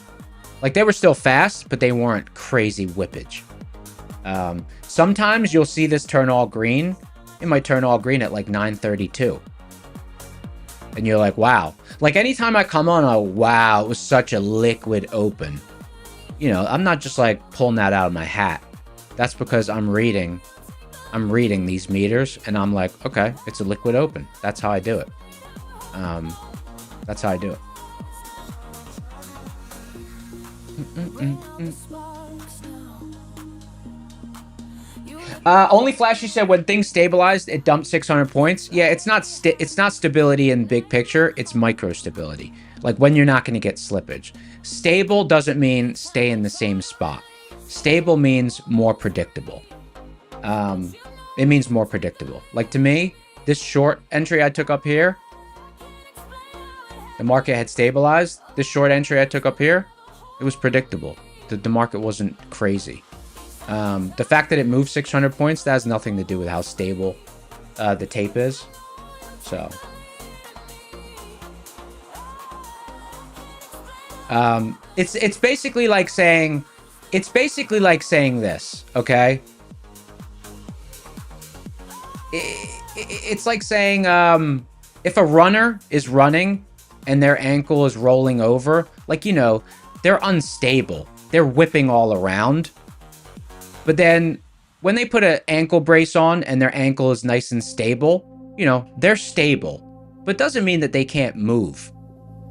Like they were still fast, but they weren't crazy whippage. Sometimes you'll see this turn all green. It might turn all green at like 9:32. And you're like, wow. Like anytime I come on, wow, it was such a liquid open. I'm not just like pulling that out of my hat. That's because I'm reading these meters and I'm like, okay, it's a liquid open. That's how I do it. That's how I do it. Only Flashy said when things stabilized, it dumped 600 points. Yeah, it's not stability in big picture. It's micro stability. Like when you're not going to get slippage. Stable doesn't mean stay in the same spot. Stable means more predictable. It means more predictable. Like to me, this short entry I took up here, the market had stabilized. This short entry I took up here, it was predictable. The market wasn't crazy. The fact that it moved 600 points, that has nothing to do with how stable the tape is. So, it's basically like saying, this, okay? It's like saying, if a runner is running and their ankle is rolling over, like, you know, they're unstable. They're whipping all around. But then when they put an ankle brace on and their ankle is nice and stable, you know, they're stable. But doesn't mean that they can't move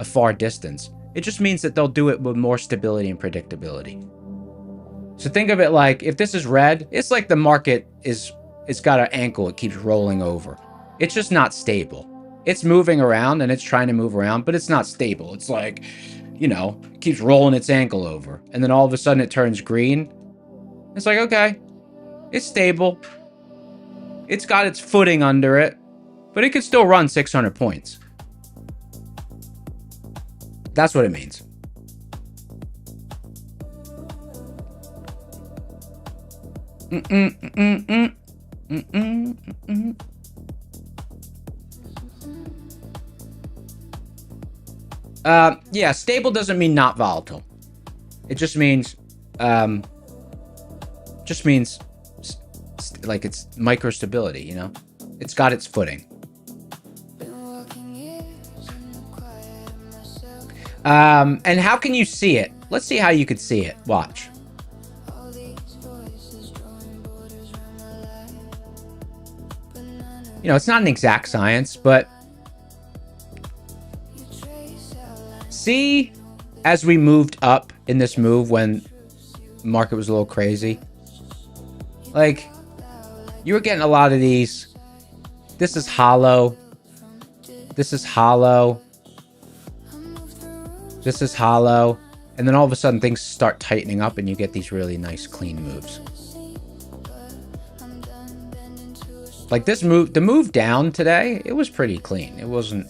a far distance. It just means that they'll do it with more stability and predictability. So think of it like, if this is red, it's like the market it's got an ankle, it keeps rolling over. It's just not stable. It's moving around and it's trying to move around, but it's not stable. It's like, you know, it keeps rolling its ankle over. And then all of a sudden it turns green. It's like, okay, it's stable. It's got its footing under it, but it could still run 600 points. That's what it means. Yeah, stable doesn't mean not volatile. It just means, like it's micro stability, you know? It's got its footing. And how can you see it? Let's see how you could see it. Watch. You know, it's not an exact science, but see, as we moved up in this move when market was a little crazy, like you were getting a lot of these. This is hollow. This is hollow. This is hollow. And then all of a sudden things start tightening up and you get these really nice clean moves. Like this move, the move down today, it was pretty clean. It wasn't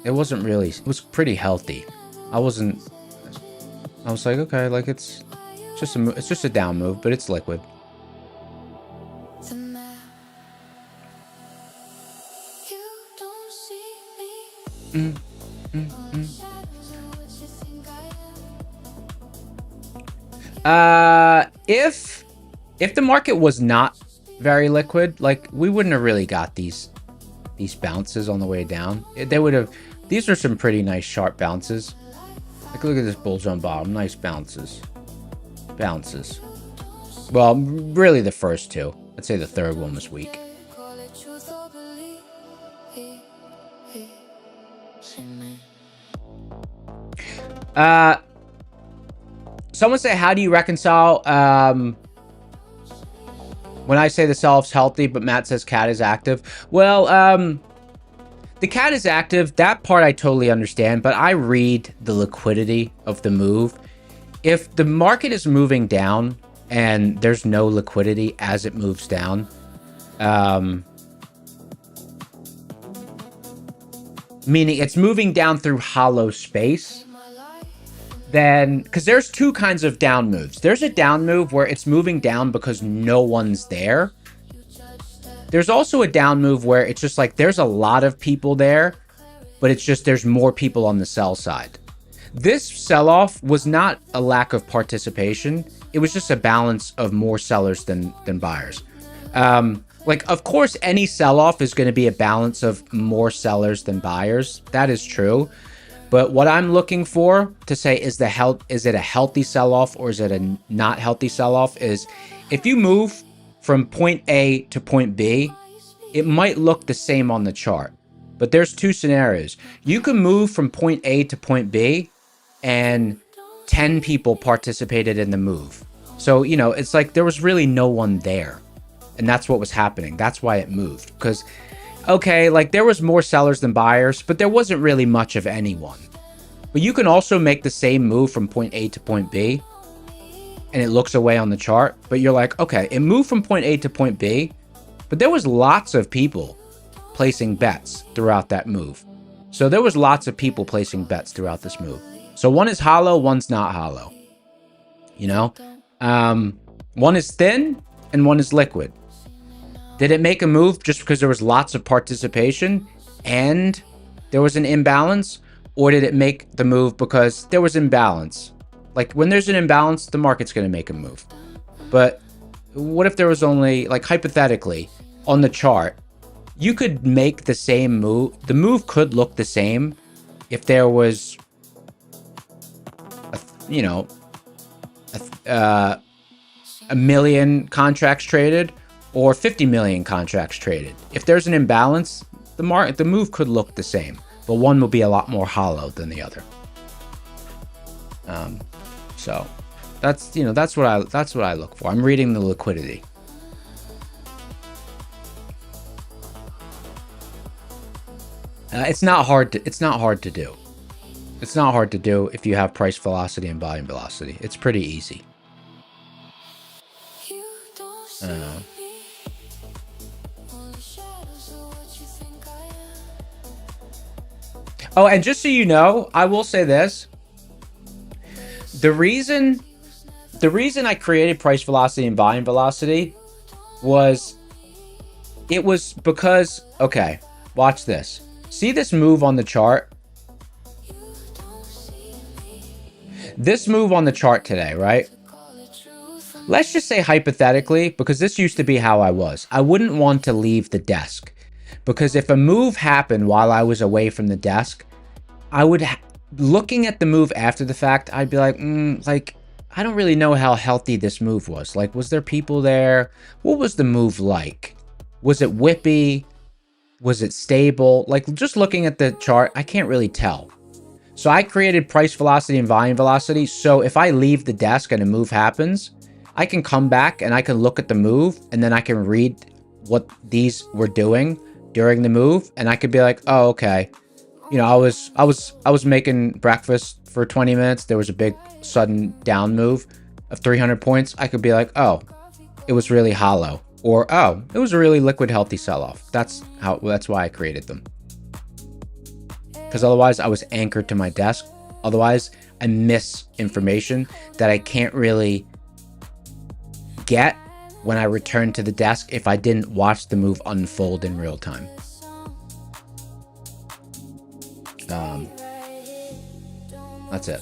really, it was pretty healthy. I was like, okay, like it's just a down move, but it's liquid. If the market was not very liquid, like we wouldn't have really got these bounces on the way down. They would have. These are some pretty nice sharp bounces. Like look at this bulge on bottom, nice bounces. Well, really the first two. I'd say the third one was weak. Someone say, how do you reconcile when I say the sell-off's healthy, but Matt says cat is active? Well, the cat is active. That part I totally understand, but I read the liquidity of the move. If the market is moving down and there's no liquidity as it moves down, meaning it's moving down through hollow space, then, because there's two kinds of down moves. There's a down move where it's moving down because no one's there. There's also a down move where it's just like there's a lot of people there, but it's just there's more people on the sell side. This sell-off was not a lack of participation. It was just a balance of more sellers than buyers. Like, of course, any sell-off is going to be a balance of more sellers than buyers. That is true. But what I'm looking for to say is it a healthy sell-off or is it a not healthy sell-off is if you move from point A to point B, it might look the same on the chart. But there's two scenarios. You can move from point A to point B and 10 people participated in the move. So, you know, it's like there was really no one there. And that's what was happening. That's why it moved. Because, okay, like there was more sellers than buyers, but there wasn't really much of anyone. But you can also make the same move from point A to point B, and it looks away on the chart, but you're like, okay, it moved from point A to point B, but there was lots of people placing bets throughout that move. So there was lots of people placing bets throughout this move. So one is hollow, one's not hollow. You know? One is thin and one is liquid. Did it make a move just because there was lots of participation and there was an imbalance? Or did it make the move because there was imbalance? Like when there's an imbalance, the market's going to make a move. But what if there was only, like hypothetically, on the chart, you could make the same move. The move could look the same if there was, a million contracts traded or 50 million contracts traded. If there's an imbalance, the move could look the same, but one will be a lot more hollow than the other. So that's what I look for. I'm reading the liquidity. It's not hard to do. It's not hard to do if you have price velocity and volume velocity. It's pretty easy. Oh, and just so you know, I will say this. The reason I created price velocity and volume velocity was because, okay, watch this. See this move on the chart? This move on the chart today, right? Let's just say hypothetically, because this used to be how I was. I wouldn't want to leave the desk. Because if a move happened while I was away from the desk, I would, looking at the move after the fact, I'd be like, I don't really know how healthy this move was. Like, was there people there? What was the move like? Was it whippy? Was it stable? Like, just looking at the chart, I can't really tell. So I created price velocity and volume velocity. So if I leave the desk and a move happens, I can come back and I can look at the move and then I can read what these were doing during the move. And I could be like, oh, okay. You know, I was making breakfast for 20 minutes. There was a big sudden down move of 300 points. I could be like, oh, it was really hollow. Or, oh, it was a really liquid, healthy sell-off. That's why I created them. Because otherwise I was anchored to my desk. Otherwise I miss information that I can't really get when I return to the desk if I didn't watch the move unfold in real time. That's it.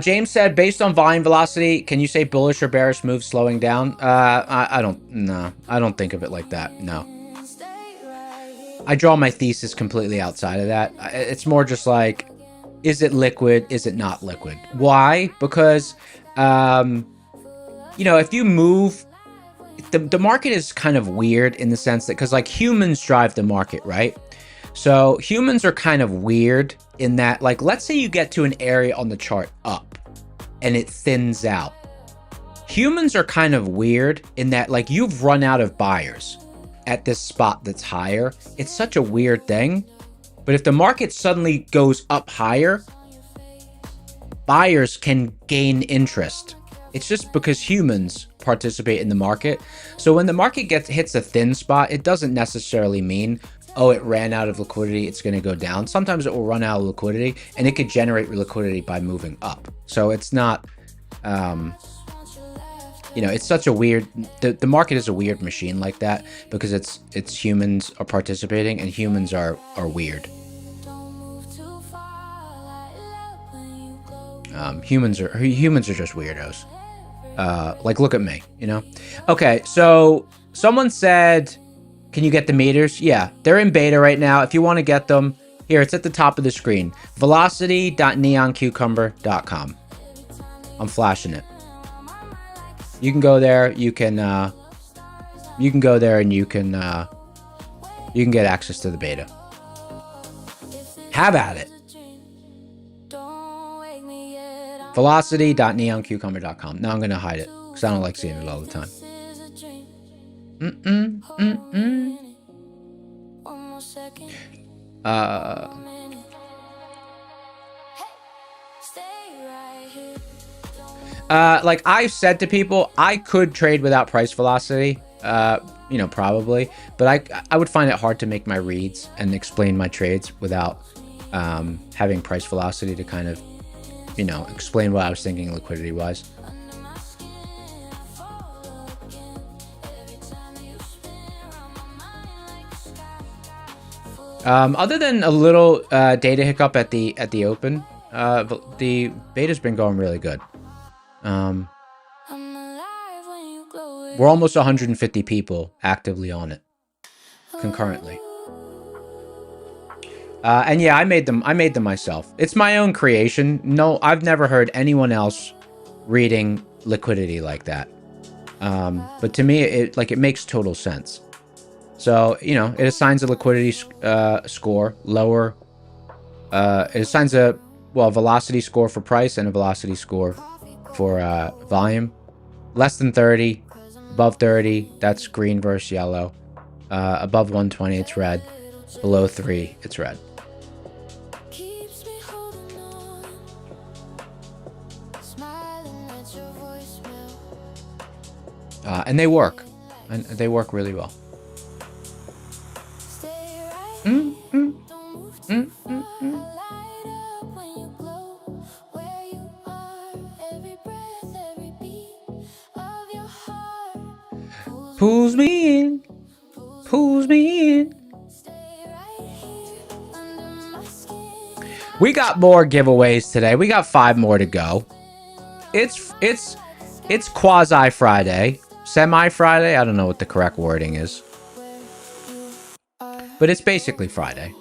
James said, based on volume velocity, can you say bullish or bearish moves slowing down? I don't think of it like that. No. I draw my thesis completely outside of that. It's more just like, is it liquid? Is it not liquid? Why? Because, if you move, the market is kind of weird in the sense that, because like humans drive the market, right? So humans are kind of weird in that, like, let's say you get to an area on the chart up and it thins out. Humans are kind of weird in that, like, you've run out of buyers at this spot that's higher. It's such a weird thing. But if the market suddenly goes up higher, buyers can gain interest. It's just because humans participate in the market. So when the market hits a thin spot, it doesn't necessarily mean, oh, it ran out of liquidity, it's going to go down. Sometimes it will run out of liquidity and it could generate liquidity by moving up. So it's not, it's such a weird, the market is a weird machine like that because it's humans are participating and humans are weird. Humans are just weirdos. Like, look at me, Okay, so someone said, can you get the meters? Yeah, they're in beta right now. If you want to get them, here, it's at the top of the screen. velocity.neoncucumber.com. I'm flashing it. You can go there. You can go there and you can get access to the beta. Have at it. velocity.neoncucumber.com. Now I'm going to hide it because I don't like seeing it all the time. Like I've said to people, I could trade without price velocity, you know, probably, but I would find it hard to make my reads and explain my trades without having price velocity to kind of, you know, explain what I was thinking liquidity wise. Other than a little data hiccup at the open, the beta's been going really good. We're almost 150 people actively on it concurrently. And yeah, I made them myself. It's my own creation. No, I've never heard anyone else reading liquidity like that. But to me, it makes total sense. So, you know, it assigns a liquidity score lower. It assigns a velocity score for price and a velocity score for volume. Less than 30, above 30, that's green versus yellow. Above 120, it's red. Below 3, it's red. And they work. And they work really well. Pulls me in. Pulls me in. We got more giveaways today. We got 5 more to go. It's quasi Friday. Semi Friday? I don't know what the correct wording is. But it's basically Friday.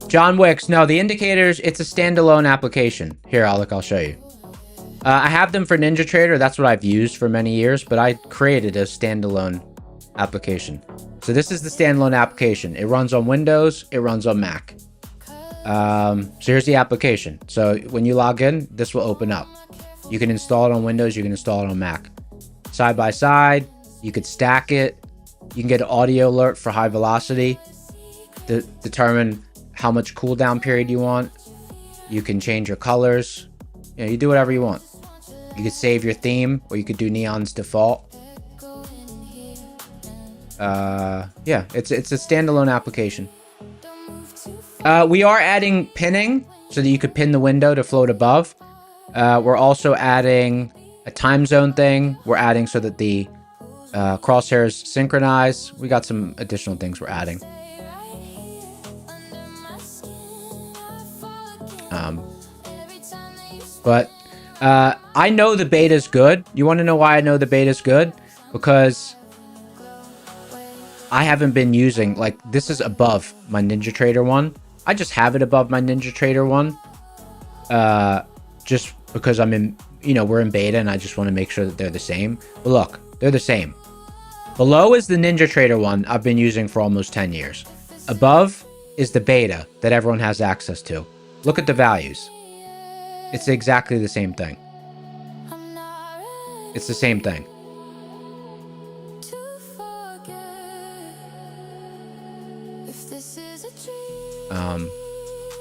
John Wicks, no, the indicators, it's a standalone application. Here, I'll show you. I have them for NinjaTrader. That's what I've used for many years, but I created a standalone application. So this is the standalone application. It runs on Windows. It runs on Mac. So here's the application. So when you log in, this will open up. You can install it on Windows. You can install it on Mac. Side by side, you could stack it. You can get an audio alert for high velocity to determine how much cooldown period you want. You can change your colors. You know, you do whatever you want. You could save your theme, or you could do Neon's default. Yeah, it's a standalone application. We are adding pinning so that you could pin the window to float above. We're also adding a time zone thing. We're adding so that the crosshairs synchronize. We got some additional things we're adding. But I know the beta's good. You want to know why I know the beta's good? Because I haven't been using, like, this is above my NinjaTrader one. I just have it above my NinjaTrader one. Just because I'm in, you know, we're in beta and I just want to make sure that they're the same. But look, they're the same. Below is the NinjaTrader one I've been using for almost 10 years. Above is the beta that everyone has access to. Look at the values. It's exactly the same thing. It's the same thing.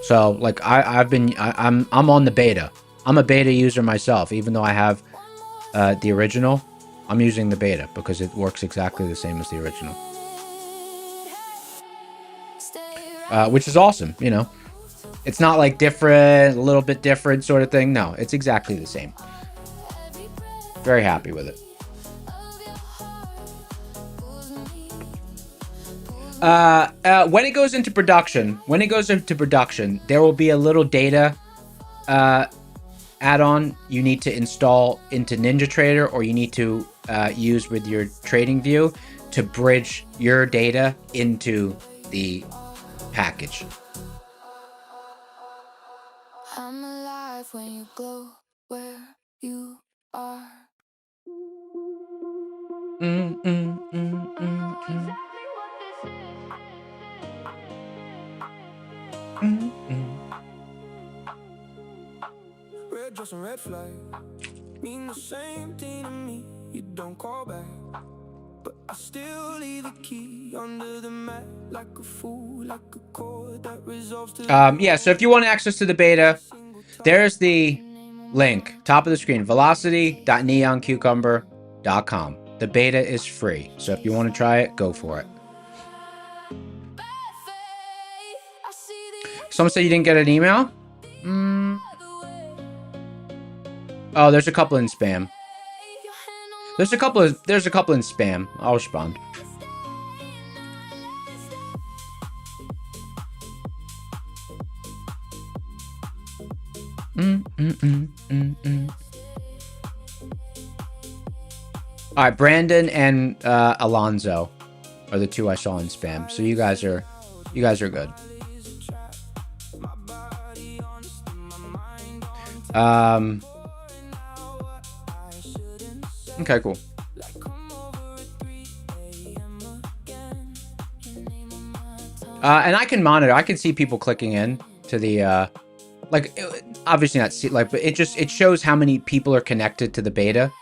So like I'm on the beta. I'm a beta user myself, even though I have the original. I'm using the beta because it works exactly the same as the original. Which is awesome, you know. It's not like different, a little bit different sort of thing. No, it's exactly the same. Very happy with it. When it goes into production, there will be a little data add-on you need to install into NinjaTrader, or you need to use with your trading view to bridge your data into the package. I'm alive when you glow where you are. Red dress and red flag mean the same thing to me. You don't call back, but I still leave a key under the mat like a fool, like a chord that resolves to Yeah, so if you want access to the beta, there's the link, top of the screen, velocity.neoncucumber.com. The beta is free, so if you want to try it, go for it. Someone said you didn't get an email? Oh, there's a couple in spam. There's a couple in spam. I'll respond. All right, Brandon and Alonzo are the two I saw in spam. So you guys are good. Okay, cool. And I can monitor. I can see people clicking in to the like, obviously not see, like, but it shows how many people are connected to the beta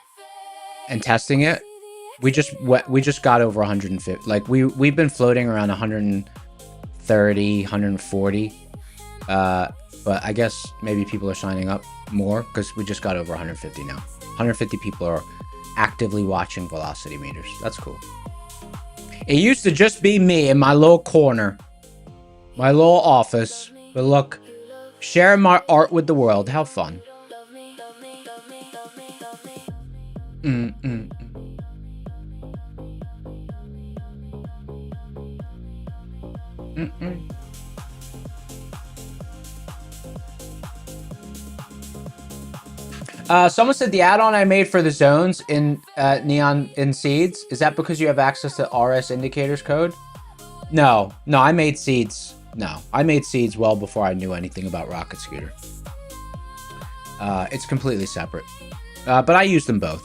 and testing it. We just got over 150. Like we've been floating around 130, 140. But I guess maybe people are signing up more because we just got over 150 now. 150 people are actively watching velocity meters. That's cool. It used to just be me in my little corner, my little office. But look, sharing my art with the world. How fun. Someone said the add-on I made for the zones in Neon in Seeds, is that because you have access to RS indicators code? No, I made Seeds. No, I made Seeds well before I knew anything about Rocket Scooter. It's completely separate. But I use them both.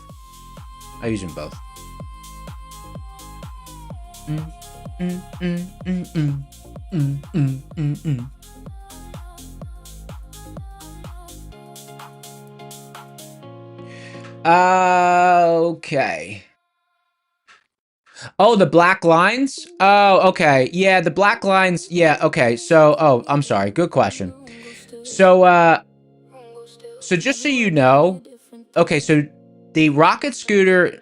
Okay. Oh, the black lines? Oh, okay. Yeah, the black lines. Yeah, okay. So, oh, I'm sorry. Good question. So, so just so you know, okay, so the Rocket Scooter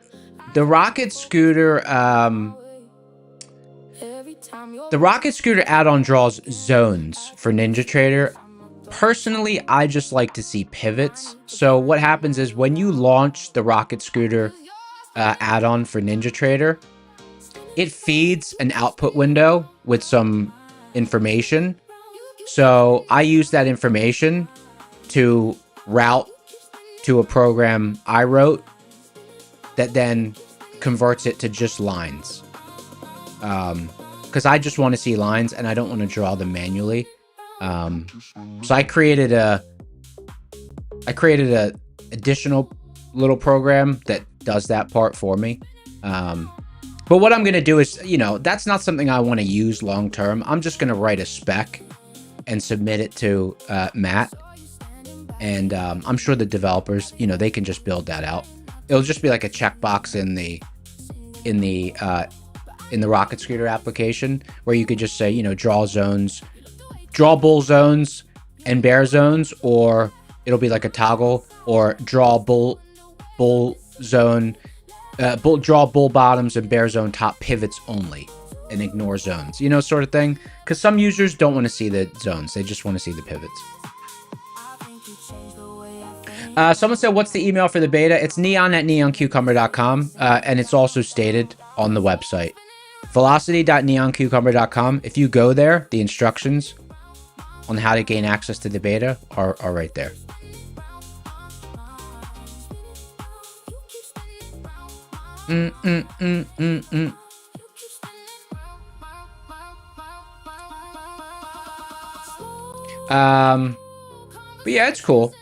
add-on draws zones for NinjaTrader. Personally, I just like to see pivots. So what happens is when you launch the Rocket Scooter add-on for NinjaTrader, it feeds an output window with some information. So I use that information to route to a program I wrote that then converts it to just lines. Because I just want to see lines and I don't want to draw them manually. So I created a additional little program that does that part for me. But what I'm going to do is, you know, that's not something I want to use long term. I'm just going to write a spec and submit it to Matt. And I'm sure the developers, you know, they can just build that out. It'll just be like a checkbox in the Rocket Scooter application where you could just say, you know, draw bull zones and bear zones, or it'll be like a toggle, or draw bull zone, draw bull bottoms and bear zone top pivots only and ignore zones, you know, sort of thing. Because some users don't want to see the zones. They just want to see the pivots. Someone said, what's the email for the beta? It's neon@neoncucumber.com, and it's also stated on the website. velocity.neoncucumber.com. If you go there, the instructions on how to gain access to the beta are right there. But yeah, it's cool.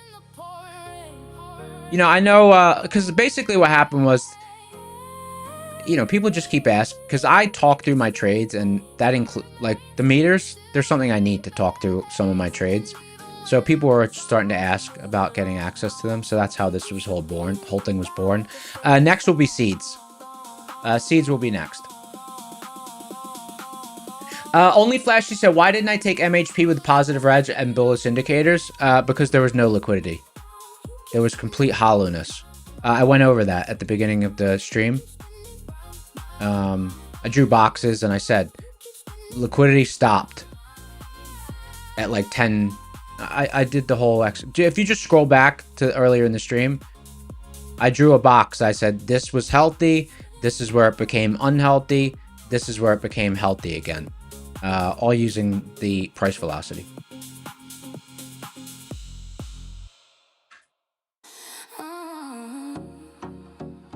You know, I know, because basically what happened was, you know, people just keep asking, because I talk through my trades, and that include like the meters. There's something I need to talk through some of my trades. So people were starting to ask about getting access to them. So that's how this whole thing was born. Next will be Seeds. Seeds will be next. Only Flashy said, why didn't I take MHP with positive reg and bullish indicators? Because there was no liquidity. There was complete hollowness. I went over that at the beginning of the stream. I drew boxes and I said, liquidity stopped at like 10. I did the whole if you just scroll back to earlier in the stream, I drew a box. I said, this was healthy. This is where it became unhealthy. This is where it became healthy again. All using the price velocity.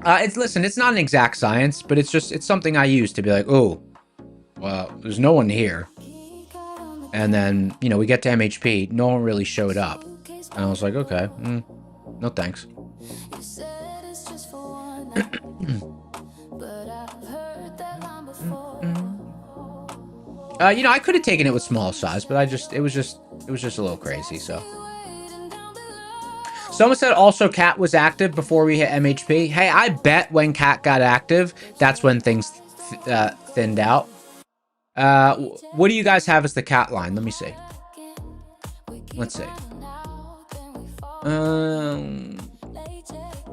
It's not an exact science, but it's something I use to be like, oh, well, there's no one here. And then, you know, we get to MHP, no one really showed up. And I was like, okay, no thanks. You know, I could have taken it with small size, but it was just a little crazy, so. Someone said also Cat was active before we hit MHP. Hey, I bet when Cat got active, that's when things thinned out. What do you guys have as the Cat line? Let me see. Let's see.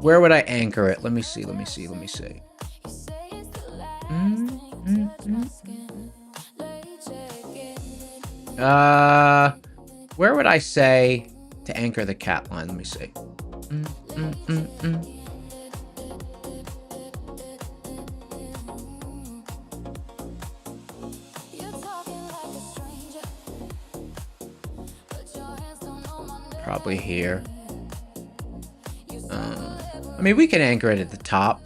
Where would I anchor it? Let me see. Where would I say to anchor the Cat line? Let me see. Probably here. I mean, we can anchor it at the top.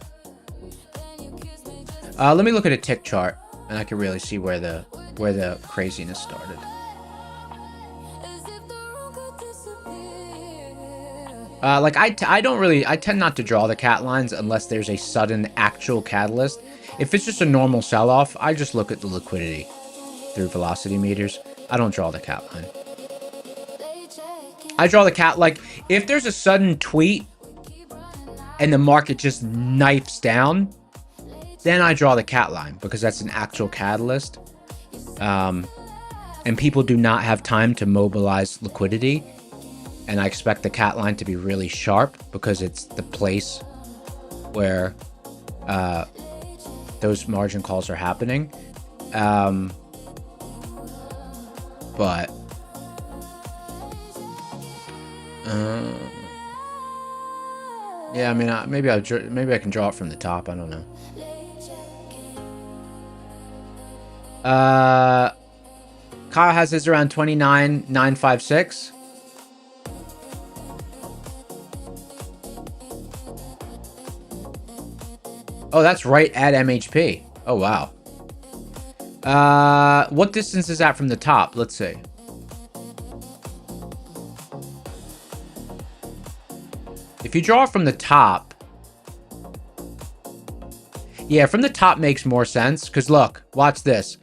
Let me look at a tick chart, and I can really see where the craziness started. Like I tend not to draw the cat lines unless there's a sudden actual catalyst. If it's just a normal sell-off, I just look at the liquidity through velocity meters. I don't draw the cat line. I draw the cat, like, if there's a sudden tweet and the market just knifes down, then I draw the cat line because that's an actual catalyst. And people do not have time to mobilize liquidity. And I expect the cat line to be really sharp because it's the place where those margin calls are happening. But yeah, I mean, maybe I can draw it from the top. I don't know. Kyle has his around 29,956. Oh, that's right at MHP. Oh, wow. What distance is that from the top? Let's see. If you draw from the top, yeah, from the top makes more sense. Because look, watch this.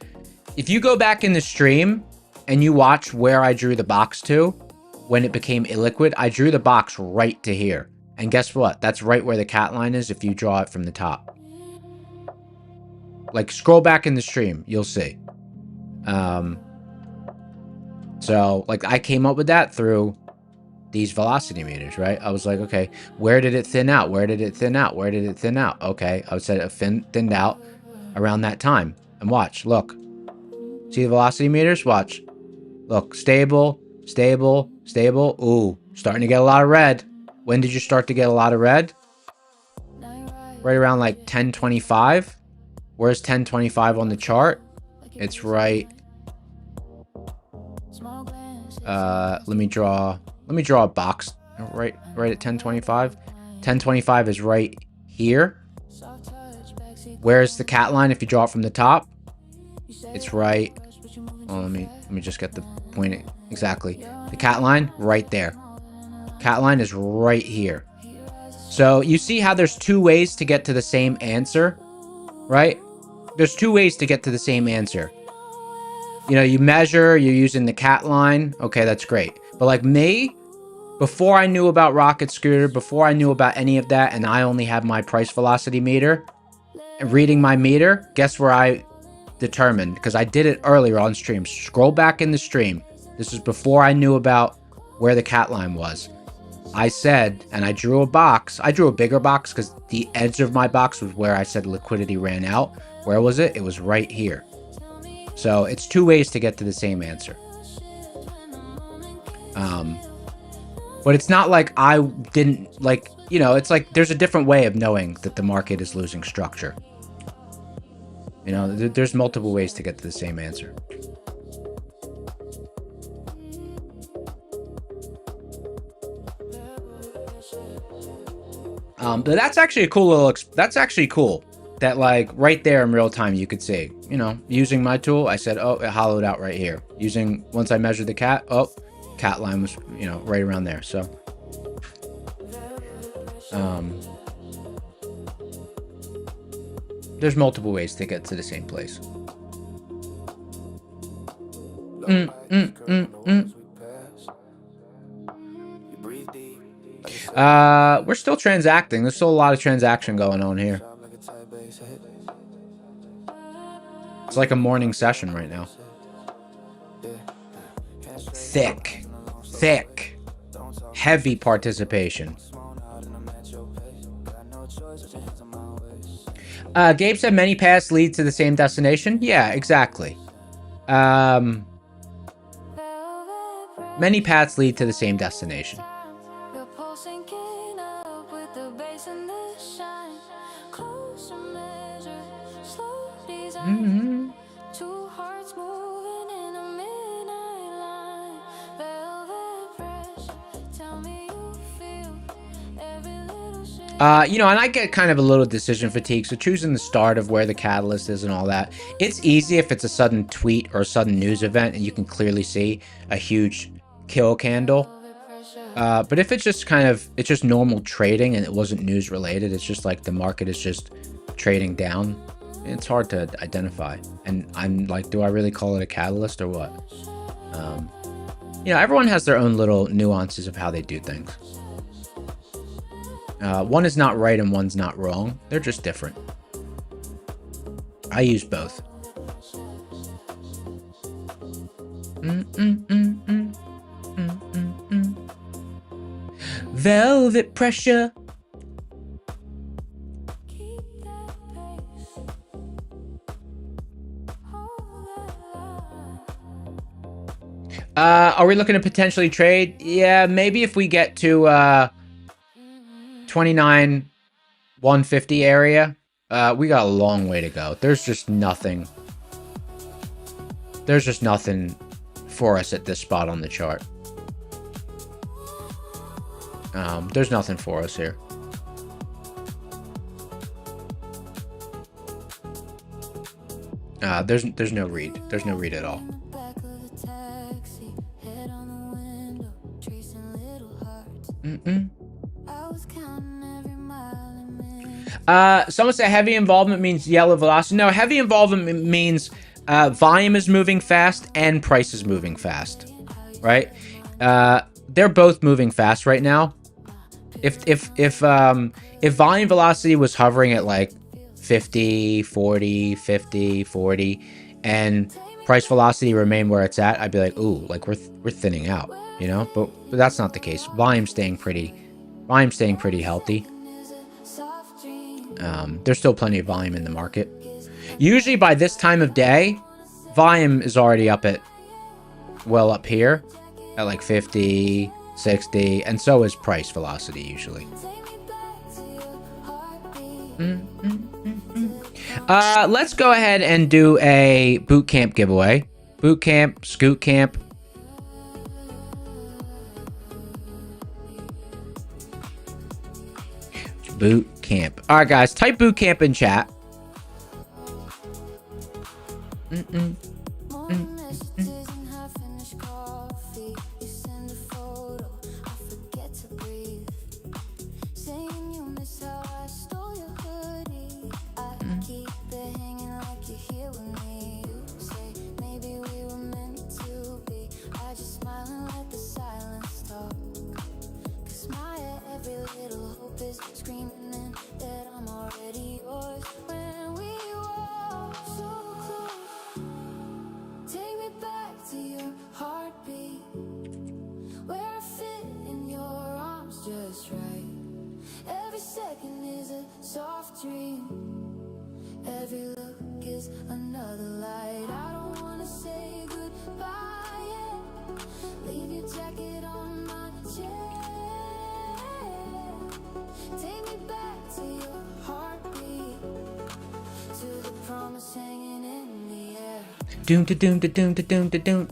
If you go back in the stream and you watch where I drew the box to when it became illiquid, I drew the box right to here. And guess what? That's right where the cat line is if you draw it from the top. Like, scroll back in the stream, you'll see. So, like, I came up with that through these velocity meters, right? I was like, okay, where did it thin out? Where did it thin out? Where did it thin out? Okay, I said it thinned out around that time. And watch, look. See the velocity meters? Watch. Look, stable, stable, stable. Ooh, starting to get a lot of red. When did you start to get a lot of red? Right around like 1025. Where's 1025 on the chart? It's right. Let me draw a box right at 1025. 1025 is right here. Where's the cat line if you draw it from the top? It's right. Oh, let me just get the point exactly. The cat line right there. Cat line is right here. So you see how there's two ways to get to the same answer, right? There's two ways to get to the same answer. You know, you measure, you're using the cat line. Okay, that's great. But like me, before I knew about Rocket Scooter, before I knew about any of that, and I only have my price velocity meter, reading my meter, guess where I determined, because I did it earlier on stream. Scroll back in the stream. This is before I knew about where the cat line was. I said, and I drew a box. I drew a bigger box because the edge of my box was where I said liquidity ran out. Where was it? It was right here. So it's two ways to get to the same answer. But it's not like I didn't, like, you know, it's like there's a different way of knowing that the market is losing structure. You know, there's multiple ways to get to the same answer. But that's actually a cool little, that's actually cool. That like right there in real time, you could see, you know, using my tool, I said, oh, it hollowed out right here. Using, once I measured the cat, oh, cat line was, you know, right around there. So, there's multiple ways to get to the same place. We're still transacting. There's still a lot of transaction going on here. It's like a morning session right now. Thick, heavy participation. Gabe said many paths lead to the same destination. Yeah, exactly. Many paths lead to the same destination. You know, and I get kind of a little decision fatigue, so choosing the start of where the catalyst is and all that. It's easy if it's a sudden tweet or a sudden news event and you can clearly see a huge kill candle. But if it's just kind of, it's just normal trading and it wasn't news related, it's just like the market is just trading down, it's hard to identify. And I'm like, do I really call it a catalyst or what? You know, everyone has their own little nuances of how they do things. One is not right and one's not wrong. They're just different. I use both. Velvet pressure. Are we looking to potentially trade? Yeah, maybe if we get to 29 150 area. We got a long way to go. There's just nothing for us at this spot on the chart. There's nothing for us here. There's no read. There's no read at all. Someone said heavy involvement means yellow velocity. No, heavy involvement means volume is moving fast and price is moving fast, right? They're both moving fast right now. If volume velocity was hovering at like 50, 40, 50, 40, and price velocity remained where it's at, I'd be like, ooh, like we're thinning out, you know? But that's not the case. Volume's staying pretty healthy. There's still plenty of volume in the market. Usually by this time of day, volume is already up at, well, up here at like 50, 60, and so is price velocity usually. Let's go ahead and do a boot camp giveaway. Boot camp, scoot camp. Boot camp. All right, guys, type boot camp in chat. soft dream. Every look is another light. I don't wanna say goodbye yet. Leave your jacket on my chair. Take me back to your heartbeat, to the promise hanging in the air. Doom to doom to doom to doom to doom.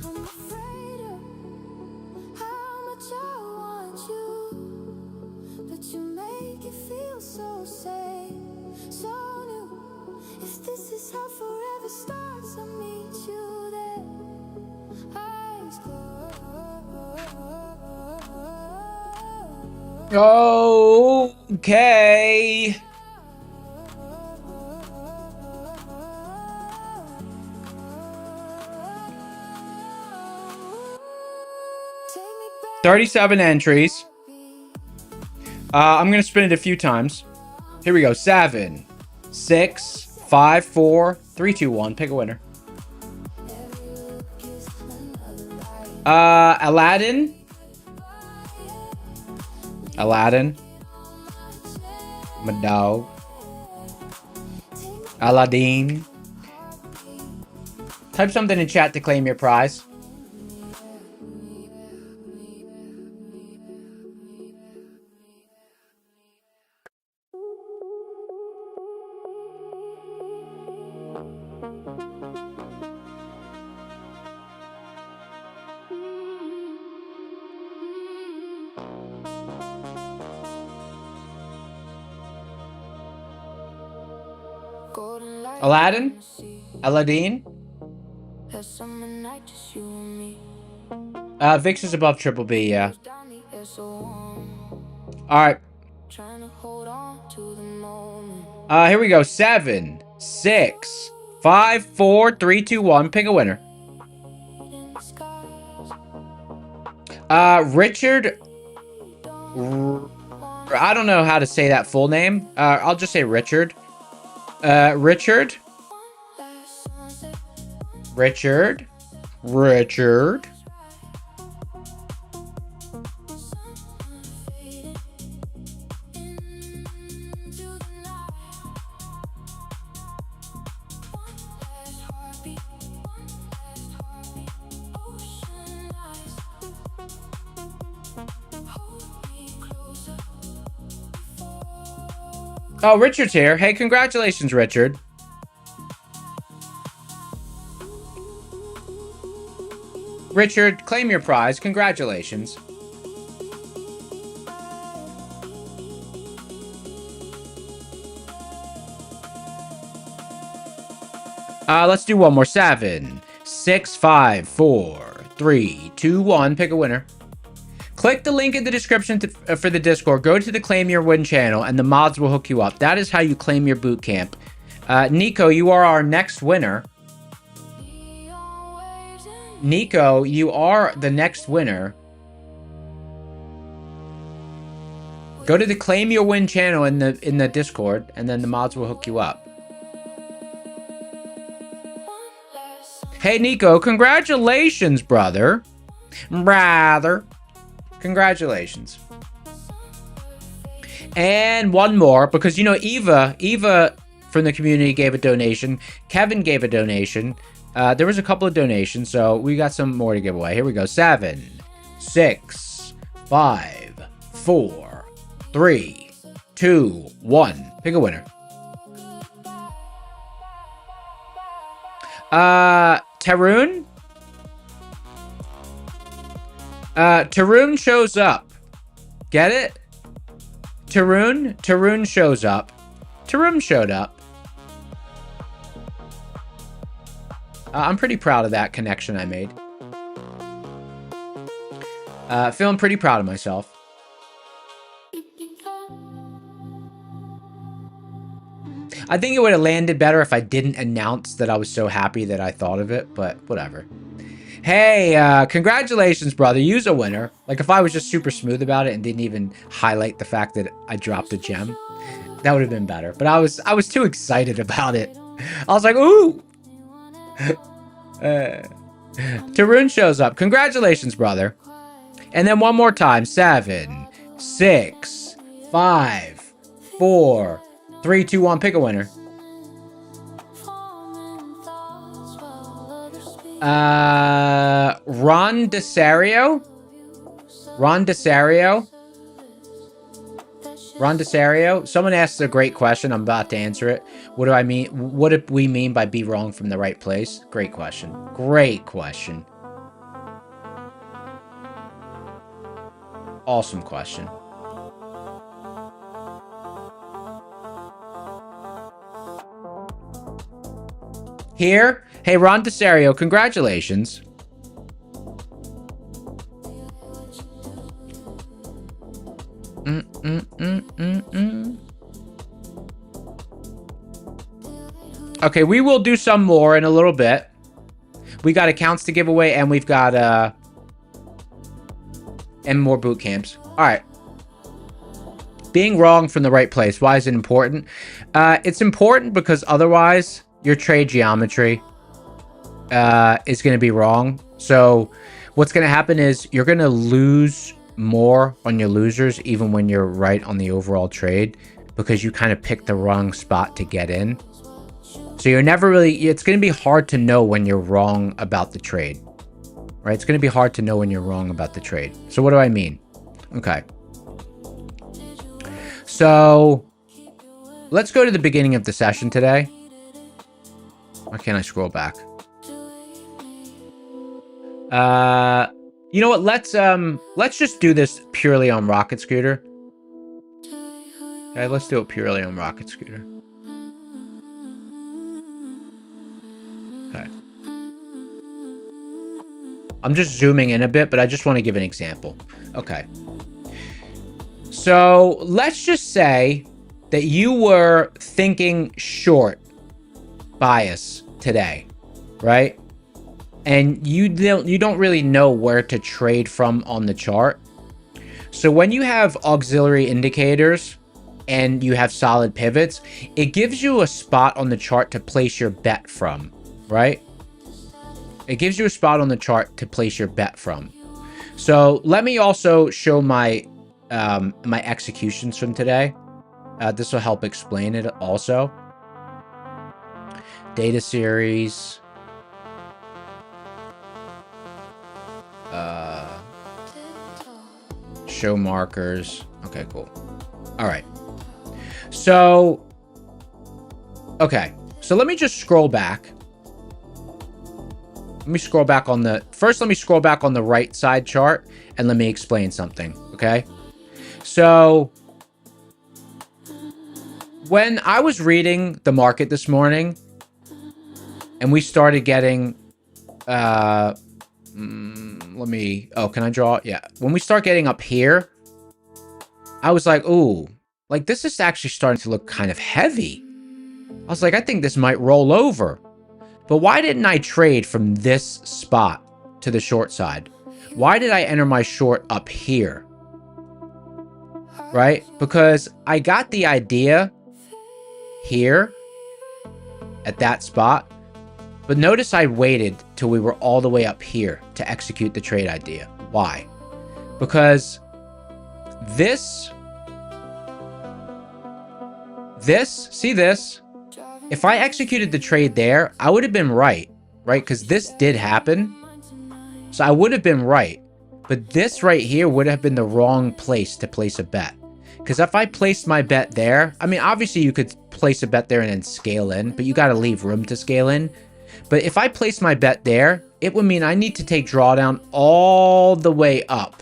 I'm afraid of how much I want you, but you make it feel so safe, so new. If this is how forever starts, I'll meet you there. Eyes closed. Okay. Take me back. 37 entries. I'm gonna spin it a few times. Here we go. 7, 6, 5, 4, 3, 2, 1. Pick a winner. Aladdin. Aladdin. My dog. Aladdin. Type something in chat to claim your prize. Golden light Aladdin? Aladdin? There's summer night, just you and me. Vix is above triple B, yeah. Down the air so warm. Alright. Trying to hold on to the moment. Here we go. 7, 6, 5, 4, 3, 2, 1. Pick a winner. In the skies, Richard. I don't know how to say that full name. I'll just say Richard. Richard. last sunset, Richard. Richard. faded into the night. One last heartbeat, ocean eyes. Hold me closer before. Oh, Richard's here. Hey, congratulations, Richard. Richard, claim your prize. Congratulations. Let's do one more. 7, 6, 5, 4, 3, 2, 1. Pick a winner. Click the link in the description for the Discord. Go to the Claim Your Win channel, and the mods will hook you up. That is how you claim your boot camp. Nico, you are our next winner. Nico, you are the next winner. Go to the Claim Your Win channel in the Discord, and then the mods will hook you up. Hey, Nico, congratulations, brother. Congratulations. And one more, because, you know, Eva from the community gave a donation. Kevin gave a donation. There was a couple of donations, so we got some more to give away. Here we go. 7, 6, 5, 4, 3, 2, 1. Pick a winner. Tarun? Tarun shows up. Get it? Tarun shows up. Tarun showed up. I'm pretty proud of that connection I made. Feeling pretty proud of myself. I think it would have landed better if I didn't announce that I was so happy that I thought of it, but whatever. Hey, congratulations, brother. You's a winner. Like, if I was just super smooth about it and didn't even highlight the fact that I dropped a gem, that would have been better. But I was too excited about it. I was like, ooh. Tarun shows up. Congratulations, brother. And then one more time. 7, 6, 5, 4, 3, 2, 1. Pick a winner. Ron DeSario? Ron DeSario? Ron DeSario? Someone asked a great question. I'm about to answer it. What do I mean? What do we mean by be wrong from the right place? Great question. Great question. Awesome question. Here? Hey, Ron DeSario, congratulations. Okay, we will do some more in a little bit. We got accounts to give away, and we've got and more boot camps. All right. Being wrong from the right place. Why is it important? It's important because otherwise your trade geometry is going to be wrong. So what's going to happen is you're going to lose more on your losers even when you're right on the overall trade because you kind of picked the wrong spot to get in. So you're never really, it's going to be hard to know when you're wrong about the trade, right? It's going to be hard to know when you're wrong about the trade. So what do I mean? Okay. So let's go to the beginning of the session today. Why can't I scroll back? You know what? Let's just do this purely on Rocket Scooter. Okay, let's do it purely on Rocket Scooter. Okay. I'm just zooming in a bit, but I just want to give an example. Okay. So let's just say that you were thinking short bias today, right? And you don't really know where to trade from on the chart. So when you have auxiliary indicators and you have solid pivots, it gives you a spot on the chart to place your bet from, right? It gives you a spot on the chart to place your bet from. So let me also show my my executions from today. This will help explain it also. Data series. Show markers. Okay, cool. All right. So, okay. So let me just scroll back. Let me scroll back on the... First, let me scroll back on the right side chart and let me explain something, okay? So, when I was reading the market this morning and we started getting... Oh, can I draw? Yeah. When we start getting up here, I was like, ooh, like this is actually starting to look kind of heavy. I was like, I think this might roll over. But why didn't I trade from this spot to the short side? Why did I enter my short up here? Right? Because I got the idea here at that spot. But notice I waited till we were all the way up here to execute the trade idea. Why? Because this, see this? If I executed the trade there, I would have been right? Because this did happen. So I would have been right. But this right here would have been the wrong place to place a bet. Because if I placed my bet there, I mean, obviously you could place a bet there and then scale in, but you got to leave room to scale in. But if I place my bet there, it would mean I need to take drawdown all the way up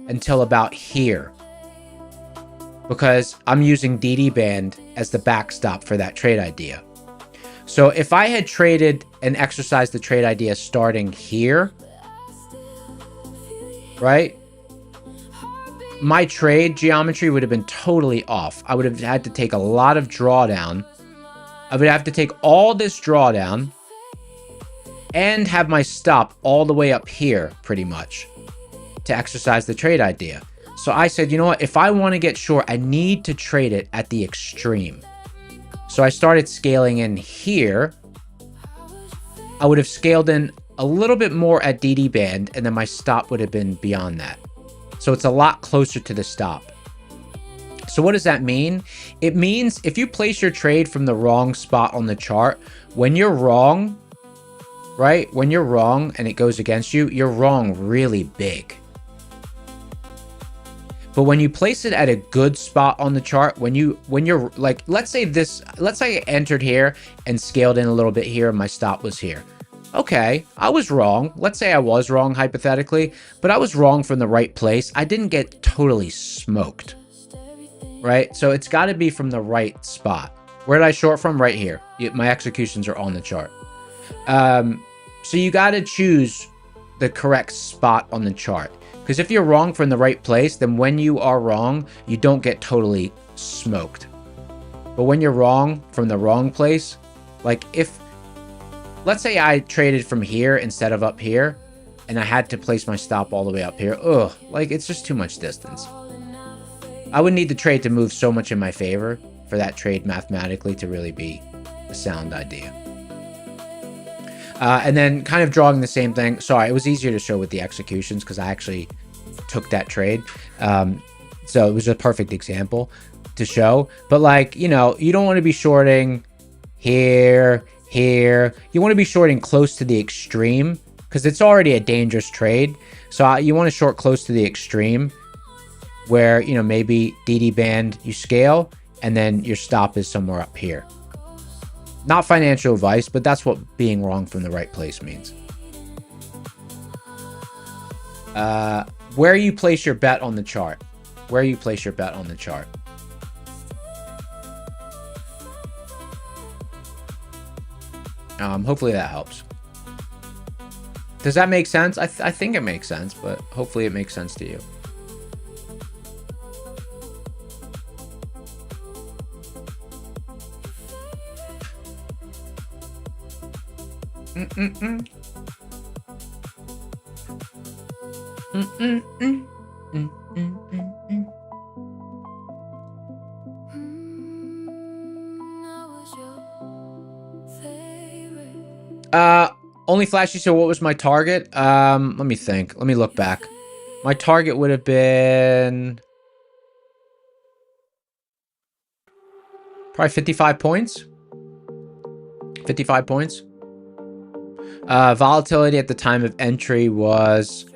until about here. Because I'm using DD band as the backstop for that trade idea. So if I had traded and exercised the trade idea starting here, right? My trade geometry would have been totally off. I would have had to take a lot of drawdown. I would have to take all this drawdown and have my stop all the way up here, pretty much, to exercise the trade idea. So I said, you know what? If I want to get short, I need to trade it at the extreme. So I started scaling in here. I would have scaled in a little bit more at DD band, and then my stop would have been beyond that. So it's a lot closer to the stop. So what does that mean? It means if you place your trade from the wrong spot on the chart, when you're wrong, right? When you're wrong and it goes against you, you're wrong really big. But when you place it at a good spot on the chart, when you're like, let's say I entered here and scaled in a little bit here and my stop was here. Okay, I was wrong. Let's say I was wrong hypothetically, but I was wrong from the right place. I didn't get totally smoked, right? So it's got to be from the right spot. Where did I short from? Right here. My executions are on the chart. So you got to choose the correct spot on the chart. Because if you're wrong from the right place, then when you are wrong, you don't get totally smoked. But when you're wrong from the wrong place, like if, let's say I traded from here instead of up here, and I had to place my stop all the way up here, ugh, like it's just too much distance. I would need the trade to move so much in my favor for that trade mathematically to really be a sound idea. And then kind of drawing the same thing. Sorry, it was easier to show with the executions because I actually took that trade. So it was a perfect example to show. But like, you know, you don't want to be shorting here. You want to be shorting close to the extreme because it's already a dangerous trade. So you want to short close to the extreme where, you know, maybe DD band you scale and then your stop is somewhere up here. Not financial advice, but that's what being wrong from the right place means. Where you place your bet on the chart. Where you place your bet on the chart. Hopefully that helps. Does that make sense? I think it makes sense, but hopefully it makes sense to you. Only Flashy, so what was my target? Let me think. Let me look back. My target would have been probably 55 points. 55 points. Volatility at the time of entry was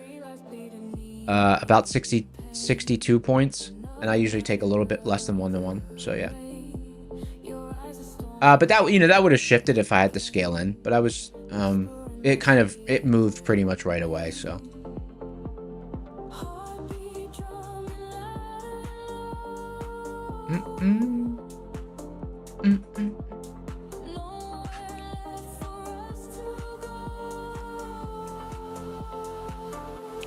about 62 points, and I usually take a little bit less than 1-to-1. So yeah. But that, you know, that would have shifted if I had to scale in. But I was, it moved pretty much right away. So.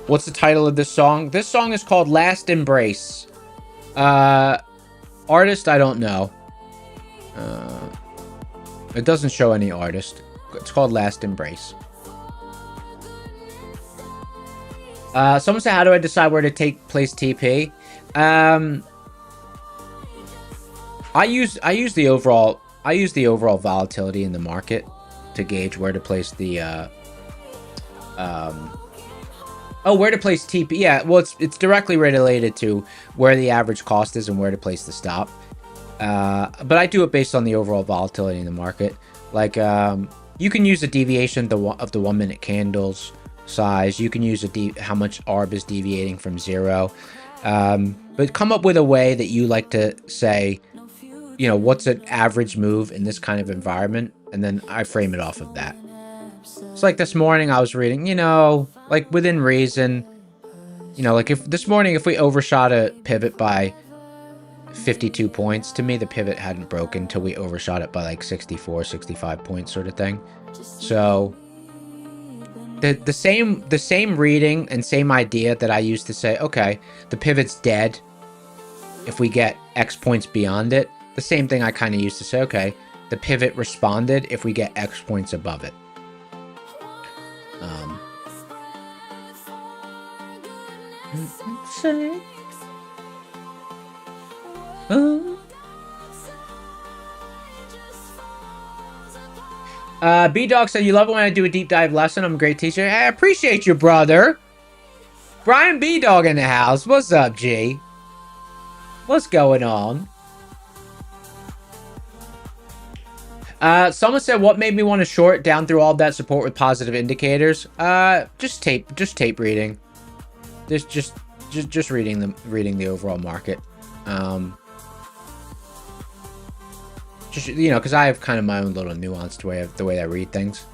What's the title of this song? This song is called Last Embrace. Artist, I don't know. It doesn't show any artist. It's called Last Embrace. Someone said, how do I decide where to place TP? I use the overall volatility in the market to gauge where to place the where to place TP. Yeah, well, it's directly related to where the average cost is and where to place the stop. But I do it based on the overall volatility in the market. Like, you can use a deviation of the 1 minute candles size. You can use how much ARB is deviating from 0. But come up with a way that you like to say, you know, what's an average move in this kind of environment, and then I frame it off of that. It's like this morning I was reading, you know, like within reason, you know, like if this morning, if we overshot a pivot by 52 points, to me the pivot hadn't broken till we overshot it by like 64, 65 points sort of thing. So the same reading and same idea that I used to say, okay, the pivot's dead if we get X points beyond it, the same thing I kind of used to say, okay, the pivot responded if we get X points above it. B-Dog said, you love it when I do a deep dive lesson. I'm a great teacher. I appreciate you, brother. Brian B-Dog in the house. What's up, G? What's going on? Someone said, what made me want to short down through all that support with positive indicators? Just tape reading. Just reading the overall market. Just, you know, because I have kind of my own little nuanced way of the way I read things.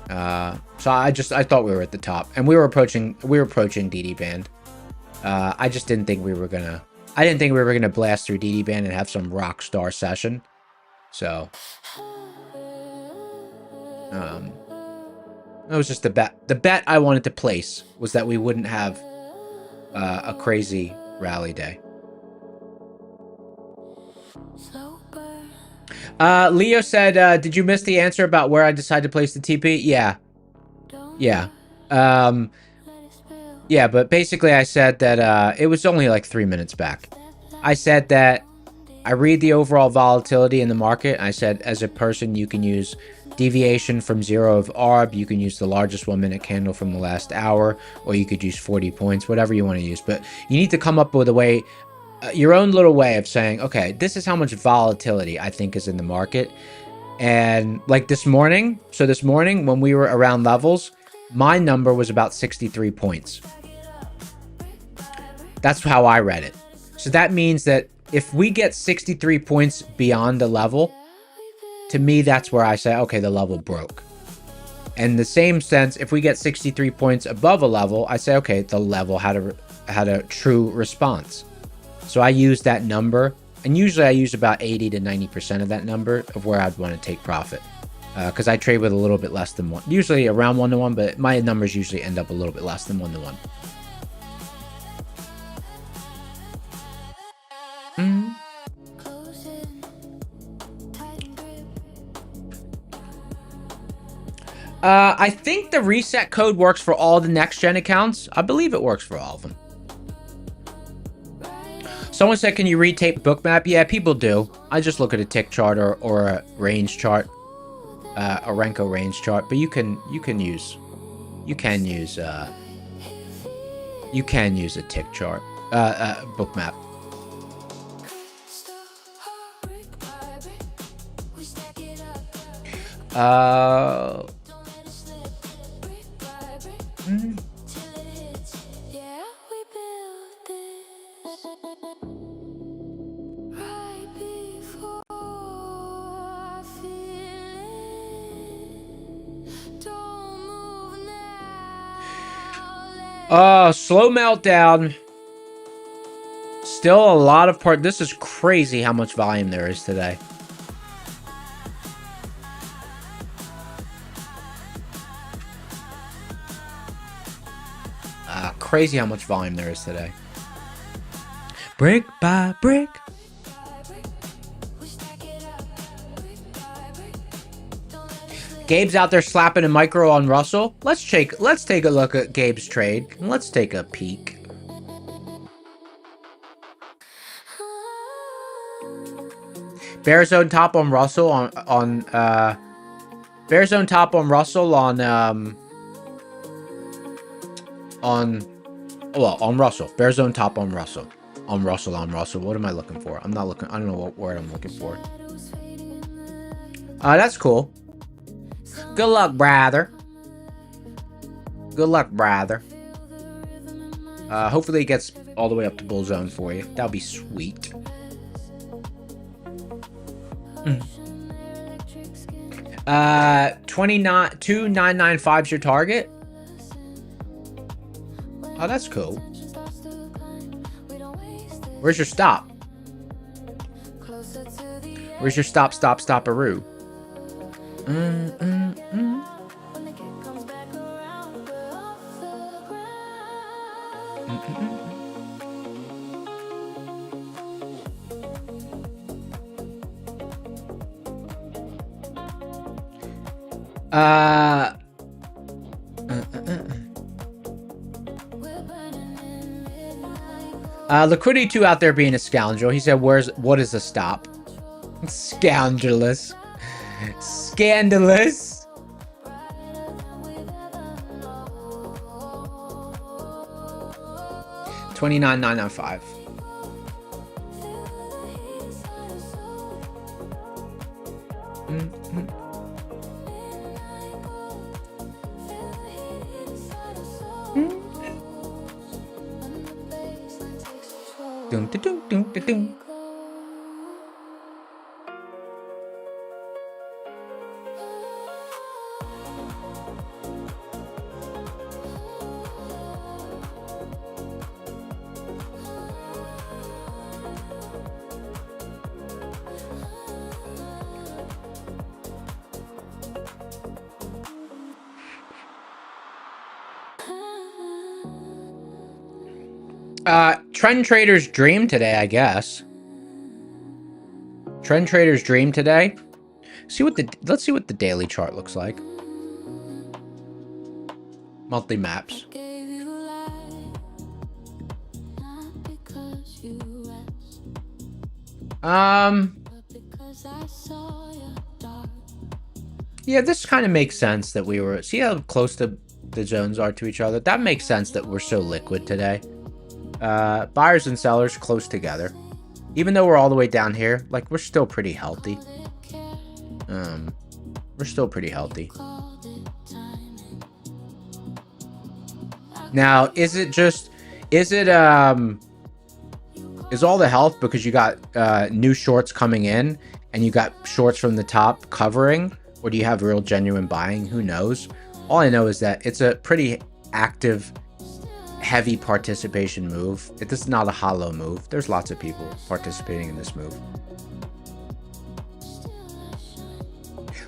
So I thought we were at the top, and we were approaching DD band. I just didn't think we were gonna. I didn't think we were gonna blast through DD band and have some rock star session. So, that was just the bet. The bet I wanted to place was that we wouldn't have a crazy rally day. Leo said, did you miss the answer about where I decided to place the TP? Yeah. Yeah, but basically I said that it was only like 3 minutes back. I said that I read the overall volatility in the market. I said, as a person, you can use deviation from 0 of ARB. You can use the largest 1 minute candle from the last hour, or you could use 40 points, whatever you want to use. But you need to come up with a way, your own little way of saying, okay, this is how much volatility I think is in the market. And like this morning, when we were around levels, my number was about 63 points. That's how I read it. So that means that if we get 63 points beyond the level, to me, that's where I say, okay, the level broke. And in the same sense, if we get 63 points above a level, I say, okay, the level had a true response. So I use that number, and usually I use about 80 to 90% of that number of where I'd want to take profit. Because I trade with a little bit less than 1. Usually around 1 to 1, but my numbers usually end up a little bit less than 1 to 1. I think the reset code works for all the next gen accounts. I believe it works for all of them. Someone said, can you read tape bookmap? Yeah, people do. I just look at a tick chart or a range chart, a Renko range chart. But you can use a tick chart, bookmap. Slow meltdown. Still a lot of part. This is crazy how much volume there is today. Crazy how much volume there is today. Brick by brick. Gabe's out there slapping a micro on Russell. Let's take a look at Gabe's trade. Let's take a peek. Bear zone top on Russell on Bear zone top on Russell on Russell. Bear zone top on Russell. On Russell. What am I looking for? I don't know what word I'm looking for. That's cool. Good luck, brother. Hopefully it gets all the way up to bull zone for you. That'll be sweet. 29.295 is your target. Oh, that's cool. Where's your stop? Where's your stop-a-roo? Liquidity 2 out there being a scoundrel. He said, what is a stop? Scoundrelous. Scandalous. $29,995. Dun, dun, dun, dun, dun, dun. Trend Trader's dream today, I guess. Trend Trader's dream today. Let's see what the daily chart looks like. Monthly maps. Yeah, this kind of makes sense that we were. See how close the zones are to each other? That makes sense that we're so liquid today. Buyers and sellers close together. Even though we're all the way down here, like, we're still pretty healthy. We're still pretty healthy. Now, is all the health because you got new shorts coming in and you got shorts from the top covering, or do you have real genuine buying? Who knows? All I know is that it's a pretty active, heavy participation move. This is not a hollow move. There's lots of people participating in this move.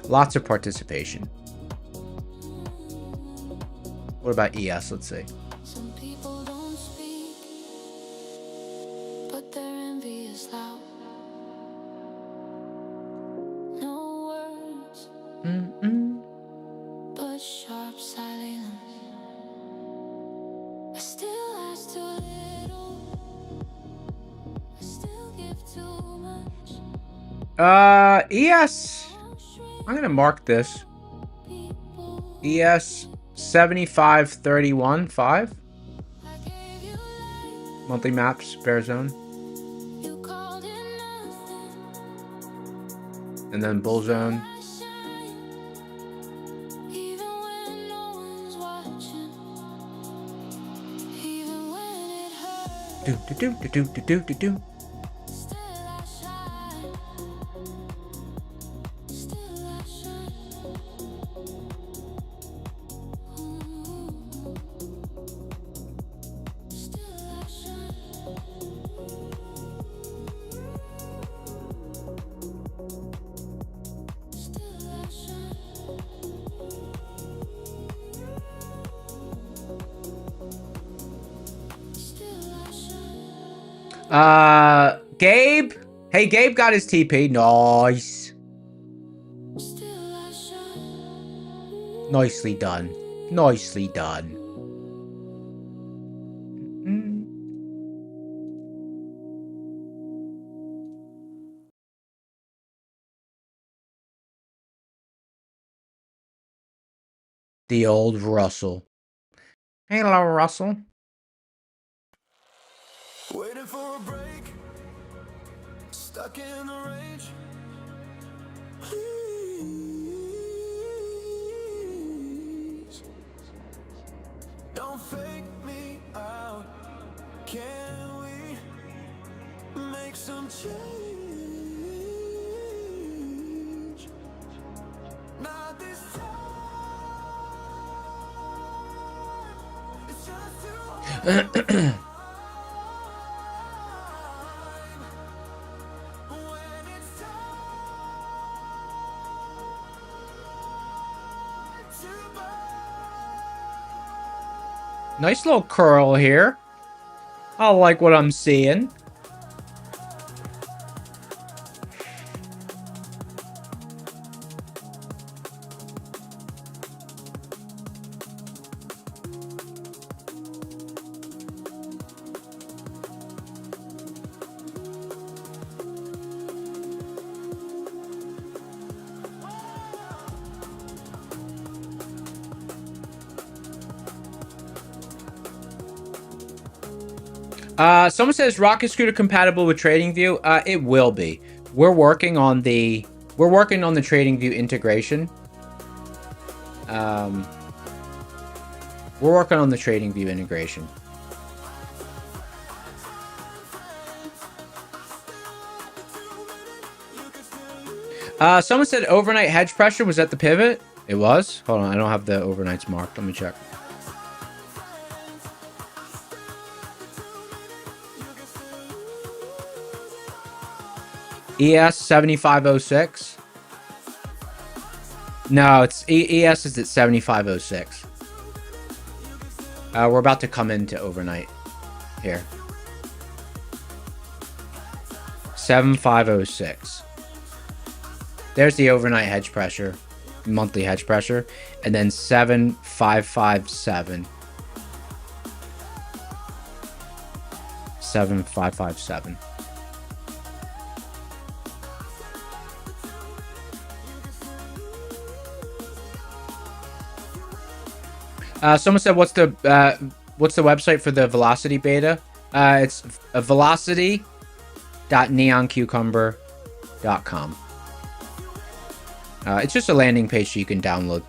Lots of participation. What about ES? Let's see. Some people don't speak, but their envy is loud. No words, but sharp silence. I still ask too little. I still give too much. ES. I'm gonna mark this. ES 7531.5. Monthly maps, bear zone. And then bull zone. Do do do do do do do do. Gabe? Hey, Gabe got his TP. Nice. Nicely done. Nicely done. The old Russell. Hello, Russell. Waiting for a break, stuck in the rage. Please don't fake me out. Can we make some change? Not this time. It's just too hard. Nice little curl here. I like what I'm seeing. Someone says Rocket Scooter compatible with TradingView. It will be. We're working on the TradingView integration. We're working on the TradingView integration. Someone said overnight hedge pressure was at the pivot. It was. Hold on, I don't have the overnights marked. Let me check. ES 7506. No, it's ES is at 7506. We're about to come into overnight here. 7506. There's the overnight hedge pressure, monthly hedge pressure, and then 7557. 7557. Someone said, what's the website for the velocity beta? It's velocity.neoncucumber.com. It's just a landing page so you can download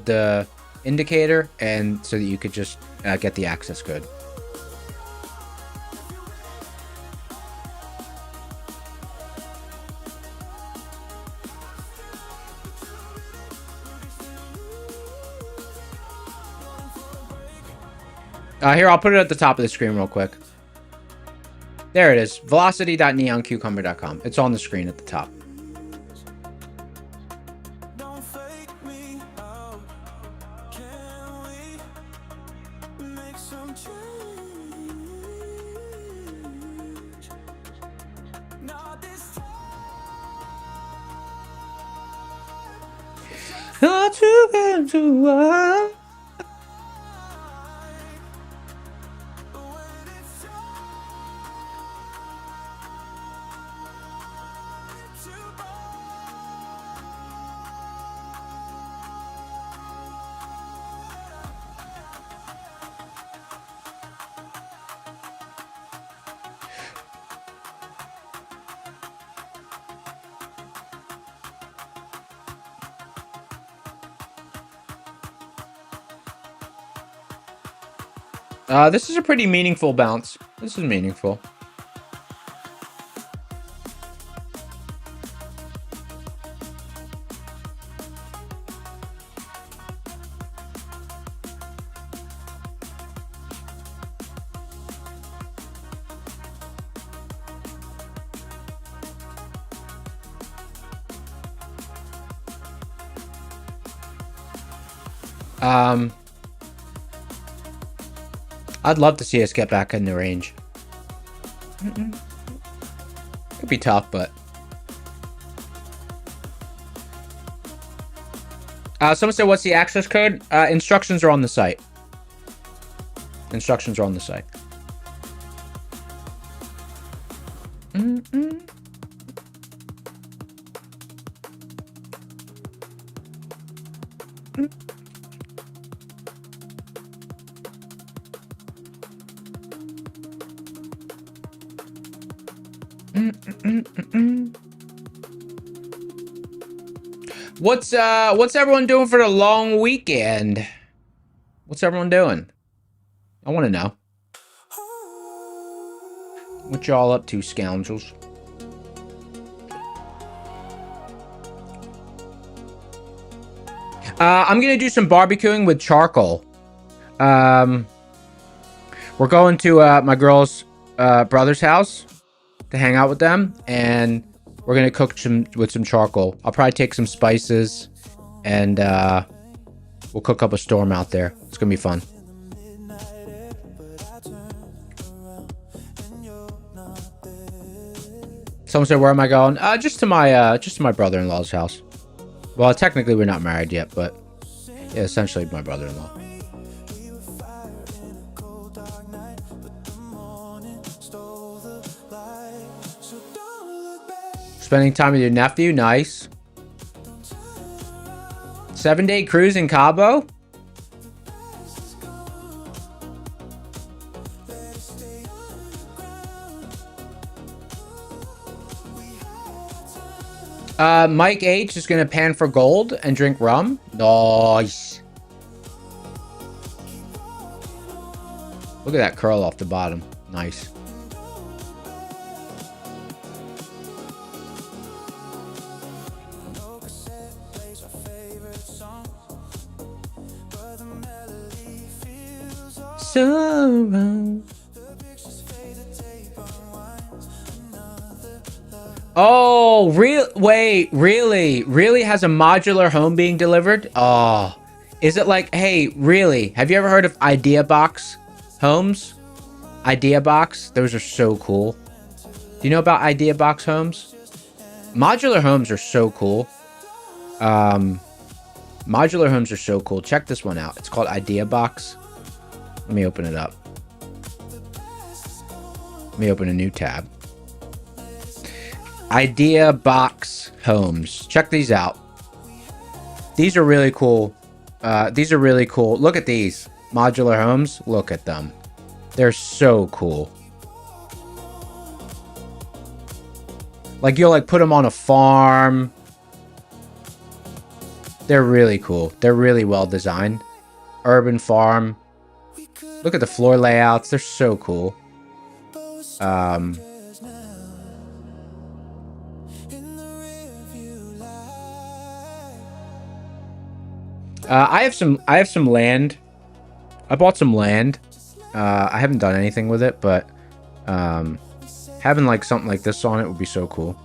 the indicator, and so that you could just get the access code. Here, I'll put it at the top of the screen real quick. There it is. Velocity.neoncucumber.com. It's on the screen at the top. Don't fake me out. Can we make some change? Not this time. This is a pretty meaningful bounce. This is meaningful. I'd love to see us get back in the range. Could be tough, but... someone said, what's the access code? Instructions are on the site. Instructions are on the site. What's everyone doing for the long weekend? What's everyone doing? I want to know. What y'all up to, scoundrels? I'm gonna do some barbecuing with charcoal. We're going to my girl's brother's house to hang out with them, and we're gonna cook with some charcoal. I'll probably take some spices, and we'll cook up a storm out there. It's gonna be fun. Someone said, "Where am I going?" Just to my brother-in-law's house. Well, technically we're not married yet, but yeah, essentially my brother-in-law. Spending time with your nephew, nice. 7-day cruise in Cabo. Mike H is gonna pan for gold and drink rum. Nice. Look at that curl off the bottom. Nice. So oh, wait, really has a modular home being delivered? Oh, is it like, hey, really? Have you ever heard of Idea Box homes? Idea Box, those are so cool. Do you know about Idea Box homes? Modular homes are so cool. Modular homes are so cool. Check this one out. It's called Idea Box. Let me open it up. Let me open a new tab. Idea Box homes. Check these out. These are really cool. These are really cool. Look at these modular homes. Look at them. They're so cool. Like you'll like put them on a farm. They're really cool. They're really well designed. Urban farm. Look at the floor layouts. They're so cool. I have some land. I bought some land. I haven't done anything with it, but having like something like this on it would be so cool.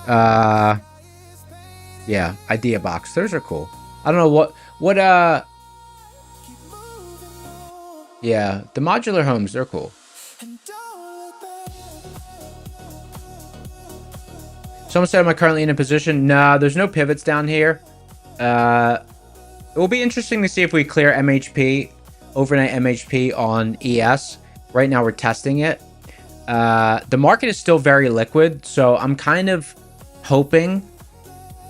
Yeah, Idea Box. Those are cool. I don't know what yeah, the modular homes, they're cool. Someone said, am I currently in a position? Nah, there's no pivots down here. It will be interesting to see if we clear MHP, overnight MHP on ES. Right now we're testing it. The market is still very liquid, so I'm kind of hoping,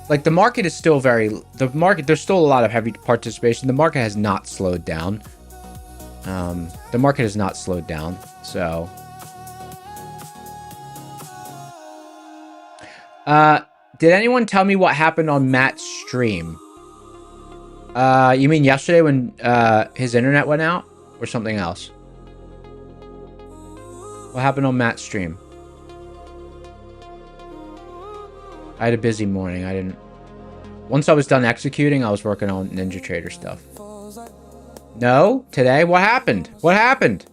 like the market is still there's still a lot of heavy participation. The market has not slowed down. The market has not slowed down, so. Did anyone tell me what happened on Matt's stream? You mean yesterday when his internet went out, or something else? What happened on Matt's stream? I had a busy morning. I didn't. Once I was done executing, I was working on Ninja Trader stuff. No? Today? What happened? What happened?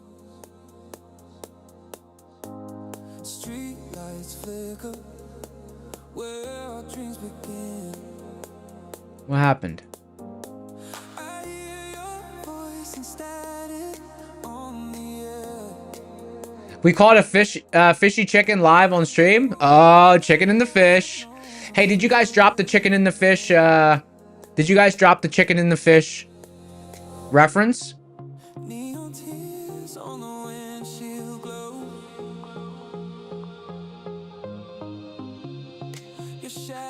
What happened? We caught a fishy chicken live on stream. Oh, chicken in the fish. Hey, did you guys drop the chicken in the fish? Did you guys drop the chicken in the fish reference?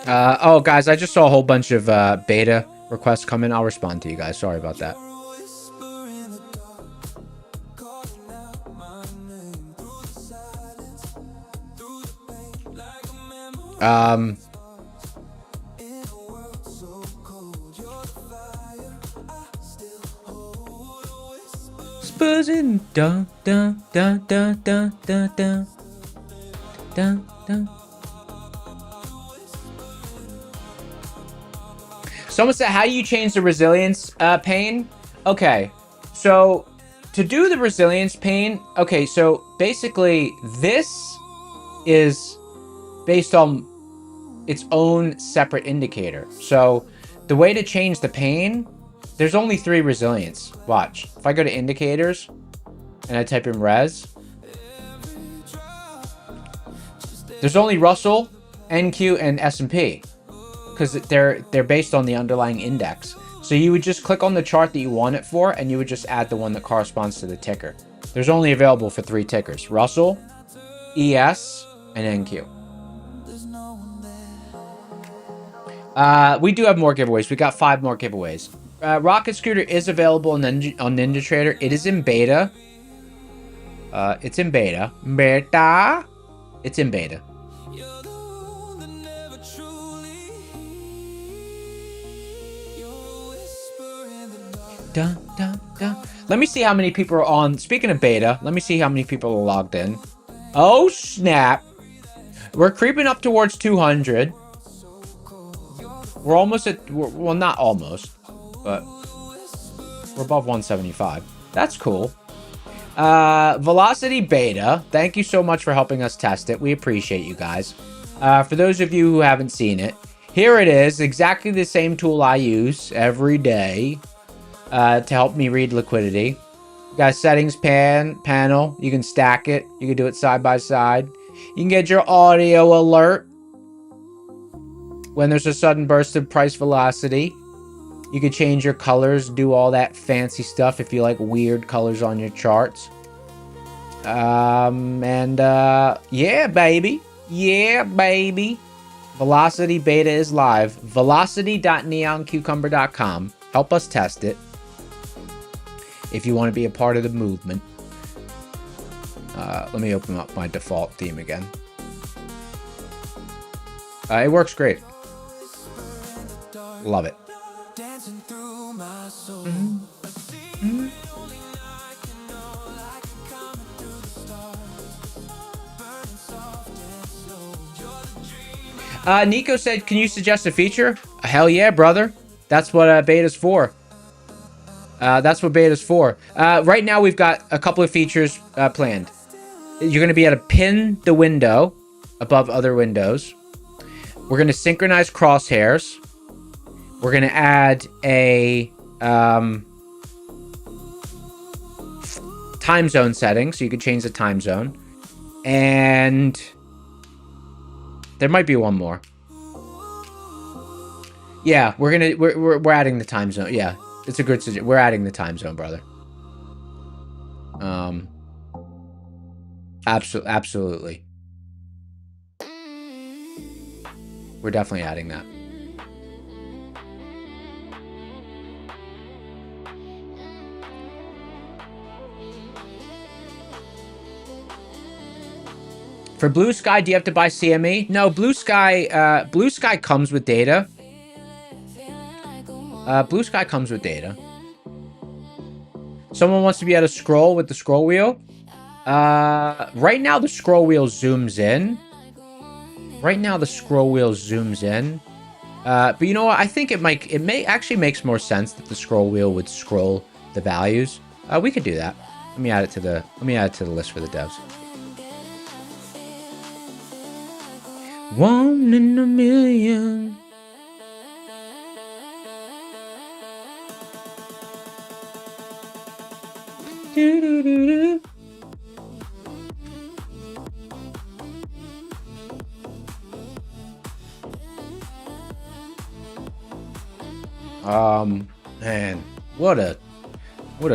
Oh, guys, I just saw a whole bunch of beta requests come in. I'll respond to you guys. Sorry about that. Buzzing, dun dun dun dun dun dun dun dun dun. Someone said, how do you change the resilience pane? Okay, so to do the resilience pane, okay, so basically this is based on its own separate indicator. So the way to change the pane, there's only 3 resilience. Watch. If I go to indicators and I type in res, there's only Russell, NQ, and S&P because they're based on the underlying index. So you would just click on the chart that you want it for, and you would just add the one that corresponds to the ticker. There's only available for 3 tickers: Russell, ES, and NQ. We do have more giveaways. We got 5 more giveaways. Rocket Scooter is available on Ninja Trader. It is in beta. It's in beta. Beta. It's in beta. You're the one that never truly hears. You're a whisper in the dark. Dun, dun, dun. Let me see how many people are on. Speaking of beta, let me see how many people are logged in. Oh, snap. We're creeping up towards 200. We're almost at, well, not almost, but we're above 175. That's cool. Velocity Beta, thank you so much for helping us test it. We appreciate you guys. For those of you who haven't seen it, here it is, exactly the same tool I use every day to help me read liquidity. Got a settings panel. You can stack it. You can do it side by side. You can get your audio alert when there's a sudden burst of price velocity. You can change your colors, do all that fancy stuff if you like weird colors on your charts. Yeah, baby. Yeah, baby. Velocity Beta is live. Velocity.neoncucumber.com. Help us test it if you want to be a part of the movement. Let me open up my default theme again. It works great. Love it. Dancing through my soul. Nico said, can you suggest a feature? Hell yeah, brother. That's what beta's for. That's what beta's for. Right now, we've got a couple of features planned. You're going to be able to pin the window above other windows. We're going to synchronize crosshairs. We're going to add a time zone setting, so you can change the time zone. And there might be one more. Yeah, we're adding the time zone. Yeah, it's a good suggestion. We're adding the time zone, brother. Absolutely. We're definitely adding that. For Blue Sky, do you have to buy CME? No, Blue Sky comes with data. Blue Sky comes with data. Someone wants to be able to scroll with the scroll wheel. Right now the scroll wheel zooms in. But you know what? I think it may actually makes more sense that the scroll wheel would scroll the values. We could do that. Let me add it to the list for the devs. 1 in a million. Do-do-do-do. Man, what a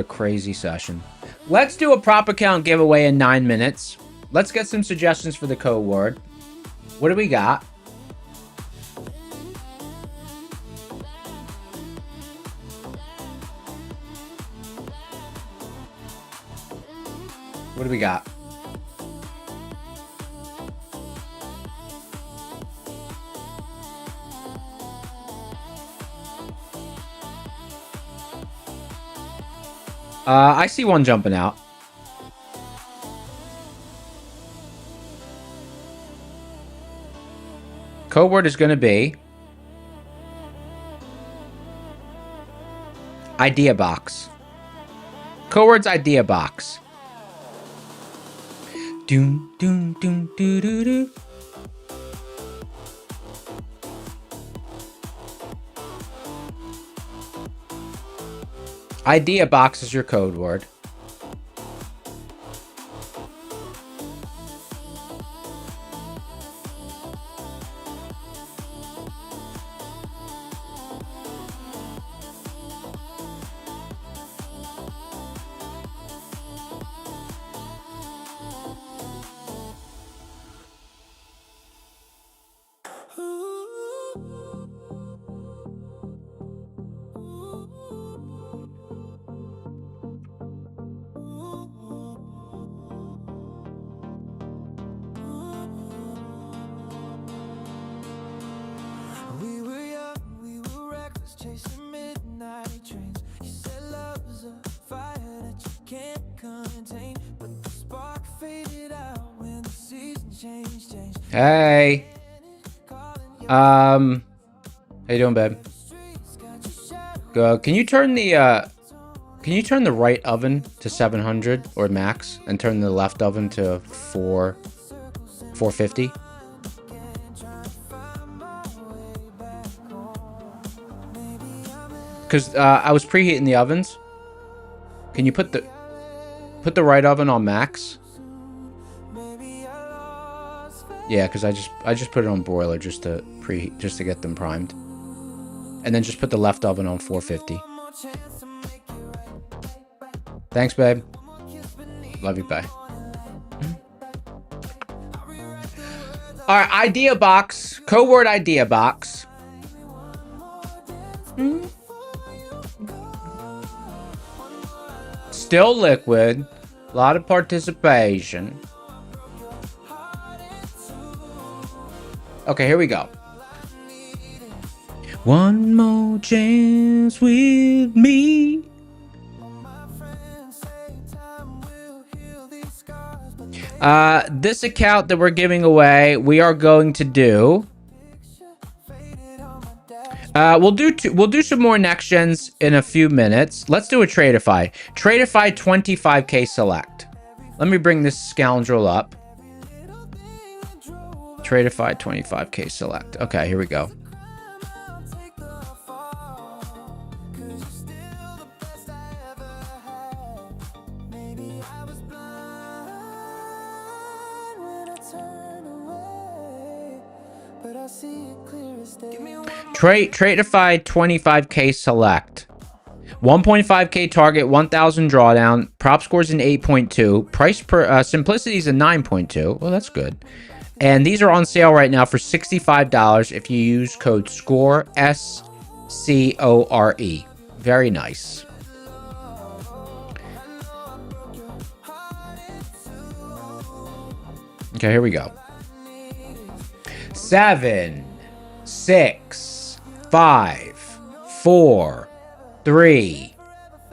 crazy session. Let's do a prop account giveaway in 9 minutes. Let's get some suggestions for the code word. What do we got? What do we got? I see one jumping out. Code word is going to be idea box. Code word's idea box. Doom, doom, doom, doo, doo, doo. Idea box is your code word. Hey. How you doing, babe? Can you turn the right oven to 700 or max and turn the left oven to 450? Because I was preheating the ovens. Can you put the right oven on max? Yeah, because I just put it on broiler just to preheat, just to get them primed, and then just put the left oven on 450. Thanks, babe. Love you, bye. All right, idea box, code word idea box. Still liquid, a lot of participation. Okay, here we go. One more chance with me. This account that we're giving away, we are going to do. We'll do some more next gens in a few minutes. Let's do a Tradeify. Tradeify 25k select. Let me bring this scoundrel up. Tradeify 25k select. Okay, here we go. Tradeify 25k select. 1.5k target, 1000 drawdown. Prop scores an 8.2. Price per simplicity is a 9.2. Well, that's good. And these are on sale right now for $65 if you use code SCORE, SCORE. Very nice. Okay, here we go. 7, 6, 5, 4, 3,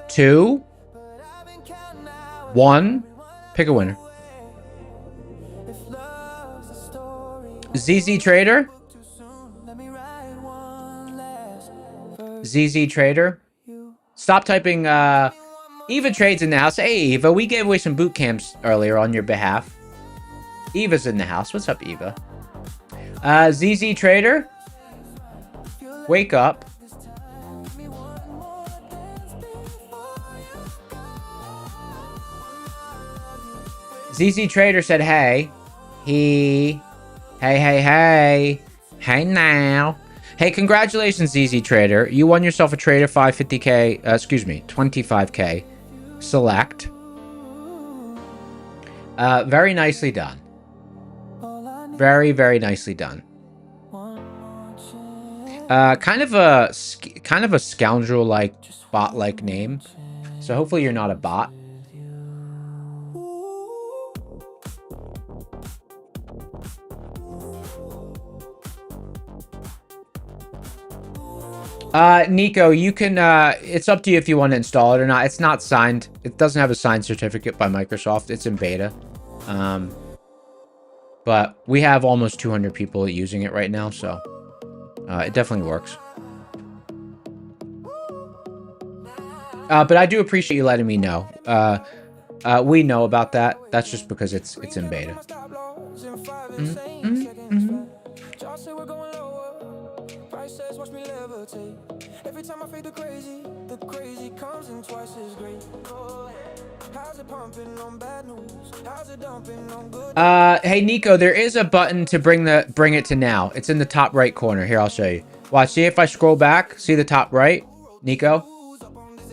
2, 1. Pick a winner. ZZ Trader. ZZ Trader. Stop typing Eva Trades in the house. Hey Eva, we gave away some boot camps earlier on your behalf. Eva's in the house. What's up, Eva? ZZ Trader. Wake up. ZZ Trader said hey. Hey now. Hey, congratulations, ZZ Trader. You won yourself a Tradeify 50k, 25k select. Very nicely done. Very, very nicely done. Kind of a scoundrel-like, bot-like name. So hopefully you're not a bot. Nico, you can, it's up to you if you want to install it or not. It's not signed. It doesn't have a signed certificate by Microsoft. It's in beta. But we have almost 200 people using it right now, so it definitely works. But I do appreciate you letting me know. We know about that. That's just because it's in beta. Every time I fade the crazy comes in twice as great. How's it pumping on bad news? How's it dumping on good? Hey Nico, there is a button to bring it to now. It's in the top right corner. Here, I'll show you. Watch, see if I scroll back, see the top right, Nico?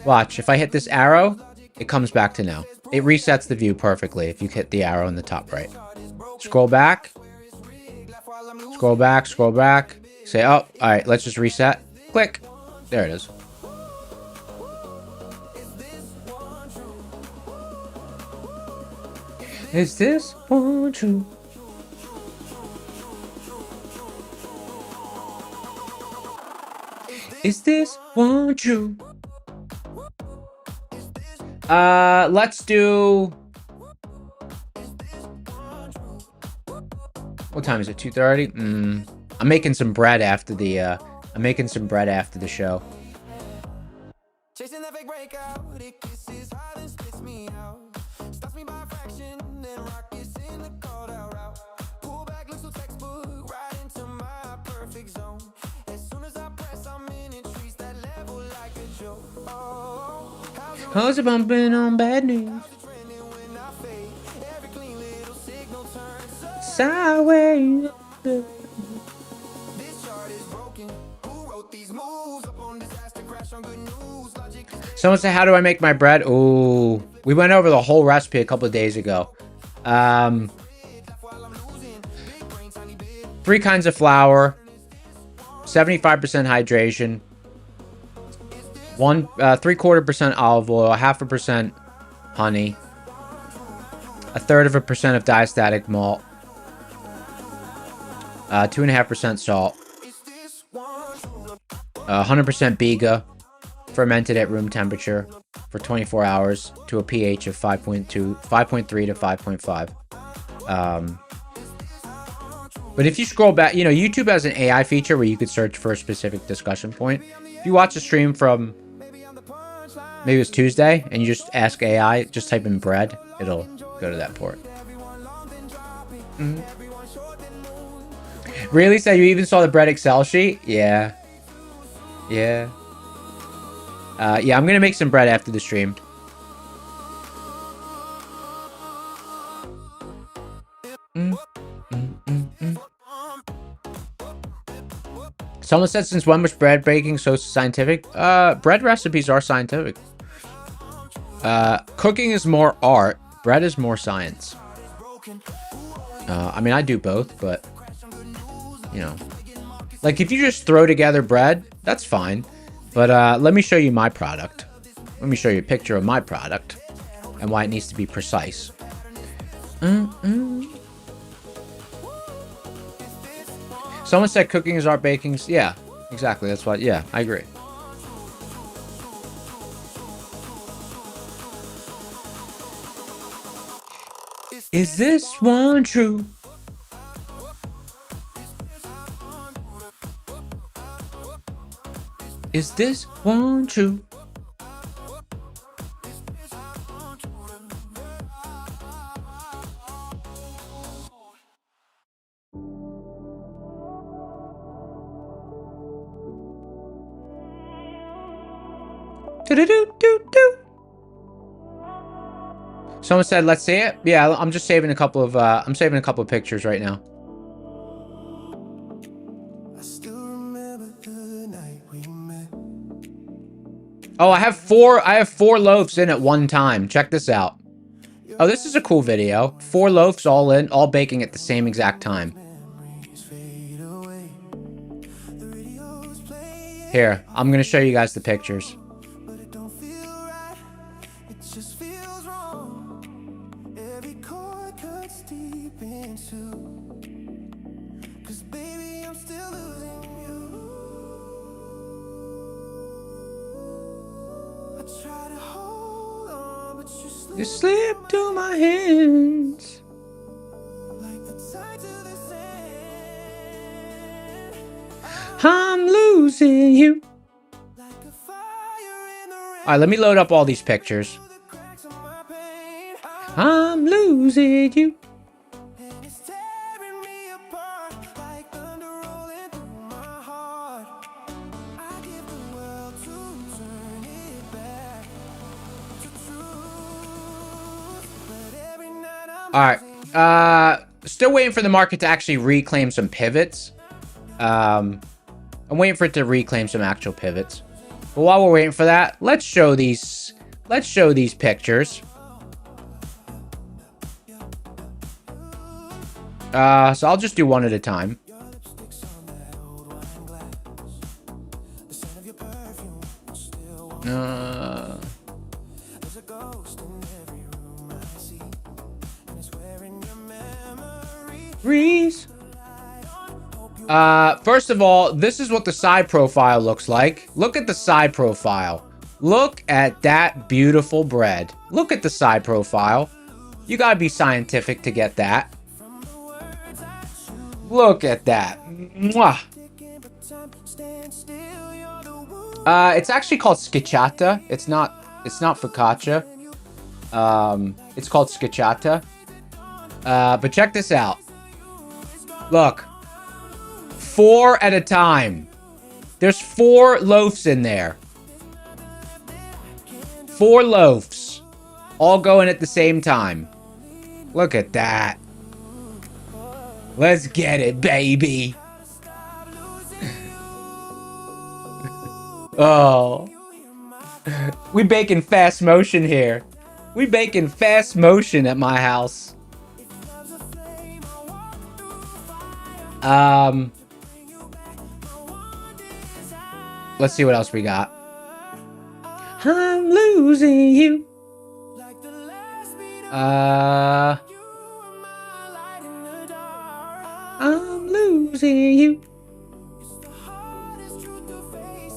Watch, if I hit this arrow, it comes back to now. It resets the view perfectly if you hit the arrow in the top right. Scroll back. Scroll back, scroll back. Say, oh, all right, let's just reset. Click. There it is. Is this one true? Is this one true? Let's do... What time is it? 2:30? I'm making some bread after the show. Chasing that fake breakout, it kisses hard and spits me out. Stops me by a fraction, then rockets in the cold out route. Pull back, look so textbook, right into my perfect zone. As soon as I press, I'm in it, treats that level like a joke. Oh, How's it bumping on bad news? trending when I fade. Every clean little signal turns. Sideways. This chart is broken. Who wrote these moves? Up on disaster, crash on good news. Logic is Someone said, how do I make my bread? Ooh, we went over the whole recipe a couple of days ago. 3 kinds of flour, 75% hydration, 3/4% olive oil, 0.5% honey, 1/3% of diastatic malt, 2.5% salt, 100% biga, fermented at room temperature for 24 hours to a pH of 5.3 to 5.5. But if you scroll back, you know, YouTube has an AI feature where you could search for a specific discussion point. If you watch a stream from, maybe it was Tuesday, and you just ask AI, just type in bread, it'll go to that port. Really? So you even saw the bread Excel sheet? Yeah. Yeah. Yeah, I'm gonna make some bread after the stream. Someone said, since when was bread baking so scientific? Bread recipes are scientific. Cooking is more art. Bread is more science. I mean, I do both, but, you know. Like, if you just throw together bread, that's fine. But let me show you my product. Let me show you a picture of my product and why it needs to be precise. Someone said cooking is art, baking. Yeah, exactly. That's what. Yeah, I agree. Is this one true? Is this one true? Do-do-do-do-do. Someone said, "Let's see it." Yeah, I'm just saving a couple of. I'm saving a couple of pictures right now. Oh, I have four loaves in at one time. Check this out. Oh, this is a cool video. 4 loaves all in, all baking at the same exact time. Here, I'm gonna show you guys the pictures. You slip to my hands. I'm losing you. Alright, let me load up all these pictures. I'm losing you. Alright, still waiting for the market to actually reclaim some pivots. I'm waiting for it to reclaim some actual pivots. But while we're waiting for that, let's show these pictures. So I'll just do one at a time. First of all, this is what the side profile looks like. Look at the side profile. Look at that beautiful bread. Look at the side profile. You gotta be scientific to get that. Look at that. Mwah. It's actually called scicciata. It's not focaccia. It's called scicciata. But check this out. Look. 4 at a time. There's 4 loaves in there. 4 loaves. All going at the same time. Look at that. Let's get it, baby. Oh. We baking fast motion here. We baking fast motion at my house. Let's see what else we got. I'm losing you. I'm losing you.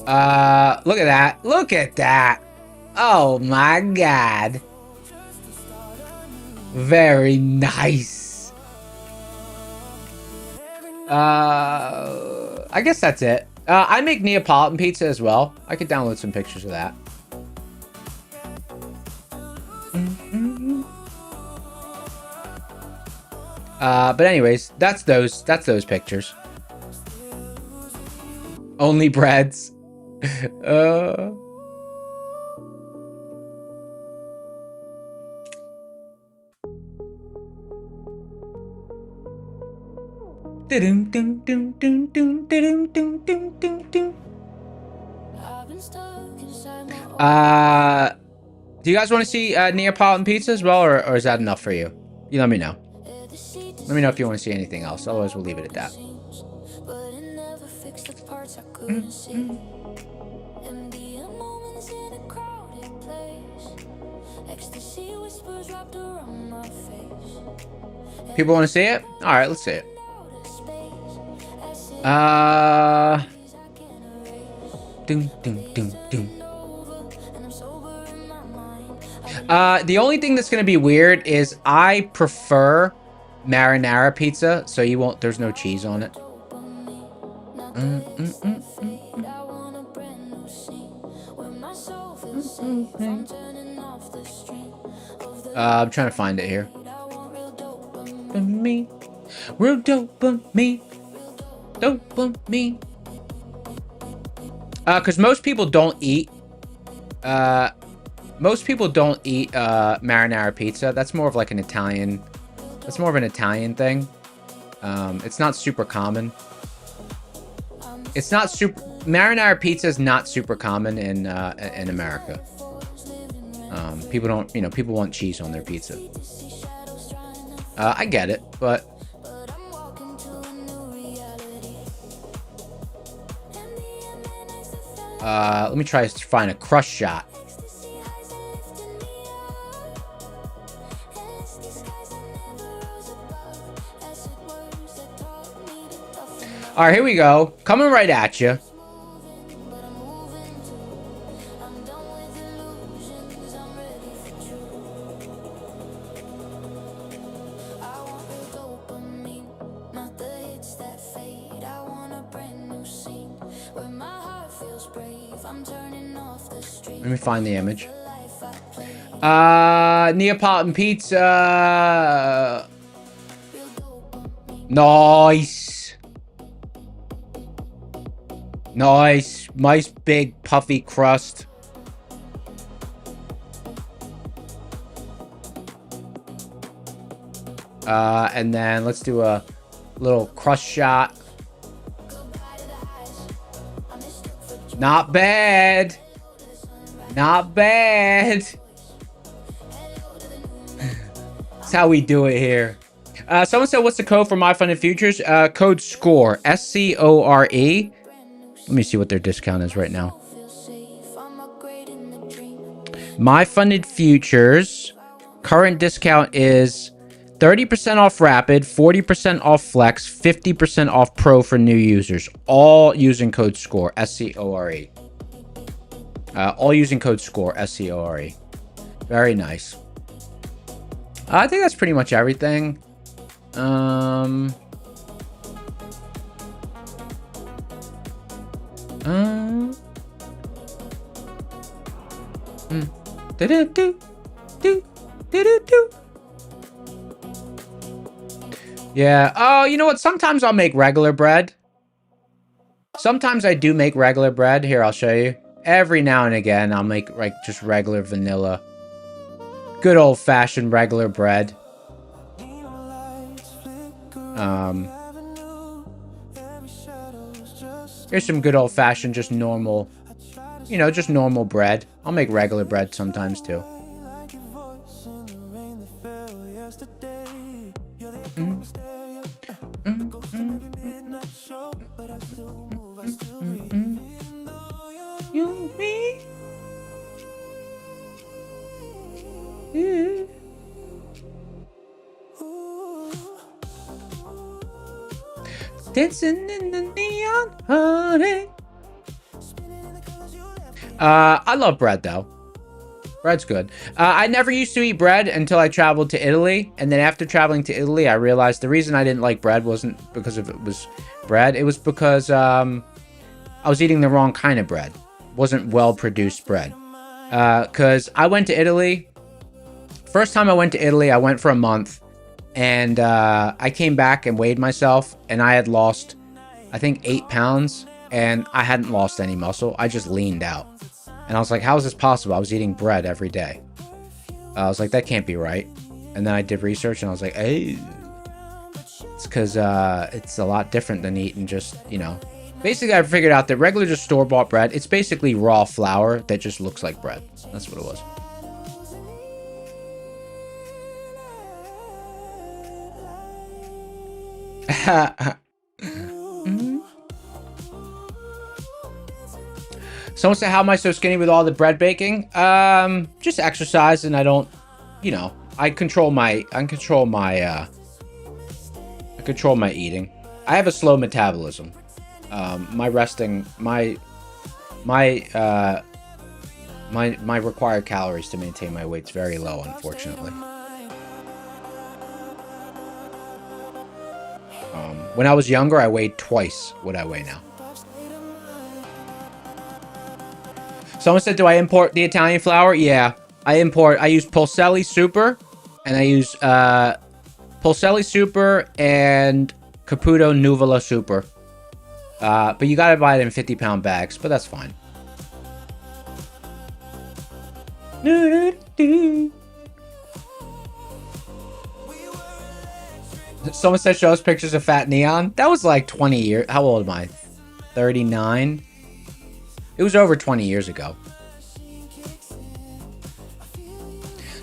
Look at that. Look at that. Oh my God. Very nice. I guess that's it. I make Neapolitan pizza as well. I could download some pictures of that. But anyways, that's those pictures. Only breads. Do you guys want to see Neapolitan pizza as well, or is that enough for you? You let me know. Let me know if you want to see anything else. Otherwise, we'll leave it at that. People want to see it? All right, let's see it. The only thing that's gonna be weird is I prefer marinara pizza, so you won't. There's no cheese on it. I'm trying to find it here. Me, real dopamine, dopamine. Because most people don't eat. Most people don't eat marinara pizza. That's more of like an Italian. That's more of an Italian thing. It's not super common. It's not super. Marinara pizza is not super common in America. People don't. You know, people want cheese on their pizza. I get it, but. Let me try to find a crush shot. All right, here we go. Coming right at you. Let me find the image. Neapolitan pizza. Nice. Nice. Nice big puffy crust. And then let's do a little crust shot. Not bad. Not bad. That's how we do it here. Someone said, what's the code for My Funded Futures? Code SCORE. SCORE. Let me see what their discount is right now. My Funded Futures. Current discount is 30% off Rapid, 40% off Flex, 50% off Pro for new users. All using code SCORE. SCORE. All using code SCORE. SCORE. Very nice. I think that's pretty much everything. Yeah. Oh, you know what? Sometimes I'll make regular bread. Sometimes I do make regular bread. Here, I'll show you. Every now and again, I'll make like just regular vanilla. Good old-fashioned regular bread. Here's some good old-fashioned, just normal, you know, just normal bread. I'll make regular bread sometimes too. You and me. Yeah. Dancing in the neon, honey. I love bread though. Bread's good. I never used to eat bread until I traveled to Italy, and then after traveling to Italy, I realized the reason I didn't like bread wasn't because of it was bread. It was because I was eating the wrong kind of bread. It wasn't well-produced bread. Because I went to Italy. First time I went to Italy, I went for a month, and I came back and weighed myself, and I had lost, I think, 8 pounds, and I hadn't lost any muscle. I just leaned out. And I was like, how is this possible? I was eating bread every day. I was like, that can't be right. And then I did research, and I was like, hey, it's because it's a lot different than eating just, you know. Basically, I figured out that regular just store-bought bread, it's basically raw flour that just looks like bread. That's what it was. Someone said, how am I so skinny with all the bread baking? Just exercise, and I don't, you know, I control my eating. I have a slow metabolism. My required calories to maintain my weight's very low, unfortunately. When I was younger, I weighed twice what I weigh now. Someone said, do I import the Italian flour? Yeah, I use Pulselli Super, and I use Pulselli Super and Caputo Nuvola Super. But you gotta buy it in 50-pound bags, but that's fine. Someone said, show us pictures of Fat Neon. That was like 20 years. How old am I? 39? It was over 20 years ago.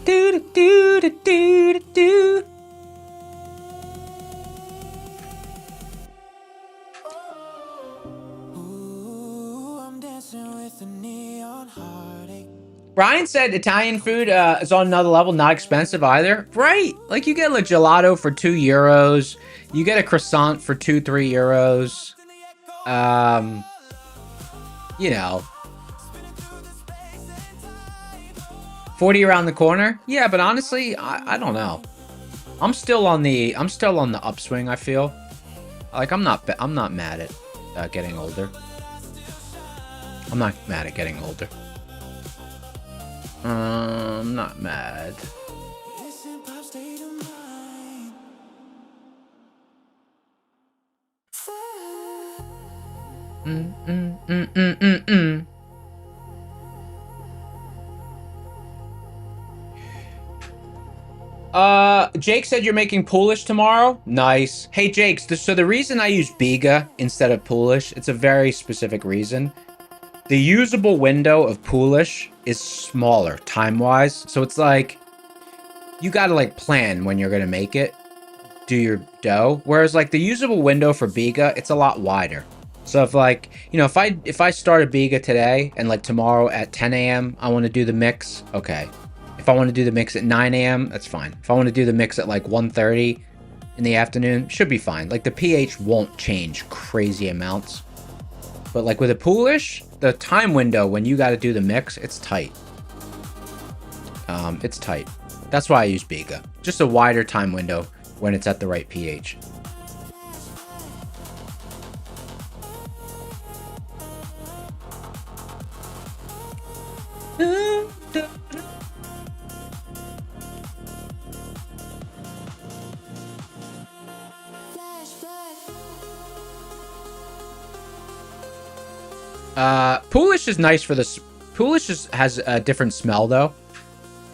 Do do do do do. Brian said Italian food is on another level, not expensive either. Right. Like you get a gelato for €2. You get a croissant for 2-3 euros. You know. 40 around the corner? Yeah, but honestly, I don't know. I'm still on the upswing, I feel. Like I'm not mad at getting older. I'm not mad at getting older. I'm not mad. Jake said you're making Polish tomorrow. Nice. Hey, Jake, so the reason I use Biga instead of Polish, it's a very specific reason. The usable window of Polish is smaller time-wise, so it's like you gotta like plan when you're gonna make it, do your dough. Whereas like the usable window for Biga, it's a lot wider. So if like, you know, if I start a Biga today and like tomorrow at 10 a.m. I want to do the mix, okay. If I want to do the mix at 9 a.m., that's fine. If I want to do the mix at like 1:30 in the afternoon, should be fine. Like the pH won't change crazy amounts. But like with a Polish, the time window when you got to do the mix, it's tight. It's tight. That's why I use Biga. Just a wider time window when it's at the right pH. Poolish is nice for this. Poolish has a different smell though.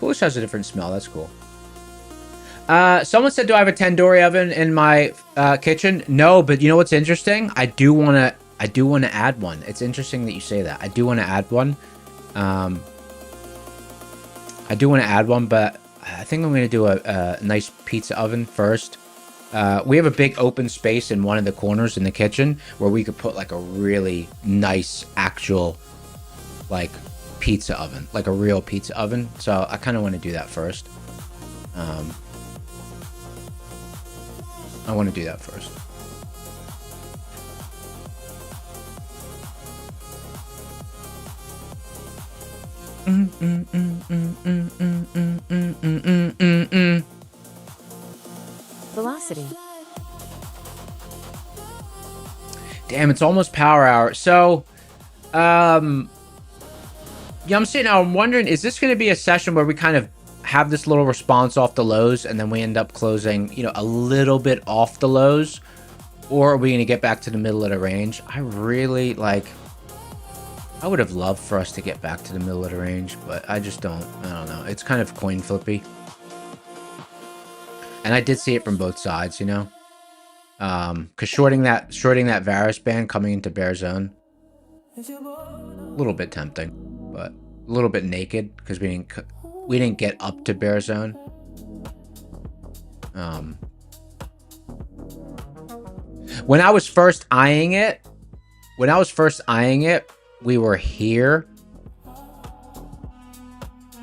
Poolish has a different smell. That's cool. Someone said, do I have a tandoori oven in my kitchen? No, but you know what's interesting? I do want to add one. It's interesting that you say that. I do want to add one. But I think I'm going to do a nice pizza oven first. We have a big open space in one of the corners in the kitchen where we could put like a really nice actual like pizza oven, like a real pizza oven. So I kind of want to do that first. I want to do that first. Velocity. Damn, it's almost power hour. So, yeah, I'm sitting now, I'm wondering, is this going to be a session where we kind of have this little response off the lows and then we end up closing, you know, a little bit off the lows? Or are we going to get back to the middle of the range? I really, like, I would have loved for us to get back to the middle of the range, but I just don't. I don't know. It's kind of coin flippy. And I did see it from both sides, you know? Because shorting that Varus band coming into bear zone, a little bit tempting, but a little bit naked because we didn't get up to bear zone. When I was first eyeing it, we were here,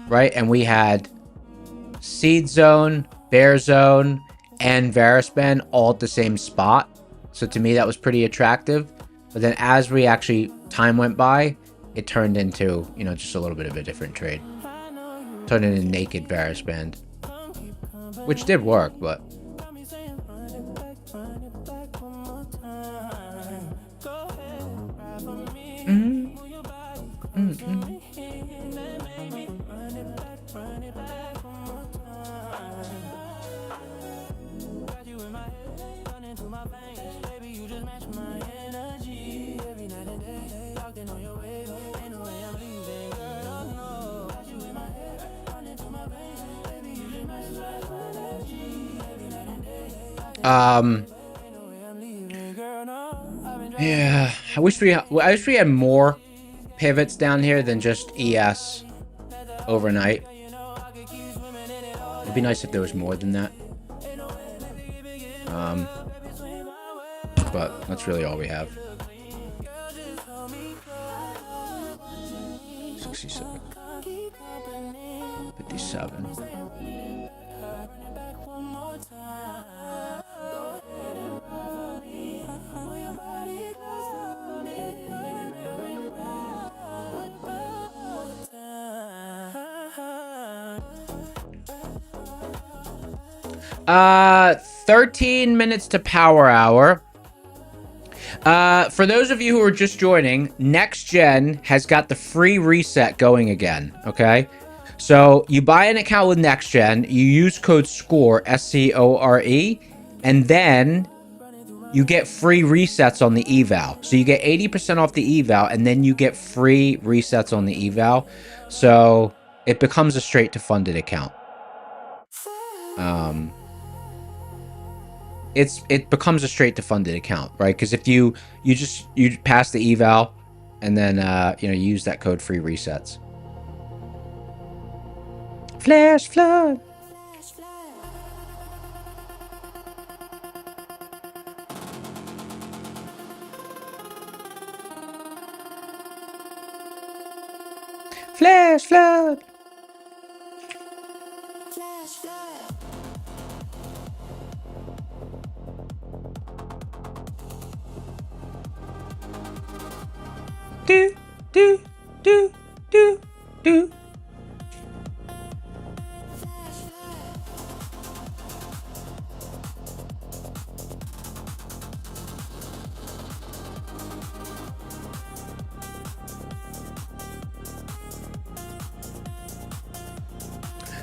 right? And we had seed zone, bear zone, and Varus band all at the same spot. So to me, that was pretty attractive. But then as we actually, time went by, it turned into, you know, just a little bit of a different trade. Turned into naked Varus band, which did work, but. Yeah, I wish we had more pivots down here than just ES overnight. It'd be nice if there was more than that. But that's really all we have. 67. 57. Uh, 13 minutes to power hour. For those of you who are just joining, Next Gen has got the free reset going again, okay? So you buy an account with Next Gen, you use code SCORE, SCORE, and then you get free resets on the eval. So you get 80% off the eval, and then you get free resets on the eval. So it becomes a straight to funded account. It becomes a straight to funded account, right? Because if you pass the eval and then you know, use that code free resets. Flash flood. Flash flood. Do, do, do, do, do.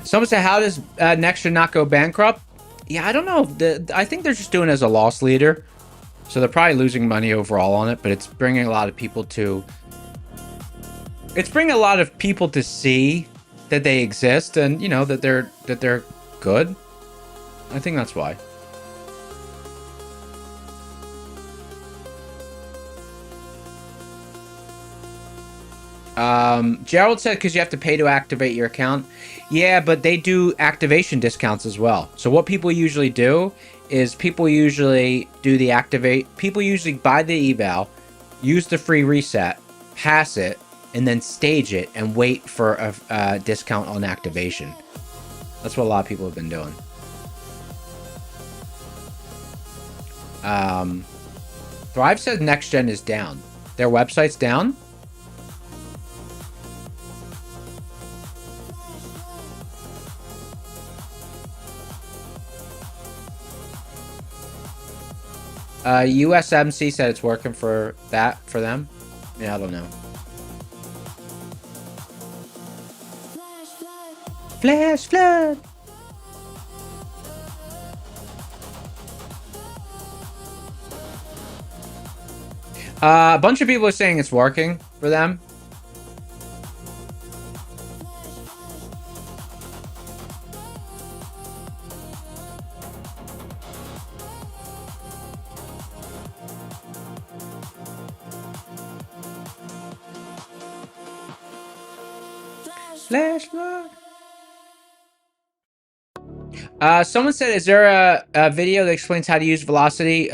Someone said, how does Nextra not go bankrupt? Yeah, I don't know. I think they're just doing it as a loss leader. So they're probably losing money overall on it, but it's bringing a lot of people to it's bringing a lot of people to see that they exist and, you know, that they're good. I think that's why. Gerald said because you have to pay to activate your account. Yeah, but they do activation discounts as well. So what people usually do is people usually buy the eval, use the free reset, pass it, and then stage it and wait for a discount on activation. That's what a lot of people have been doing. Thrive says next gen is down. Their website's down. USMC said it's working for them. Yeah, I don't know. Flash flood. A bunch of people are saying it's working for them. Flash flood. Someone said, is there a video that explains how to use velocity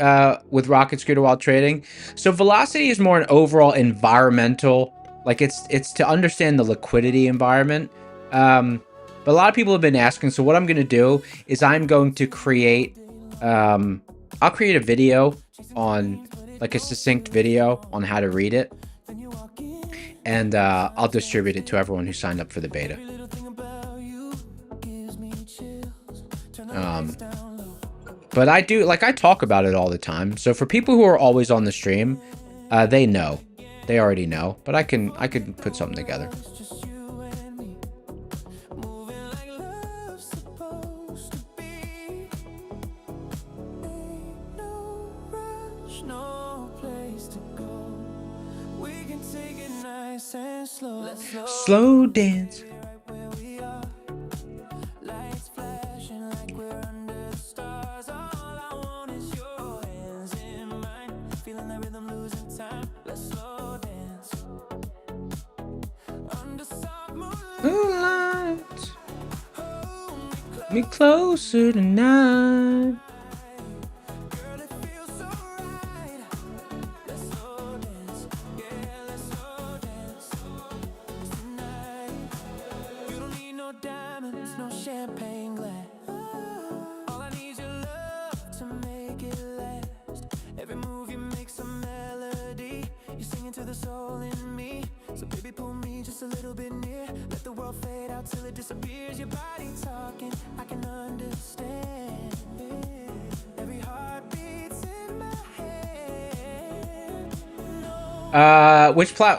with Rocket Scooter while trading? So velocity is more an overall environmental, like it's to understand the liquidity environment. But a lot of people have been asking, so what I'm going to do is I'm going to create, I'll create a video on, like a succinct video on how to read it. And I'll distribute it to everyone who signed up for the beta. But I do, like, I talk about it all the time. So for people who are always on the stream, they know. They already know. But I can put something together. Slow dance. Moonlight, me closer tonight.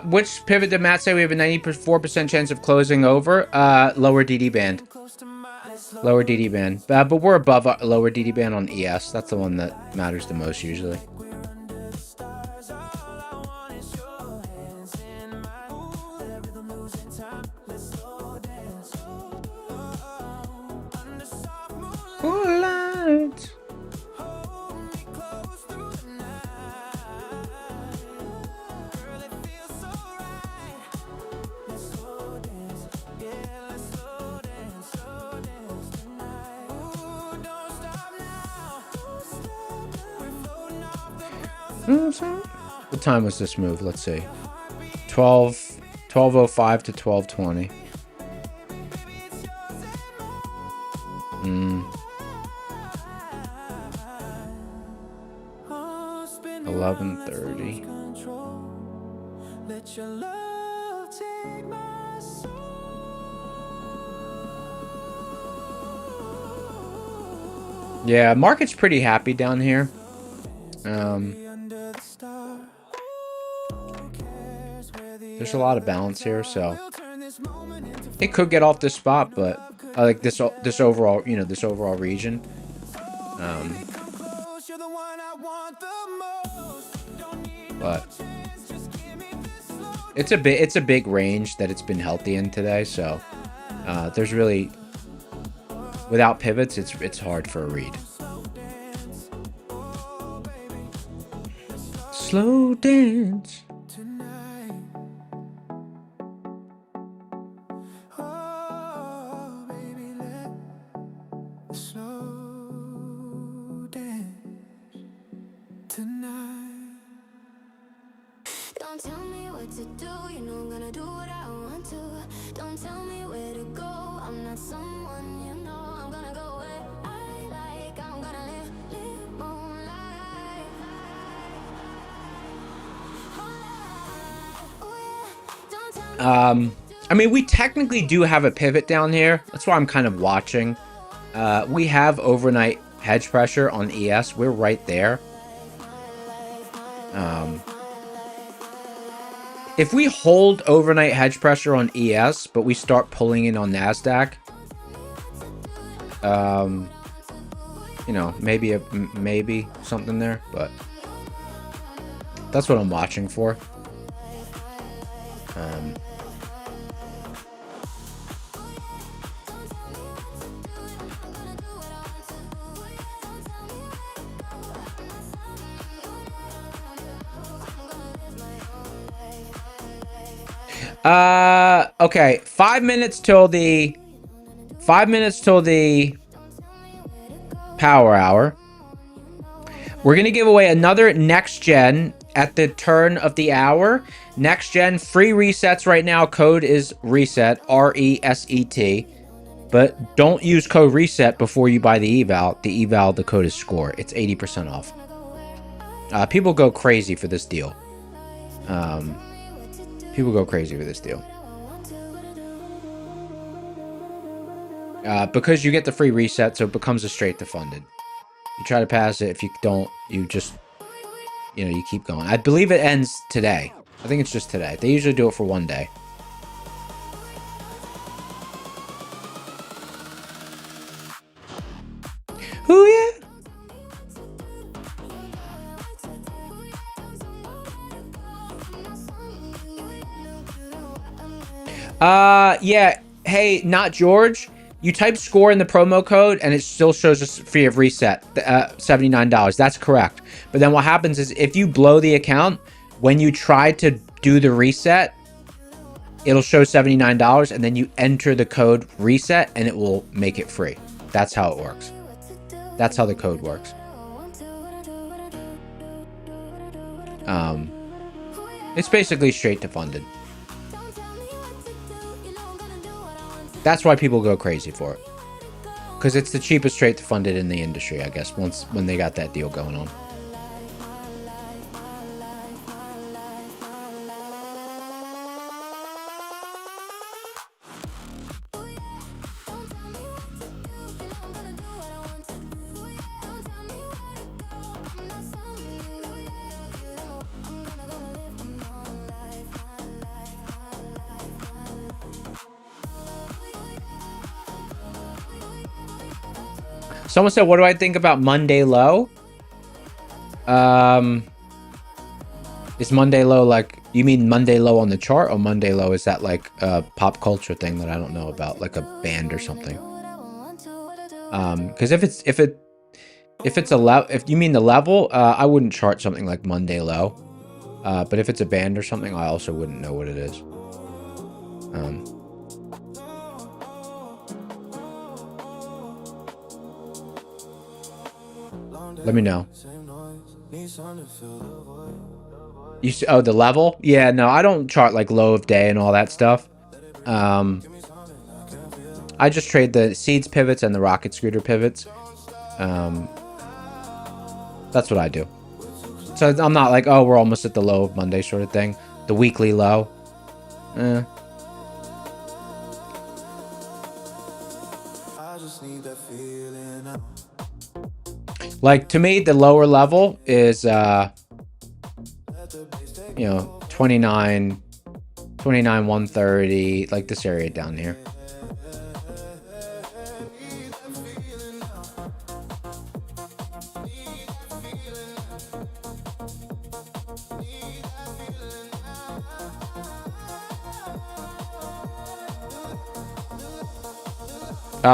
Which pivot did Matt say we have a 94% chance of closing over? Lower DD band. Lower DD band. But we're above lower DD band on ES. That's the one that matters the most usually. Moonlight. What time was this move? Let's see. 12:05 to 12:20. 11:30. Yeah, market's pretty happy down here. There's a lot of balance here, so it could get off this spot, but I like this overall, you know, this overall region. But It's a big range that it's been healthy in today, so there's really, without pivots, it's hard for a read. Slow dance. Don't tell me what to do, you know I'm gonna do what I want to. Don't tell me where to go, I'm not someone you know. I'm gonna go where I like, I'm gonna live moonlight. Oh yeah, don't tell me. I mean, we technically do have a pivot down here. That's why I'm kind of watching. We have overnight hedge pressure on ES. We're right there. If we hold overnight hedge pressure on ES, but we start pulling in on NASDAQ, you know, maybe something there, but that's what I'm watching for. Okay, 5 minutes till the power hour. We're gonna give away another next gen at the turn of the hour. Next gen free resets right now. Code is reset, RESET. But don't use code reset before you buy the eval. The eval, the code is score. It's 80% off. People go crazy for this deal. People go crazy with this deal. Because you get the free reset, so it becomes a straight to funded. You try to pass it. If you don't, you just, you know, you keep going. I believe it ends today. I think it's just today. They usually do it for 1 day. Who yeah? Yeah. Hey, not George. You type score in the promo code and it still shows us free of reset, $79. That's correct. But then what happens is if you blow the account, when you try to do the reset, it'll show $79 and then you enter the code reset and it will make it free. That's how it works. That's how the code works. It's basically straight to funded. That's why people go crazy for it. Because it's the cheapest straight to funded in the industry, I guess, when they got that deal going on. Someone said, what do I think about Monday low? Is Monday low like, you mean Monday low on the chart, or Monday low, is that like a pop culture thing that I don't know about, like a band or something? Because if you mean the level, I wouldn't chart something like Monday low. But if it's a band or something, I also wouldn't know what it is. Let me know. You see, oh, the level? Yeah, no, I don't chart like low of day and all that stuff. I just trade the seeds pivots and the rocket scooter pivots. That's what I do. So I'm not like, oh, we're almost at the low of Monday sort of thing. The weekly low. Like, to me, the lower level is, you know, 29, 130, like this area down here.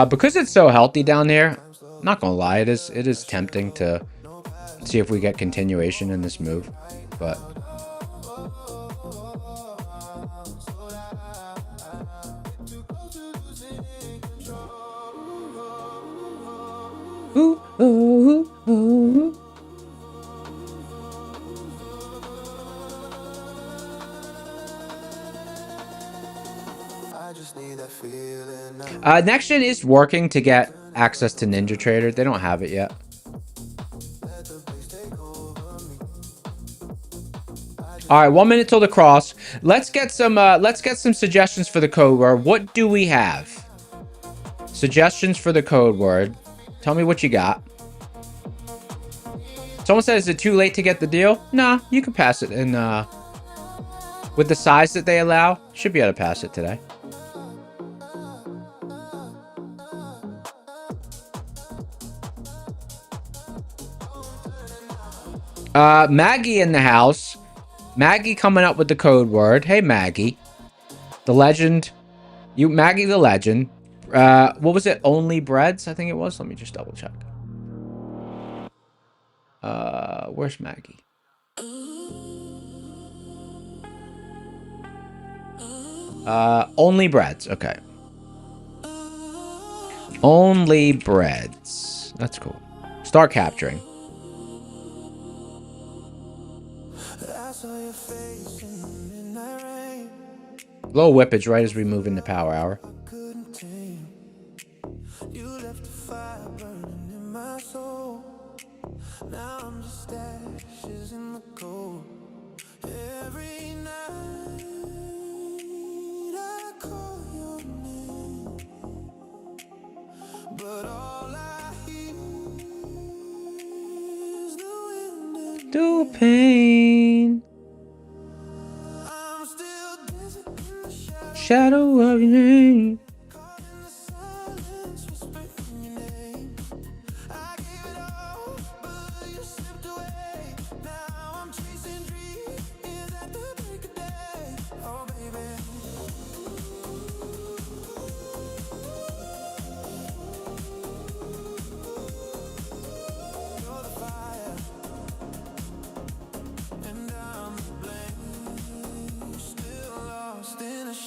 Because it's so healthy down here, I'm not gonna lie, it is tempting to see if we get continuation in this move, but ooh, ooh, ooh, ooh. Next gen is working to get access to Ninja Trader. They don't have it yet. All right, 1 minute till the cross. Let's get some suggestions for the code word. What do we have? Suggestions for the code word. Tell me what you got. Someone said, is it too late to get the deal? Nah, you can pass it in with the size that they allow. Should be able to pass it today. Maggie in the house. Maggie coming up with the code word. Hey, Maggie. The legend. Maggie the legend. What was it? Only breads? I think it was. Let me just double check. Where's Maggie? Only breads. Okay. Only breads. That's cool. Start capturing. Low whippage right as we move into power hour. Do pain. Shadow of your name.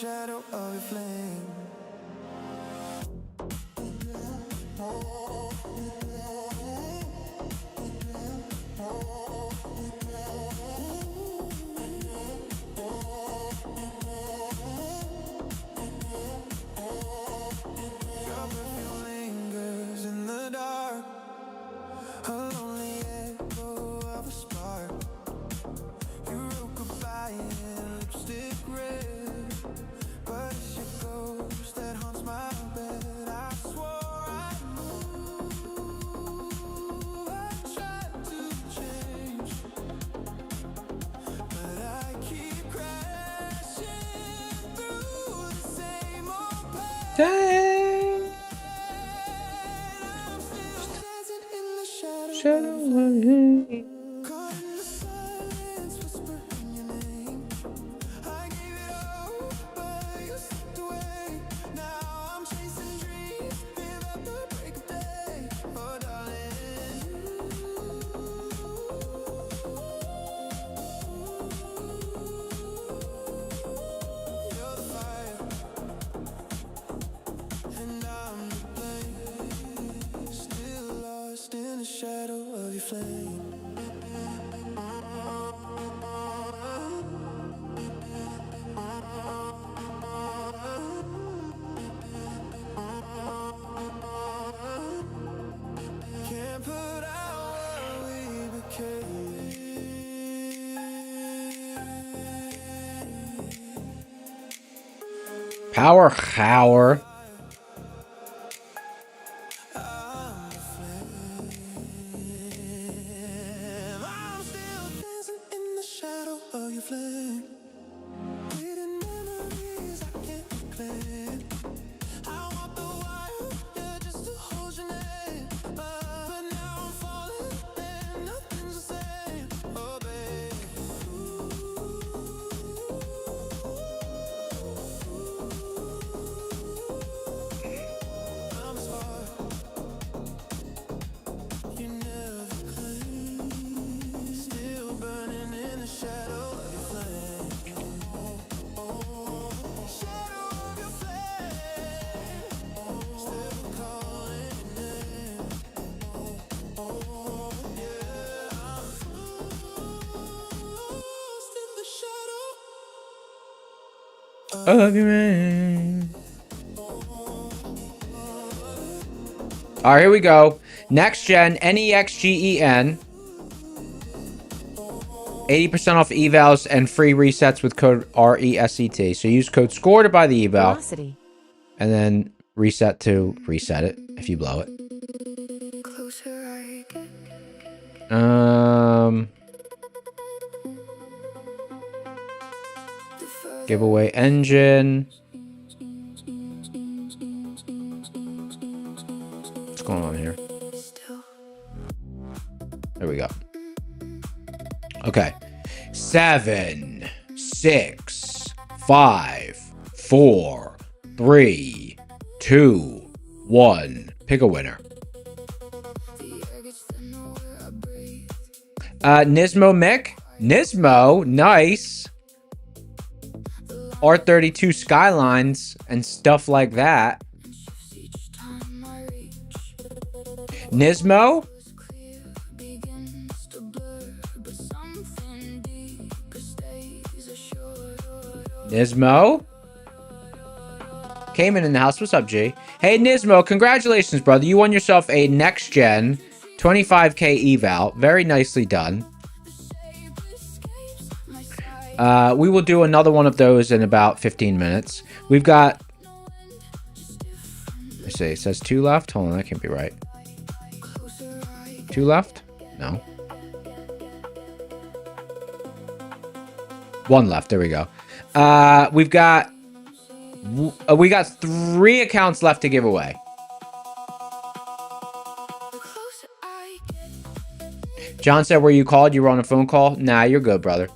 Shadow of your flame. Your perfume lingers in the dark, a lonely echo of a spark. You wrote goodbye in lipstick red. But it's your ghost that haunts my bed. I swore I'd move. I tried to change, but I keep crashing through the same old pain. Dang. I'm still dancing in the Shadow of your name. caught in the silence, whispering your name. I gave it all, but you slipped away. Now I'm chasing dreams, live at the break of day. Oh, darling, you're the fire, and I'm the blame. Still lost in the shadow of your flame. Can't put out what we became. Power hour. I'm the flame. I'm still dancing in the shadow of your flame. Bleeding memories I can't reclaim. I want the wild, yeah, just to hold your name. But now I'm falling and nothing's the same. Oh, babe. Argument. All right, here we go. Next gen, NEXGEN. 80% off evals and free resets with code RESET. So use code SCORE to buy the eval. Velocity. And then reset to reset it if you blow it. Giveaway engine. What's going on here? There we go. Okay. 7, 6, 5, 4, 3, 2, 1. Pick a winner. Nismo Mick. Nismo, nice. R32 Skylines and stuff like that. Nismo. Nismo. Cayman in the house. What's up, G? Hey, Nismo, congratulations, brother. You won yourself a next gen 25k eval. Very nicely done. We will do another one of those in about 15 minutes. We've got... Let's see. It says 2 left. Hold on, that can't be right. 2 left? No. 1 left. There we go. We got 3 accounts left to give away. John said, were you called? You were on a phone call? Nah, you're good, brother.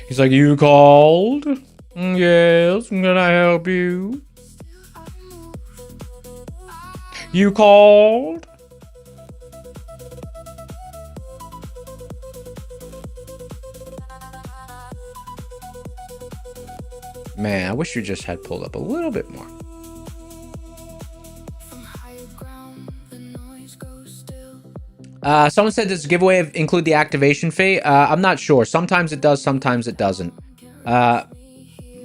He's like, you called? Yes, I'm gonna help you. You called? Man, I wish you just had pulled up a little bit more. Someone said does giveaway include the activation fee? I'm not sure. Sometimes it does, sometimes it doesn't.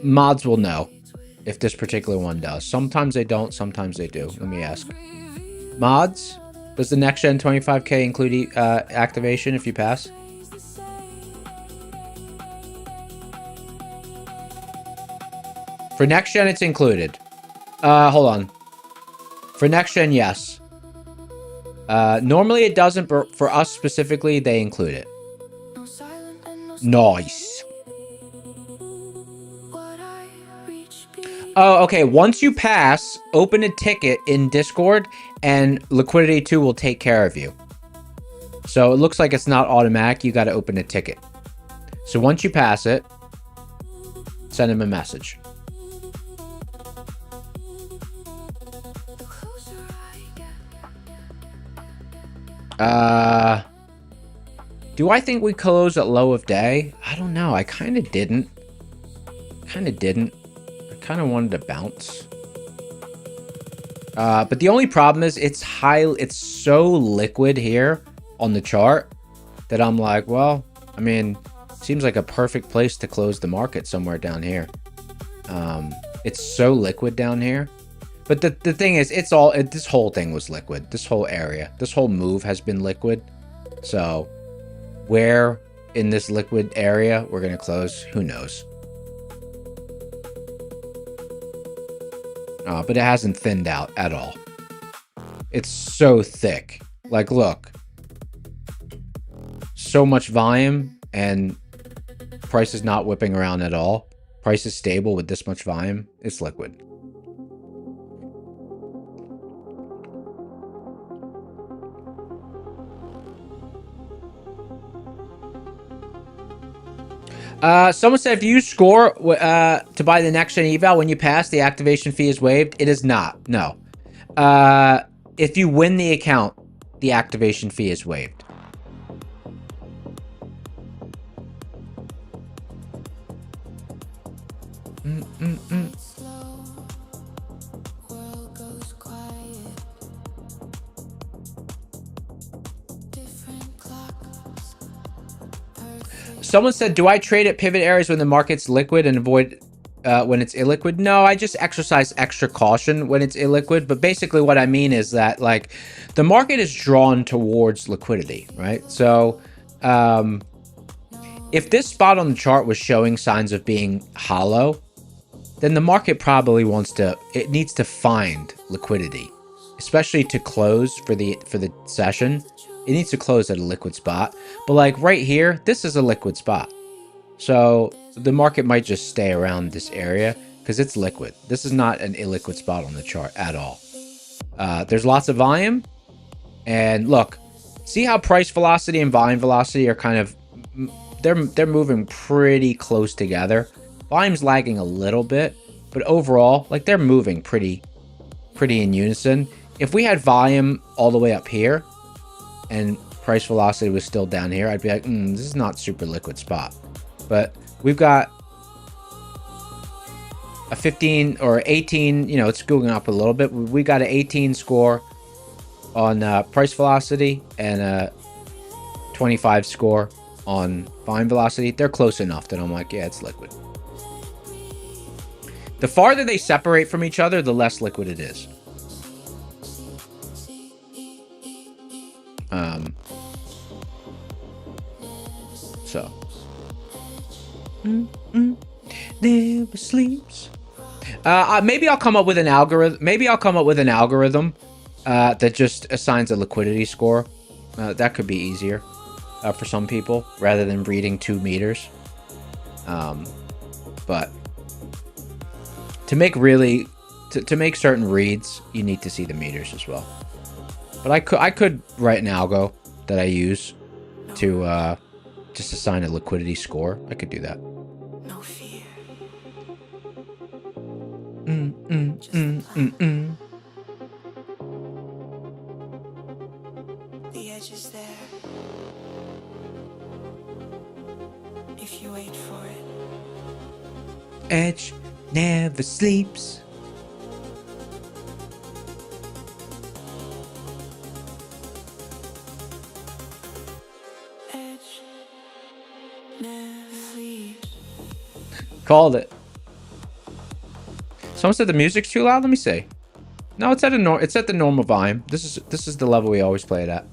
Mods will know if this particular one does. Sometimes they don't, sometimes they do. Let me ask. Mods, does the next gen 25k include activation if you pass? For next gen, it's included. Hold on. For next gen, yes. Normally it doesn't, but for us specifically, they include it. Nice. Oh, okay. Once you pass, open a ticket in Discord, and Liquidity 2 will take care of you. So it looks like it's not automatic. You got to open a ticket. So once you pass it, send him a message. Do I think we close at low of day? I don't know. I kind of didn't. I kind of wanted to bounce. But the only problem is it's so liquid here on the chart that I'm like, well, I mean, seems like a perfect place to close the market somewhere down here. It's so liquid down here. But the thing is, this whole thing was liquid. This whole area, this whole move has been liquid. So where in this liquid area we're going to close, who knows? But it hasn't thinned out at all. It's so thick. Like, look. So much volume and price is not whipping around at all. Price is stable with this much volume. It's liquid. Someone said if you score to buy the next gen eval when you pass, the activation fee is waived. It is not. No. If you win the account, the activation fee is waived. Someone said, do I trade at pivot areas when the market's liquid and avoid when it's illiquid? No, I just exercise extra caution when it's illiquid. But basically what I mean is that like the market is drawn towards liquidity, right? So if this spot on the chart was showing signs of being hollow, then the market probably it needs to find liquidity, especially to close for the session. It needs to close at a liquid spot. But like right here, this is a liquid spot. So the market might just stay around this area because it's liquid. This is not an illiquid spot on the chart at all. There's lots of volume. And look, see how price velocity and volume velocity are kind of, they're moving pretty close together. Volume's lagging a little bit, but overall, like they're moving pretty in unison. If we had volume all the way up here and price velocity was still down here, I'd be like, this is not super liquid spot. But we've got a 15 or 18, you know, it's going up a little bit. We got an 18 score on price velocity and a 25 score on volume velocity. They're close enough that I'm like, yeah, it's liquid. The farther they separate from each other, the less liquid it is. So. Never sleeps. Maybe I'll come up with an algorithm. That just assigns a liquidity score. That could be easier for some people rather than reading 2 meters. But to make certain reads, you need to see the meters as well. But I could write an algo that I use to just assign a liquidity score. I could do that. No fear. The edge is there. If you wait for it. Edge never sleeps. Edge never sleeps. Called it. Someone said the music's too loud. Let me see. No, it's at the normal volume. This is the level we always play it at.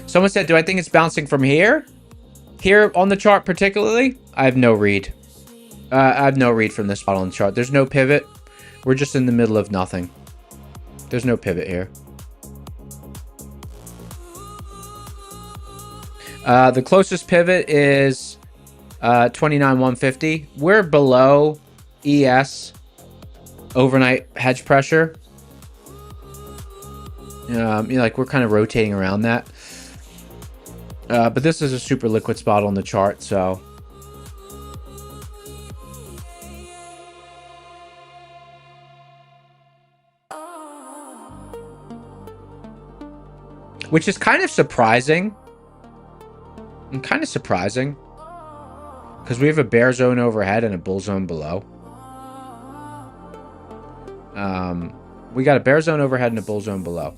Someone said, do I think it's bouncing from here? Here on the chart particularly? I have no read. I have no read from this spot on the chart. There's no pivot. We're just in the middle of nothing. There's no pivot here. The closest pivot is 29,150. We're below ES overnight hedge pressure. You know, like we're kind of rotating around that. But this is a super liquid spot on the chart, so. Which is kind of surprising. Because we have a bear zone overhead and a bull zone below. We got a bear zone overhead and a bull zone below.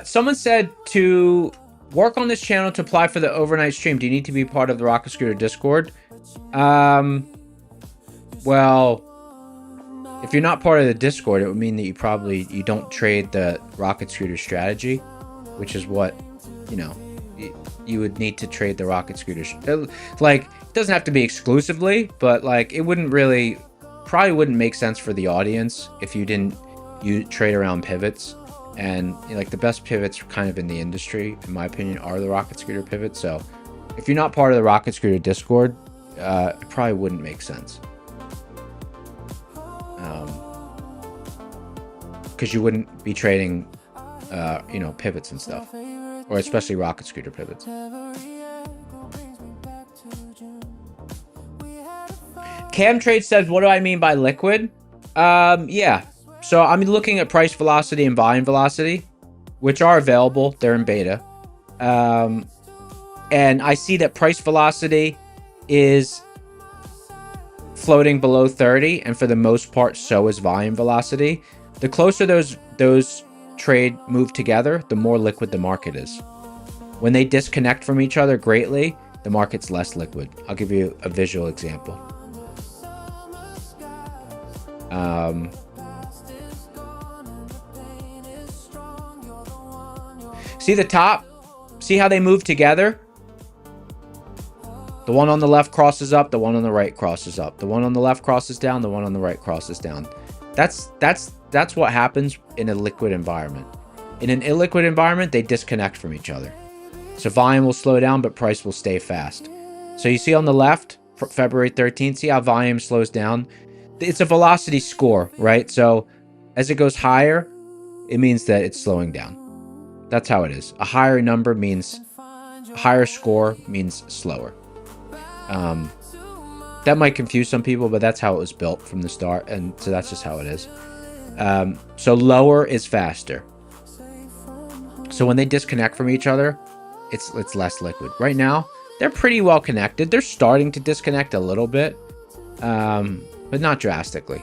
Someone said to work on this channel to apply for the overnight stream, do you need to be part of the Rocket Scooter Discord? Well, if you're not part of the Discord, it would mean that you don't trade the Rocket Scooter strategy, which is what, you know, you would need to trade the Rocket Scooter. Like, it doesn't have to be exclusively, but like it probably wouldn't make sense for the audience if you trade around pivots. And you know, like the best pivots kind of in the industry, in my opinion, are the Rocket Scooter pivots. So if you're not part of the Rocket Scooter Discord, it probably wouldn't make sense. Because you wouldn't be trading, you know, pivots and stuff, or especially Rocket Scooter pivots. Cam Trade says, what do I mean by liquid? Yeah. So I'm looking at price velocity and volume velocity, which are available. They're in beta. And I see that price velocity is floating below 30, and for the most part, so is volume velocity. The closer those trade move together, the more liquid the market is. When they disconnect from each other greatly, the market's less liquid. I'll give you a visual example. See the top? See how they move together? The one on the left crosses up, the one on the right crosses up. The one on the left crosses down, the one on the right crosses down. That's what happens in a liquid environment. In an illiquid environment, they disconnect from each other. So volume will slow down, but price will stay fast. So you see on the left, February 13th, see how volume slows down? It's a velocity score, right? So as it goes higher, it means that it's slowing down. That's how it is. A higher number means, a higher score means slower. That might confuse some people, but that's how it was built from the start, and so that's just how it is. So lower is faster. So when they disconnect from each other, it's less liquid. Right now, they're pretty well connected. They're starting to disconnect a little bit, but not drastically.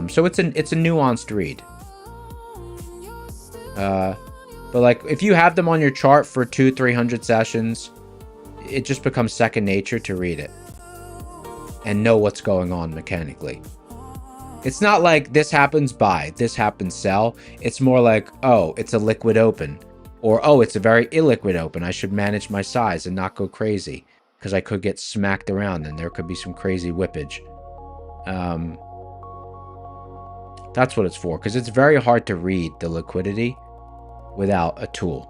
So it's a nuanced read. But like if you have them on your chart for 200-300 sessions, it just becomes second nature to read it and know what's going on mechanically. It's not like this happens buy, this happens sell. It's more like, oh, it's a liquid open, or oh, it's a very illiquid open. I should manage my size and not go crazy because I could get smacked around and there could be some crazy whippage. That's what it's for, because it's very hard to read the liquidity without a tool.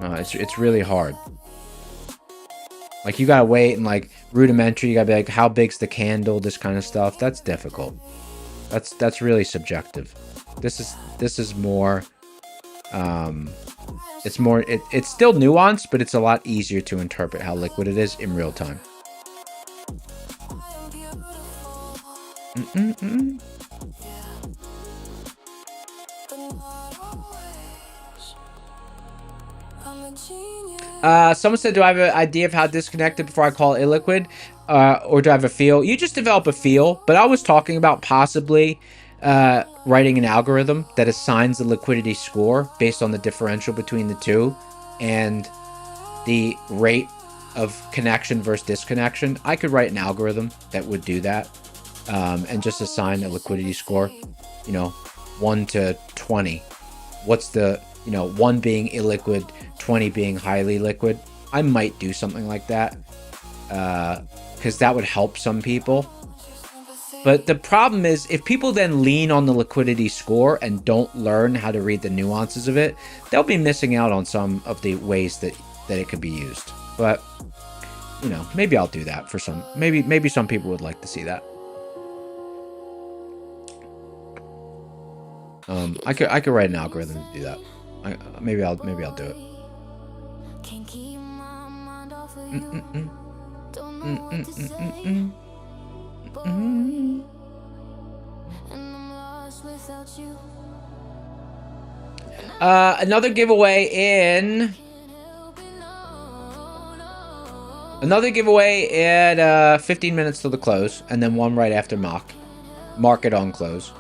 It's really hard. Like you gotta wait and like rudimentary, you gotta be like, how big's the candle, this kind of stuff. That's difficult. That's really subjective. This is more it's still nuanced, but it's a lot easier to interpret how liquid it is in real time. Someone said, do I have an idea of how disconnected before I call it illiquid? Or do I have a feel? You just develop a feel, but I was talking about possibly writing an algorithm that assigns the liquidity score based on the differential between the two and the rate of connection versus disconnection. I could write an algorithm that would do that and just assign a liquidity score, 1 to 20. What's the, 1 being illiquid, 20 being highly liquid. I might do something like that because that would help some people. But the problem is if people then lean on the liquidity score and don't learn how to read the nuances of it, they'll be missing out on some of the ways that it could be used. But, maybe I'll do that for some. Maybe some people would like to see that. I could write an algorithm to do that. Maybe I'll do it. Another giveaway at 15 minutes till the close, and then one right after market on close.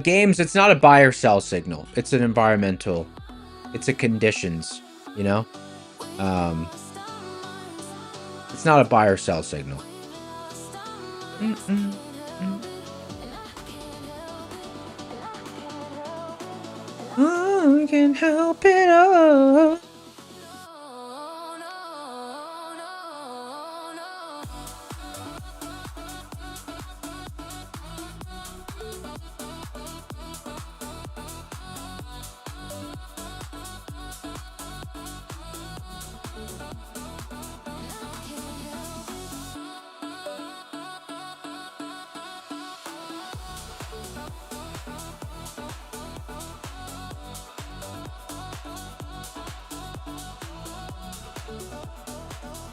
Games, it's not a buy or sell signal. It's an environmental. It's a conditions, It's not a buy or sell signal. I can help it all.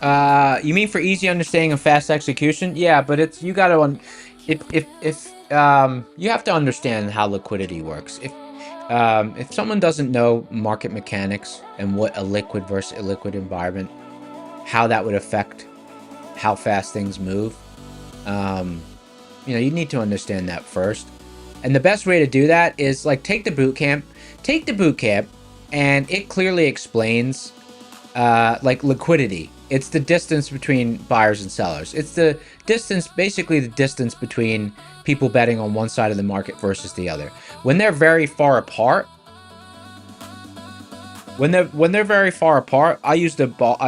You mean for easy understanding and fast execution? Yeah, but it's you got to if you have to understand how liquidity works. If someone doesn't know market mechanics and what a liquid versus illiquid environment, how that would affect how fast things move, you need to understand that first. And the best way to do that is like take the boot camp, and it clearly explains like liquidity. It's the distance between buyers and sellers. It's the distance, basically the distance between people betting on one side of the market versus the other. When they're very far apart, I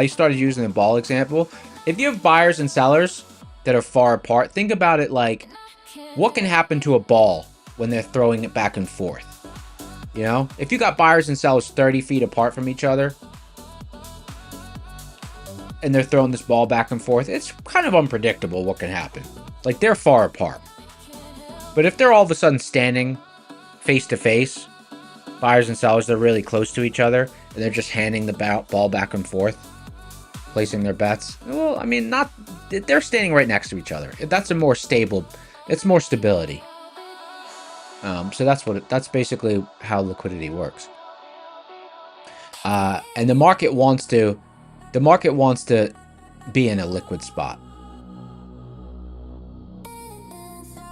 started using the ball example. If you have buyers and sellers that are far apart, think about it like what can happen to a ball when they're throwing it back and forth. If you got buyers and sellers 30 feet apart from each other, and they're throwing this ball back and forth, it's kind of unpredictable what can happen. Like, they're far apart. But if they're all of a sudden standing face to face, buyers and sellers, they're really close to each other, and they're just handing the ball back and forth, placing their bets. Well, I mean, they're standing right next to each other. That's more stability. So that's basically how liquidity works. And the market wants to be in a liquid spot.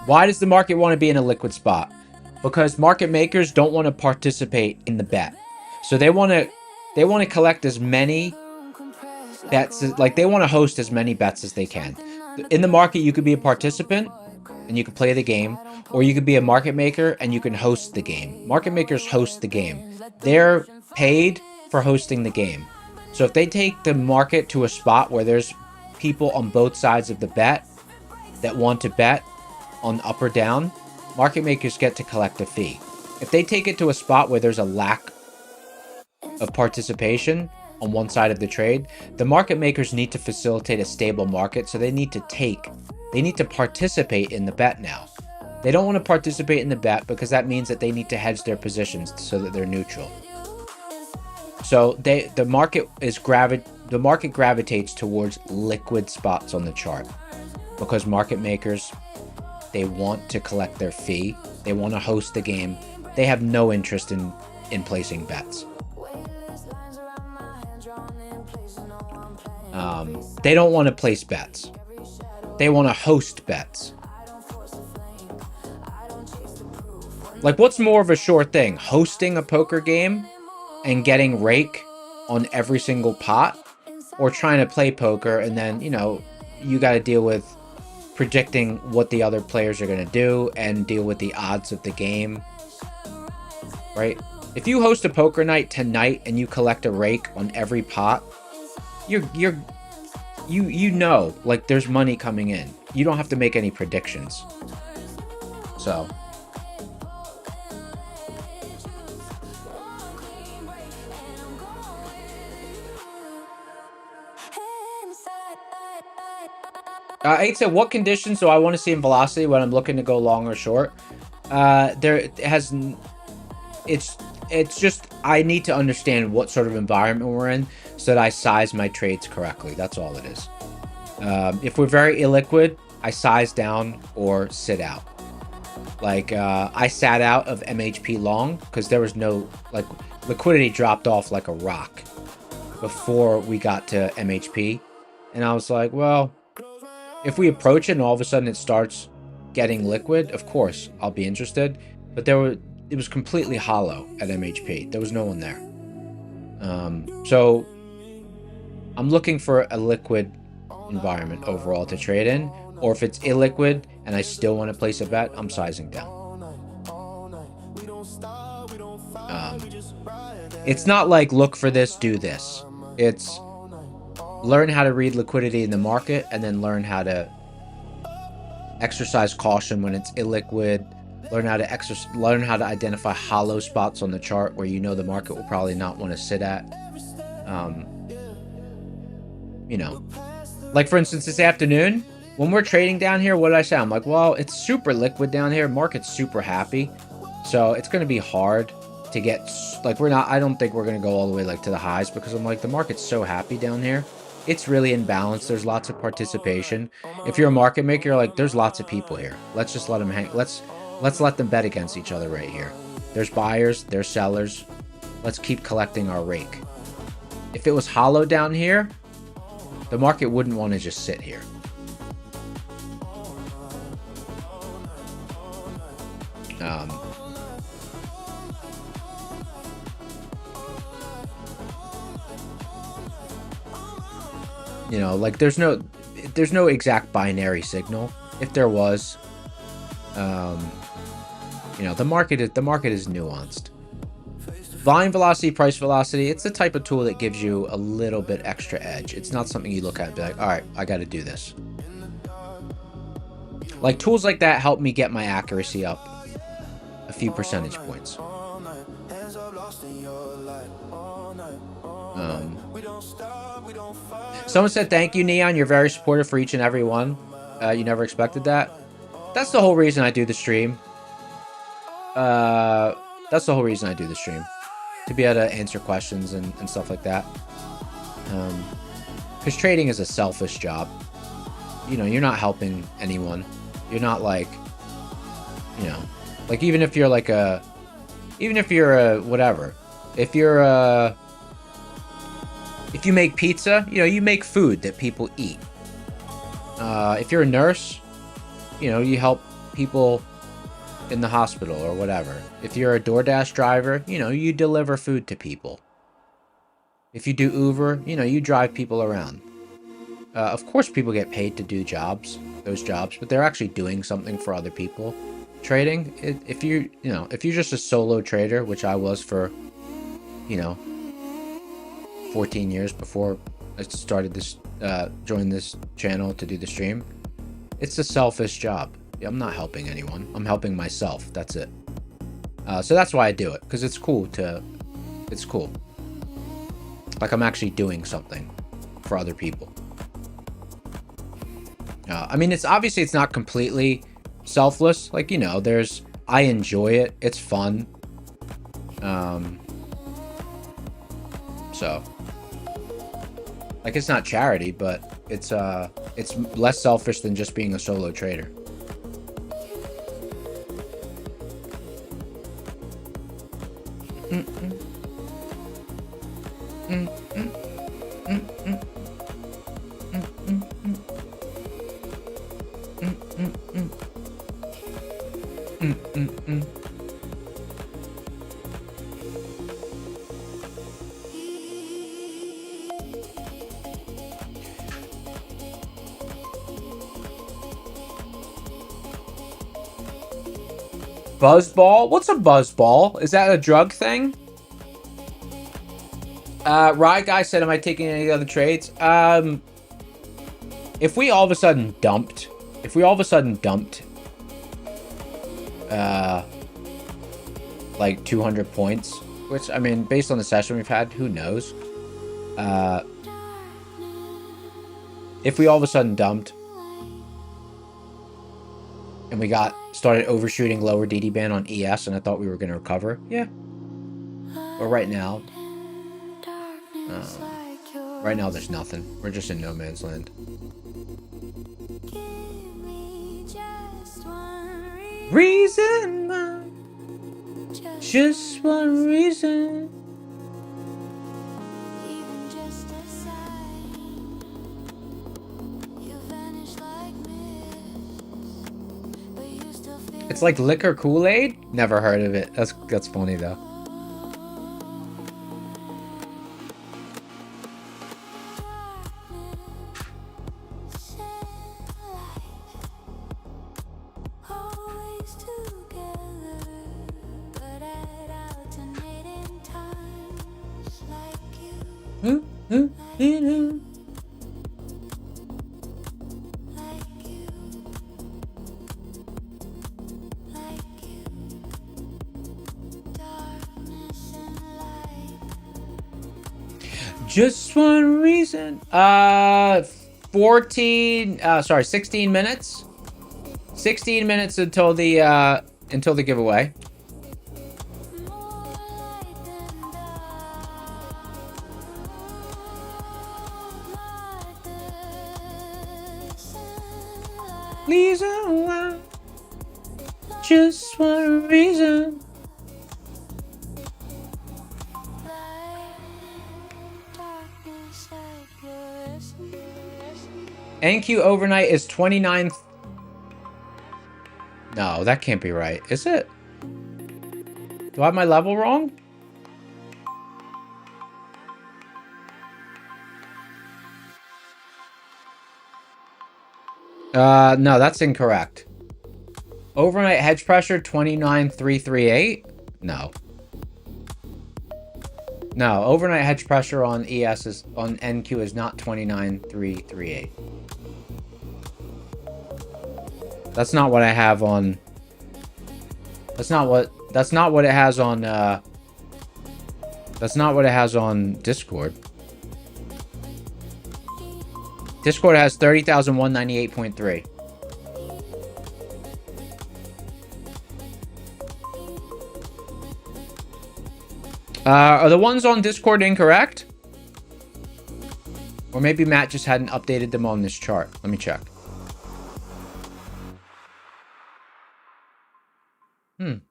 Why does the market want to be in a liquid spot? Because market makers don't want to participate in the bet. So they want to collect as many bets, like they want to host as many bets as they can. In the market, you could be a participant and you can play the game, or you could be a market maker and you can host the game. Market makers host the game. They're paid for hosting the game. So if they take the market to a spot where there's people on both sides of the bet that want to bet on up or down, market makers get to collect a fee. If they take it to a spot where there's a lack of participation on one side of the trade, the market makers need to facilitate a stable market, so they need to participate in the bet now. They don't want to participate in the bet because that means that they need to hedge their positions so that they're neutral. So the market gravitates towards liquid spots on the chart because market makers, they want to collect their fee. They want to host the game. They have no interest in placing bets. They don't want to place bets. They want to host bets. Like, what's more of a sure thing? Hosting a poker game and getting rake on every single pot, or trying to play poker and then, you got to deal with predicting what the other players are going to do and deal with the odds of the game, right? If you host a poker night tonight and you collect a rake on every pot, like there's money coming in. You don't have to make any predictions. So Eight said, what conditions do I want to see in velocity when I'm looking to go long or short? It's just, I need to understand what sort of environment we're in so that I size my trades correctly. That's all it is. If we're very illiquid, I size down or sit out. Like, I sat out of MHP long because there was no, like, liquidity dropped off like a rock before we got to MHP. And I was like, well, if we approach it and all of a sudden it starts getting liquid, of course, I'll be interested. But it was completely hollow at MHP. There was no one there. So I'm looking for a liquid environment overall to trade in. Or if it's illiquid and I still want to place a bet, I'm sizing down. It's not like look for this, do this. It's learn how to read liquidity in the market and then learn how to exercise caution when it's illiquid. Learn how to identify hollow spots on the chart where the market will probably not want to sit at. Like for instance, this afternoon, when we're trading down here, what did I say? I'm like, well, it's super liquid down here. Market's super happy. So it's going to be hard to get, like, I don't think we're going to go all the way like to the highs because I'm like, the market's so happy down here it's really in balance. There's lots of participation. If you're a market maker, you're like, there's lots of people here. Let's just let them hang. Let's let them bet against each other right here. There's buyers, there's sellers. Let's keep collecting our rake. If it was hollow down here, the market wouldn't want to just sit here. You know, like there's no exact binary signal. If there was, you know, the market is nuanced. Volume velocity, price velocity, it's the type of tool that gives you a little bit extra edge. It's not something you look at and be like, all right, I got to do this. Like tools like that help me get my accuracy up a few percentage points. Someone said, thank you, Neon. You're very supportive for each and every one. You never expected that. That's the whole reason I do the stream. That's the whole reason I do the stream. To be able to answer questions and stuff like that. Because trading is a selfish job. You know, you're not helping anyone. You're not like, you know, like even if you're like a, even if you're a, whatever. If you're a, if you make pizza, you know, you make food that people eat. If you're a nurse, you know, you help people in the hospital or whatever. If you're a DoorDash driver, you know, you deliver food to people. If you do Uber, you know, you drive people around. Of course, people get paid to do those jobs, but they're actually doing something for other people. Trading, if you're just a solo trader, which I was for, you know, 14 years before I started this, joined this channel to do the stream, it's a selfish job. I'm not helping anyone. I'm helping myself. That's it. So that's why I do it, because it's cool. Like I'm actually doing something for other people. I mean, it's obviously it's not completely selfless. Like, you know, I enjoy it. It's fun. So like it's not charity, but it's less selfish than just being a solo trader. Buzzball? What's a buzzball? Is that a drug thing? Rye Guy said, am I taking any other trades? If we all of a sudden dumped, like 200 points, which, I mean, based on the session we've had, who knows? If we all of a sudden dumped, and we started overshooting lower DD band on ES, and I thought we were going to recover, yeah. But right now, there's nothing. We're just in no man's land. Reason why, just one reason. It's like liquor Kool-Aid? Never heard of it. That's funny though. Just one reason. 16 minutes. 16 minutes until the giveaway. just one reason. NQ overnight is 29. No, that can't be right. Is it? Do I have my level wrong? No, that's incorrect. Overnight hedge pressure 29,338? No. No, overnight hedge pressure on ES is on NQ is not 29,338. That's not what I have on. That's not what it has on that's not what it has on Discord. Discord has 30,198.3. Are the ones on Discord incorrect? Or maybe Matt just hadn't updated them on this chart. Let me check.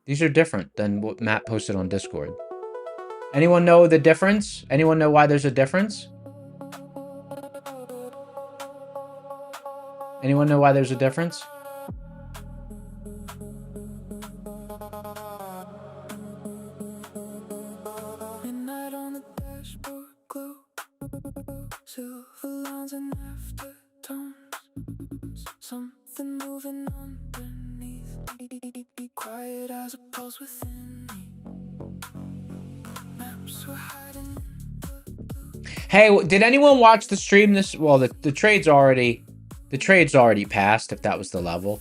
These are different than what Matt posted on Discord. Anyone know the difference? Anyone know why there's a difference? Anyone know why there's a difference? Midnight on the dashboard glow, silver lines and aftertones, something moving underneath. Be quiet as a pulse within me. Maps were hiding in the blue. Hey, did anyone watch the stream this? Well, the trade's already passed, if that was the level.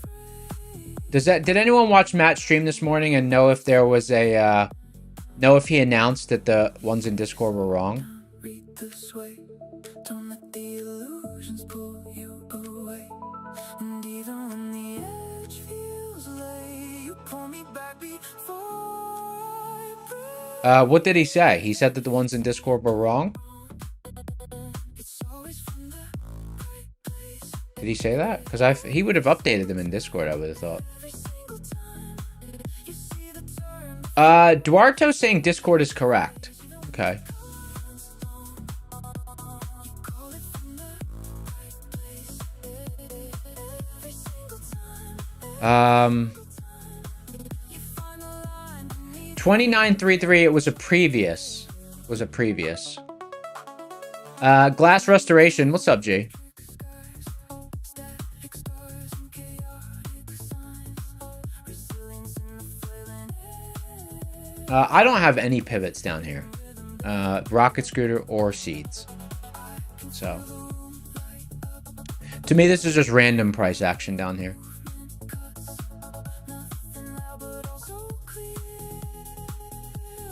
Did anyone watch Matt's stream this morning and know if there was a know if he announced that the ones in Discord were wrong? Read this way. Don't let the illusions pull you away. And even when the edge feels late, you pull me back before I break. What did he say? He said that the ones in Discord were wrong? It's always from the right place. Did he say that? Because he would have updated them in Discord, I would have thought. Every single time you see the turn. Duarto saying Discord is correct. Okay. Call it from the right place. Every single time you find the line beneath. 2933, it was a previous. Glass Restoration, what's up, G? Exposing chaotic signs of resilience in the flailing air. I don't have any pivots down here. Rocket Scooter or Seeds. So. To me, this is just random price action down here. Nothing loud but also clear.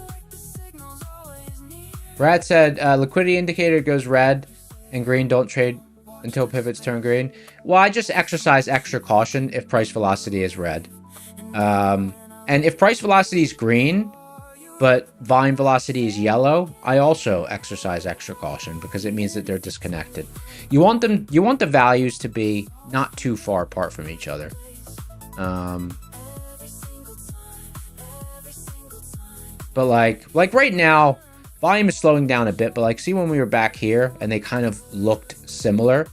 Like the signal's always near. Brad said, liquidity indicator goes red and green. Don't trade until pivots turn green. Well, I just exercise extra caution if price velocity is red. And if price velocity is green, but volume velocity is yellow, I also exercise extra caution because it means that they're disconnected. You want the values to be not too far apart from each other. But like right now, volume is slowing down a bit, but like see when we were back here and they kind of looked similar.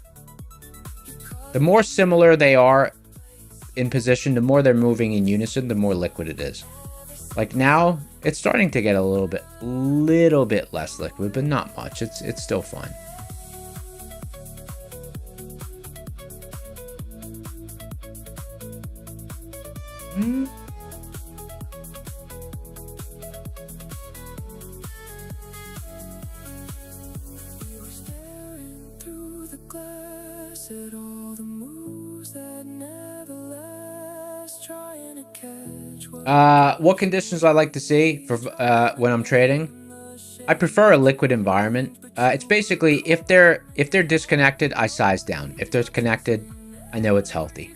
The more similar they are in position, the more they're moving in unison, the more liquid it is. Like now, it's starting to get a little bit less liquid, but not much. It's still fine. You were staring through the glass at all the moves that never last, trying to catch What conditions I like to see for when I'm trading? I prefer a liquid environment. It's basically if they're disconnected, I size down. If they're connected, I know it's healthy.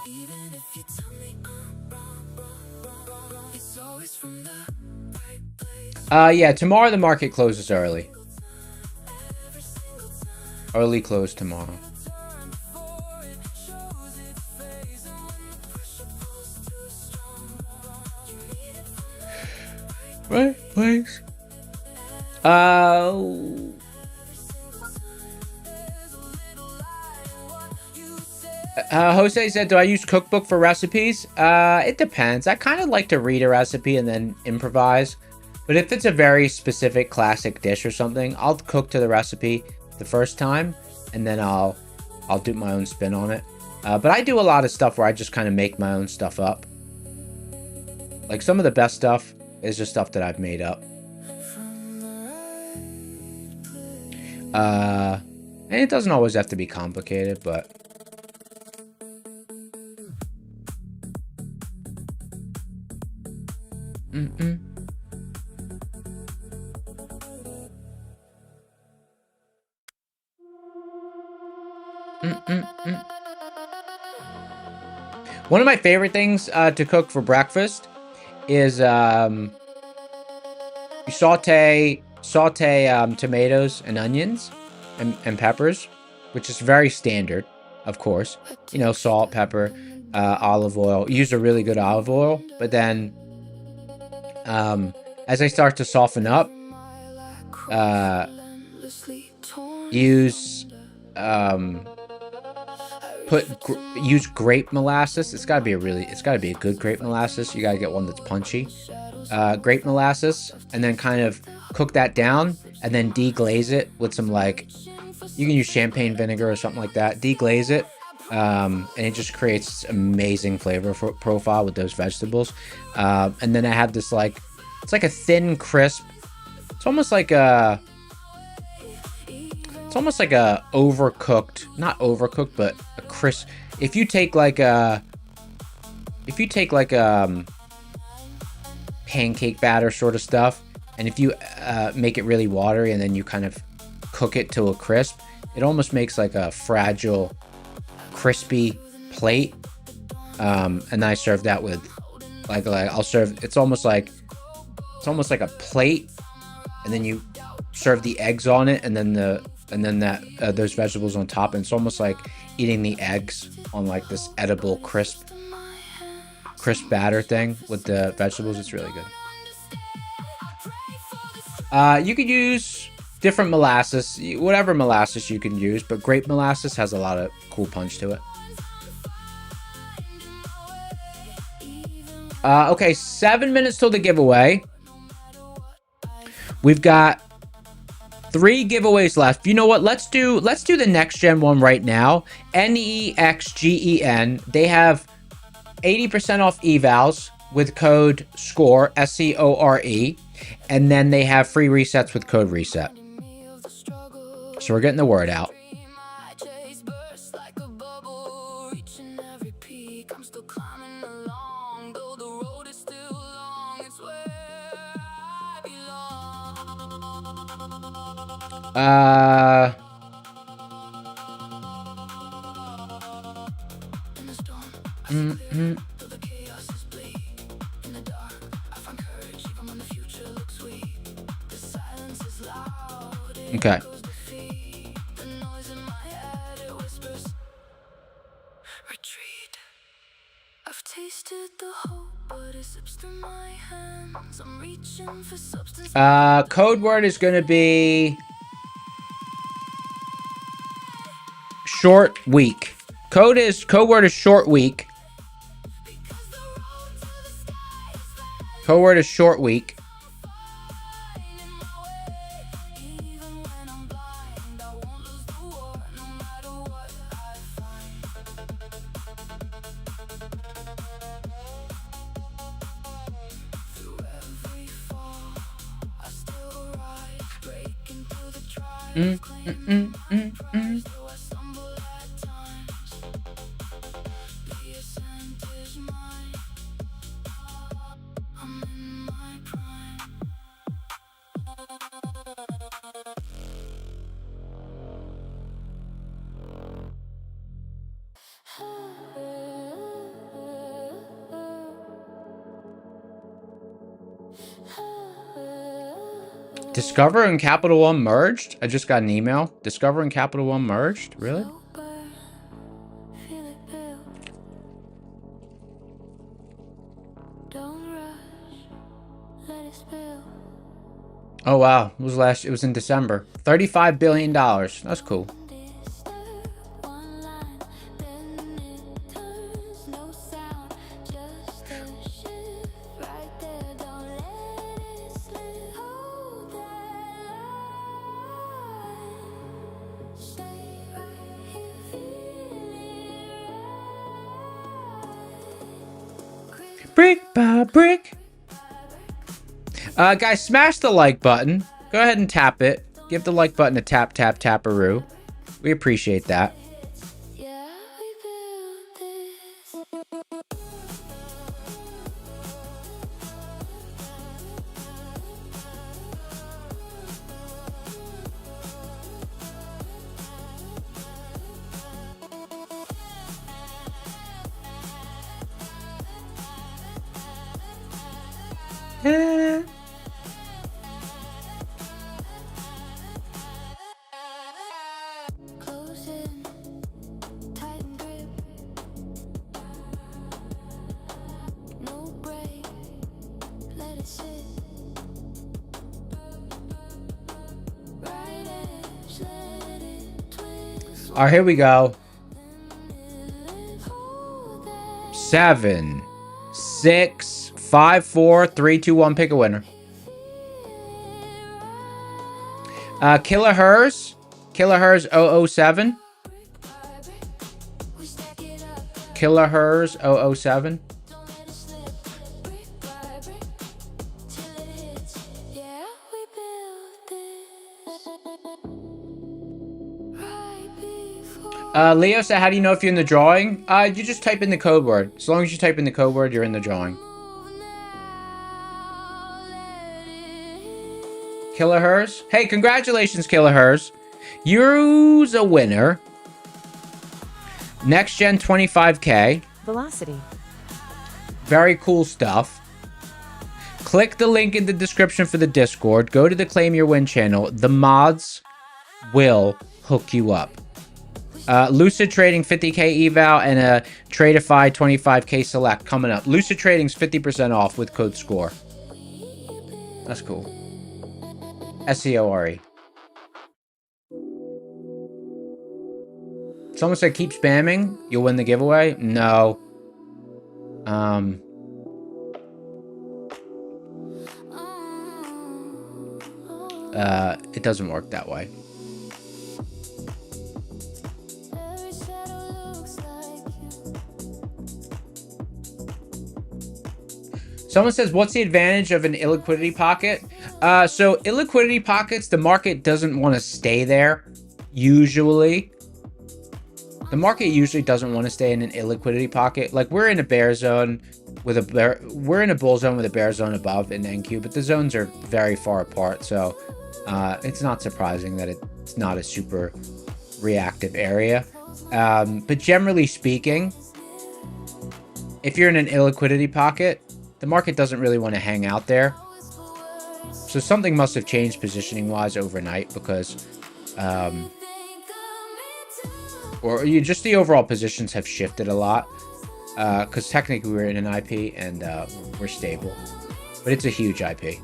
even if you tell me I'm wrong, it's always from the right place. Yeah, tomorrow the market closes early. Early close tomorrow. Right, please. Jose said, do I use cookbook for recipes? It depends. I kind of like to read a recipe and then improvise. But if it's a very specific classic dish or something, I'll cook to the recipe the first time, and then I'll do my own spin on it. But I do a lot of stuff where I just kind of make my own stuff up. Like, some of the best stuff is just stuff that I've made up. And it doesn't always have to be complicated, but... One of my favorite things to cook for breakfast is you saute tomatoes and onions and peppers, which is very standard, of course. You know, salt, pepper, olive oil. Use a really good olive oil, but then as they start to soften up, use grape molasses. It's gotta be a good grape molasses. You gotta get one that's punchy. Grape molasses, and then kind of cook that down, and then deglaze it with some, like, you can use champagne vinegar or something like that. Deglaze it, and it just creates this amazing flavor profile with those vegetables. And then I have this, like, it's like a thin crisp. It's almost like a overcooked, not overcooked, but a crisp. If you take like pancake batter sort of stuff, and if you make it really watery and then you kind of cook it to a crisp, it almost makes like a fragile, crispy plate. And I serve that with like I'll serve. It's almost like a plate, and then you serve the eggs on it, and then those vegetables on top, and it's almost like eating the eggs on like this edible crisp batter thing with the vegetables. It's really good. You could use different molasses, whatever molasses you can use, but grape molasses has a lot of cool punch to it. Okay, 7 minutes till the giveaway. We've got 3 giveaways left. You know what? Let's do the next gen one right now. NEXGEN. They have 80% off evals with code SCORE, SCORE, and then they have free resets with code reset. So we're getting the word out. Okay. Code word is going to be short week. Code word is short week. Code word is short week. Discover and Capital One merged? I just got an email. Discover and Capital One merged? Really? Oh wow, it was in December. $35 billion. That's cool. Brick by brick. Guys, smash the like button. Go ahead and tap it. Give the like button a tap, tap, taparoo. We appreciate that. All right, here we go. 7, 6, 5, 4, 3, 2, 1. Pick a winner. Kilohertz 007. Kilohertz 007. Leo said, how do you know if you're in the drawing? You just type in the code word. As long as you type in the code word, you're in the drawing. Kilohertz. Hey, congratulations, Kilohertz. You're a winner. Next Gen 25K. Velocity. Very cool stuff. Click the link in the description for the Discord. Go to the Claim Your Win channel. The mods will hook you up. Lucid Trading 50k eval and a Tradeify 25k select coming up. Lucid Trading's 50% off with code SCORE. That's cool. SCORE. Someone said keep spamming, you'll win the giveaway. No. It doesn't work that way. Someone says, what's the advantage of an illiquidity pocket? So illiquidity pockets, the market doesn't want to stay there. Usually. The market usually doesn't want to stay in an illiquidity pocket. Like we're in a bear zone with we're in a bull zone with a bear zone above in NQ, but the zones are very far apart. So it's not surprising that it's not a super reactive area. But generally speaking, if you're in an illiquidity pocket, the market doesn't really want to hang out there. So something must have changed positioning wise overnight because, just the overall positions have shifted a lot. Because technically we're in an IP and we're stable. But it's a huge IP.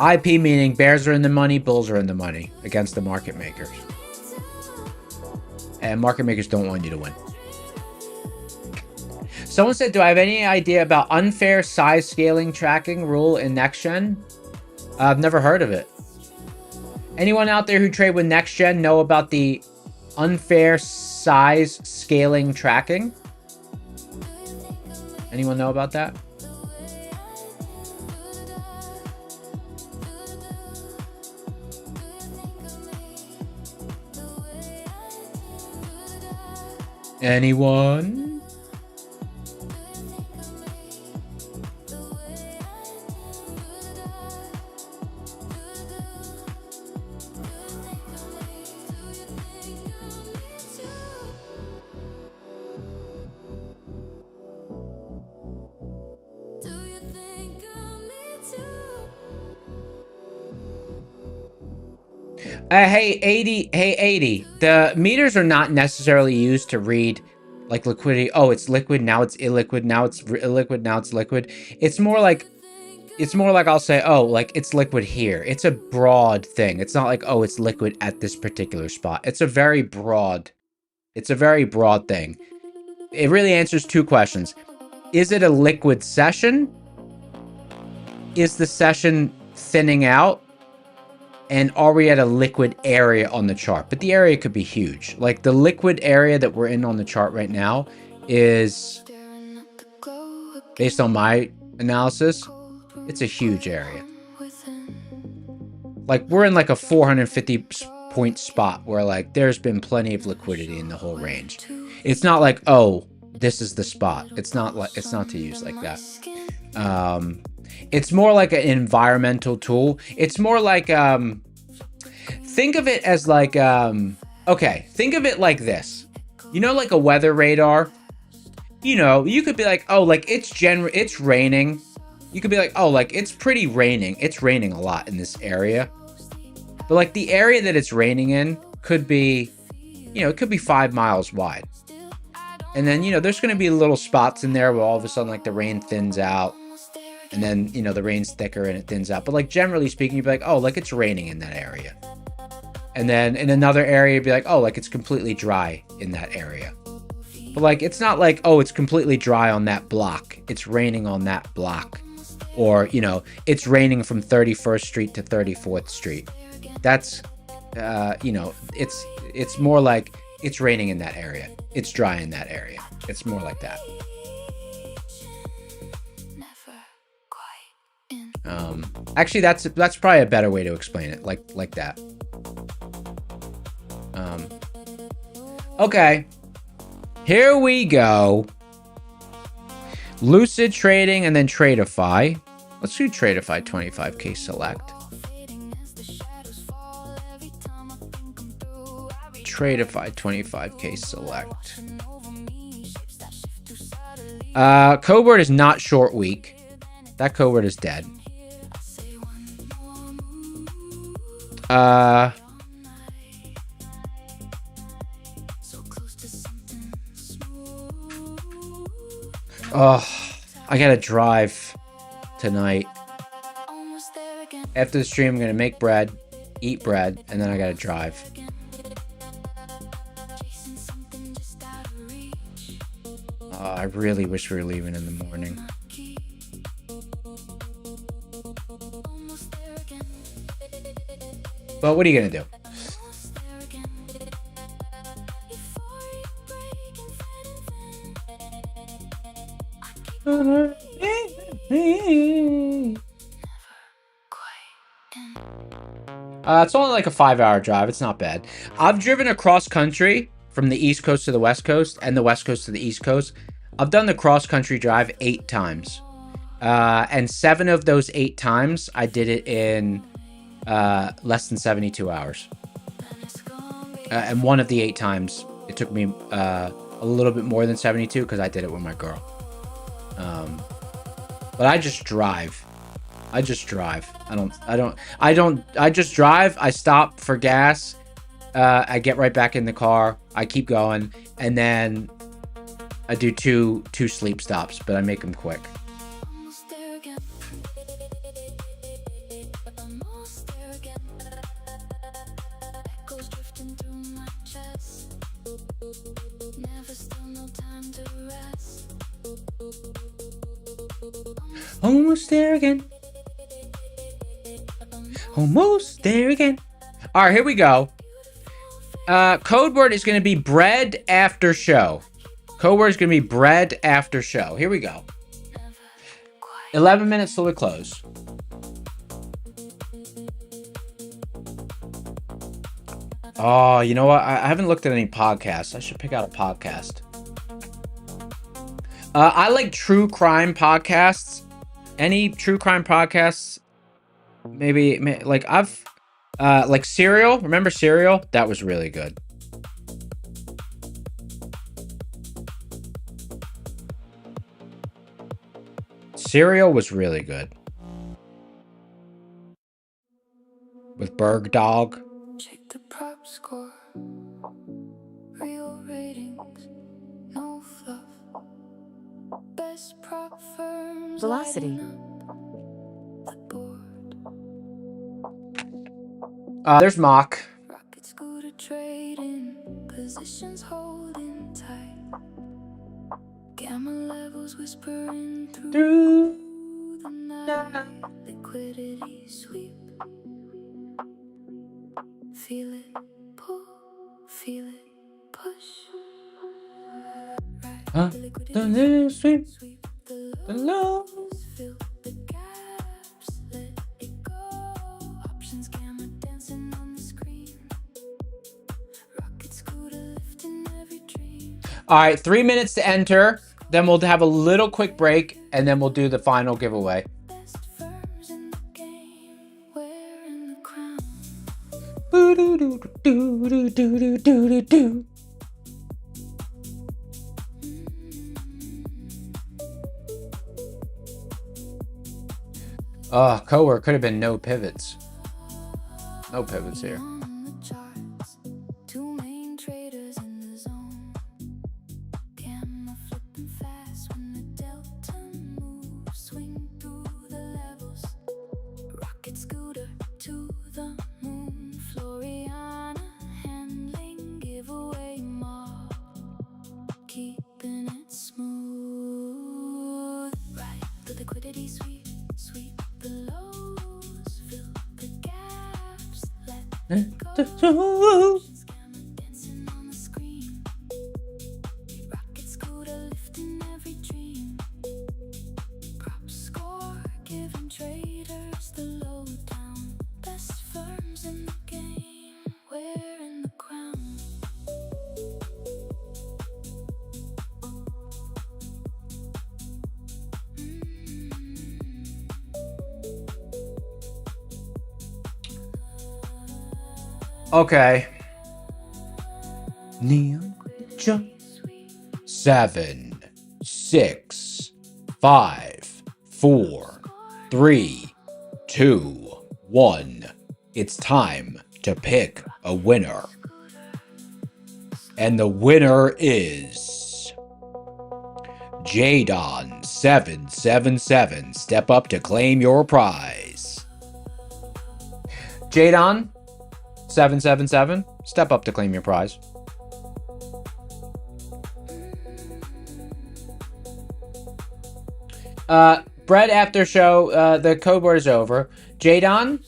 IP meaning bears are in the money, bulls are in the money against the market makers. And market makers don't want you to win. Someone said, do I have any idea about unfair size scaling tracking rule in NextGen? I've never heard of it. Anyone out there who trade with NextGen know about the unfair size scaling tracking? Anyone know about that? Anyone? Hey, 80. Hey, 80. The meters are not necessarily used to read like liquidity. Oh, it's liquid. Now it's illiquid. Now it's illiquid. Now it's liquid. It's more like I'll say, oh, like it's liquid here. It's a broad thing. It's not like, oh, it's liquid at this particular spot. It's a very broad thing. It really answers two questions. Is it a liquid session? Is the session thinning out? And are we at a liquid area on the chart? But the area could be huge. Like the liquid area that we're in on the chart right now is, based on my analysis, it's a huge area. Like we're in like a 450 point spot where like there's been plenty of liquidity in the whole range. It's not like, oh, this is the spot. It's not to use like that. It's more like an environmental tool. It's more like, think of it as like, okay, think of it like this. You know, like a weather radar? You know, you could be like, oh, like it's raining. You could be like, oh, like it's pretty raining. It's raining a lot in this area. But like the area that it's raining in could be, you know, it could be 5 miles wide. And then, you know, there's going to be little spots in there where all of a sudden like the rain thins out. And then, you know, the rain's thicker and it thins out. But like generally speaking, you'd be like, oh, like it's raining in that area. And then in another area, you'd be like, oh, like it's completely dry in that area. But like, it's not like, oh, it's completely dry on that block. It's raining on that block. Or, you know, it's raining from 31st Street to 34th Street. That's, you know, it's more like it's raining in that area. It's dry in that area. It's more like that. Actually, that's probably a better way to explain it, like that. Okay, here we go. Lucid trading and then Tradeify. Let's do Tradeify 25k select. Tradeify 25k select. Code word is not short week. That code word is dead. Oh, I gotta drive tonight. After the stream, I'm gonna make bread, eat bread, and then I gotta drive. Oh, I really wish we were leaving in the morning. But what are you gonna do? It's only like a 5-hour drive. It's not bad. I've driven across country from the East Coast to the West Coast and the West Coast to the East Coast. I've done the cross country drive 8 times. And 7 of those 8 times, I did it in less than 72 hours. And one of the 8 times, it took me a little bit more than 72 because I did it with my girl. But I just drive. I just drive. I just drive. I stop for gas. I get right back in the car. I keep going. And then I do two sleep stops, but I make them quick. Almost there again. Almost there again. All right, here we go. Code word is going to be bread after show. Code word is going to be bread after show. Here we go. 11 minutes till we close. Oh, you know what? I haven't looked at any podcasts. I should pick out a podcast. I like true crime podcasts. Any true crime podcasts? Maybe like I've like Serial. Remember Serial? That was really good. Serial was really good. With Berg Dog. check the prop score. Real ratings, no fluff. Best prop firms Velocity. lighting up the board. There's Mock. Rocket scooter trading, positions holding tight. Gamma levels whispering through the night. Liquidity sweep. Feel it pull, feel it push. Right, the liquidity Sweep. sweep the The lows, low. fill the gaps, let it go. Options gamma dancing on the screen. Rocket scooter lifting every dream. All right, 3 minutes to enter. Then we'll have a little quick break, and then we'll do the final giveaway. Best firms in the game, wearing the crown. Boo-doo-doo-doo-doo-doo-doo-doo-doo. Coworker could have been no pivots. No pivots here. On the charts, two main traders in the zone. Gamma flipping fast when the delta moves. Swing through the levels. Rocket scooter to the moon. Floriana handling giveaway mob. Keeping it smooth. Right, the liquidity sweep, sweep the lows. Fill the gaps, let go. Scammer dancing on the screen. Rocket scooter lifting every dream. Prop score giving traders the lowdown. Best firms in the game, wearing the crown. Okay. Neon jump. 7, 6, 5, 4, 3, 2, 1. It's time to pick a winner. And the winner is Jadon777. Step up to claim your prize. Jadon777. Step up to claim your prize. Brett after show, the code word is over. Jadon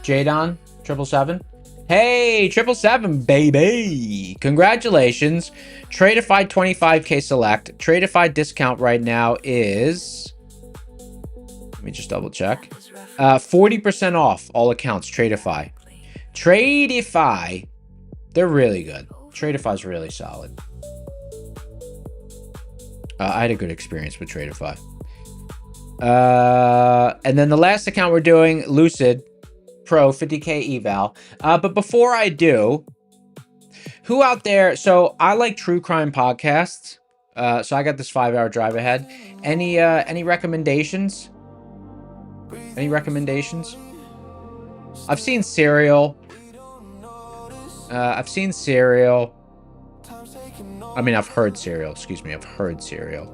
777. Hey, 777, baby. Congratulations. Tradeify 25k select. Tradeify discount right now is, let me just double check. 40% off all accounts. Tradeify. Tradeify. They're really good. Tradeify's really solid. I had a good experience with Tradeify. And then the last account we're doing, Lucid Pro 50k eval. But before I do, who out there? So I like true crime podcasts. So I got this 5-hour drive ahead. Any recommendations? Any recommendations? I've seen Serial. I've heard Serial. Excuse me. I've heard Serial.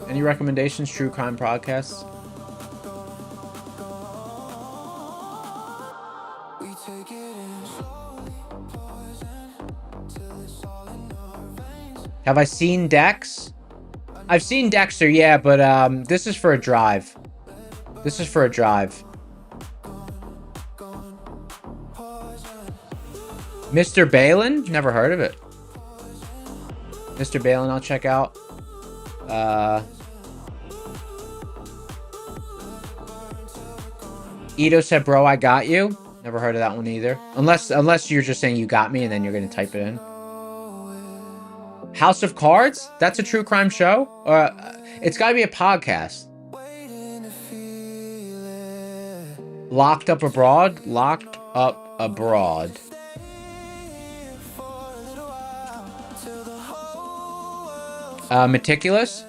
Any recommendations? True crime podcasts? Have I seen Dex? I've seen Dexter, yeah, but this is for a drive. This is for a drive. Mr. Balin? Never heard of it. Mr. Balin, I'll check out. Ito said, bro, I got you. Never heard of that one either. Unless you're just saying you got me and then you're going to type it in. House of Cards? That's a true crime show? It's got to be a podcast. Locked Up Abroad? Locked Up Abroad. Meticulous?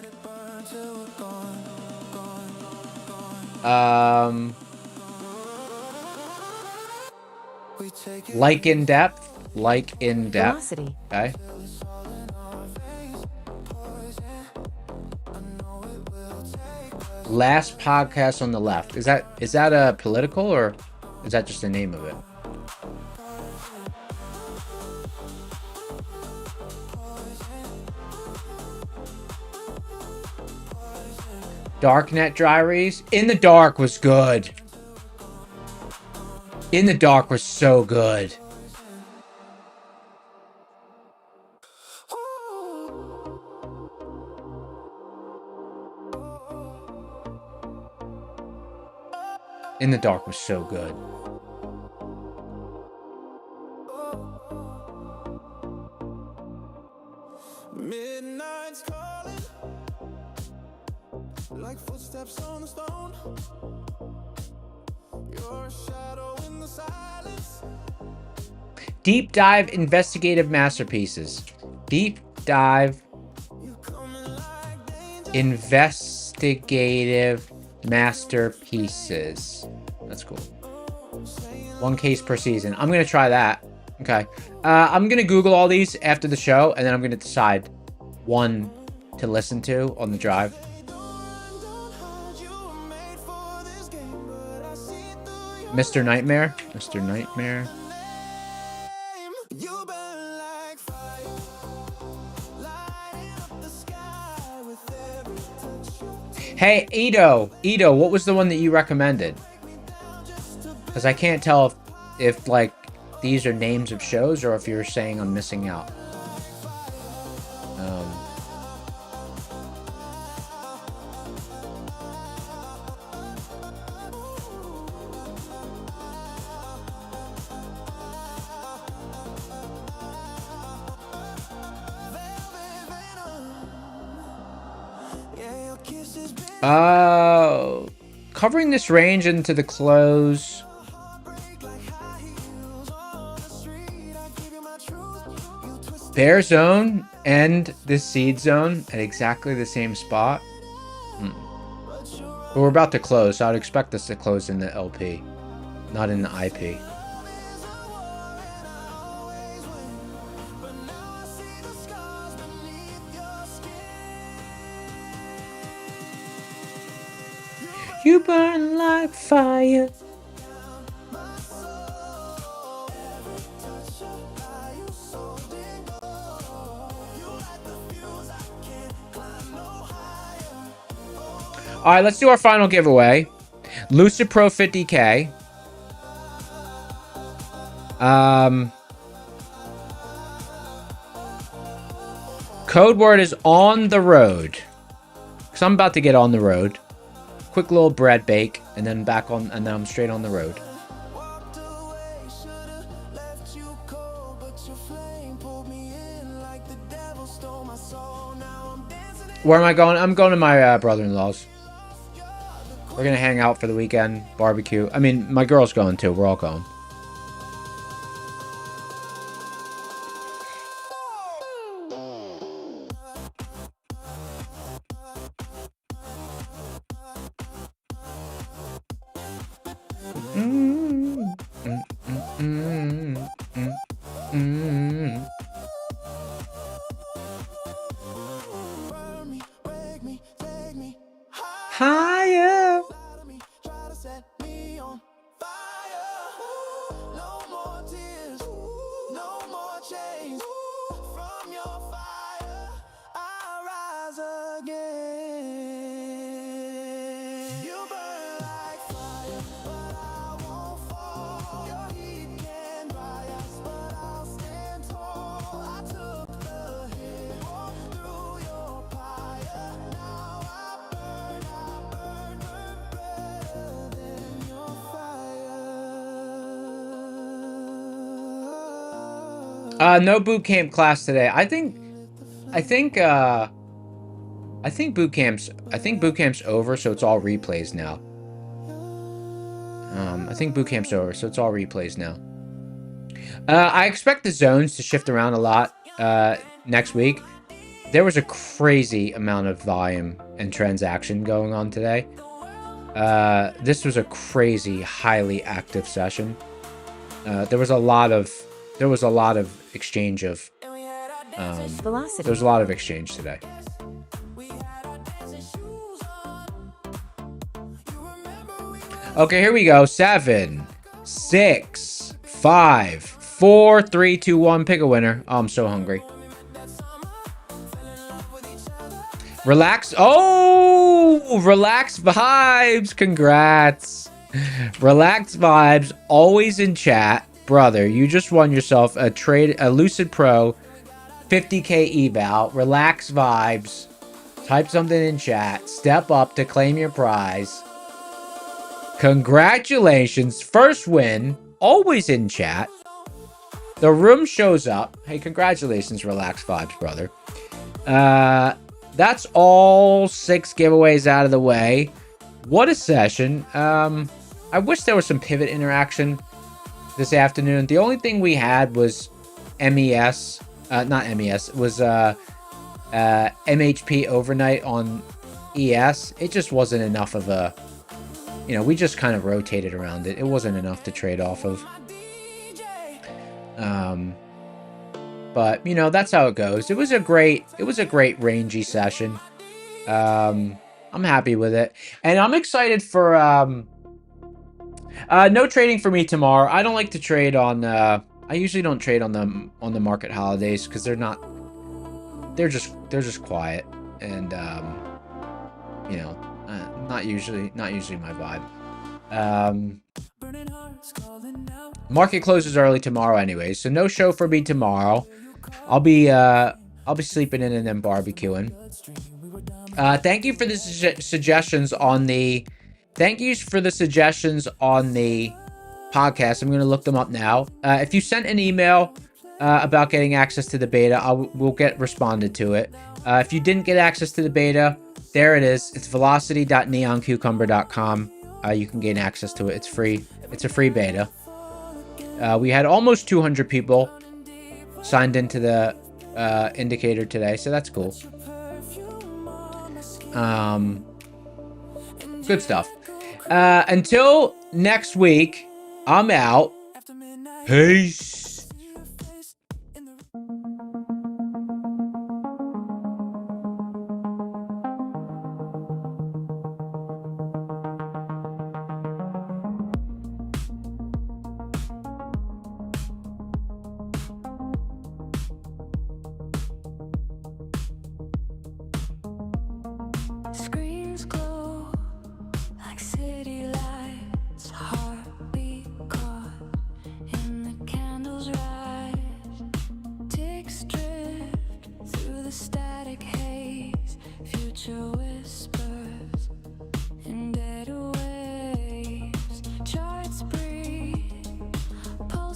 Like in depth. Like in depth. Velocity. Okay. Last podcast on the left. Is that a political or is that just the name of it? Darknet Diaries. In the Dark was good. In the Dark was so good. In the Dark was so good. Midnight's calling, like footsteps on the stone. Your shadow in the silence. Deep dive investigative masterpieces. Deep dive investigative masterpieces. That's cool. 1 case per season. I'm gonna try that. Okay. I'm gonna Google all these after the show, and then I'm gonna decide one to listen to on the drive. Mr. Nightmare. Mr. Nightmare. Hey, Ito, what was the one that you recommended? Because I can't tell if like these are names of shows or if you're saying I'm missing out. Covering this range into the close. Bear zone and the seed zone at exactly the same spot. But we're about to close, so I'd expect us to close in the LP, not in the IP. You burn like fire. All right, let's do our final giveaway. Lucid Pro 50K. Code word is on the road. Because I'm about to get on the road. Quick little bread bake, and then back on, and then I'm straight on the road. Where am I going? I'm going to my brother-in-law's. We're gonna hang out for the weekend, barbecue. I mean, my girl's going too. We're all going. Higher. No boot camp class today. I think boot camp's over, so it's all replays now. I think boot camp's over, so it's all replays now. I expect the zones to shift around a lot next week. There was a crazy amount of volume and transaction going on today. This was a crazy, highly active session. There was a lot of exchange of Velocity. there was a lot of exchange today. Okay, here we go. 7, 6, 5, 4, 3, 2, 1. Pick a winner. Oh, I'm so hungry. Relax. Oh, relax vibes. Congrats. Relax vibes. Always in chat. Brother, you just won yourself a Lucid Pro 50K eval. Relax vibes. Type something in chat. Step up to claim your prize. Congratulations. First win. Always in chat. The room shows up. Hey, congratulations, Relax Vibes, brother. That's all 6 giveaways out of the way. What a session. I wish there was some pivot interaction this afternoon. The only thing we had was MES. Not MES. It was MHP overnight on ES. It just wasn't enough of a... You know, we just kind of rotated around it. It wasn't enough to trade off of. But, you know, that's how it goes. It was a great rangy session. I'm happy with it. And I'm excited for, no trading for me tomorrow. I don't like to trade on, I usually don't trade on the market holidays because they're just quiet. And, you know, not usually my vibe. Market closes early tomorrow anyway, so no show for me tomorrow. I'll be sleeping in and then barbecuing. Thank you for the suggestions on the podcast. I'm gonna look them up now. If you sent an email about getting access to the beta, we'll get responded to it. If you didn't get access to the beta, there it is. It's velocity.neoncucumber.com. You can gain access to it. It's free. It's a free beta. We had almost 200 people signed into the indicator today, so that's cool. Good stuff. Until next week, I'm out. Peace.